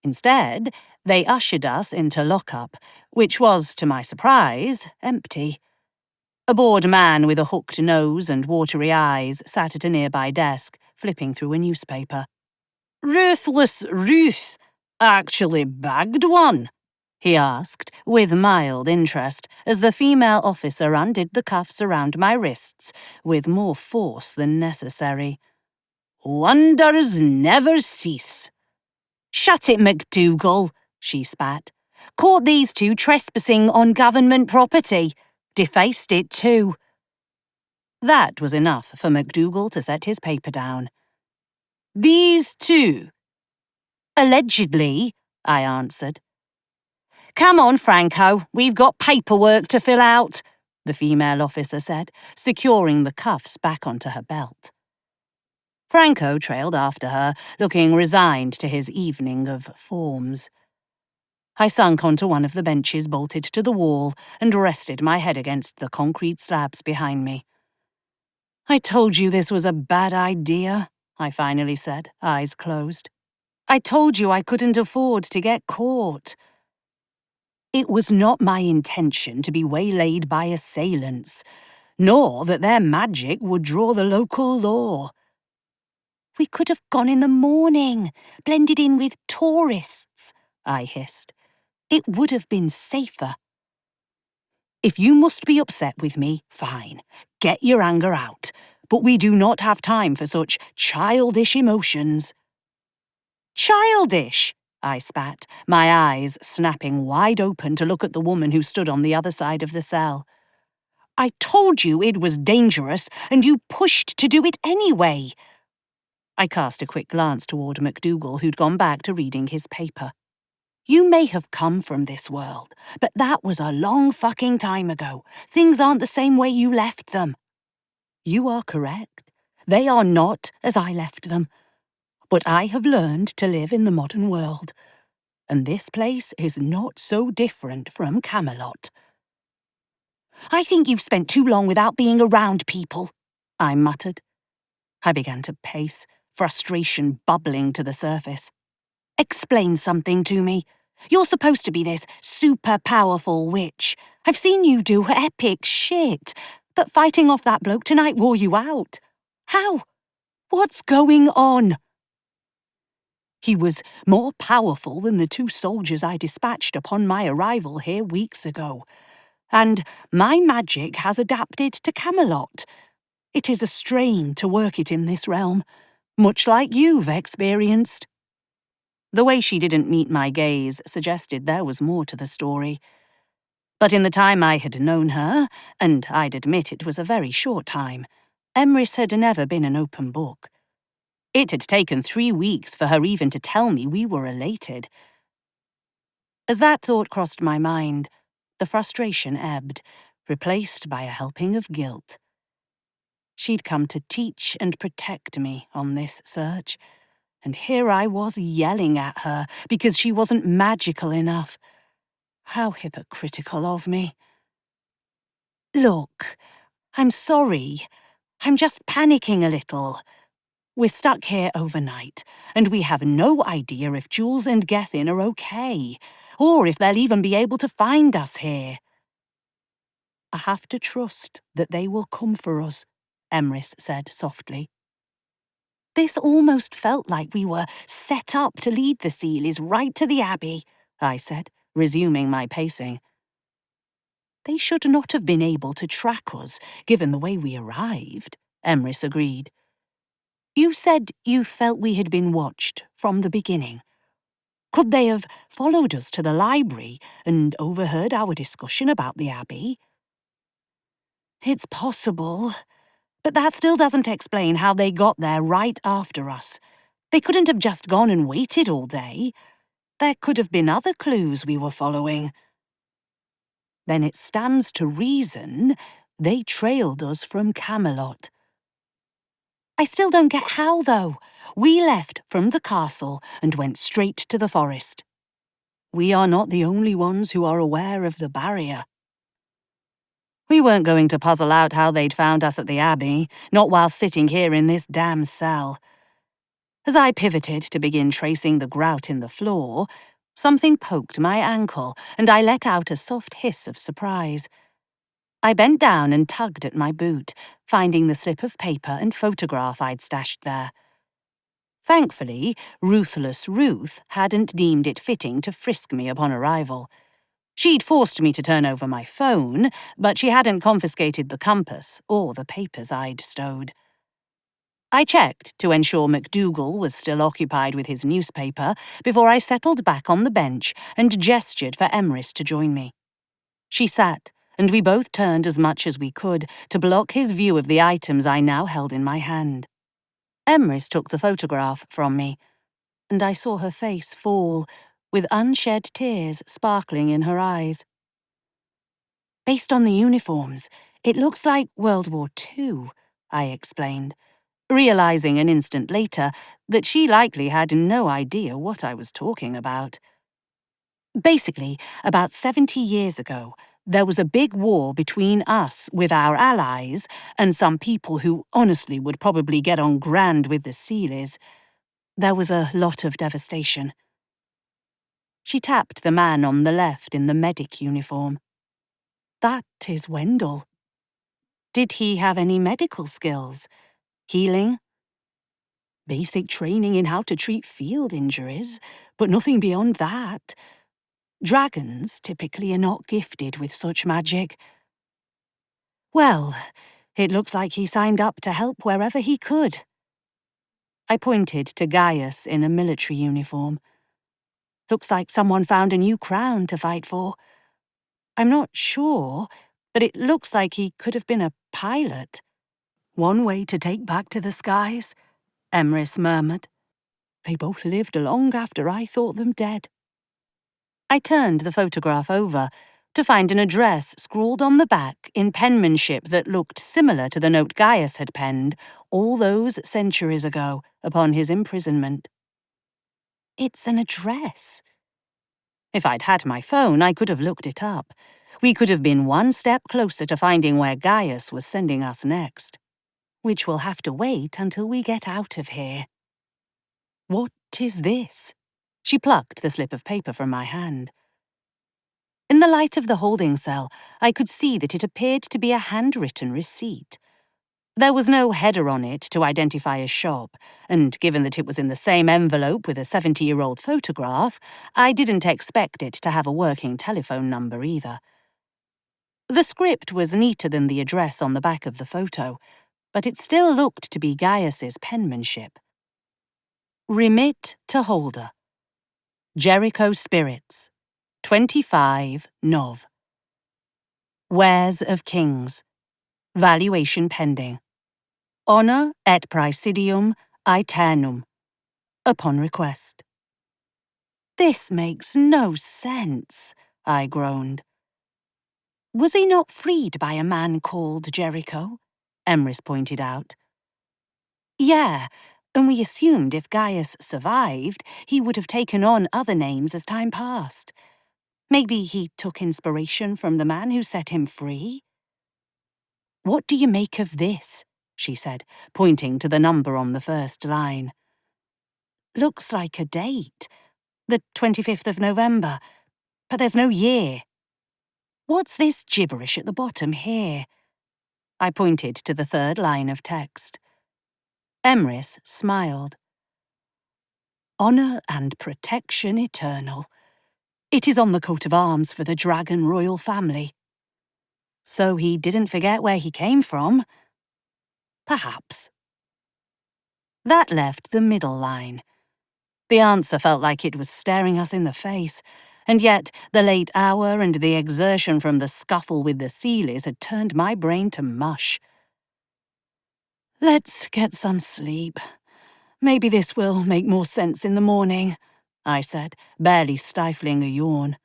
Instead, they ushered us into lockup, which was, to my surprise, empty. A bored man with a hooked nose and watery eyes sat at a nearby desk, flipping through a newspaper. "Ruthless Ruth actually bagged one?" he asked, with mild interest, as the female officer undid the cuffs around my wrists with more force than necessary. "Wonders never cease." "Shut it, McDougal," she spat. "Caught these two trespassing on government property. Defaced it too." That was enough for McDougal to set his paper down. "These two?" "Allegedly," I answered. "Come on, Franco, we've got paperwork to fill out," the female officer said, securing the cuffs back onto her belt. Franco trailed after her, looking resigned to his evening of forms. I sunk onto one of the benches bolted to the wall and rested my head against the concrete slabs behind me. "I told you this was a bad idea," I finally said, eyes closed. "I told you I couldn't afford to get caught." It was not my intention to be waylaid by assailants, nor that their magic would draw the local law. "We could have gone in the morning, blended in with tourists," I hissed. "It would have been safer." "If you must be upset with me, fine. Get your anger out. But we do not have time for such childish emotions." "Childish?" I spat, my eyes snapping wide open to look at the woman who stood on the other side of the cell. "I told you it was dangerous, and you pushed to do it anyway." I cast a quick glance toward McDougal, who'd gone back to reading his paper. "You may have come from this world, but that was a long fucking time ago. Things aren't the same way you left them." "You are correct. They are not as I left them. But I have learned to live in the modern world, and this place is not so different from Camelot. I think you've spent too long without being around people, I muttered. I began to pace, frustration bubbling to the surface. Explain something to me. You're supposed to be this super powerful witch. I've seen you do epic shit, but fighting off that bloke tonight wore you out. How? What's going on? He was more powerful than the 2 soldiers I dispatched upon my arrival here weeks ago. And my magic has adapted to Camelot. It is a strain to work it in this realm, much like you've experienced. The way she didn't meet my gaze suggested there was more to the story. But in the time I had known her, and I'd admit it was a very short time, Emrys had never been an open book. It had taken 3 weeks for her even to tell me we were related. As that thought crossed my mind, the frustration ebbed, replaced by a helping of guilt. She'd come to teach and protect me on this search, and here I was yelling at her because she wasn't magical enough. How hypocritical of me. Look, I'm sorry. I'm just panicking a little. We're stuck here overnight, and we have no idea if Jules and Gethin are okay, or if they'll even be able to find us here. I have to trust that they will come for us, Emrys said softly. This almost felt like we were set up to lead the Sealies right to the Abbey, I said, resuming my pacing. They should not have been able to track us, given the way we arrived, Emrys agreed. You said you felt we had been watched from the beginning. Could they have followed us to the library and overheard our discussion about the Abbey? It's possible, but that still doesn't explain how they got there right after us. They couldn't have just gone and waited all day. There could have been other clues we were following. Then it stands to reason they trailed us from Camelot. I still don't get how, though. We left from the castle and went straight to the forest. We are not the only ones who are aware of the barrier. We weren't going to puzzle out how they'd found us at the Abbey, not while sitting here in this damn cell. As I pivoted to begin tracing the grout in the floor, something poked my ankle, and I let out a soft hiss of surprise. I bent down and tugged at my boot, finding the slip of paper and photograph I'd stashed there. Thankfully, Ruthless Ruth hadn't deemed it fitting to frisk me upon arrival. She'd forced me to turn over my phone, but she hadn't confiscated the compass or the papers I'd stowed. I checked to ensure MacDougall was still occupied with his newspaper before I settled back on the bench and gestured for Emrys to join me. She sat, and we both turned as much as we could to block his view of the items I now held in my hand. Emrys took the photograph from me, and I saw her face fall, with unshed tears sparkling in her eyes. Based on the uniforms, it looks like World War II, I explained, realizing an instant later that she likely had no idea what I was talking about. Basically, about 70 years ago, there was a big war between us with our allies and some people who honestly would probably get on grand with the Sealies. There was a lot of devastation. She tapped the man on the left in the medic uniform. That is Wendell. Did he have any medical skills? Healing? Basic training in how to treat field injuries, but nothing beyond that. Dragons typically are not gifted with such magic. Well, it looks like he signed up to help wherever he could. I pointed to Gaius in a military uniform. Looks like someone found a new crown to fight for. I'm not sure, but it looks like he could have been a pilot. One way to take back to the skies, Emrys murmured. They both lived long after I thought them dead. I turned the photograph over, to find an address scrawled on the back in penmanship that looked similar to the note Gaius had penned all those centuries ago upon his imprisonment. It's an address. If I'd had my phone, I could have looked it up. We could have been one step closer to finding where Gaius was sending us next. Which will have to wait until we get out of here. What is this? She plucked the slip of paper from my hand. In the light of the holding cell, I could see that it appeared to be a handwritten receipt. There was no header on it to identify a shop, and given that it was in the same envelope with a 70-year-old photograph, I didn't expect it to have a working telephone number either. The script was neater than the address on the back of the photo, but it still looked to be Gaius's penmanship. Remit to holder. Jericho Spirits. 25 Nov. Wares of Kings. Valuation pending. Honor et praesidium aeternum. Upon request. This makes no sense, I groaned. Was he not freed by a man called Jericho? Emrys pointed out. Yeah, and we assumed if Gaius survived, he would have taken on other names as time passed. Maybe he took inspiration from the man who set him free? What do you make of this? She said, pointing to the number on the first line. Looks like a date, the 25th of November, but there's no year. What's this gibberish at the bottom here? I pointed to the third line of text. Emrys smiled. Honour and protection eternal. It is on the coat of arms for the dragon royal family. So he didn't forget where he came from? Perhaps. That left the middle line. The answer felt like it was staring us in the face, and yet the late hour and the exertion from the scuffle with the Sealies had turned my brain to mush. Let's get some sleep. Maybe this will make more sense in the morning, I said, barely stifling a yawn.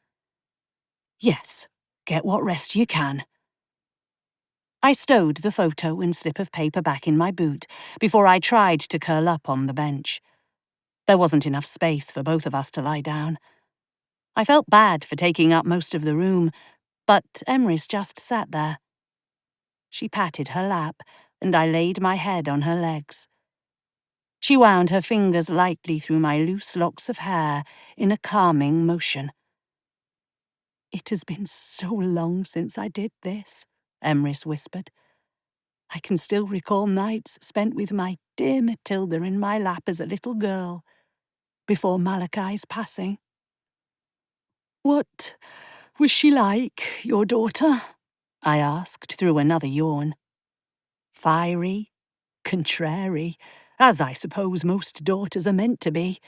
Yes, get what rest you can. I stowed the photo and slip of paper back in my boot before I tried to curl up on the bench. There wasn't enough space for both of us to lie down. I felt bad for taking up most of the room, but Emrys just sat there. She patted her lap, and I laid my head on her legs. She wound her fingers lightly through my loose locks of hair in a calming motion. It has been so long since I did this, Emrys whispered. I can still recall nights spent with my dear Matilda in my lap as a little girl, before Malachi's passing. What was she like, your daughter? I asked through another yawn. Fiery, contrary, as I suppose most daughters are meant to be.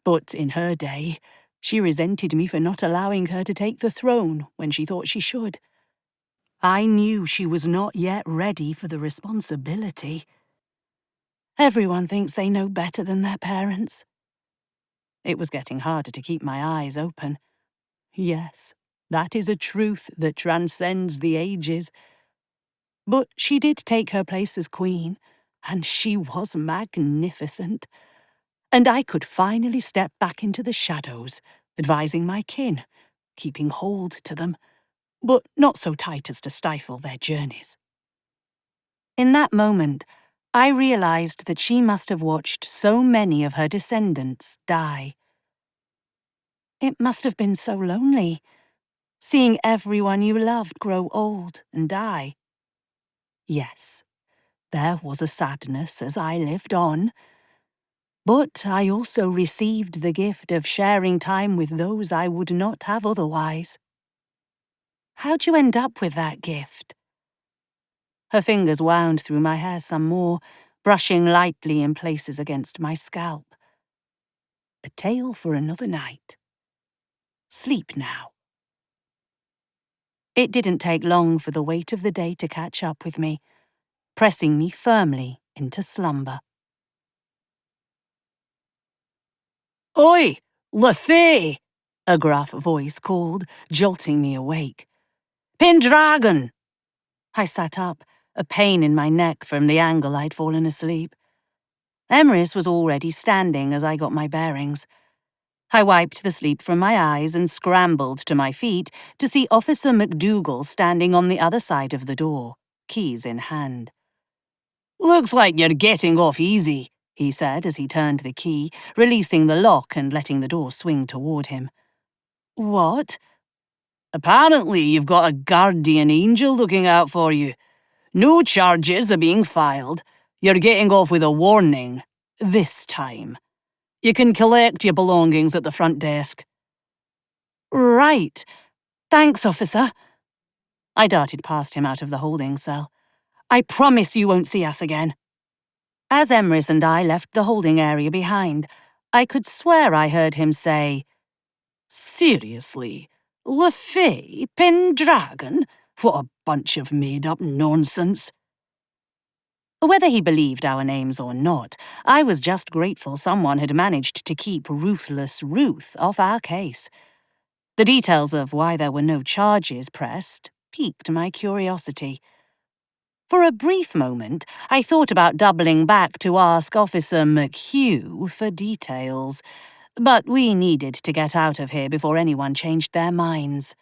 But in her day, she resented me for not allowing her to take the throne when she thought she should. I knew she was not yet ready for the responsibility. Everyone thinks they know better than their parents. It was getting harder to keep my eyes open. Yes, that is a truth that transcends the ages. But she did take her place as queen, and she was magnificent. And I could finally step back into the shadows, advising my kin, keeping hold to them, but not so tight as to stifle their journeys. In that moment, I realized that she must have watched so many of her descendants die. It must have been so lonely, seeing everyone you loved grow old and die. Yes, there was a sadness as I lived on, but I also received the gift of sharing time with those I would not have otherwise. How'd you end up with that gift? Her fingers wound through my hair some more, brushing lightly in places against my scalp. A tale for another night. Sleep now. It didn't take long for the weight of the day to catch up with me, pressing me firmly into slumber. Oi, Lafay! a gruff voice called, jolting me awake. Pendragon! I sat up, a pain in my neck from the angle I'd fallen asleep. Emrys was already standing as I got my bearings. I wiped the sleep from my eyes and scrambled to my feet to see Officer McDougal standing on the other side of the door, keys in hand. Looks like you're getting off easy, he said as he turned the key, releasing the lock and letting the door swing toward him. What? Apparently you've got a guardian angel looking out for you. No charges are being filed. You're getting off with a warning. This time. You can collect your belongings at the front desk. Right. Thanks, officer. I darted past him out of the holding cell. I promise you won't see us again. As Emrys and I left the holding area behind, I could swear I heard him say, Seriously? LeFay? Pendragon? What a bunch of made-up nonsense. Whether he believed our names or not, I was just grateful someone had managed to keep Ruthless Ruth off our case. The details of why there were no charges pressed piqued my curiosity. For a brief moment, I thought about doubling back to ask Officer McHugh for details, but we needed to get out of here before anyone changed their minds.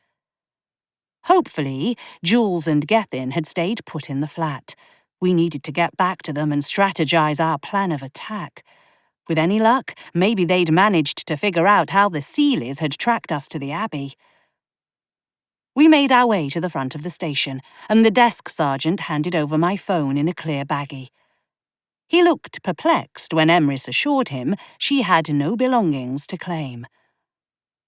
Hopefully, Jules and Gethin had stayed put in the flat. We needed to get back to them and strategize our plan of attack. With any luck, maybe they'd managed to figure out how the Sealies had tracked us to the Abbey. We made our way to the front of the station, and the desk sergeant handed over my phone in a clear baggie. He looked perplexed when Emrys assured him she had no belongings to claim.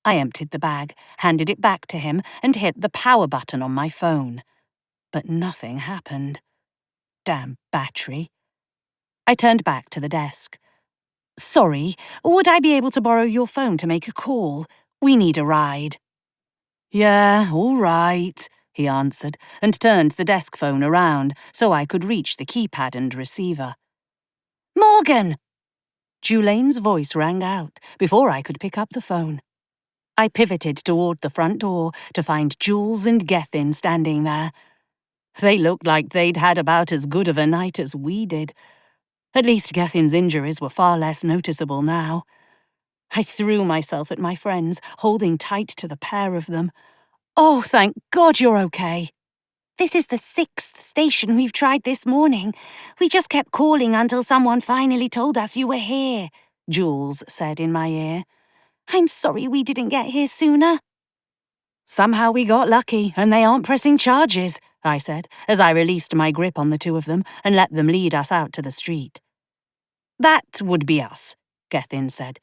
I emptied the bag, handed it back to him, and hit the power button on my phone. But nothing happened. Damn battery. I turned back to the desk. Sorry, would I be able to borrow your phone to make a call? We need a ride. Yeah, all right, he answered, and turned the desk phone around so I could reach the keypad and receiver. Morgan! Julane's voice rang out before I could pick up the phone. I pivoted toward the front door to find Jules and Gethin standing there. They looked like they'd had about as good of a night as we did. At least Gethin's injuries were far less noticeable now. I threw myself at my friends, holding tight to the pair of them. Oh, thank God you're okay. This is the 6th station we've tried this morning. We just kept calling until someone finally told us you were here, Jules said in my ear. I'm sorry we didn't get here sooner. Somehow we got lucky, and they aren't pressing charges, I said, as I released my grip on the two of them and let them lead us out to the street. That would be us, Gethin said.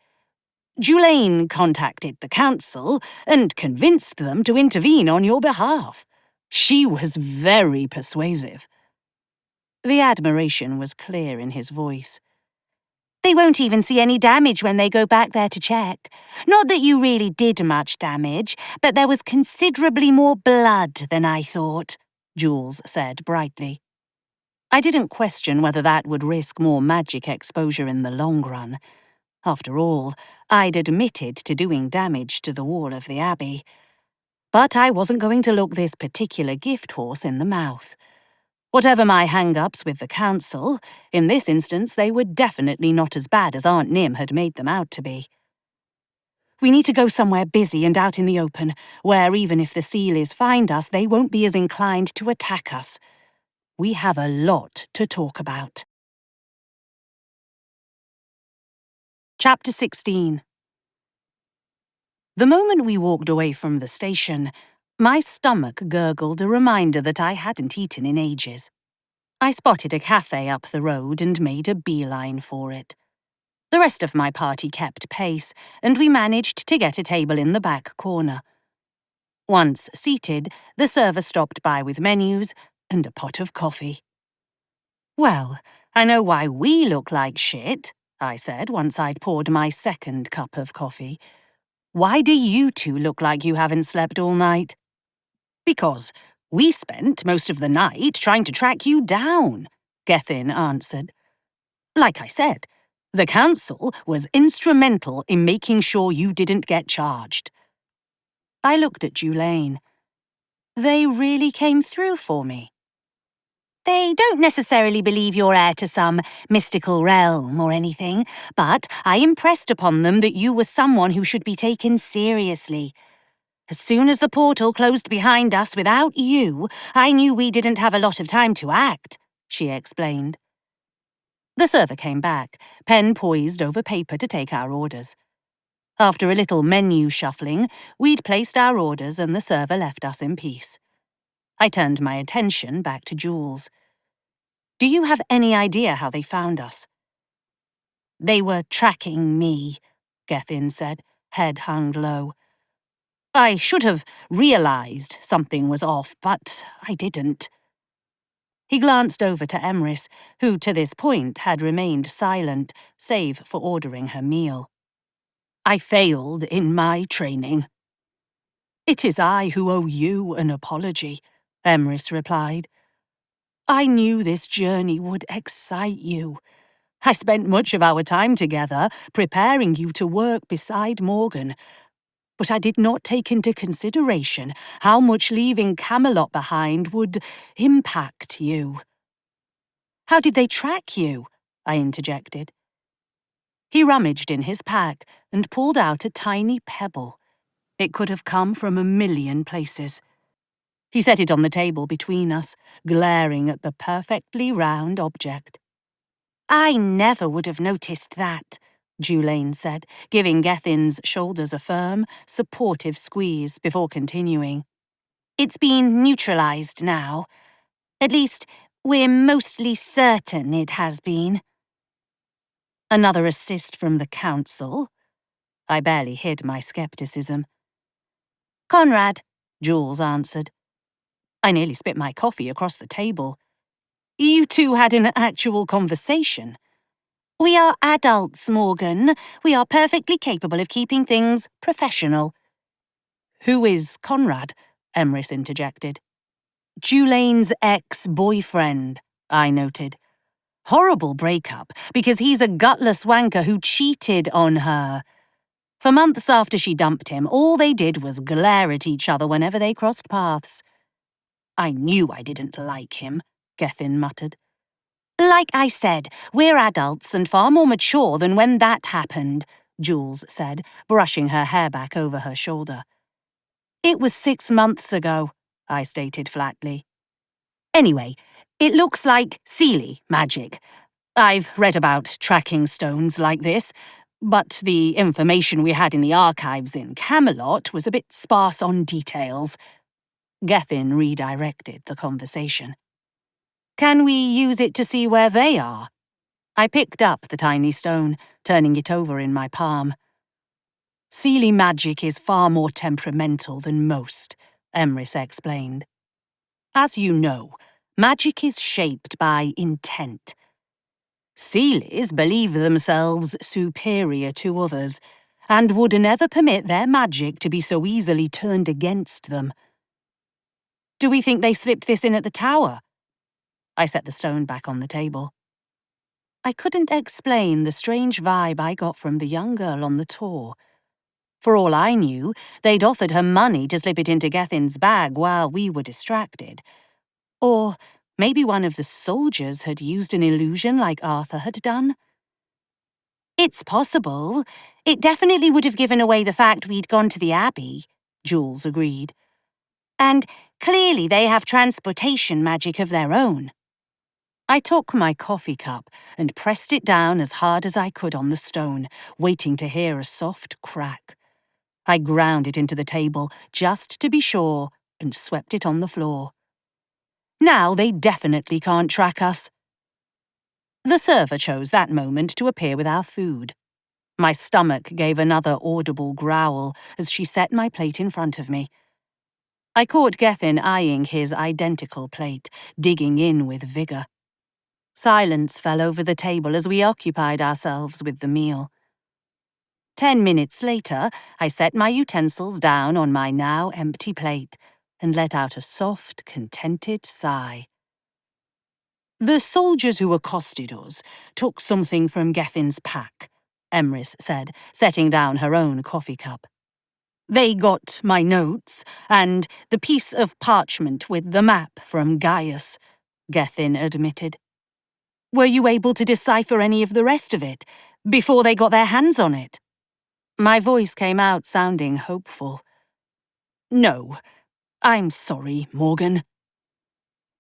Julane contacted the council and convinced them to intervene on your behalf. She was very persuasive. The admiration was clear in his voice. They won't even see any damage when they go back there to check. Not that you really did much damage, but there was considerably more blood than I thought, Jules said brightly. I didn't question whether that would risk more magic exposure in the long run. After all, I'd admitted to doing damage to the wall of the Abbey. But I wasn't going to look this particular gift horse in the mouth. Whatever my hang-ups with the council, in this instance they were definitely not as bad as Aunt Nim had made them out to be. We need to go somewhere busy and out in the open, where even if the Sealies find us, they won't be as inclined to attack us. We have a lot to talk about. Chapter 16. The moment we walked away from the station, my stomach gurgled a reminder that I hadn't eaten in ages. I spotted a cafe up the road and made a beeline for it. The rest of my party kept pace, and we managed to get a table in the back corner. Once seated, the server stopped by with menus and a pot of coffee. Well, I know why we look like shit, I said once I'd poured my second cup of coffee. Why do you two look like you haven't slept all night? Because we spent most of the night trying to track you down, Gethin answered. Like I said, the council was instrumental in making sure you didn't get charged. I looked at Julaine. They really came through for me. They don't necessarily believe you're heir to some mystical realm or anything, but I impressed upon them that you were someone who should be taken seriously. As soon as the portal closed behind us without you, I knew we didn't have a lot of time to act, she explained. The server came back, pen poised over paper to take our orders. After a little menu shuffling, we'd placed our orders and the server left us in peace. I turned my attention back to Jules. Do you have any idea how they found us? They were tracking me, Gethin said, head hung low. I should have realized something was off, but I didn't. He glanced over to Emrys, who to this point had remained silent, save for ordering her meal. I failed in my training. It is I who owe you an apology, Emrys replied. I knew this journey would excite you. I spent much of our time together preparing you to work beside Morgan, but I did not take into consideration how much leaving Camelot behind would impact you. How did they track you? I interjected. He rummaged in his pack and pulled out a tiny pebble. It could have come from a million places. He set it on the table between us, glaring at the perfectly round object. I never would have noticed that, Julaine said, giving Gethin's shoulders a firm, supportive squeeze before continuing. It's been neutralized now. At least, we're mostly certain it has been. Another assist from the council? I barely hid my skepticism. Conrad, Jules answered. I nearly spit my coffee across the table. You two had an actual conversation. We are adults, Morgan. We are perfectly capable of keeping things professional. Who is Conrad? Emrys interjected. Julaine's ex-boyfriend, I noted. Horrible breakup, because he's a gutless wanker who cheated on her. For months after she dumped him, all they did was glare at each other whenever they crossed paths. I knew I didn't like him, Gethin muttered. Like I said, we're adults and far more mature than when that happened, Jules said, brushing her hair back over her shoulder. It was 6 months ago, I stated flatly. Anyway, it looks like Seelie magic. I've read about tracking stones like this, but the information we had in the archives in Camelot was a bit sparse on details. Gethin redirected the conversation. Can we use it to see where they are? I picked up the tiny stone, turning it over in my palm. Seelie magic is far more temperamental than most, Emrys explained. As you know, magic is shaped by intent. Seelies believe themselves superior to others, and would never permit their magic to be so easily turned against them. Do we think they slipped this in at the tower? I set the stone back on the table. I couldn't explain the strange vibe I got from the young girl on the tour. For all I knew, they'd offered her money to slip it into Gethin's bag while we were distracted. Or maybe one of the soldiers had used an illusion like Arthur had done. It's possible. It definitely would have given away the fact we'd gone to the Abbey, Jules agreed. And clearly they have transportation magic of their own. I took my coffee cup and pressed it down as hard as I could on the stone, waiting to hear a soft crack. I ground it into the table, just to be sure, and swept it on the floor. Now they definitely can't track us. The server chose that moment to appear with our food. My stomach gave another audible growl as she set my plate in front of me. I caught Gethin eyeing his identical plate, digging in with vigour. Silence fell over the table as we occupied ourselves with the meal. 10 minutes later, I set my utensils down on my now empty plate and let out a soft, contented sigh. The soldiers who accosted us took something from Gethin's pack, Emrys said, setting down her own coffee cup. They got my notes and the piece of parchment with the map from Gaius, Gethin admitted. Were you able to decipher any of the rest of it before they got their hands on it? My voice came out sounding hopeful. No, I'm sorry, Morgan.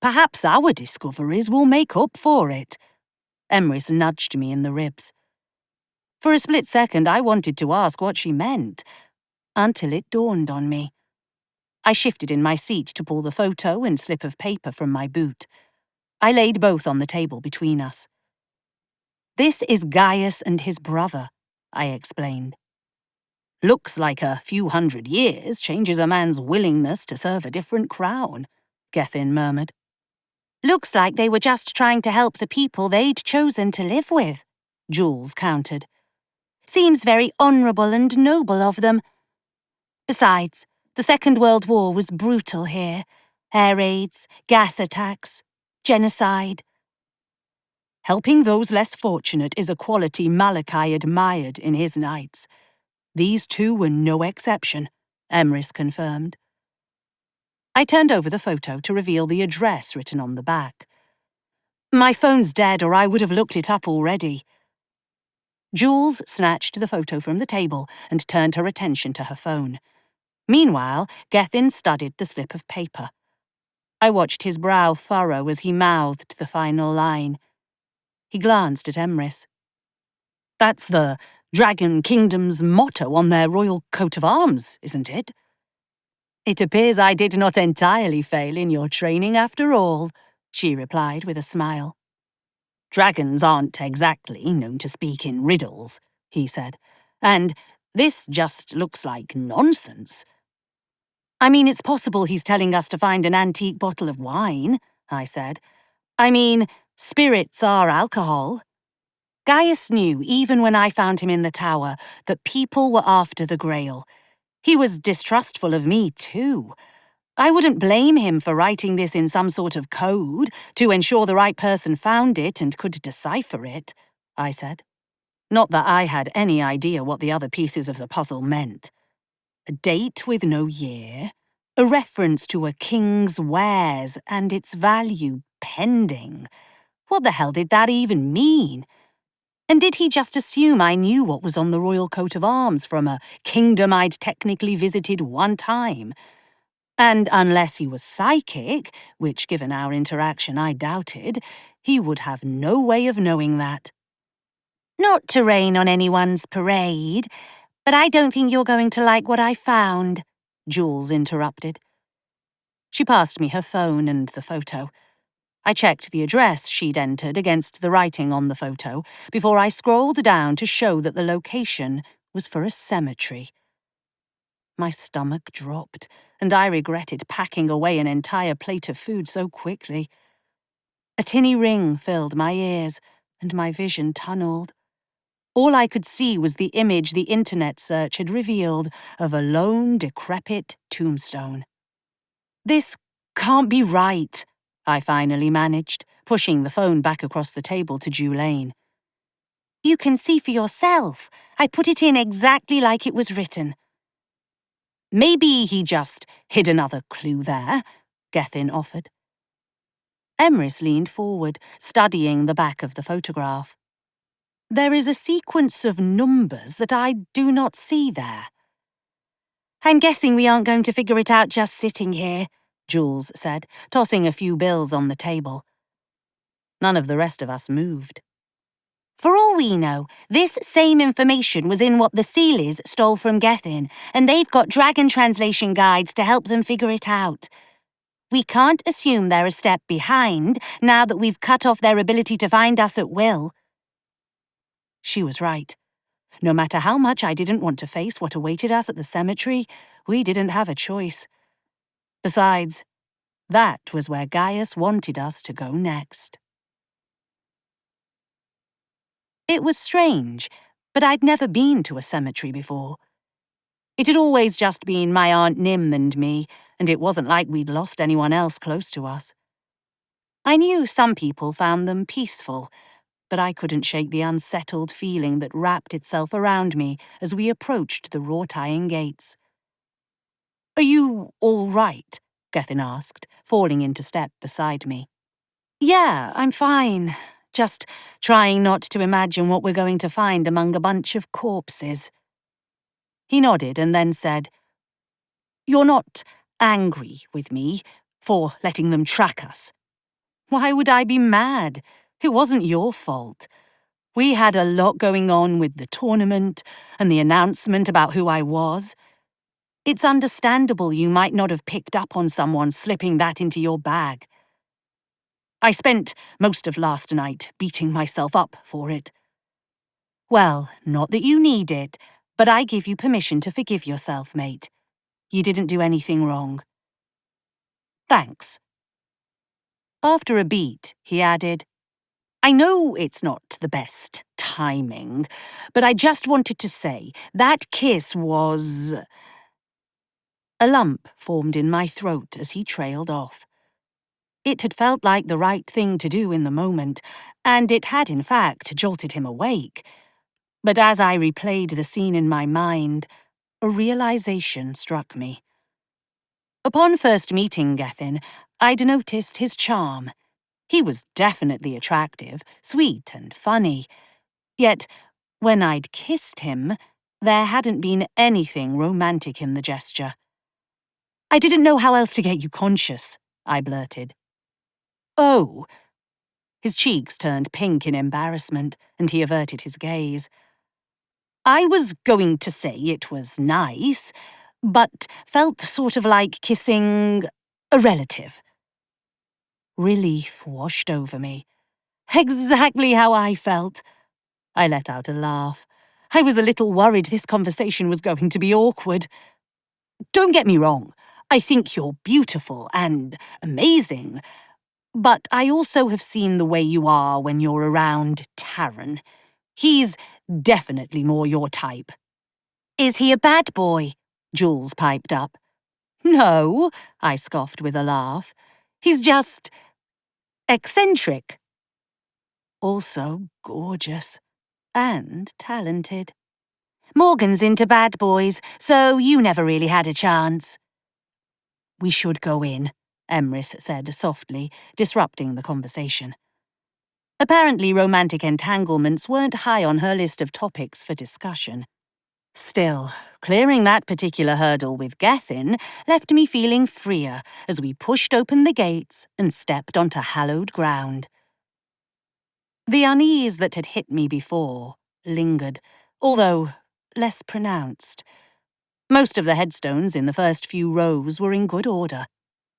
Perhaps our discoveries will make up for it. Emrys nudged me in the ribs. For a split second, I wanted to ask what she meant, until it dawned on me. I shifted in my seat to pull the photo and slip of paper from my boot. I laid both on the table between us. This is Gaius and his brother, I explained. Looks like a few hundred years changes a man's willingness to serve a different crown, Gethin murmured. Looks like they were just trying to help the people they'd chosen to live with, Jules countered. Seems very honourable and noble of them. Besides, the Second World War was brutal here. Air raids, gas attacks, genocide. Helping those less fortunate is a quality Malachi admired in his knights. These two were no exception, Emrys confirmed. I turned over the photo to reveal the address written on the back. My phone's dead, or I would have looked it up already. Jules snatched the photo from the table and turned her attention to her phone. Meanwhile, Gethin studied the slip of paper. I watched his brow furrow as he mouthed the final line. He glanced at Emrys. That's the Dragon Kingdom's motto on their royal coat of arms, isn't it? It appears I did not entirely fail in your training after all, she replied with a smile. Dragons aren't exactly known to speak in riddles, he said, and this just looks like nonsense. I mean, it's possible he's telling us to find an antique bottle of wine, I said. I mean, spirits are alcohol. Gaius knew, even when I found him in the tower, that people were after the Grail. He was distrustful of me, too. I wouldn't blame him for writing this in some sort of code to ensure the right person found it and could decipher it, I said. Not that I had any idea what the other pieces of the puzzle meant. A date with no year, a reference to a king's wares and its value pending. What the hell did that even mean? And did he just assume I knew what was on the royal coat of arms from a kingdom I'd technically visited one time? And unless he was psychic, which given our interaction I doubted, he would have no way of knowing that. Not to rain on anyone's parade, but I don't think you're going to like what I found, Jules interrupted. She passed me her phone and the photo. I checked the address she'd entered against the writing on the photo before I scrolled down to show that the location was for a cemetery. My stomach dropped, and I regretted packing away an entire plate of food so quickly. A tinny ring filled my ears, and my vision tunneled. All I could see was the image the internet search had revealed of a lone, decrepit tombstone. This can't be right, I finally managed, pushing the phone back across the table to Julaine. You can see for yourself. I put it in exactly like it was written. Maybe he just hid another clue there, Gethin offered. Emrys leaned forward, studying the back of the photograph. There is a sequence of numbers that I do not see there. I'm guessing we aren't going to figure it out just sitting here, Jules said, tossing a few bills on the table. None of the rest of us moved. For all we know, this same information was in what the Sealies stole from Gethin, and they've got dragon translation guides to help them figure it out. We can't assume they're a step behind now that we've cut off their ability to find us at will. She was right. No matter how much I didn't want to face what awaited us at the cemetery, we didn't have a choice. Besides, that was where Gaius wanted us to go next. It was strange, but I'd never been to a cemetery before. It had always just been my Aunt Nim and me, and it wasn't like we'd lost anyone else close to us. I knew some people found them peaceful, but I couldn't shake the unsettled feeling that wrapped itself around me as we approached the wrought iron gates. Are you all right? Gethin asked, falling into step beside me. Yeah, I'm fine. Just trying not to imagine what we're going to find among a bunch of corpses. He nodded and then said, You're not angry with me for letting them track us. Why would I be mad? It wasn't your fault. We had a lot going on with the tournament and the announcement about who I was. It's understandable you might not have picked up on someone slipping that into your bag. I spent most of last night beating myself up for it. Well, not that you need it, but I give you permission to forgive yourself, mate. You didn't do anything wrong. Thanks. After a beat, he added, I know it's not the best timing, but I just wanted to say that kiss was... A lump formed in my throat as he trailed off. It had felt like the right thing to do in the moment, and it had in fact jolted him awake. But as I replayed the scene in my mind, a realization struck me. Upon first meeting Gethin, I'd noticed his charm. He was definitely attractive, sweet and funny. Yet, when I'd kissed him, there hadn't been anything romantic in the gesture. I didn't know how else to get you conscious, I blurted. Oh. His cheeks turned pink in embarrassment, and he averted his gaze. I was going to say it was nice, but felt sort of like kissing a relative. Relief washed over me. Exactly how I felt. I let out a laugh. I was a little worried this conversation was going to be awkward. Don't get me wrong. I think you're beautiful and amazing. But I also have seen the way you are when you're around Taran. He's definitely more your type. Is he a bad boy? Jules piped up. No, I scoffed with a laugh. He's just... eccentric. Also gorgeous. And talented. Morgan's into bad boys, so you never really had a chance. We should go in, Emrys said softly, disrupting the conversation. Apparently romantic entanglements weren't high on her list of topics for discussion. Still, clearing that particular hurdle with Gethin left me feeling freer as we pushed open the gates and stepped onto hallowed ground. The unease that had hit me before lingered, although less pronounced. Most of the headstones in the first few rows were in good order.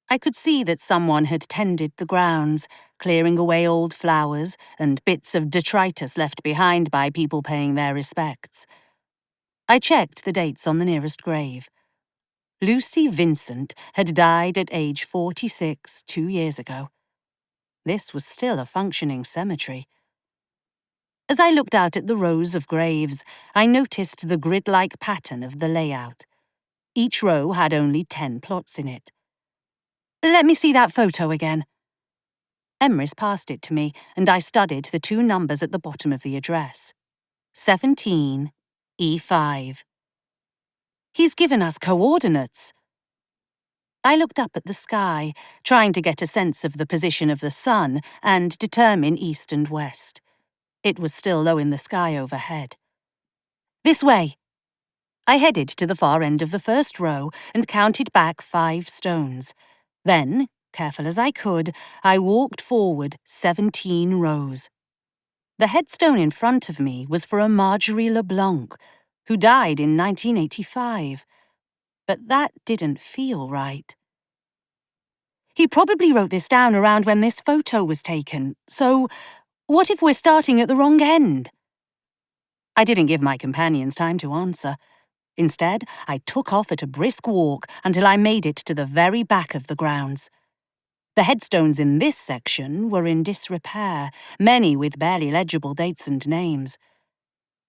I could see that someone had tended the grounds, clearing away old flowers and bits of detritus left behind by people paying their respects. I checked the dates on the nearest grave. Lucy Vincent had died at age 46 2 years ago. This was still a functioning cemetery. As I looked out at the rows of graves, I noticed the grid-like pattern of the layout. Each row had only 10 plots in it. Let me see that photo again. Emrys passed it to me, and I studied the 2 numbers at the bottom of the address. 17, E5. He's given us coordinates. I looked up at the sky, trying to get a sense of the position of the sun and determine east and west. It was still low in the sky overhead. This way. I headed to the far end of the first row and counted back 5 stones. Then, careful as I could, I walked forward 17 rows. The headstone in front of me was for a Marjorie LeBlanc, who died in 1985. But that didn't feel right. He probably wrote this down around when this photo was taken, so what if we're starting at the wrong end? I didn't give my companions time to answer. Instead, I took off at a brisk walk until I made it to the very back of the grounds. The headstones in this section were in disrepair, many with barely legible dates and names.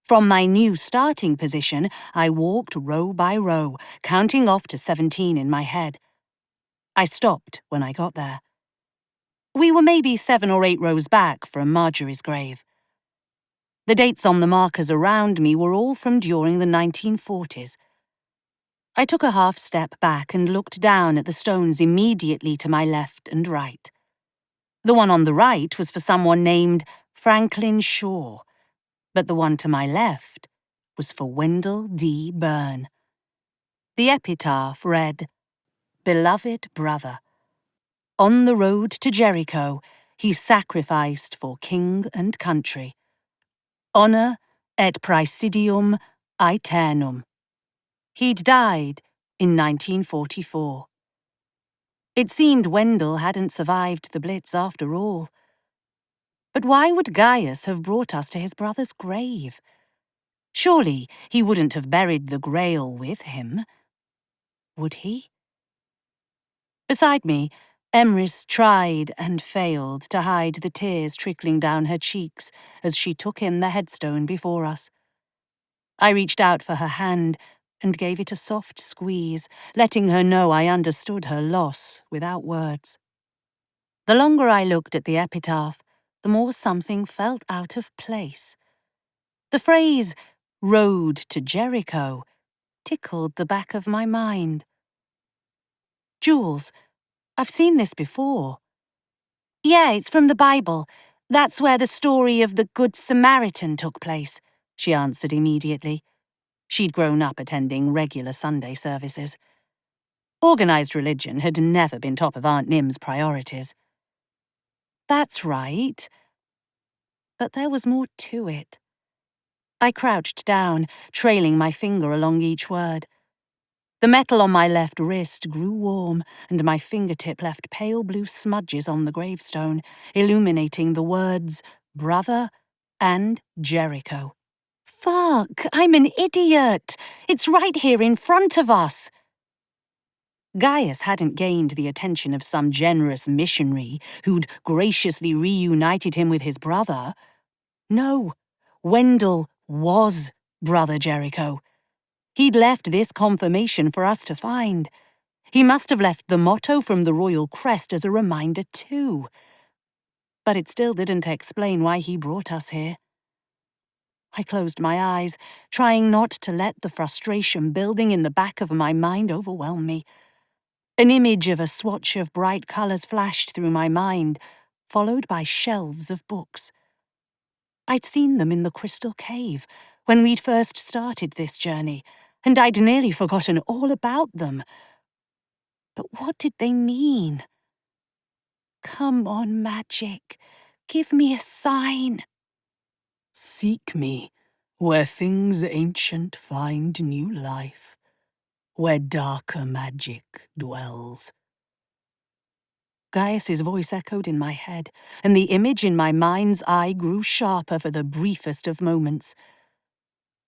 From my new starting position, I walked row by row, counting off to 17 in my head. I stopped when I got there. We were maybe 7 or 8 rows back from Marjorie's grave. The dates on the markers around me were all from during the 1940s. I took a half-step back and looked down at the stones immediately to my left and right. The one on the right was for someone named Franklin Shaw, but the one to my left was for Wendell D. Byrne. The epitaph read, "Beloved brother. On the road to Jericho, he sacrificed for king and country. Honor et praesidium aeternum." He'd died in 1944. It seemed Wendell hadn't survived the Blitz after all. But why would Gaius have brought us to his brother's grave? Surely he wouldn't have buried the Grail with him. Would he? Beside me, Emrys tried and failed to hide the tears trickling down her cheeks as she took in the headstone before us. I reached out for her hand and gave it a soft squeeze, letting her know I understood her loss without words. The longer I looked at the epitaph, the more something felt out of place. The phrase, "road to Jericho," tickled the back of my mind. "Jules, I've seen this before." "Yeah, it's from the Bible. That's where the story of the Good Samaritan took place," she answered immediately. She'd grown up attending regular Sunday services. Organised religion had never been top of Aunt Nim's priorities. That's right. But there was more to it. I crouched down, trailing my finger along each word. The metal on my left wrist grew warm, and my fingertip left pale blue smudges on the gravestone, illuminating the words, "Brother" and "Jericho." Fuck, I'm an idiot! It's right here in front of us! Gaius hadn't gained the attention of some generous missionary who'd graciously reunited him with his brother. No, Wendell was Brother Jericho. He'd left this confirmation for us to find. He must have left the motto from the royal crest as a reminder too. But it still didn't explain why he brought us here. I closed my eyes, trying not to let the frustration building in the back of my mind overwhelm me. An image of a swatch of bright colours flashed through my mind, followed by shelves of books. I'd seen them in the Crystal Cave when we'd first started this journey, and I'd nearly forgotten all about them. But what did they mean? Come on, magic. Give me a sign. Seek me, where things ancient find new life, where darker magic dwells. Gaius's voice echoed in my head, and the image in my mind's eye grew sharper for the briefest of moments.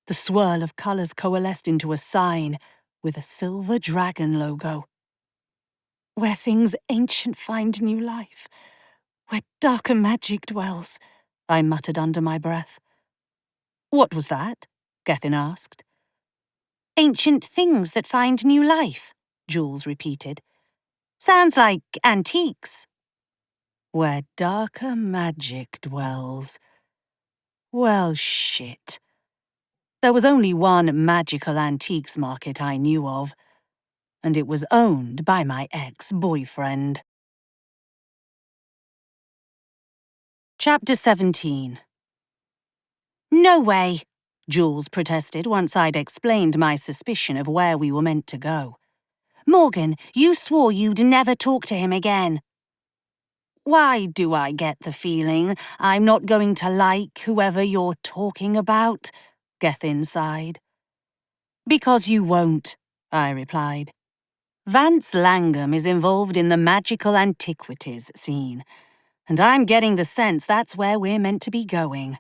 The swirl of colours coalesced into a sign with a silver dragon logo. Where things ancient find new life, where darker magic dwells, I muttered under my breath. What was that? Gethin asked. Ancient things that find new life, Jules repeated. Sounds like antiques. Where darker magic dwells. Well, shit. There was only one magical antiques market I knew of, and it was owned by my ex-boyfriend. Chapter 17. No way, Jules protested once I'd explained my suspicion of where we were meant to go. Morgan, you swore you'd never talk to him again. Why do I get the feeling I'm not going to like whoever you're talking about? Gethin sighed. Because you won't, I replied. Vance Langham is involved in the magical antiquities scene, and I'm getting the sense that's where we're meant to be going.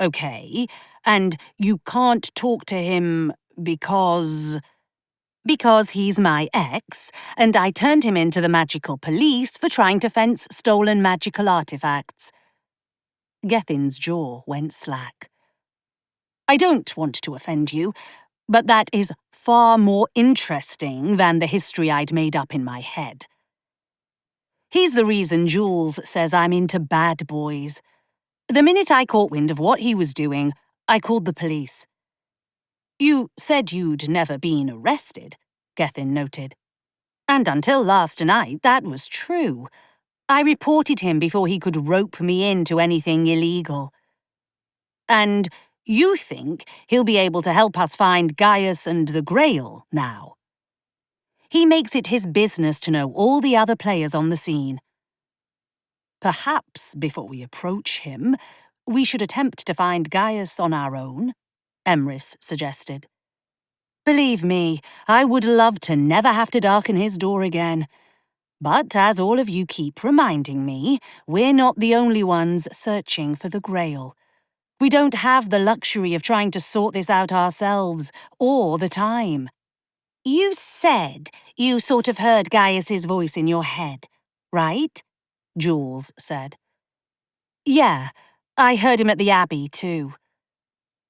Okay, and you can't talk to him because... Because he's my ex, and I turned him into the magical police for trying to fence stolen magical artifacts. Gethin's jaw went slack. I don't want to offend you, but that is far more interesting than the history I'd made up in my head. He's the reason Jules says I'm into bad boys. The minute I caught wind of what he was doing, I called the police. You said you'd never been arrested, Gethin noted. And until last night, that was true. I reported him before he could rope me into anything illegal. And you think he'll be able to help us find Gaius and the Grail now? He makes it his business to know all the other players on the scene. Perhaps, before we approach him, we should attempt to find Gaius on our own, Emrys suggested. Believe me, I would love to never have to darken his door again. But as all of you keep reminding me, we're not the only ones searching for the Grail. We don't have the luxury of trying to sort this out ourselves, or the time. You said you sort of heard Gaius's voice in your head, right? Jules said. Yeah, I heard him at the Abbey too.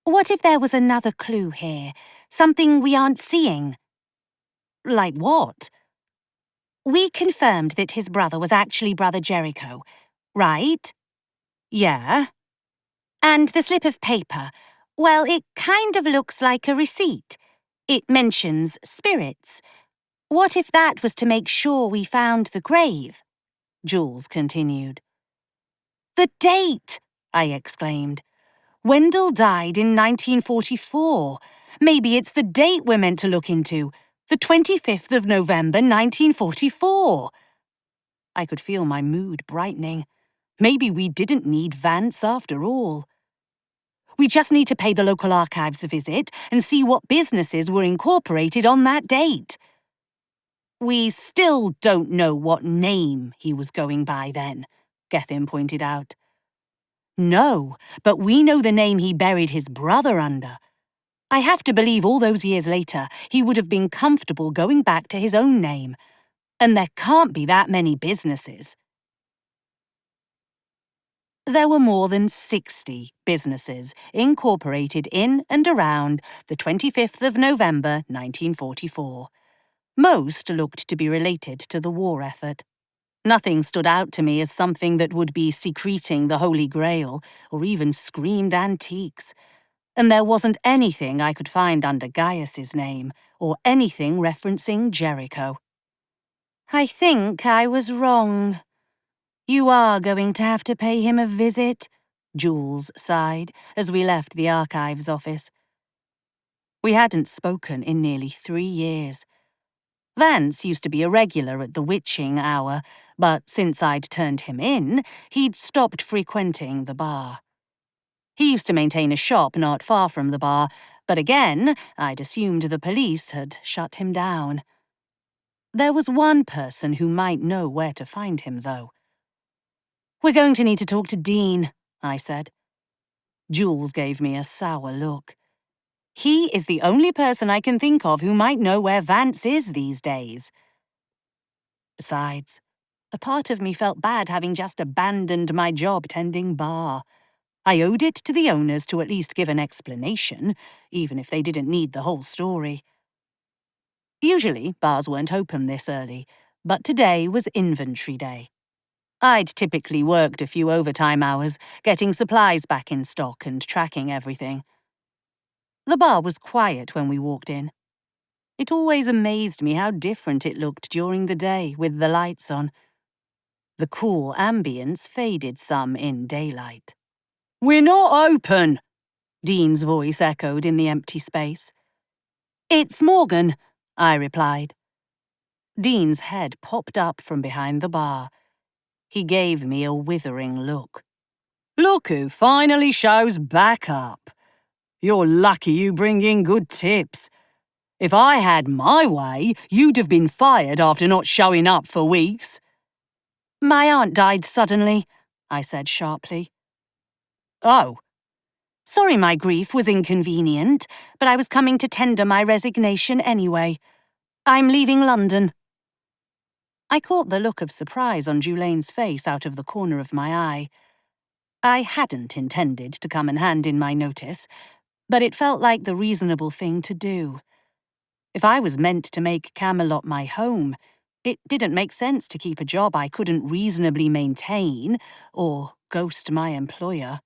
What if there was another clue here? Something we aren't seeing? Like what? We confirmed that his brother was actually Brother Jericho, right? Yeah. And the slip of paper, well, it kind of looks like a receipt. It mentions spirits. What if that was to make sure we found the grave? Jules continued. The date! I exclaimed. Wendell died in 1944. Maybe it's the date we're meant to look into. The 25th of November, 1944. I could feel my mood brightening. Maybe we didn't need Vance after all. We just need to pay the local archives a visit and see what businesses were incorporated on that date. We still don't know what name he was going by then, Gethin pointed out. No, but we know the name he buried his brother under. I have to believe all those years later he would have been comfortable going back to his own name. And there can't be that many businesses. There were more than 60 businesses incorporated in and around the 25th of November 1944. Most looked to be related to the war effort. Nothing stood out to me as something that would be secreting the Holy Grail or even screamed antiques. And there wasn't anything I could find under Gaius's name or anything referencing Jericho. I think I was wrong. You are going to have to pay him a visit, Jules sighed as we left the archives office. We hadn't spoken in nearly 3 years. Vance used to be a regular at the witching hour, but since I'd turned him in, he'd stopped frequenting the bar. He used to maintain a shop not far from the bar, but again, I'd assumed the police had shut him down. There was one person who might know where to find him, though. We're going to need to talk to Dean, I said. Jules gave me a sour look. He is the only person I can think of who might know where Vance is these days. Besides, a part of me felt bad having just abandoned my job tending bar. I owed it to the owners to at least give an explanation, even if they didn't need the whole story. Usually, bars weren't open this early, but today was inventory day. I'd typically worked a few overtime hours, getting supplies back in stock and tracking everything. The bar was quiet when we walked in. It always amazed me how different it looked during the day with the lights on. The cool ambience faded some in daylight. We're not open, Dean's voice echoed in the empty space. It's Morgan, I replied. Dean's head popped up from behind the bar. He gave me a withering look. Look who finally shows back up. You're lucky you bring in good tips. If I had my way, you'd have been fired after not showing up for weeks. My aunt died suddenly, I said sharply. Oh. Sorry my grief was inconvenient, but I was coming to tender my resignation anyway. I'm leaving London. I caught the look of surprise on Julane's face out of the corner of my eye. I hadn't intended to come and hand in my notice, but it felt like the reasonable thing to do. If I was meant to make Camelot my home, it didn't make sense to keep a job I couldn't reasonably maintain or ghost my employer.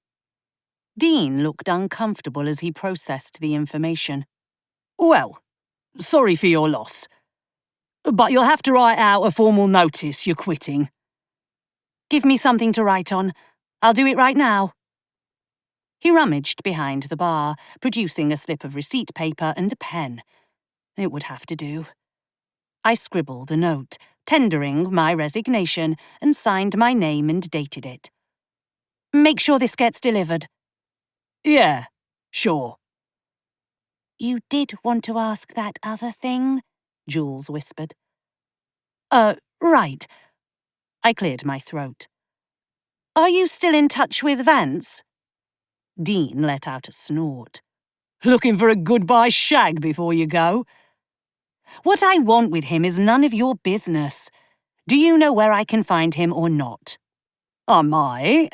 Dean looked uncomfortable as he processed the information. Well, sorry for your loss. But you'll have to write out a formal notice you're quitting. Give me something to write on. I'll do it right now. He rummaged behind the bar, producing a slip of receipt paper and a pen. It would have to do. I scribbled a note, tendering my resignation, and signed my name and dated it. Make sure this gets delivered. Yeah, sure. You did want to ask that other thing? Jules whispered. Right. I cleared my throat. Are you still in touch with Vance? Dean let out a snort. Looking for a goodbye shag before you go? What I want with him is none of your business. Do you know where I can find him or not? I might,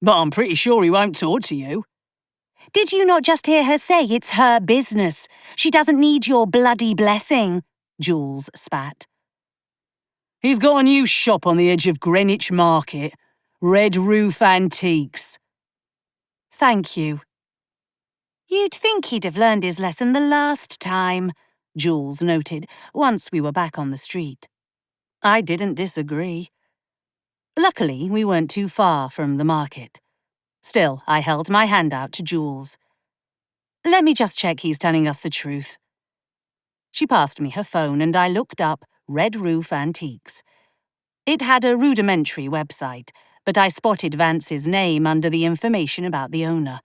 but I'm pretty sure he won't talk to you. Did you not just hear her say it's her business? She doesn't need your bloody blessing, Jules spat. He's got a new shop on the edge of Greenwich Market. Red Roof Antiques. Thank you. You'd think he'd have learned his lesson the last time, Jules noted, once we were back on the street. I didn't disagree. Luckily, we weren't too far from the market. Still, I held my hand out to Jules. Let me just check he's telling us the truth. She passed me her phone and I looked up Red Roof Antiques. It had a rudimentary website, but I spotted Vance's name under the information about the owner.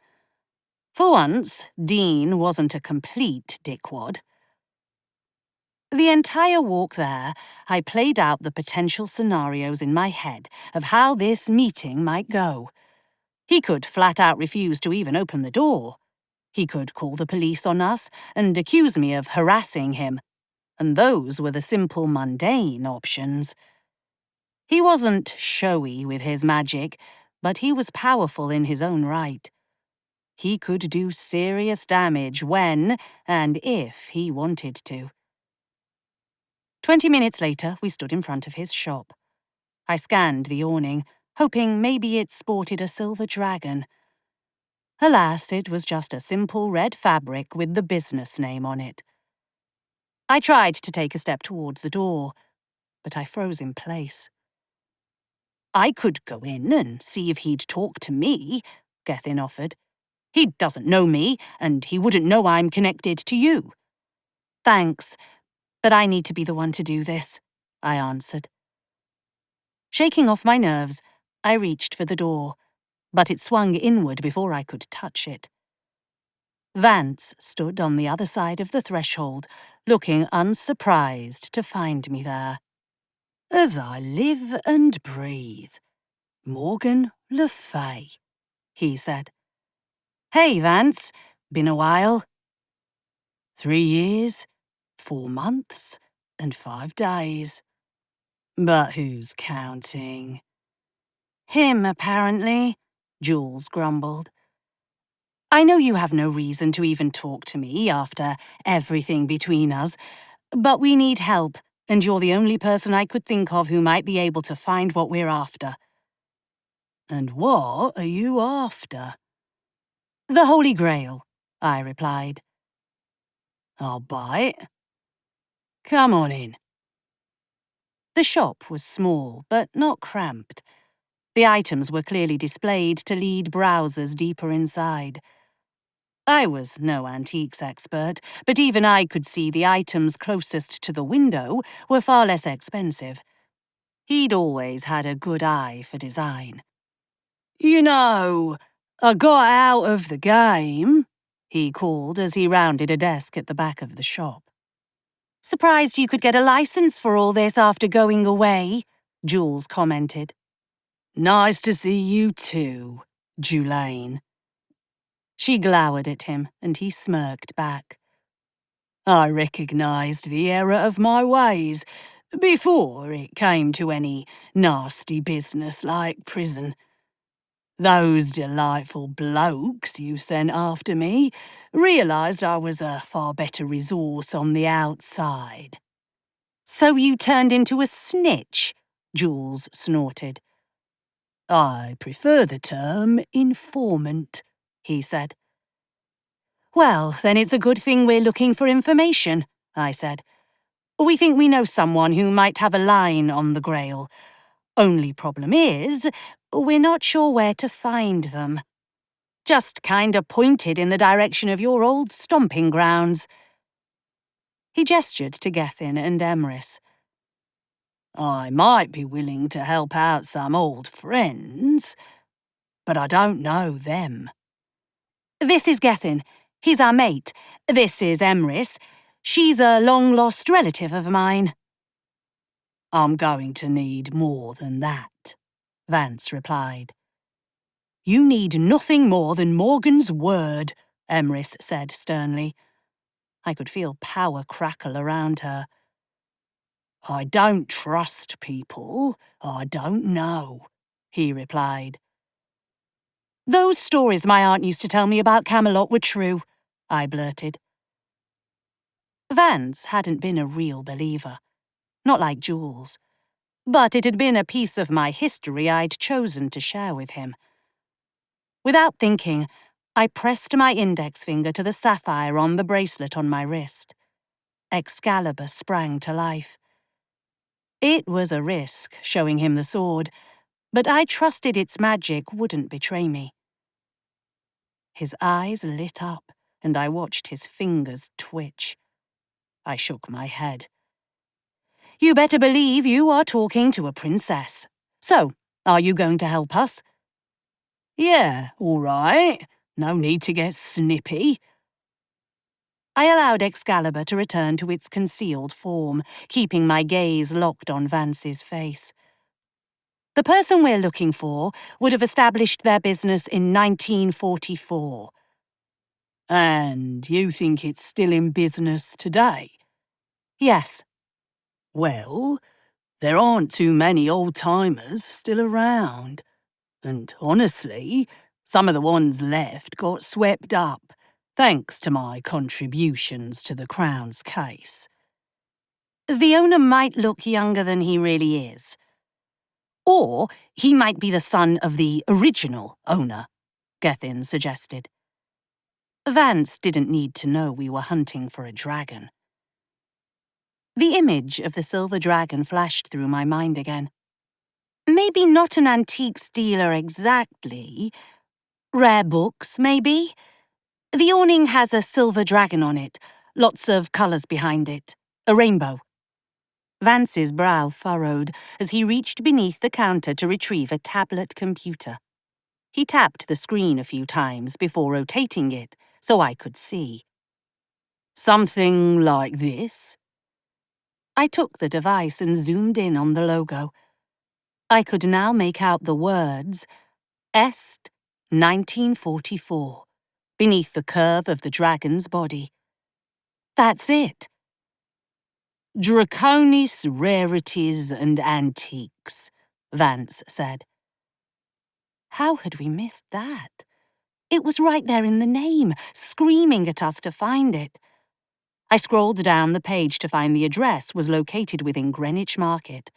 For once, Dean wasn't a complete dickwad. The entire walk there, I played out the potential scenarios in my head of how this meeting might go. He could flat out refuse to even open the door. He could call the police on us and accuse me of harassing him, and those were the simple, mundane options. He wasn't showy with his magic, but he was powerful in his own right. He could do serious damage when and if he wanted to. 20 minutes later, we stood in front of his shop. I scanned the awning, hoping maybe it sported a silver dragon. Alas, it was just a simple red fabric with the business name on it. I tried to take a step toward the door, but I froze in place. I could go in and see if he'd talk to me, Gethin offered. He doesn't know me, and he wouldn't know I'm connected to you. Thanks, but I need to be the one to do this, I answered. Shaking off my nerves, I reached for the door, but it swung inward before I could touch it. Vance stood on the other side of the threshold, looking unsurprised to find me there. As I live and breathe, Morgan Le Fay, he said. Hey, Vance, been a while. 3 years, 4 months, and 5 days. But who's counting? Him, apparently, Jules grumbled. I know you have no reason to even talk to me after everything between us, but we need help, and you're the only person I could think of who might be able to find what we're after. And what are you after? The Holy Grail, I replied. I'll buy it. Come on in. The shop was small, but not cramped. The items were clearly displayed to lead browsers deeper inside. I was no antiques expert, but even I could see the items closest to the window were far less expensive. He'd always had a good eye for design. You know, I got out of the game, he called as he rounded a desk at the back of the shop. Surprised you could get a license for all this after going away, Jules commented. Nice to see you too, Julaine. She glowered at him, and he smirked back. I recognised the error of my ways before it came to any nasty business like prison. Those delightful blokes you sent after me realised I was a far better resource on the outside. So you turned into a snitch, Jules snorted. I prefer the term informant, he said. Well, then it's a good thing we're looking for information, I said. We think we know someone who might have a line on the Grail. Only problem is, we're not sure where to find them. Just kinda pointed in the direction of your old stomping grounds. He gestured to Gethin and Emrys. I might be willing to help out some old friends, but I don't know them. This is Gethin. He's our mate. This is Emrys. She's a long-lost relative of mine. I'm going to need more than that, Vance replied. You need nothing more than Morgan's word, Emrys said sternly. I could feel power crackle around her. I don't trust people I don't know, he replied. Those stories my aunt used to tell me about Camelot were true, I blurted. Vance hadn't been a real believer, not like Jules, but it had been a piece of my history I'd chosen to share with him. Without thinking, I pressed my index finger to the sapphire on the bracelet on my wrist. Excalibur sprang to life. It was a risk, showing him the sword, but I trusted its magic wouldn't betray me. His eyes lit up, and I watched his fingers twitch. I shook my head. You better believe you are talking to a princess. So, are you going to help us? Yeah, all right. No need to get snippy. I allowed Excalibur to return to its concealed form, keeping my gaze locked on Vance's face. The person we're looking for would have established their business in 1944. And you think it's still in business today? Yes. Well, there aren't too many old-timers still around. And honestly, some of the ones left got swept up, thanks to my contributions to the Crown's case. The owner might look younger than he really is. Or he might be the son of the original owner, Gethin suggested. Vance didn't need to know we were hunting for a dragon. The image of the silver dragon flashed through my mind again. Maybe not an antiques dealer exactly. Rare books, maybe? The awning has a silver dragon on it, lots of colours behind it, a rainbow. Vance's brow furrowed as he reached beneath the counter to retrieve a tablet computer. He tapped the screen a few times before rotating it so I could see. Something like this? I took the device and zoomed in on the logo. I could now make out the words Est 1944 beneath the curve of the dragon's body. That's it. Draconis Rarities and Antiques, Vance said. How had we missed that? It was right there in the name, screaming at us to find it. I scrolled down the page to find the address was located within Greenwich Market,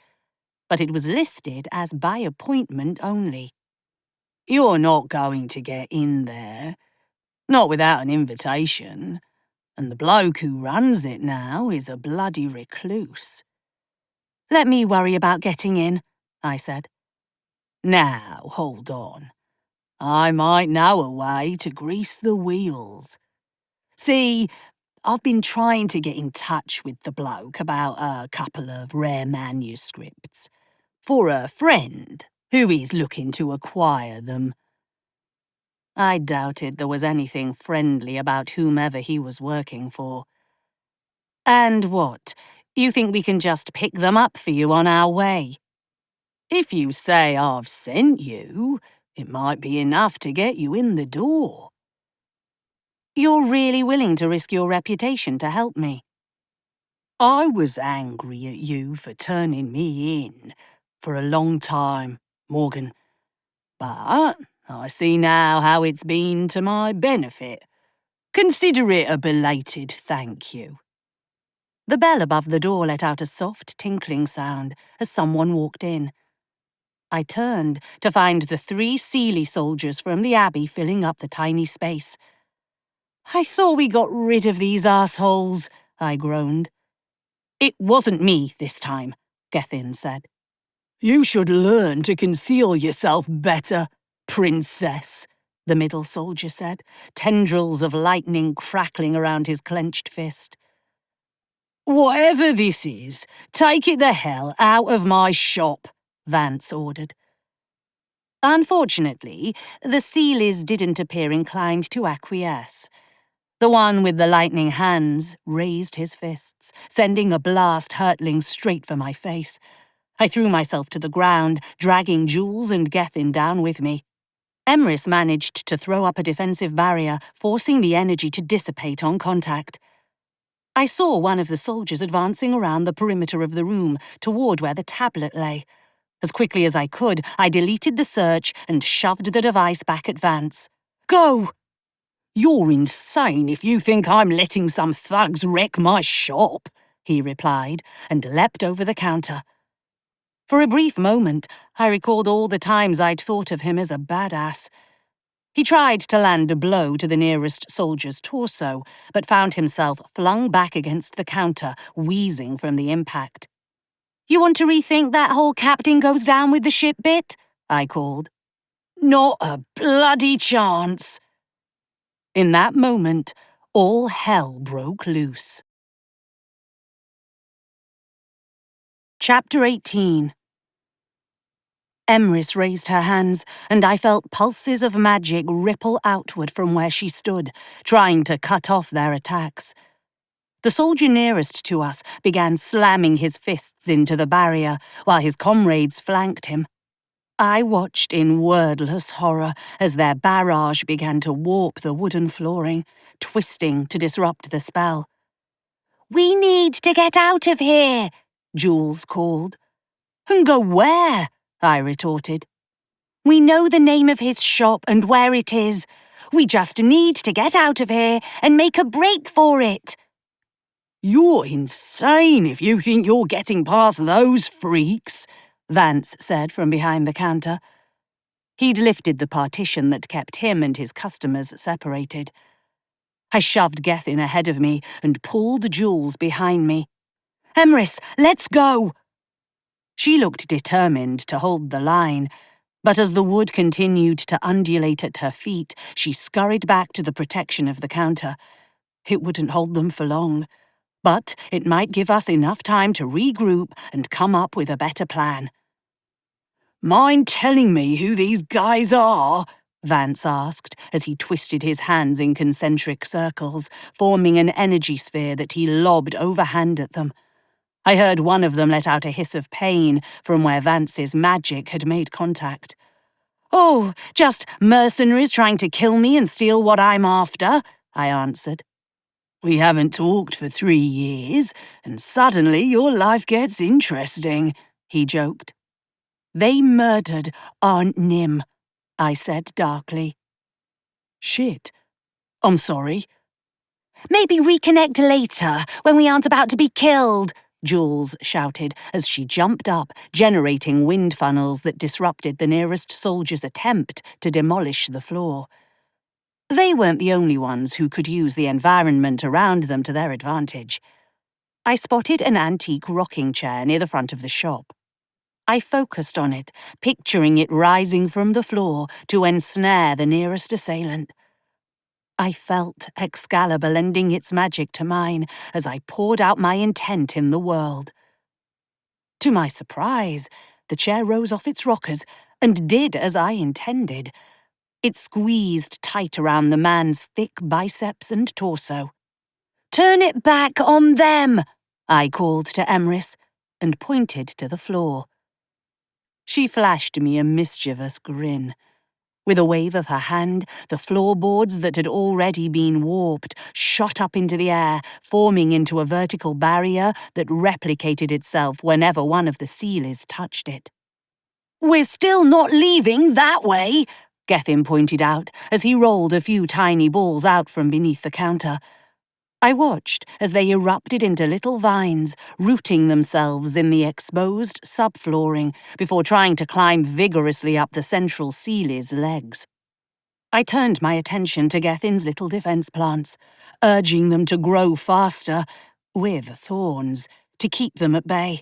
but it was listed as by appointment only. You're not going to get in there, not without an invitation, and the bloke who runs it now is a bloody recluse. Let me worry about getting in, I said. Now, hold on. I might know a way to grease the wheels. See, I've been trying to get in touch with the bloke about a couple of rare manuscripts for a friend who is looking to acquire them. I doubted there was anything friendly about whomever he was working for. And what? You think we can just pick them up for you on our way? If you say I've sent you, it might be enough to get you in the door. You're really willing to risk your reputation to help me? I was angry at you for turning me in for a long time, Morgan. But I see now how it's been to my benefit. Consider it a belated thank you. The bell above the door let out a soft tinkling sound as someone walked in. I turned to find the 3 Seelie soldiers from the Abbey filling up the tiny space. I thought we got rid of these assholes, I groaned. It wasn't me this time, Gethin said. You should learn to conceal yourself better, princess, the middle soldier said, tendrils of lightning crackling around his clenched fist. Whatever this is, take it the hell out of my shop, Vance ordered. Unfortunately, the Sealies didn't appear inclined to acquiesce. The one with the lightning hands raised his fists, sending a blast hurtling straight for my face. I threw myself to the ground, dragging Jules and Gethin down with me. Emrys managed to throw up a defensive barrier, forcing the energy to dissipate on contact. I saw one of the soldiers advancing around the perimeter of the room, toward where the tablet lay. As quickly as I could, I deleted the search and shoved the device back at Vance. Go! You're insane if you think I'm letting some thugs wreck my shop, he replied, and leapt over the counter. For a brief moment, I recalled all the times I'd thought of him as a badass. He tried to land a blow to the nearest soldier's torso, but found himself flung back against the counter, wheezing from the impact. You want to rethink that whole captain goes down with the ship bit? I called. Not a bloody chance. In that moment, all hell broke loose. Chapter 18. Emrys raised her hands, and I felt pulses of magic ripple outward from where she stood, trying to cut off their attacks. The soldier nearest to us began slamming his fists into the barrier, while his comrades flanked him. I watched in wordless horror as their barrage began to warp the wooden flooring, twisting to disrupt the spell. We need to get out of here, Jules called. And go where? I retorted. We know the name of his shop and where it is. We just need to get out of here and make a break for it. You're insane if you think you're getting past those freaks, Vance said from behind the counter. He'd lifted the partition that kept him and his customers separated. I shoved Gethin ahead of me and pulled Jules behind me. Emrys, let's go! She looked determined to hold the line, but as the wood continued to undulate at her feet, she scurried back to the protection of the counter. It wouldn't hold them for long, but it might give us enough time to regroup and come up with a better plan. Mind telling me who these guys are? Vance asked as he twisted his hands in concentric circles, forming an energy sphere that he lobbed overhand at them. I heard one of them let out a hiss of pain from where Vance's magic had made contact. Oh, just mercenaries trying to kill me and steal what I'm after, I answered. We haven't talked for 3 years, and suddenly your life gets interesting, he joked. They murdered Aunt Nim, I said darkly. Shit. I'm sorry. Maybe reconnect later, when we aren't about to be killed, Jules shouted as she jumped up, generating wind funnels that disrupted the nearest soldier's attempt to demolish the floor. They weren't the only ones who could use the environment around them to their advantage. I spotted an antique rocking chair near the front of the shop. I focused on it, picturing it rising from the floor to ensnare the nearest assailant. I felt Excalibur lending its magic to mine as I poured out my intent in the world. To my surprise, the chair rose off its rockers and did as I intended. It squeezed tight around the man's thick biceps and torso. Turn it back on them, I called to Emrys and pointed to the floor. She flashed me a mischievous grin. With a wave of her hand, the floorboards that had already been warped shot up into the air, forming into a vertical barrier that replicated itself whenever one of the Sealies touched it. We're still not leaving that way, Gethin pointed out as he rolled a few tiny balls out from beneath the counter. I watched as they erupted into little vines, rooting themselves in the exposed subflooring before trying to climb vigorously up the central Sealie's legs. I turned my attention to Gethin's little defence plants, urging them to grow faster, with thorns, to keep them at bay.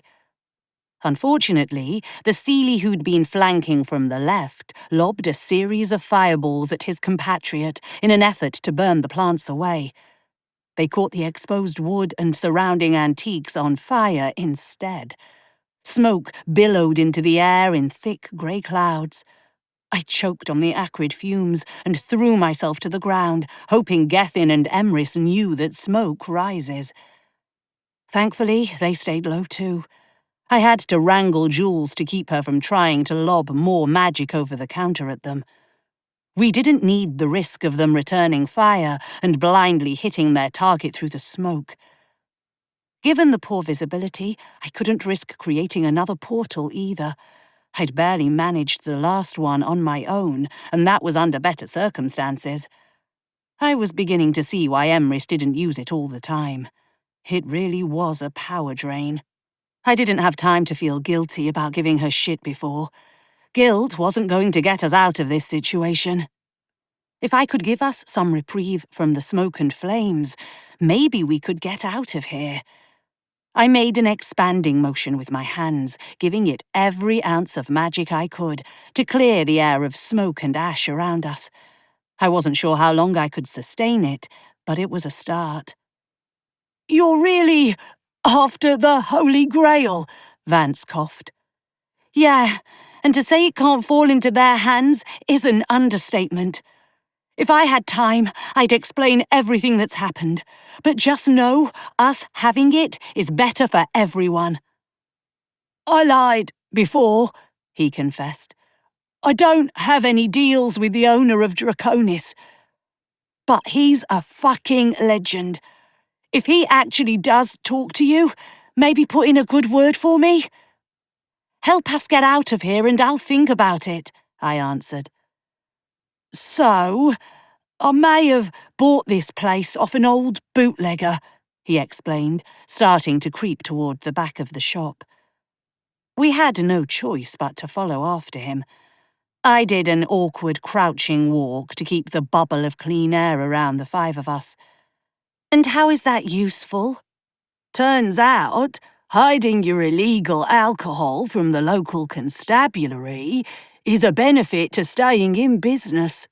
Unfortunately, the Seelie who'd been flanking from the left lobbed a series of fireballs at his compatriot in an effort to burn the plants away. They caught the exposed wood and surrounding antiques on fire instead. Smoke billowed into the air in thick grey clouds. I choked on the acrid fumes and threw myself to the ground, hoping Gethin and Emrys knew that smoke rises. Thankfully, they stayed low too. I had to wrangle Jules to keep her from trying to lob more magic over the counter at them. We didn't need the risk of them returning fire and blindly hitting their target through the smoke. Given the poor visibility, I couldn't risk creating another portal either. I'd barely managed the last one on my own, and that was under better circumstances. I was beginning to see why Emrys didn't use it all the time. It really was a power drain. I didn't have time to feel guilty about giving her shit before. Guilt wasn't going to get us out of this situation. If I could give us some reprieve from the smoke and flames, maybe we could get out of here. I made an expanding motion with my hands, giving it every ounce of magic I could to clear the air of smoke and ash around us. I wasn't sure how long I could sustain it, but it was a start. "You're really after the Holy Grail," Vance coughed. "Yeah, and to say it can't fall into their hands is an understatement. If I had time, I'd explain everything that's happened, but just know us having it is better for everyone." "I lied before," he confessed. "I don't have any deals with the owner of Draconis. But he's a fucking legend. If he actually does talk to you, maybe put in a good word for me?" "Help us get out of here and I'll think about it," I answered. "So, I may have bought this place off an old bootlegger," he explained, starting to creep toward the back of the shop. We had no choice but to follow after him. I did an awkward crouching walk to keep the bubble of clean air around the five of us. "And how is that useful?" "Turns out, hiding your illegal alcohol from the local constabulary is a benefit to staying in business."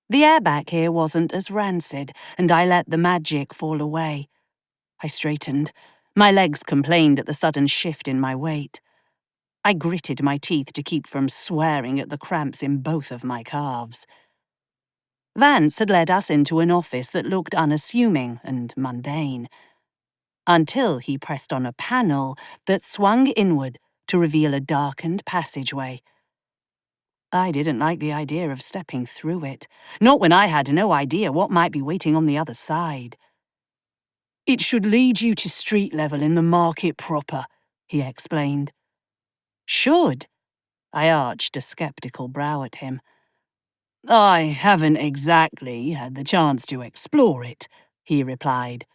The air back here wasn't as rancid, and I let the magic fall away. I straightened. My legs complained at the sudden shift in my weight. I gritted my teeth to keep from swearing at the cramps in both of my calves. Vance had led us into an office that looked unassuming and mundane, until he pressed on a panel that swung inward to reveal a darkened passageway. I didn't like the idea of stepping through it, not when I had no idea what might be waiting on the other side. "It should lead you to street level in the market proper," he explained. "Should?" I arched a skeptical brow at him. "I haven't exactly had the chance to explore it," he replied.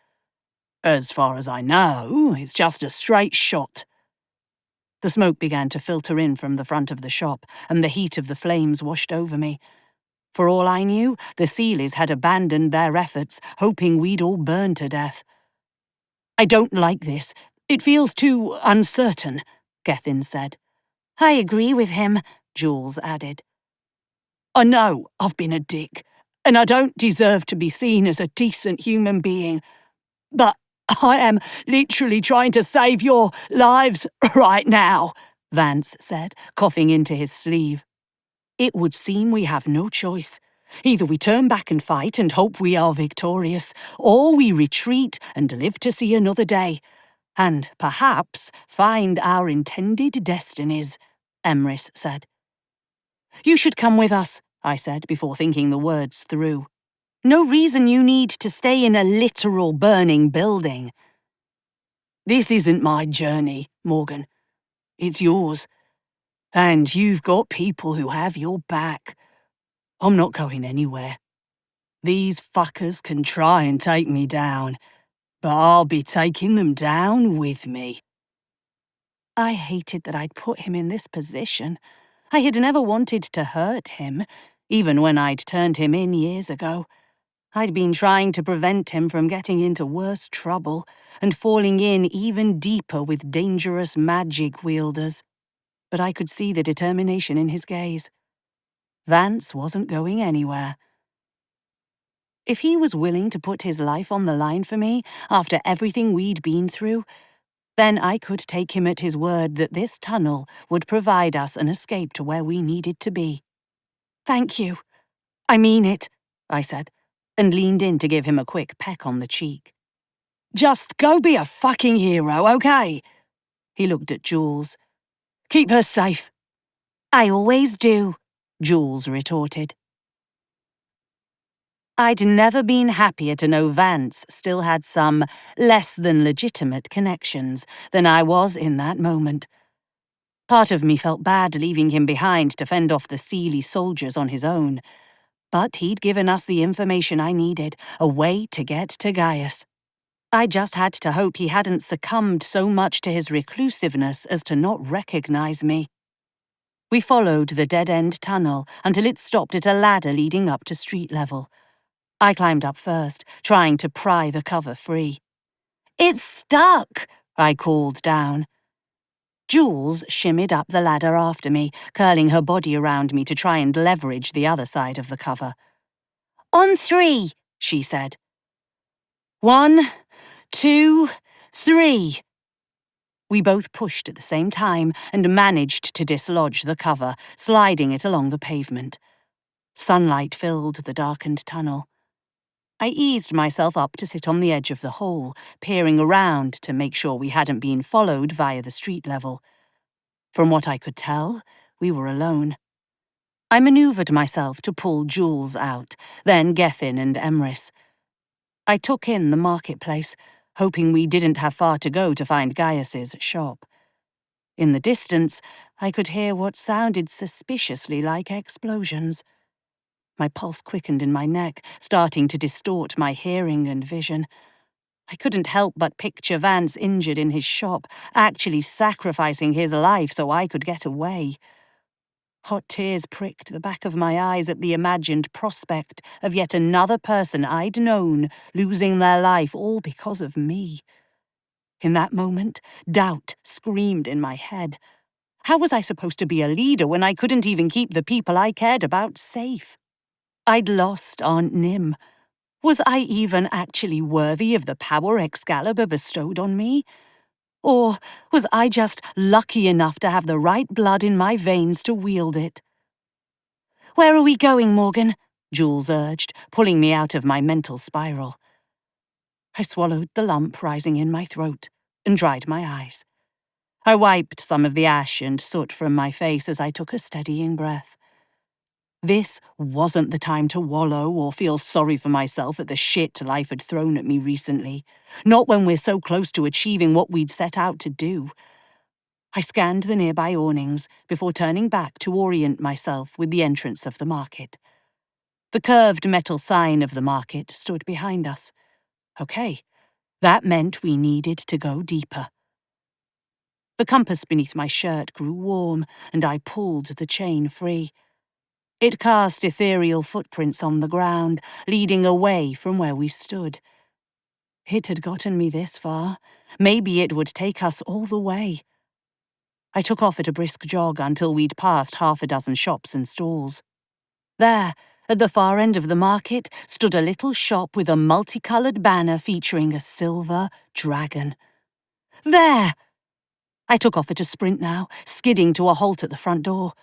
"As far as I know, it's just a straight shot." The smoke began to filter in from the front of the shop, and the heat of the flames washed over me. For all I knew, the Seelies had abandoned their efforts, hoping we'd all burn to death. "I don't like this. It feels too uncertain," Gethin said. "I agree with him," Jules added. "I know I've been a dick, and I don't deserve to be seen as a decent human being, but I am literally trying to save your lives right now," Vance said, coughing into his sleeve. "It would seem we have no choice. Either we turn back and fight and hope we are victorious, or we retreat and live to see another day, and perhaps find our intended destinies," Emrys said. "You should come with us," I said before thinking the words through. "No reason you need to stay in a literal burning building." "This isn't my journey, Morgan. It's yours. And you've got people who have your back. I'm not going anywhere. These fuckers can try and take me down, but I'll be taking them down with me." I hated that I'd put him in this position. I had never wanted to hurt him, even when I'd turned him in years ago. I'd been trying to prevent him from getting into worse trouble and falling in even deeper with dangerous magic wielders. But I could see the determination in his gaze. Vance wasn't going anywhere. If he was willing to put his life on the line for me after everything we'd been through, then I could take him at his word that this tunnel would provide us an escape to where we needed to be. "Thank you. I mean it," I said, and leaned in to give him a quick peck on the cheek. "Just go be a fucking hero, okay?" He looked at Jules. "Keep her safe." "I always do," Jules retorted. I'd never been happier to know Vance still had some less than legitimate connections than I was in that moment. Part of me felt bad leaving him behind to fend off the Seelie soldiers on his own, but he'd given us the information I needed, a way to get to Gaius. I just had to hope he hadn't succumbed so much to his reclusiveness as to not recognize me. We followed the dead-end tunnel until it stopped at a ladder leading up to street level. I climbed up first, trying to pry the cover free. "It's stuck!" I called down. Jules shimmied up the ladder after me, curling her body around me to try and leverage the other side of the cover. "On 3, she said. 1, 2, 3. We both pushed at the same time and managed to dislodge the cover, sliding it along the pavement. Sunlight filled the darkened tunnel. I eased myself up to sit on the edge of the hole, peering around to make sure we hadn't been followed via the street level. From what I could tell, we were alone. I manoeuvred myself to pull Jules out, then Gethin and Emrys. I took in the marketplace, hoping we didn't have far to go to find Gaius's shop. In the distance, I could hear what sounded suspiciously like explosions. My pulse quickened in my neck, starting to distort my hearing and vision. I couldn't help but picture Vance injured in his shop, actually sacrificing his life so I could get away. Hot tears pricked the back of my eyes at the imagined prospect of yet another person I'd known losing their life all because of me. In that moment, doubt screamed in my head. How was I supposed to be a leader when I couldn't even keep the people I cared about safe? I'd lost Aunt Nim. Was I even actually worthy of the power Excalibur bestowed on me? Or was I just lucky enough to have the right blood in my veins to wield it? "Where are we going, Morgan?" Jules urged, pulling me out of my mental spiral. I swallowed the lump rising in my throat and dried my eyes. I wiped some of the ash and soot from my face as I took a steadying breath. This wasn't the time to wallow or feel sorry for myself at the shit life had thrown at me recently. Not when we're so close to achieving what we'd set out to do. I scanned the nearby awnings before turning back to orient myself with the entrance of the market. The curved metal sign of the market stood behind us. Okay, that meant we needed to go deeper. The compass beneath my shirt grew warm, and I pulled the chain free. It cast ethereal footprints on the ground, leading away from where we stood. It had gotten me this far. Maybe it would take us all the way. I took off at a brisk jog until we'd passed half a dozen shops and stalls. There, at the far end of the market, stood a little shop with a multicolored banner featuring a silver dragon. There! I took off at a sprint now, skidding to a halt at the front door.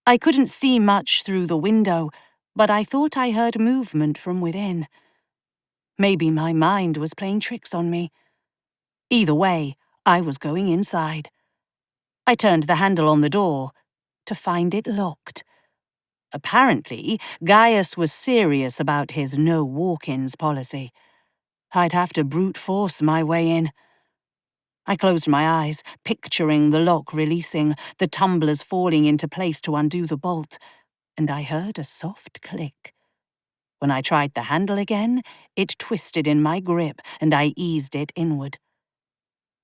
I couldn't see much through the window, but I thought I heard movement from within. Maybe my mind was playing tricks on me. Either way, I was going inside. I turned the handle on the door to find it locked. Apparently, Gaius was serious about his no walk-ins policy. I'd have to brute force my way in. I closed my eyes, picturing the lock releasing, the tumblers falling into place to undo the bolt, and I heard a soft click. When I tried the handle again, it twisted in my grip, and I eased it inward.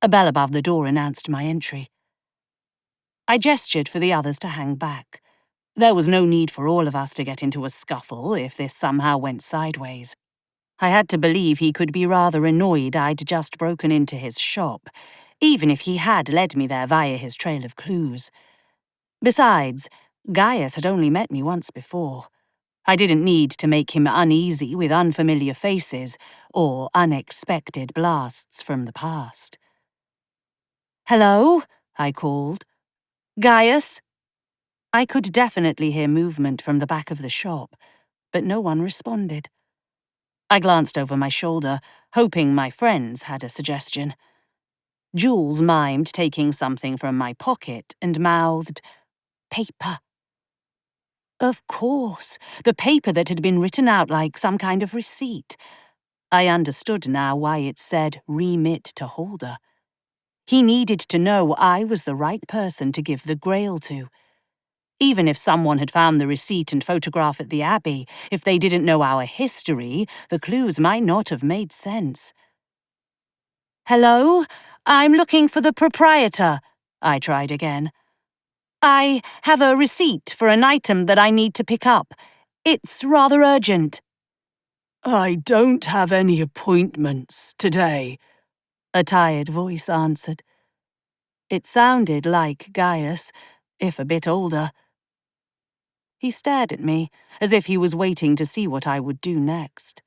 A bell above the door announced my entry. I gestured for the others to hang back. There was no need for all of us to get into a scuffle if this somehow went sideways. I had to believe he could be rather annoyed I'd just broken into his shop, even if he had led me there via his trail of clues. Besides, Gaius had only met me once before. I didn't need to make him uneasy with unfamiliar faces or unexpected blasts from the past. "Hello?" I called. "Gaius?" I could definitely hear movement from the back of the shop, but no one responded. I glanced over my shoulder, hoping my friends had a suggestion. Jules mimed taking something from my pocket and mouthed, "Paper." Of course, the paper that had been written out like some kind of receipt. I understood now why it said remit to holder. He needed to know I was the right person to give the Grail to. Even if someone had found the receipt and photograph at the Abbey, if they didn't know our history, the clues might not have made sense. "Hello? I'm looking for the proprietor," I tried again. "I have a receipt for an item that I need to pick up. It's rather urgent." "I don't have any appointments today," a tired voice answered. It sounded like Gaius, if a bit older. He stared at me, as if he was waiting to see what I would do next.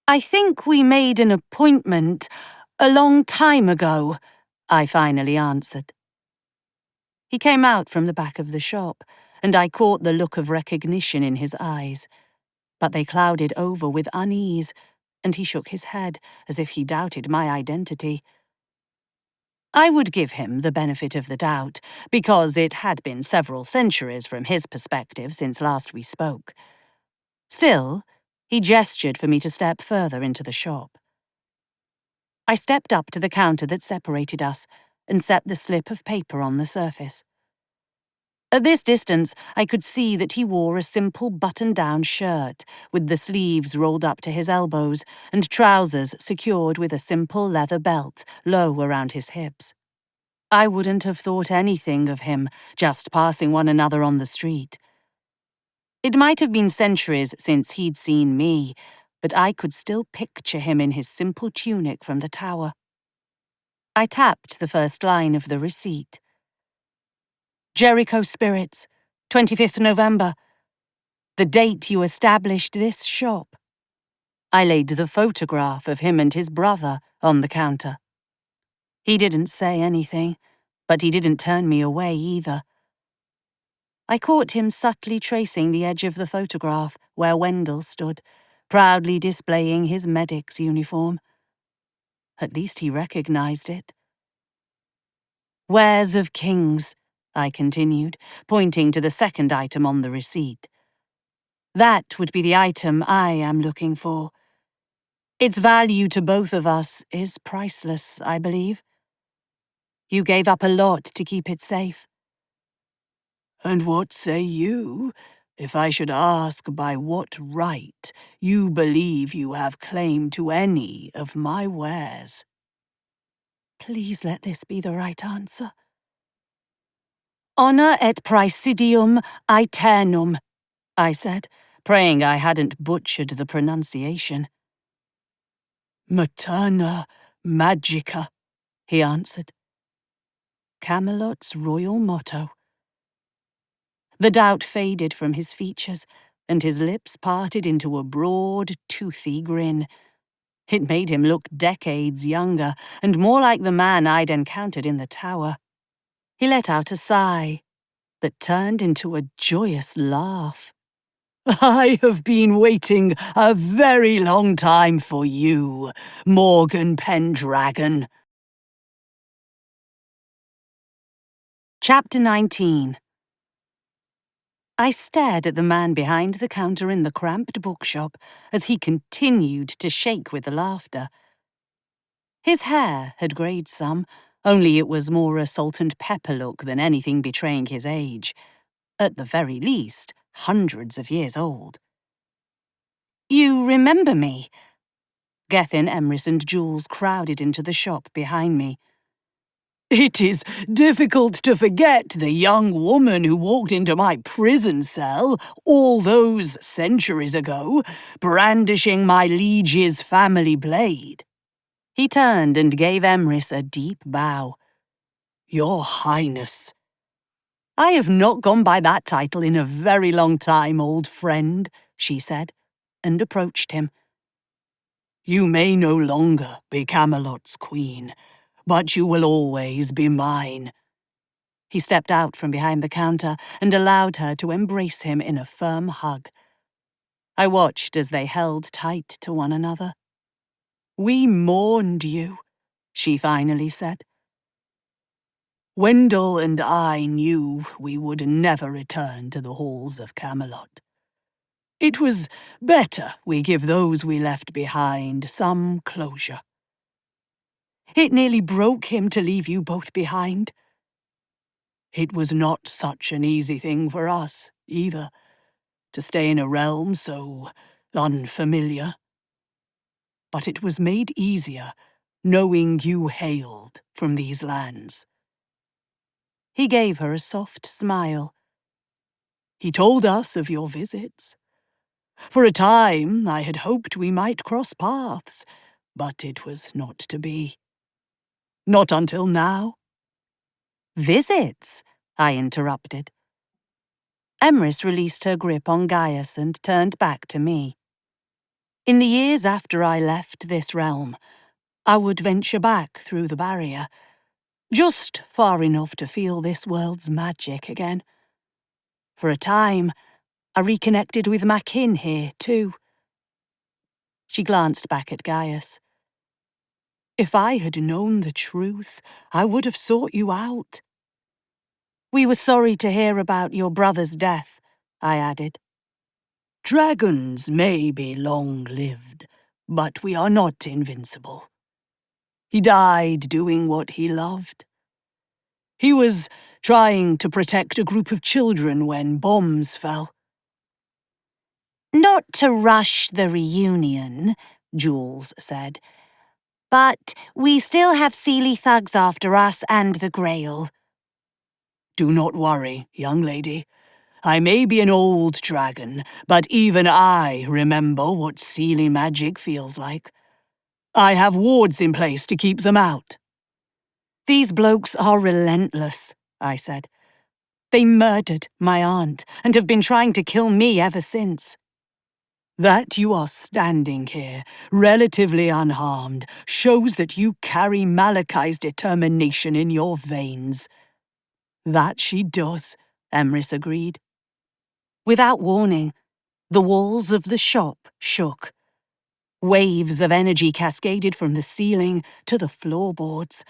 "I think we made an appointment a long time ago," I finally answered. He came out from the back of the shop, and I caught the look of recognition in his eyes. But they clouded over with unease, and he shook his head as if he doubted my identity. I would give him the benefit of the doubt, because it had been several centuries from his perspective since last we spoke. Still, he gestured for me to step further into the shop. I stepped up to the counter that separated us and set the slip of paper on the surface. At this distance, I could see that he wore a simple button-down shirt, with the sleeves rolled up to his elbows and trousers secured with a simple leather belt low around his hips. I wouldn't have thought anything of him just passing one another on the street. It might have been centuries since he'd seen me, but I could still picture him in his simple tunic from the tower. I tapped the first line of the receipt. "Jericho Spirits, 25th November. The date you established this shop." I laid the photograph of him and his brother on the counter. He didn't say anything, but he didn't turn me away either. I caught him subtly tracing the edge of the photograph where Wendell stood, proudly displaying his medic's uniform. At least he recognized it. "Wares of Kings," I continued, pointing to the second item on the receipt. "That would be the item I am looking for. Its value to both of us is priceless, I believe. You gave up a lot to keep it safe." "And what say you, if I should ask by what right you believe you have claim to any of my wares?" Please let this be the right answer. "Honor et praesidium aeternum," I said, praying I hadn't butchered the pronunciation. "Materna Magica," he answered. Camelot's royal motto. The doubt faded from his features, and his lips parted into a broad, toothy grin. It made him look decades younger, and more like the man I'd encountered in the tower. He let out a sigh that turned into a joyous laugh. "I have been waiting a very long time for you, Morgan Pendragon." Chapter 19. I stared at the man behind the counter in the cramped bookshop as he continued to shake with laughter. His hair had greyed some, only it was more a salt and pepper look than anything betraying his age. At the very least, hundreds of years old. "You remember me?" Gethin, Emrys and Jules crowded into the shop behind me. It is difficult to forget the young woman who walked into my prison cell all those centuries ago, brandishing my liege's family blade." He turned and gave Emrys a deep bow. "Your Highness." "I have not gone by that title in a very long time, old friend," she said, and approached him. "You may no longer be Camelot's queen, but you will always be mine." He stepped out from behind the counter and allowed her to embrace him in a firm hug. I watched as they held tight to one another. "We mourned you," she finally said. "Wendell and I knew we would never return to the halls of Camelot. It was better we give those we left behind some closure." "It nearly broke him to leave you both behind." "It was not such an easy thing for us, either, to stay in a realm so unfamiliar. But it was made easier knowing you hailed from these lands." He gave her a soft smile. "He told us of your visits. For a time, I had hoped we might cross paths, but it was not to be. Not until now." "Visits?" I interrupted. Emrys released her grip on Gaius and turned back to me. "In the years after I left this realm, I would venture back through the barrier, just far enough to feel this world's magic again. For a time, I reconnected with my kin here, too." She glanced back at Gaius. "If I had known the truth, I would have sought you out." "We were sorry to hear about your brother's death," I added. "Dragons may be long-lived, but we are not invincible. He died doing what he loved. He was trying to protect a group of children when bombs fell." "Not to rush the reunion," Jules said, "but we still have Seelie thugs after us and the Grail." "Do not worry, young lady. I may be an old dragon, but even I remember what Seelie magic feels like. I have wards in place to keep them out." "These blokes are relentless," I said. "They murdered my aunt and have been trying to kill me ever since." "That you are standing here, relatively unharmed, shows that you carry Malachai's determination in your veins." "That she does," Emrys agreed. Without warning, the walls of the shop shook. Waves of energy cascaded from the ceiling to the floorboards.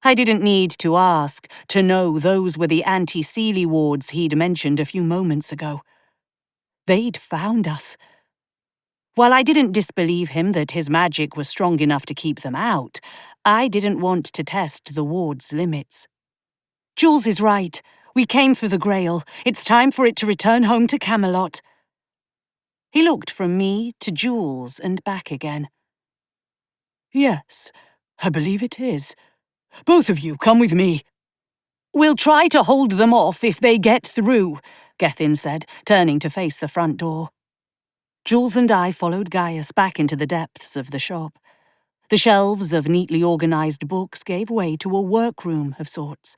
I didn't need to ask to know those were the anti-Seelie wards he'd mentioned a few moments ago. They'd found us. While I didn't disbelieve him that his magic was strong enough to keep them out, I didn't want to test the ward's limits. "Jules is right. We came for the Grail. It's time for it to return home to Camelot." He looked from me to Jules and back again. "Yes, I believe it is. Both of you, come with me." "We'll try to hold them off if they get through," Gethin said, turning to face the front door. Jules and I followed Gaius back into the depths of the shop. The shelves of neatly organized books gave way to a workroom of sorts.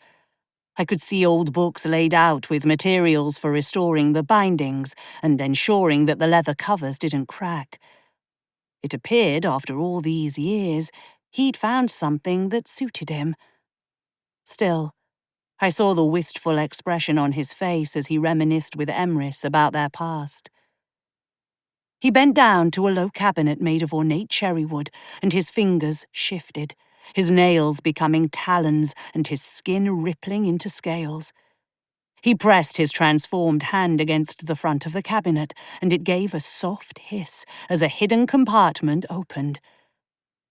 I could see old books laid out with materials for restoring the bindings and ensuring that the leather covers didn't crack. It appeared, after all these years, he'd found something that suited him. Still, I saw the wistful expression on his face as he reminisced with Emrys about their past. He bent down to a low cabinet made of ornate cherrywood, and his fingers shifted, his nails becoming talons and his skin rippling into scales. He pressed his transformed hand against the front of the cabinet, and it gave a soft hiss as a hidden compartment opened.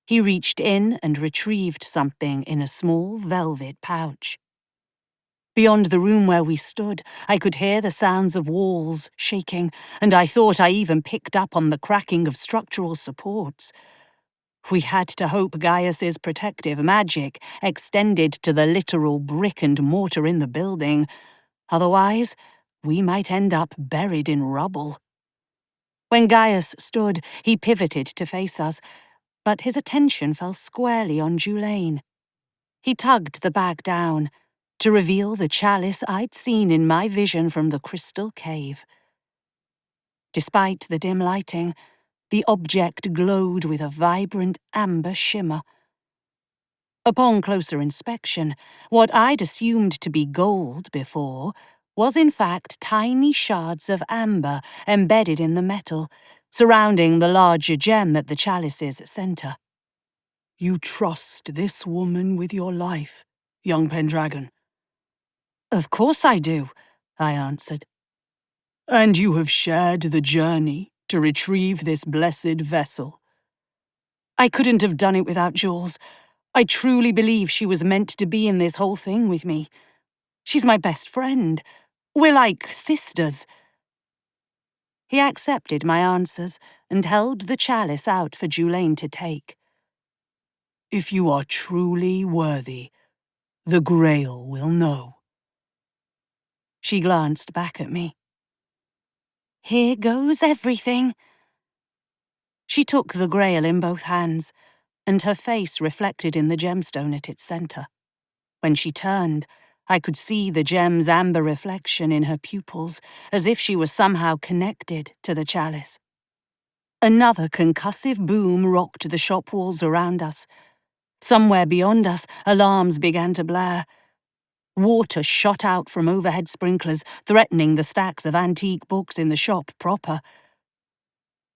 He reached in and retrieved something in a small velvet pouch. Beyond the room where we stood, I could hear the sounds of walls shaking, and I thought I even picked up on the cracking of structural supports. We had to hope Gaius's protective magic extended to the literal brick and mortar in the building. Otherwise, we might end up buried in rubble. When Gaius stood, he pivoted to face us, but his attention fell squarely on Julaine. He tugged the bag down to reveal the chalice I'd seen in my vision from the crystal cave. Despite the dim lighting, the object glowed with a vibrant amber shimmer. Upon closer inspection, what I'd assumed to be gold before was in fact tiny shards of amber embedded in the metal, surrounding the larger gem at the chalice's center. "You trust this woman with your life, young Pendragon?" "Of course I do," I answered. "And you have shared the journey to retrieve this blessed vessel?" "I couldn't have done it without Jules. I truly believe she was meant to be in this whole thing with me. She's my best friend. We're like sisters." He accepted my answers and held the chalice out for Julaine to take. "If you are truly worthy, the Grail will know." She glanced back at me. "Here goes everything." She took the Grail in both hands, and her face reflected in the gemstone at its center. When she turned, I could see the gem's amber reflection in her pupils, as if she was somehow connected to the chalice. Another concussive boom rocked the shop walls around us. Somewhere beyond us, alarms began to blare. Water shot out from overhead sprinklers, threatening the stacks of antique books in the shop proper.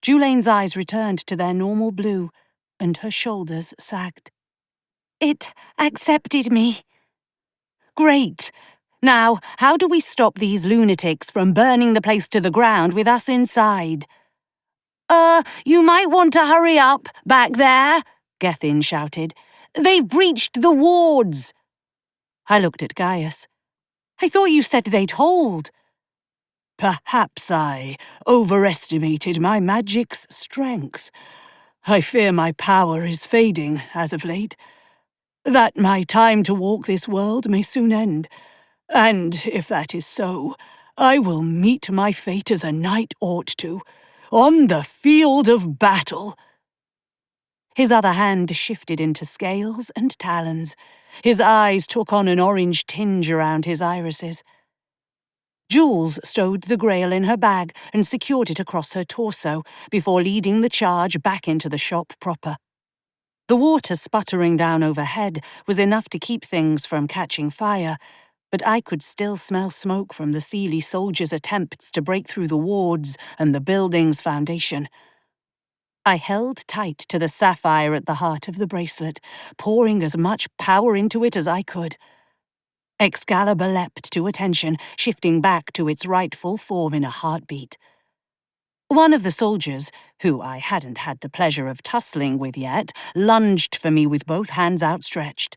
Julaine's eyes returned to their normal blue, and her shoulders sagged. "It accepted me." "Great! Now, how do we stop these lunatics from burning the place to the ground with us inside?" You might want to hurry up, back there," Gethin shouted. "They've breached the wards." I looked at Gaius. "I thought you said they'd hold." "Perhaps I overestimated my magic's strength. I fear my power is fading as of late. That my time to walk this world may soon end. And if that is so, I will meet my fate as a knight ought to, on the field of battle." His other hand shifted into scales and talons. His eyes took on an orange tinge around his irises. Jules stowed the Grail in her bag and secured it across her torso before leading the charge back into the shop proper. The water sputtering down overhead was enough to keep things from catching fire, but I could still smell smoke from the Seelie soldiers' attempts to break through the wards and the building's foundation. I held tight to the sapphire at the heart of the bracelet, pouring as much power into it as I could. Excalibur leapt to attention, shifting back to its rightful form in a heartbeat. One of the soldiers, who I hadn't had the pleasure of tussling with yet, lunged for me with both hands outstretched.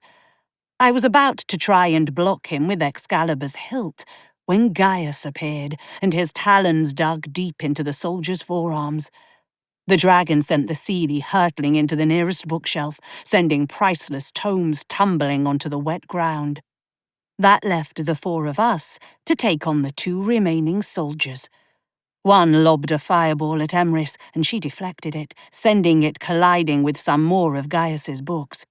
I was about to try and block him with Excalibur's hilt when Gaius appeared, and his talons dug deep into the soldier's forearms. The dragon sent the Seelie hurtling into the nearest bookshelf, sending priceless tomes tumbling onto the wet ground. That left the four of us to take on the two remaining soldiers. One lobbed a fireball at Emrys, and she deflected it, sending it colliding with some more of Gaius's books.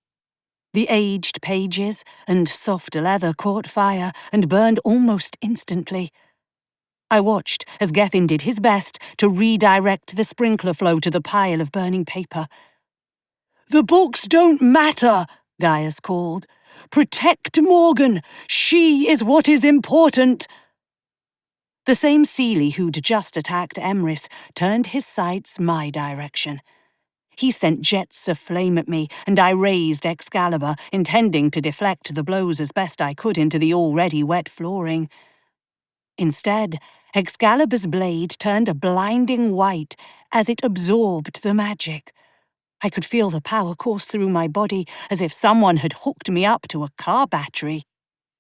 The aged pages and soft leather caught fire and burned almost instantly. I watched as Gethin did his best to redirect the sprinkler flow to the pile of burning paper. "The books don't matter," Gaius called. "Protect Morgan. She is what is important." The same Seelie who'd just attacked Emrys turned his sights my direction. He sent jets of flame at me, and I raised Excalibur, intending to deflect the blows as best I could into the already wet flooring. Instead, Excalibur's blade turned a blinding white as it absorbed the magic. I could feel the power course through my body as if someone had hooked me up to a car battery.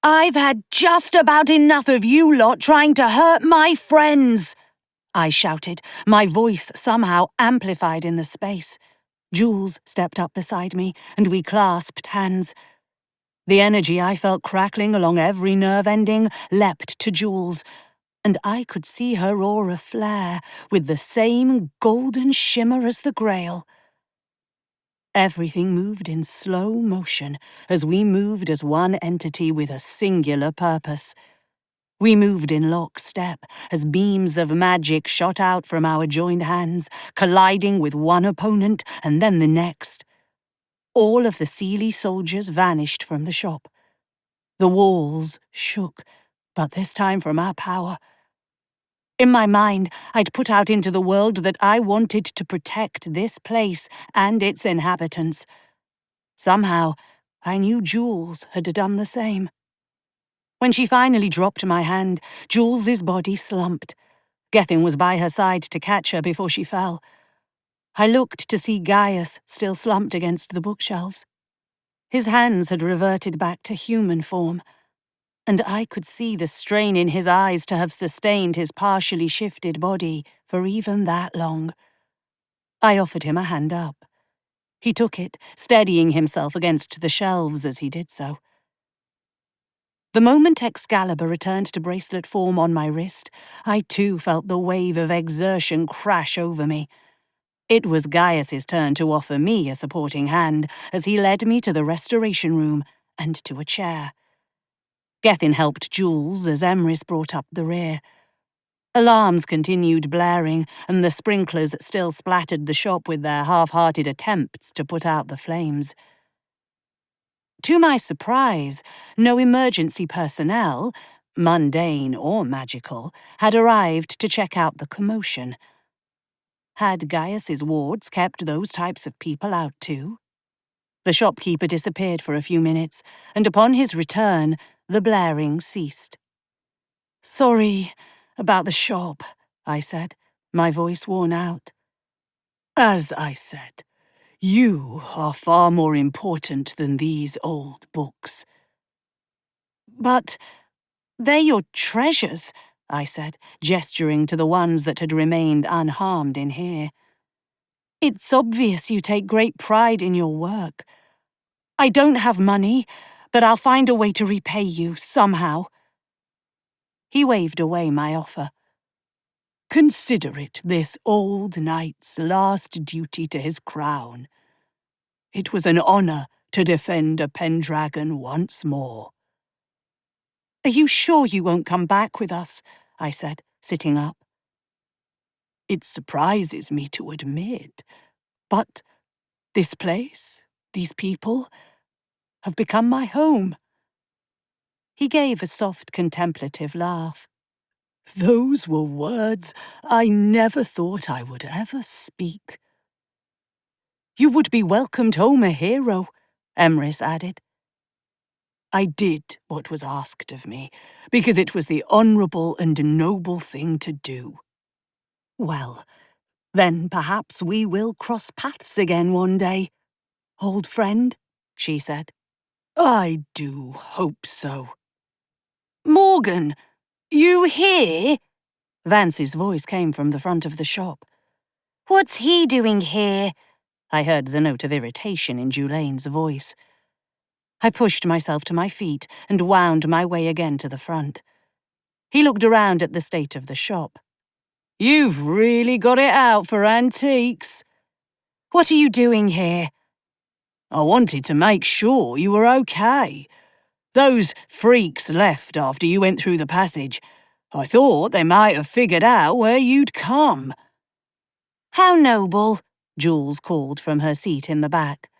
"I've had just about enough of you lot trying to hurt my friends," I shouted, my voice somehow amplified in the space. Jules stepped up beside me, and we clasped hands. The energy I felt crackling along every nerve ending leapt to Jules, and I could see her aura flare with the same golden shimmer as the Grail. Everything moved in slow motion as we moved as one entity with a singular purpose. We moved in lockstep as beams of magic shot out from our joined hands, colliding with one opponent and then the next. All of the Seelie soldiers vanished from the shop. The walls shook, but this time from our power. In my mind, I'd put out into the world that I wanted to protect this place and its inhabitants. Somehow, I knew Jules had done the same. When she finally dropped my hand, Jules's body slumped. Gethin was by her side to catch her before she fell. I looked to see Gaius still slumped against the bookshelves. His hands had reverted back to human form, and I could see the strain in his eyes to have sustained his partially shifted body for even that long. I offered him a hand up. He took it, steadying himself against the shelves as he did so. The moment Excalibur returned to bracelet form on my wrist, I too felt the wave of exertion crash over me. It was Gaius's turn to offer me a supporting hand as he led me to the restoration room and to a chair. Gethin helped Jules as Emrys brought up the rear. Alarms continued blaring, and the sprinklers still splattered the shop with their half-hearted attempts to put out the flames. To my surprise, no emergency personnel, mundane or magical, had arrived to check out the commotion. Had Gaius's wards kept those types of people out too? The shopkeeper disappeared for a few minutes, and upon his return, the blaring ceased. "Sorry about the shop," I said, my voice worn out. "As I said, you are far more important than these old books." "But they're your treasures," I said, gesturing to the ones that had remained unharmed in here. "It's obvious you take great pride in your work. I don't have money, but I'll find a way to repay you somehow." He waved away my offer. "Consider it this old knight's last duty to his crown. It was an honor to defend a Pendragon once more." "Are you sure you won't come back with us?" I said, sitting up. "It surprises me to admit, but this place, these people, have become my home." He gave a soft, contemplative laugh. "Those were words I never thought I would ever speak." "You would be welcomed home a hero," Emrys added. "I did what was asked of me, because it was the honourable and noble thing to do." "Well, then perhaps we will cross paths again one day, old friend," she said. "I do hope so." "Morgan, you here?" Vance's voice came from the front of the shop. "What's he doing here?" I heard the note of irritation in Julane's voice. I pushed myself to my feet and wound my way again to the front. He looked around at the state of the shop. "You've really got it out for antiques." "What are you doing here?" "I wanted to make sure you were okay. Those freaks left after you went through the passage. I thought they might have figured out where you'd come." "How noble," Jules called from her seat in the back.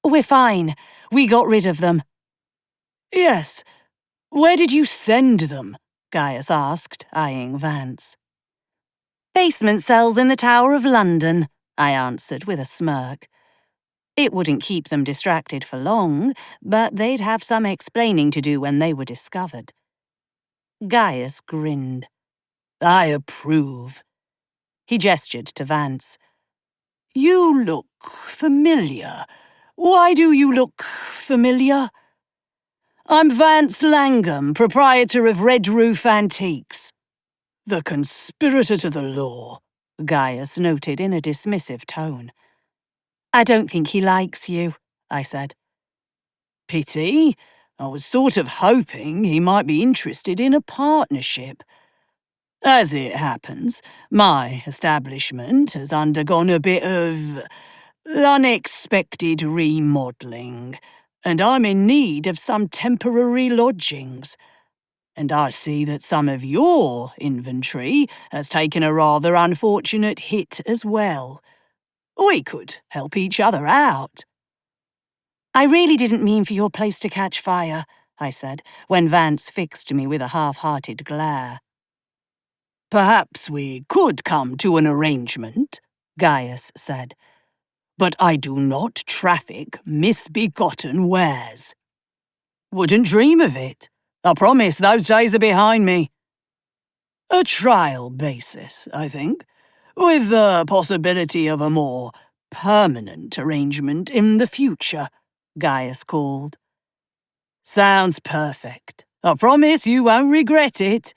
"We're fine. We got rid of them." "Yes. Where did you send them?" Gaius asked, eyeing Vance. "Basement cells in the Tower of London," I answered with a smirk. It wouldn't keep them distracted for long, but they'd have some explaining to do when they were discovered. Gaius grinned. "I approve." He gestured to Vance. "You look familiar. Why do you look familiar?" "I'm Vance Langham, proprietor of Red Roof Antiques." "The conspirator to the law," Gaius noted in a dismissive tone. I don't think he likes you, I said. Pity. I was sort of hoping he might be interested in a partnership. As it happens, my establishment has undergone a bit of unexpected remodelling, and I'm in need of some temporary lodgings. And I see that some of your inventory has taken a rather unfortunate hit as well. We could help each other out. I really didn't mean for your place to catch fire, I said, when Vance fixed me with a half-hearted glare. Perhaps we could come to an arrangement, Gaius said. But I do not traffic misbegotten wares. Wouldn't dream of it. I promise those days are behind me. A trial basis, I think, with the possibility of a more permanent arrangement in the future, Gaius called. Sounds perfect. I promise you won't regret it.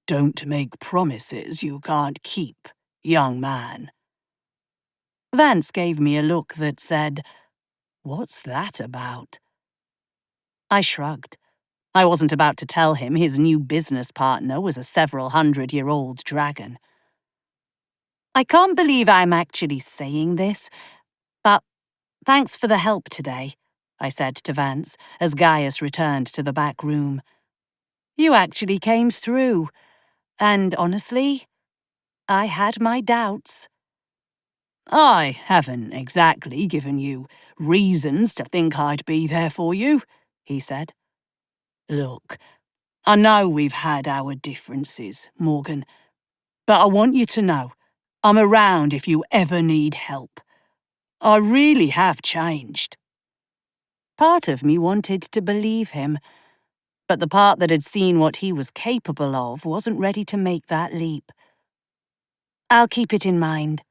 Don't make promises you can't keep, young man. Vance gave me a look that said, "What's that about?" I shrugged. I wasn't about to tell him his new business partner was a several-hundred-year-old dragon. I can't believe I'm actually saying this, but thanks for the help today, I said to Vance as Gaius returned to the back room. You actually came through, and honestly, I had my doubts. I haven't exactly given you reasons to think I'd be there for you, he said. Look, I know we've had our differences, Morgan, but I want you to know I'm around if you ever need help. I really have changed. Part of me wanted to believe him, but the part that had seen what he was capable of wasn't ready to make that leap. I'll keep it in mind.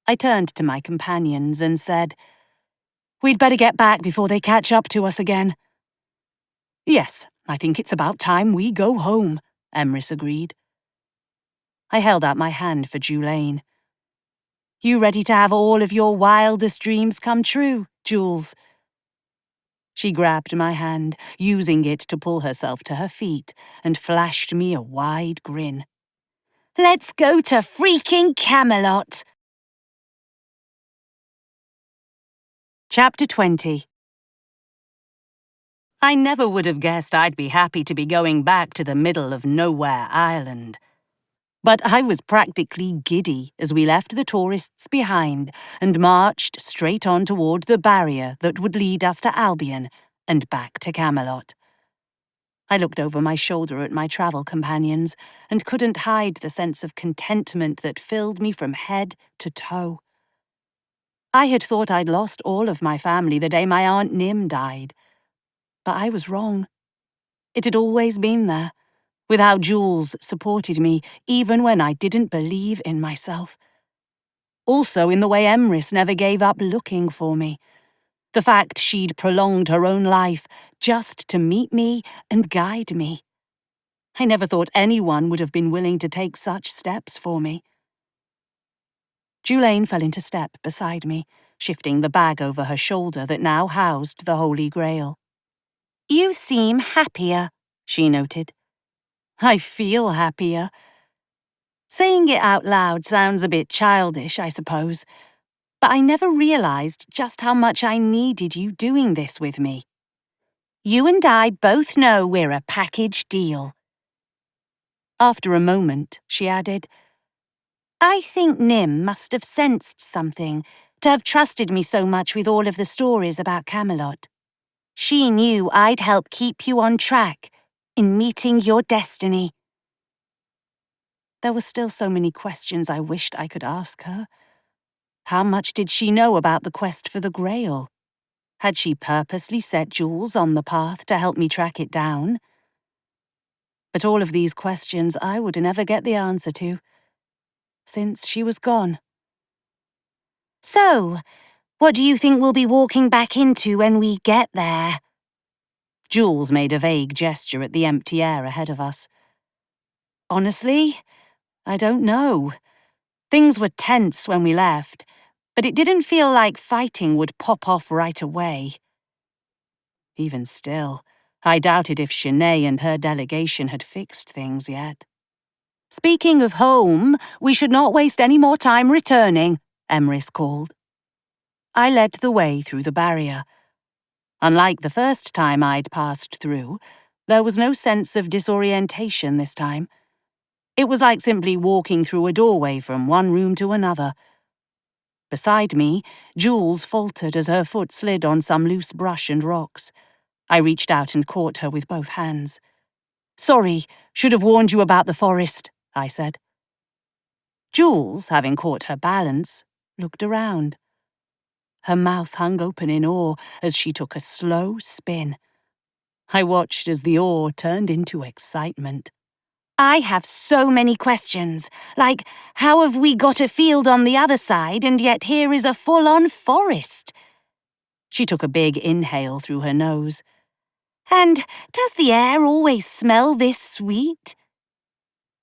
I turned to my companions and said, We'd better get back before they catch up to us again. Yes, I think it's about time we go home, Emrys agreed. I held out my hand for Julaine. You ready to have all of your wildest dreams come true, Jules? She grabbed my hand, using it to pull herself to her feet, and flashed me a wide grin. Let's go to freaking Camelot! Chapter 20. I never would have guessed I'd be happy to be going back to the middle of Nowhere Island. But I was practically giddy as we left the tourists behind and marched straight on toward the barrier that would lead us to Albion and back to Camelot. I looked over my shoulder at my travel companions and couldn't hide the sense of contentment that filled me from head to toe. I had thought I'd lost all of my family the day my Aunt Nim died. But I was wrong. It had always been there, with how Jules supported me even when I didn't believe in myself. Also in the way Emrys never gave up looking for me. The fact she'd prolonged her own life just to meet me and guide me. I never thought anyone would have been willing to take such steps for me. Julaine fell into step beside me, shifting the bag over her shoulder that now housed the Holy Grail. You seem happier, she noted. I feel happier. Saying it out loud sounds a bit childish, I suppose, but I never realized just how much I needed you doing this with me. You and I both know we're a package deal. After a moment, she added, I think Nim must have sensed something to have trusted me so much with all of the stories about Camelot. She knew I'd help keep you on track in meeting your destiny. There were still so many questions I wished I could ask her. How much did she know about the quest for the Grail? Had she purposely set Jules on the path to help me track it down? But all of these questions I would never get the answer to, since she was gone. So, what do you think we'll be walking back into when we get there? Jules made a vague gesture at the empty air ahead of us. Honestly, I don't know. Things were tense when we left, but it didn't feel like fighting would pop off right away. Even still, I doubted if Shanae and her delegation had fixed things yet. "Speaking of home, we should not waste any more time returning," Emrys called. I led the way through the barrier. Unlike the first time I'd passed through, there was no sense of disorientation this time. It was like simply walking through a doorway from one room to another. Beside me, Jules faltered as her foot slid on some loose brush and rocks. I reached out and caught her with both hands. "Sorry, should have warned you about the forest," I said. Jules, having caught her balance, looked around. Her mouth hung open in awe as she took a slow spin. I watched as the awe turned into excitement. "I have so many questions, like how have we got a field on the other side and yet here is a full-on forest?" She took a big inhale through her nose. "And does the air always smell this sweet?"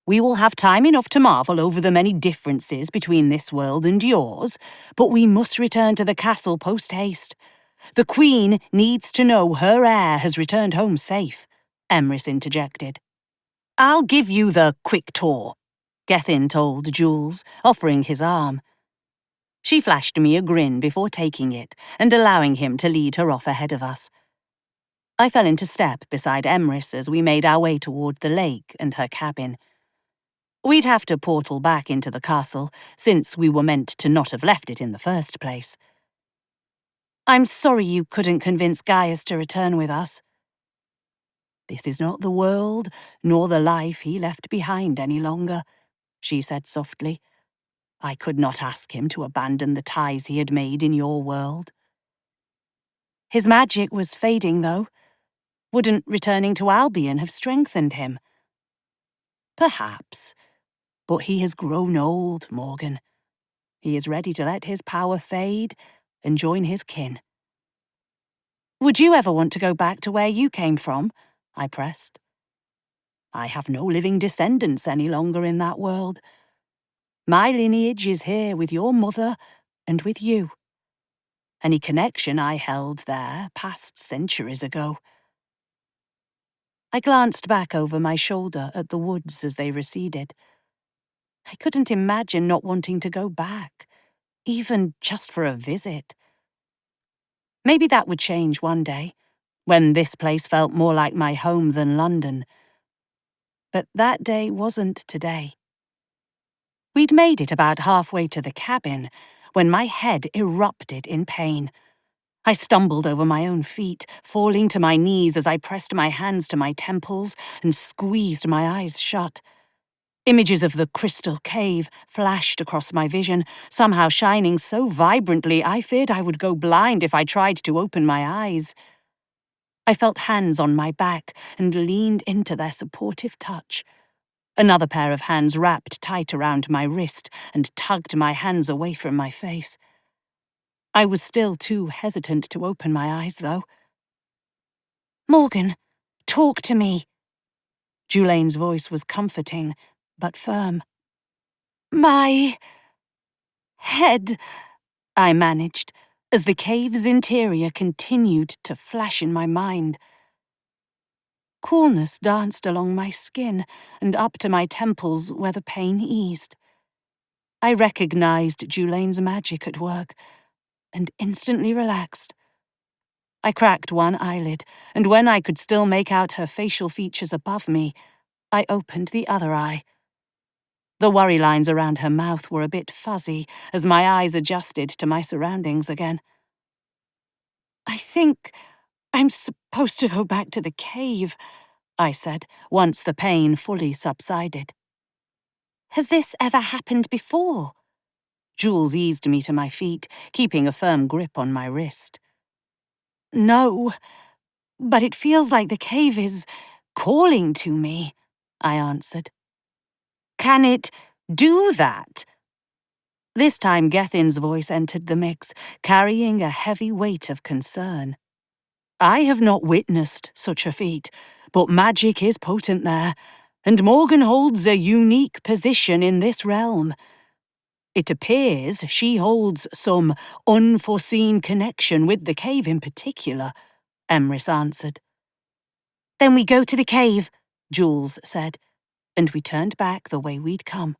"We will have time enough to marvel over the many differences between this world and yours, but we must return to the castle post-haste. The Queen needs to know her heir has returned home safe," Emrys interjected. "I'll give you the quick tour," Gethin told Jules, offering his arm. She flashed me a grin before taking it and allowing him to lead her off ahead of us. I fell into step beside Emrys as we made our way toward the lake and her cabin. We'd have to portal back into the castle, since we were meant to not have left it in the first place. "I'm sorry you couldn't convince Gaius to return with us." "This is not the world, nor the life he left behind any longer," she said softly. "I could not ask him to abandon the ties he had made in your world." "His magic was fading, though. Wouldn't returning to Albion have strengthened him?" "Perhaps. But he has grown old, Morgan. He is ready to let his power fade and join his kin." "Would you ever want to go back to where you came from?" I pressed. "I have no living descendants any longer in that world. My lineage is here with your mother and with you. Any connection I held there passed centuries ago." I glanced back over my shoulder at the woods as they receded. I couldn't imagine not wanting to go back, even just for a visit. Maybe that would change one day, when this place felt more like my home than London. But that day wasn't today. We'd made it about halfway to the cabin when my head erupted in pain. I stumbled over my own feet, falling to my knees as I pressed my hands to my temples and squeezed my eyes shut. Images of the crystal cave flashed across my vision, somehow shining so vibrantly I feared I would go blind if I tried to open my eyes. I felt hands on my back and leaned into their supportive touch. Another pair of hands wrapped tight around my wrist and tugged my hands away from my face. I was still too hesitant to open my eyes, though. "Morgan, talk to me." Julane's voice was comforting, but firm. "My head," I managed, as the cave's interior continued to flash in my mind. Coolness danced along my skin and up to my temples where the pain eased. I recognized Julane's magic at work and instantly relaxed. I cracked one eyelid, and when I could still make out her facial features above me, I opened the other eye. The worry lines around her mouth were a bit fuzzy as my eyes adjusted to my surroundings again. "I think I'm supposed to go back to the cave," I said, once the pain fully subsided. "Has this ever happened before?" Jules eased me to my feet, keeping a firm grip on my wrist. "No, but it feels like the cave is calling to me," I answered. "Can it do that?" This time Gethin's voice entered the mix, carrying a heavy weight of concern. "I have not witnessed such a feat, but magic is potent there, and Morgan holds a unique position in this realm. It appears she holds some unforeseen connection with the cave in particular, Emrys answered. Then we go to the cave, Jules said, and we turned back the way we'd come.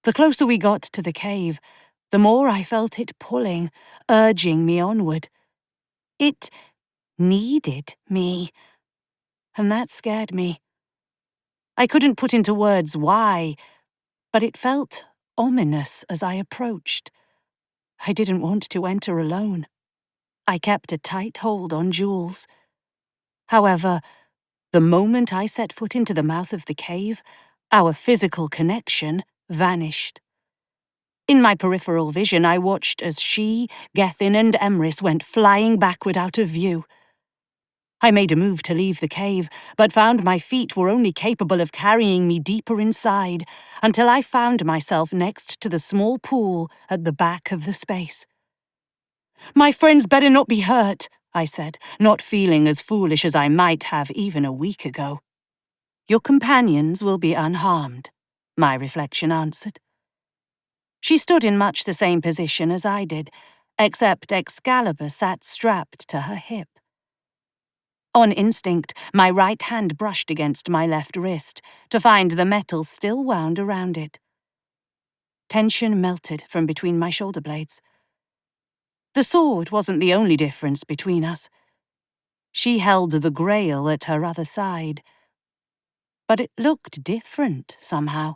The closer we got to the cave, the more I felt it pulling, urging me onward. It needed me, and that scared me. I couldn't put into words why, but it felt ominous as I approached. I didn't want to enter alone. I kept a tight hold on Jules. However, the moment I set foot into the mouth of the cave, our physical connection vanished. In my peripheral vision, I watched as she, Gethin, and Emrys went flying backward out of view. I made a move to leave the cave, but found my feet were only capable of carrying me deeper inside, until I found myself next to the small pool at the back of the space. "My friends better not be hurt," I said, not feeling as foolish as I might have even a week ago. "Your companions will be unharmed," my reflection answered. She stood in much the same position as I did, except Excalibur sat strapped to her hip. On instinct, my right hand brushed against my left wrist, to find the metal still wound around it. Tension melted from between my shoulder blades. The sword wasn't the only difference between us. She held the Grail at her other side, but it looked different somehow.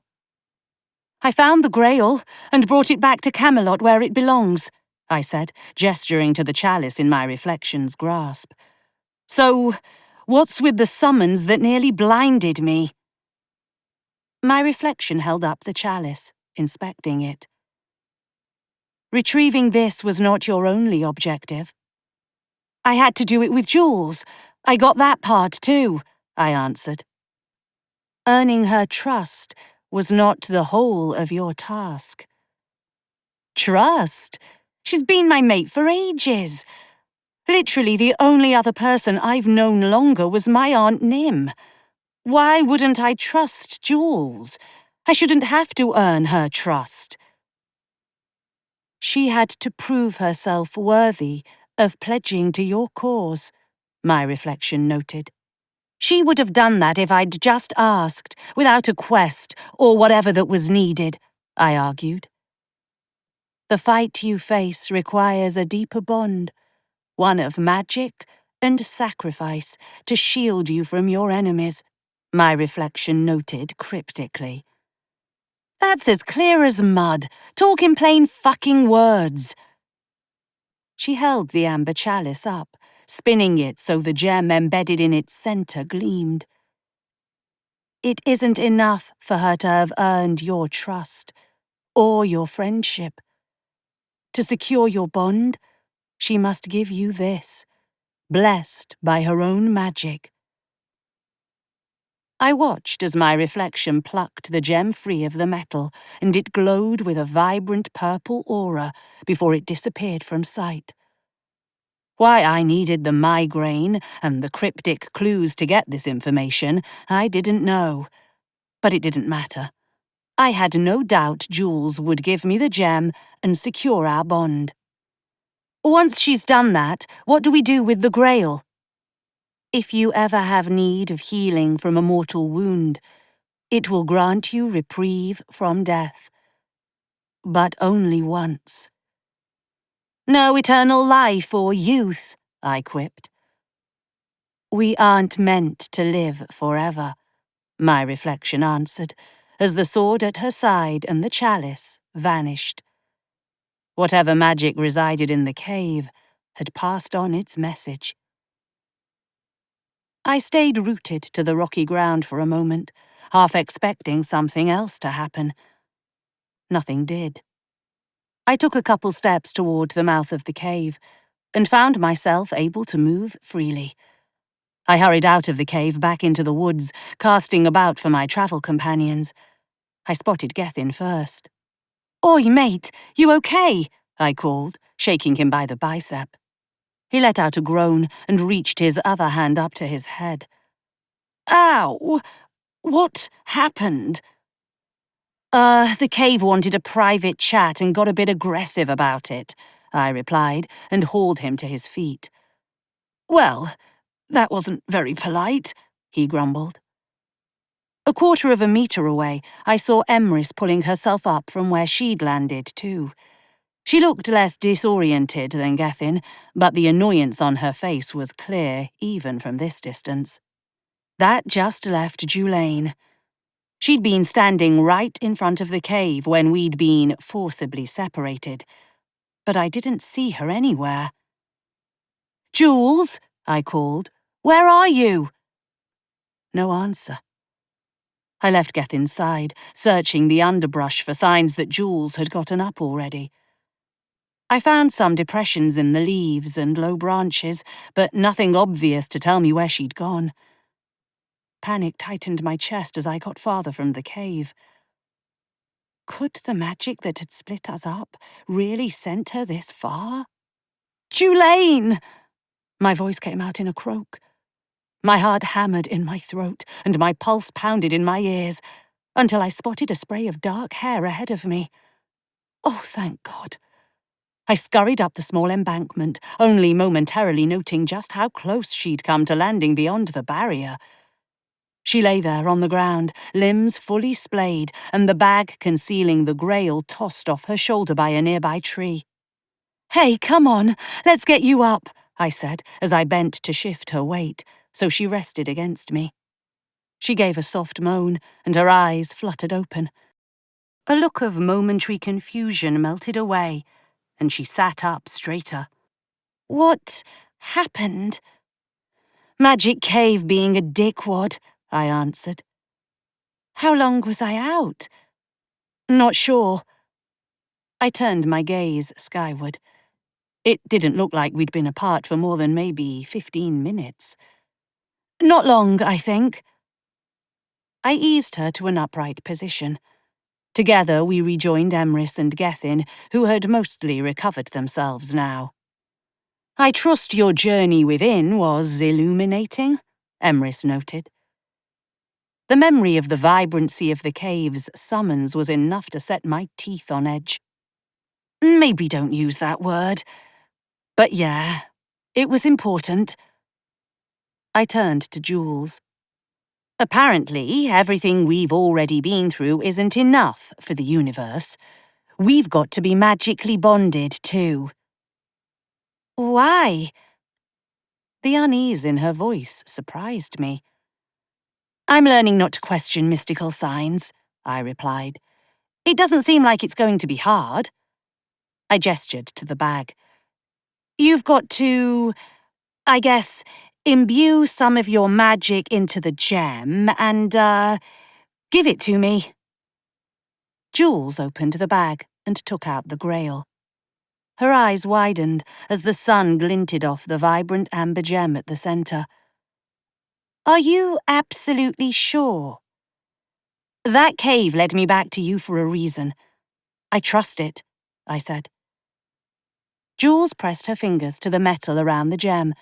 "I found the Grail and brought it back to Camelot where it belongs," I said, gesturing to the chalice in my reflection's grasp. "So, what's with the summons that nearly blinded me?" My reflection held up the chalice, inspecting it. "Retrieving this was not your only objective." "I had to do it with Jules. I got that part too," I answered. "Earning her trust was not the whole of your task." "Trust? She's been my mate for ages. Literally the only other person I've known longer was my Aunt Nim. Why wouldn't I trust Jules? I shouldn't have to earn her trust." "She had to prove herself worthy of pledging to your cause," my reflection noted. "She would have done that if I'd just asked, without a quest or whatever that was needed," I argued. "The fight you face requires a deeper bond, one of magic and sacrifice to shield you from your enemies," my reflection noted cryptically. "That's as clear as mud. Talk in plain fucking words." She held the amber chalice up, spinning it so the gem embedded in its center gleamed. "It isn't enough for her to have earned your trust, or your friendship. To secure your bond, she must give you this, blessed by her own magic." I watched as my reflection plucked the gem free of the metal, and it glowed with a vibrant purple aura before it disappeared from sight. Why I needed the migraine and the cryptic clues to get this information, I didn't know. But it didn't matter. I had no doubt Jules would give me the gem and secure our bond. "Once she's done that, what do we do with the Grail?" "If you ever have need of healing from a mortal wound, it will grant you reprieve from death. But only once." "No eternal life or youth," I quipped. "We aren't meant to live forever," my reflection answered, as the sword at her side and the chalice vanished. Whatever magic resided in the cave had passed on its message. I stayed rooted to the rocky ground for a moment, half expecting something else to happen. Nothing did. I took a couple steps toward the mouth of the cave, and found myself able to move freely. I hurried out of the cave back into the woods, casting about for my travel companions. I spotted Gethin first. "Oi, mate, you okay?" I called, shaking him by the bicep. He let out a groan and reached his other hand up to his head. "Ow! What happened?" The cave wanted a private chat and got a bit aggressive about it," I replied, and hauled him to his feet. "Well, that wasn't very polite," he grumbled. A quarter of a metre away, I saw Emrys pulling herself up from where she'd landed, too. She looked less disoriented than Gethin, but the annoyance on her face was clear, even from this distance. That just left Julaine. She'd been standing right in front of the cave when we'd been forcibly separated, but I didn't see her anywhere. "Jules," I called, "where are you?" No answer. I left Gethin's side, searching the underbrush for signs that Jules had gotten up already. I found some depressions in the leaves and low branches, but nothing obvious to tell me where she'd gone. Panic tightened my chest as I got farther from the cave. Could the magic that had split us up really sent her this far? "Julaine!" My voice came out in a croak. My heart hammered in my throat, and my pulse pounded in my ears, until I spotted a spray of dark hair ahead of me. Oh, thank God. I scurried up the small embankment, only momentarily noting just how close she'd come to landing beyond the barrier. She lay there on the ground, limbs fully splayed, and the bag concealing the grail tossed off her shoulder by a nearby tree. "Hey, come on, let's get you up," I said as I bent to shift her weight, so she rested against me. She gave a soft moan, and her eyes fluttered open. A look of momentary confusion melted away, and she sat up straighter. "What happened?" "Magic cave being a dickwad," I answered. "How long was I out?" "Not sure." I turned my gaze skyward. It didn't look like we'd been apart for more than maybe 15 minutes. "Not long, I think." I eased her to an upright position. Together we rejoined Emrys and Gethin, who had mostly recovered themselves now. "I trust your journey within was illuminating," Emrys noted. The memory of the vibrancy of the cave's summons was enough to set my teeth on edge. Maybe don't use that word. But yeah, it was important. I turned to Jules. "Apparently, everything we've already been through isn't enough for the universe. We've got to be magically bonded, too." "Why?" The unease in her voice surprised me. "I'm learning not to question mystical signs," I replied. "It doesn't seem like it's going to be hard." I gestured to the bag. "You've got to, I guess, imbue some of your magic into the gem and, give it to me." Jules opened the bag and took out the grail. Her eyes widened as the sun glinted off the vibrant amber gem at the centre. "Are you absolutely sure?" "That cave led me back to you for a reason. I trust it," I said. Jules pressed her fingers to the metal around the gem,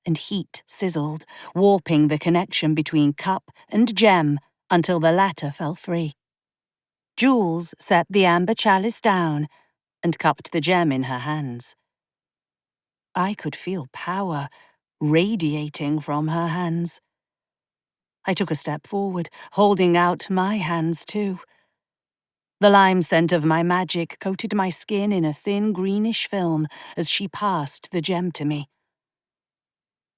and heat sizzled, warping the connection between cup and gem until the latter fell free. Jules set the amber chalice down and cupped the gem in her hands. I could feel power radiating from her hands. I took a step forward, holding out my hands too. The lime scent of my magic coated my skin in a thin greenish film as she passed the gem to me.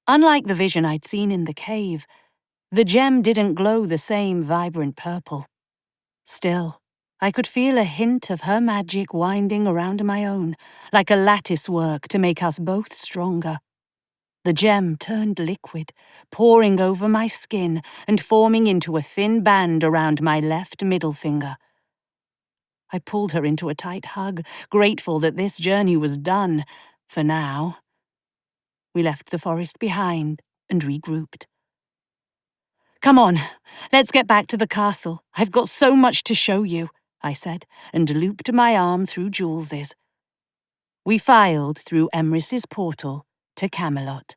Unlike the vision I'd seen in the cave, the gem didn't glow the same vibrant purple. Still, I could feel a hint of her magic winding around my own, like a lattice work to make us both stronger. The gem turned liquid, pouring over my skin and forming into a thin band around my left middle finger. I pulled her into a tight hug, grateful that this journey was done, for now. We left the forest behind and regrouped. "Come on, let's get back to the castle. I've got so much to show you," I said, and looped my arm through Jules's. We filed through Emrys's portal to Camelot.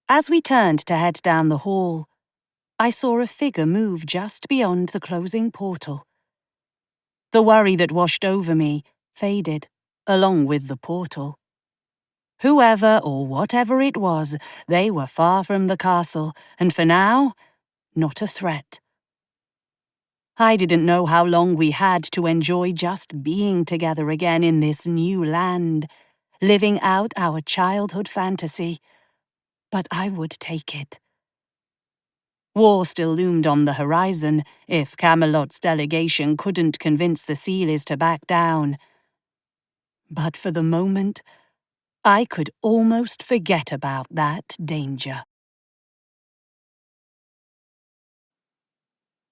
As we turned to head down the hall, I saw a figure move just beyond the closing portal. The worry that washed over me faded, along with the portal. Whoever or whatever it was, they were far from the castle, and for now, not a threat. I didn't know how long we had to enjoy just being together again in this new land, living out our childhood fantasy, but I would take it. War still loomed on the horizon if Camelot's delegation couldn't convince the Sealies to back down. But for the moment, I could almost forget about that danger.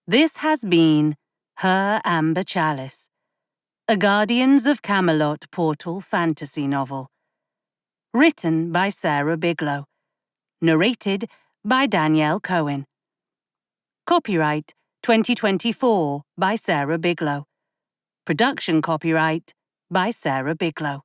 This has been Her Amber Chalice, a Guardians of Camelot portal fantasy novel. Written by Sarah Biglow. Narrated by Danielle Cohen. Copyright 2024 by Sarah Biglow. Production copyright by Sarah Biglow.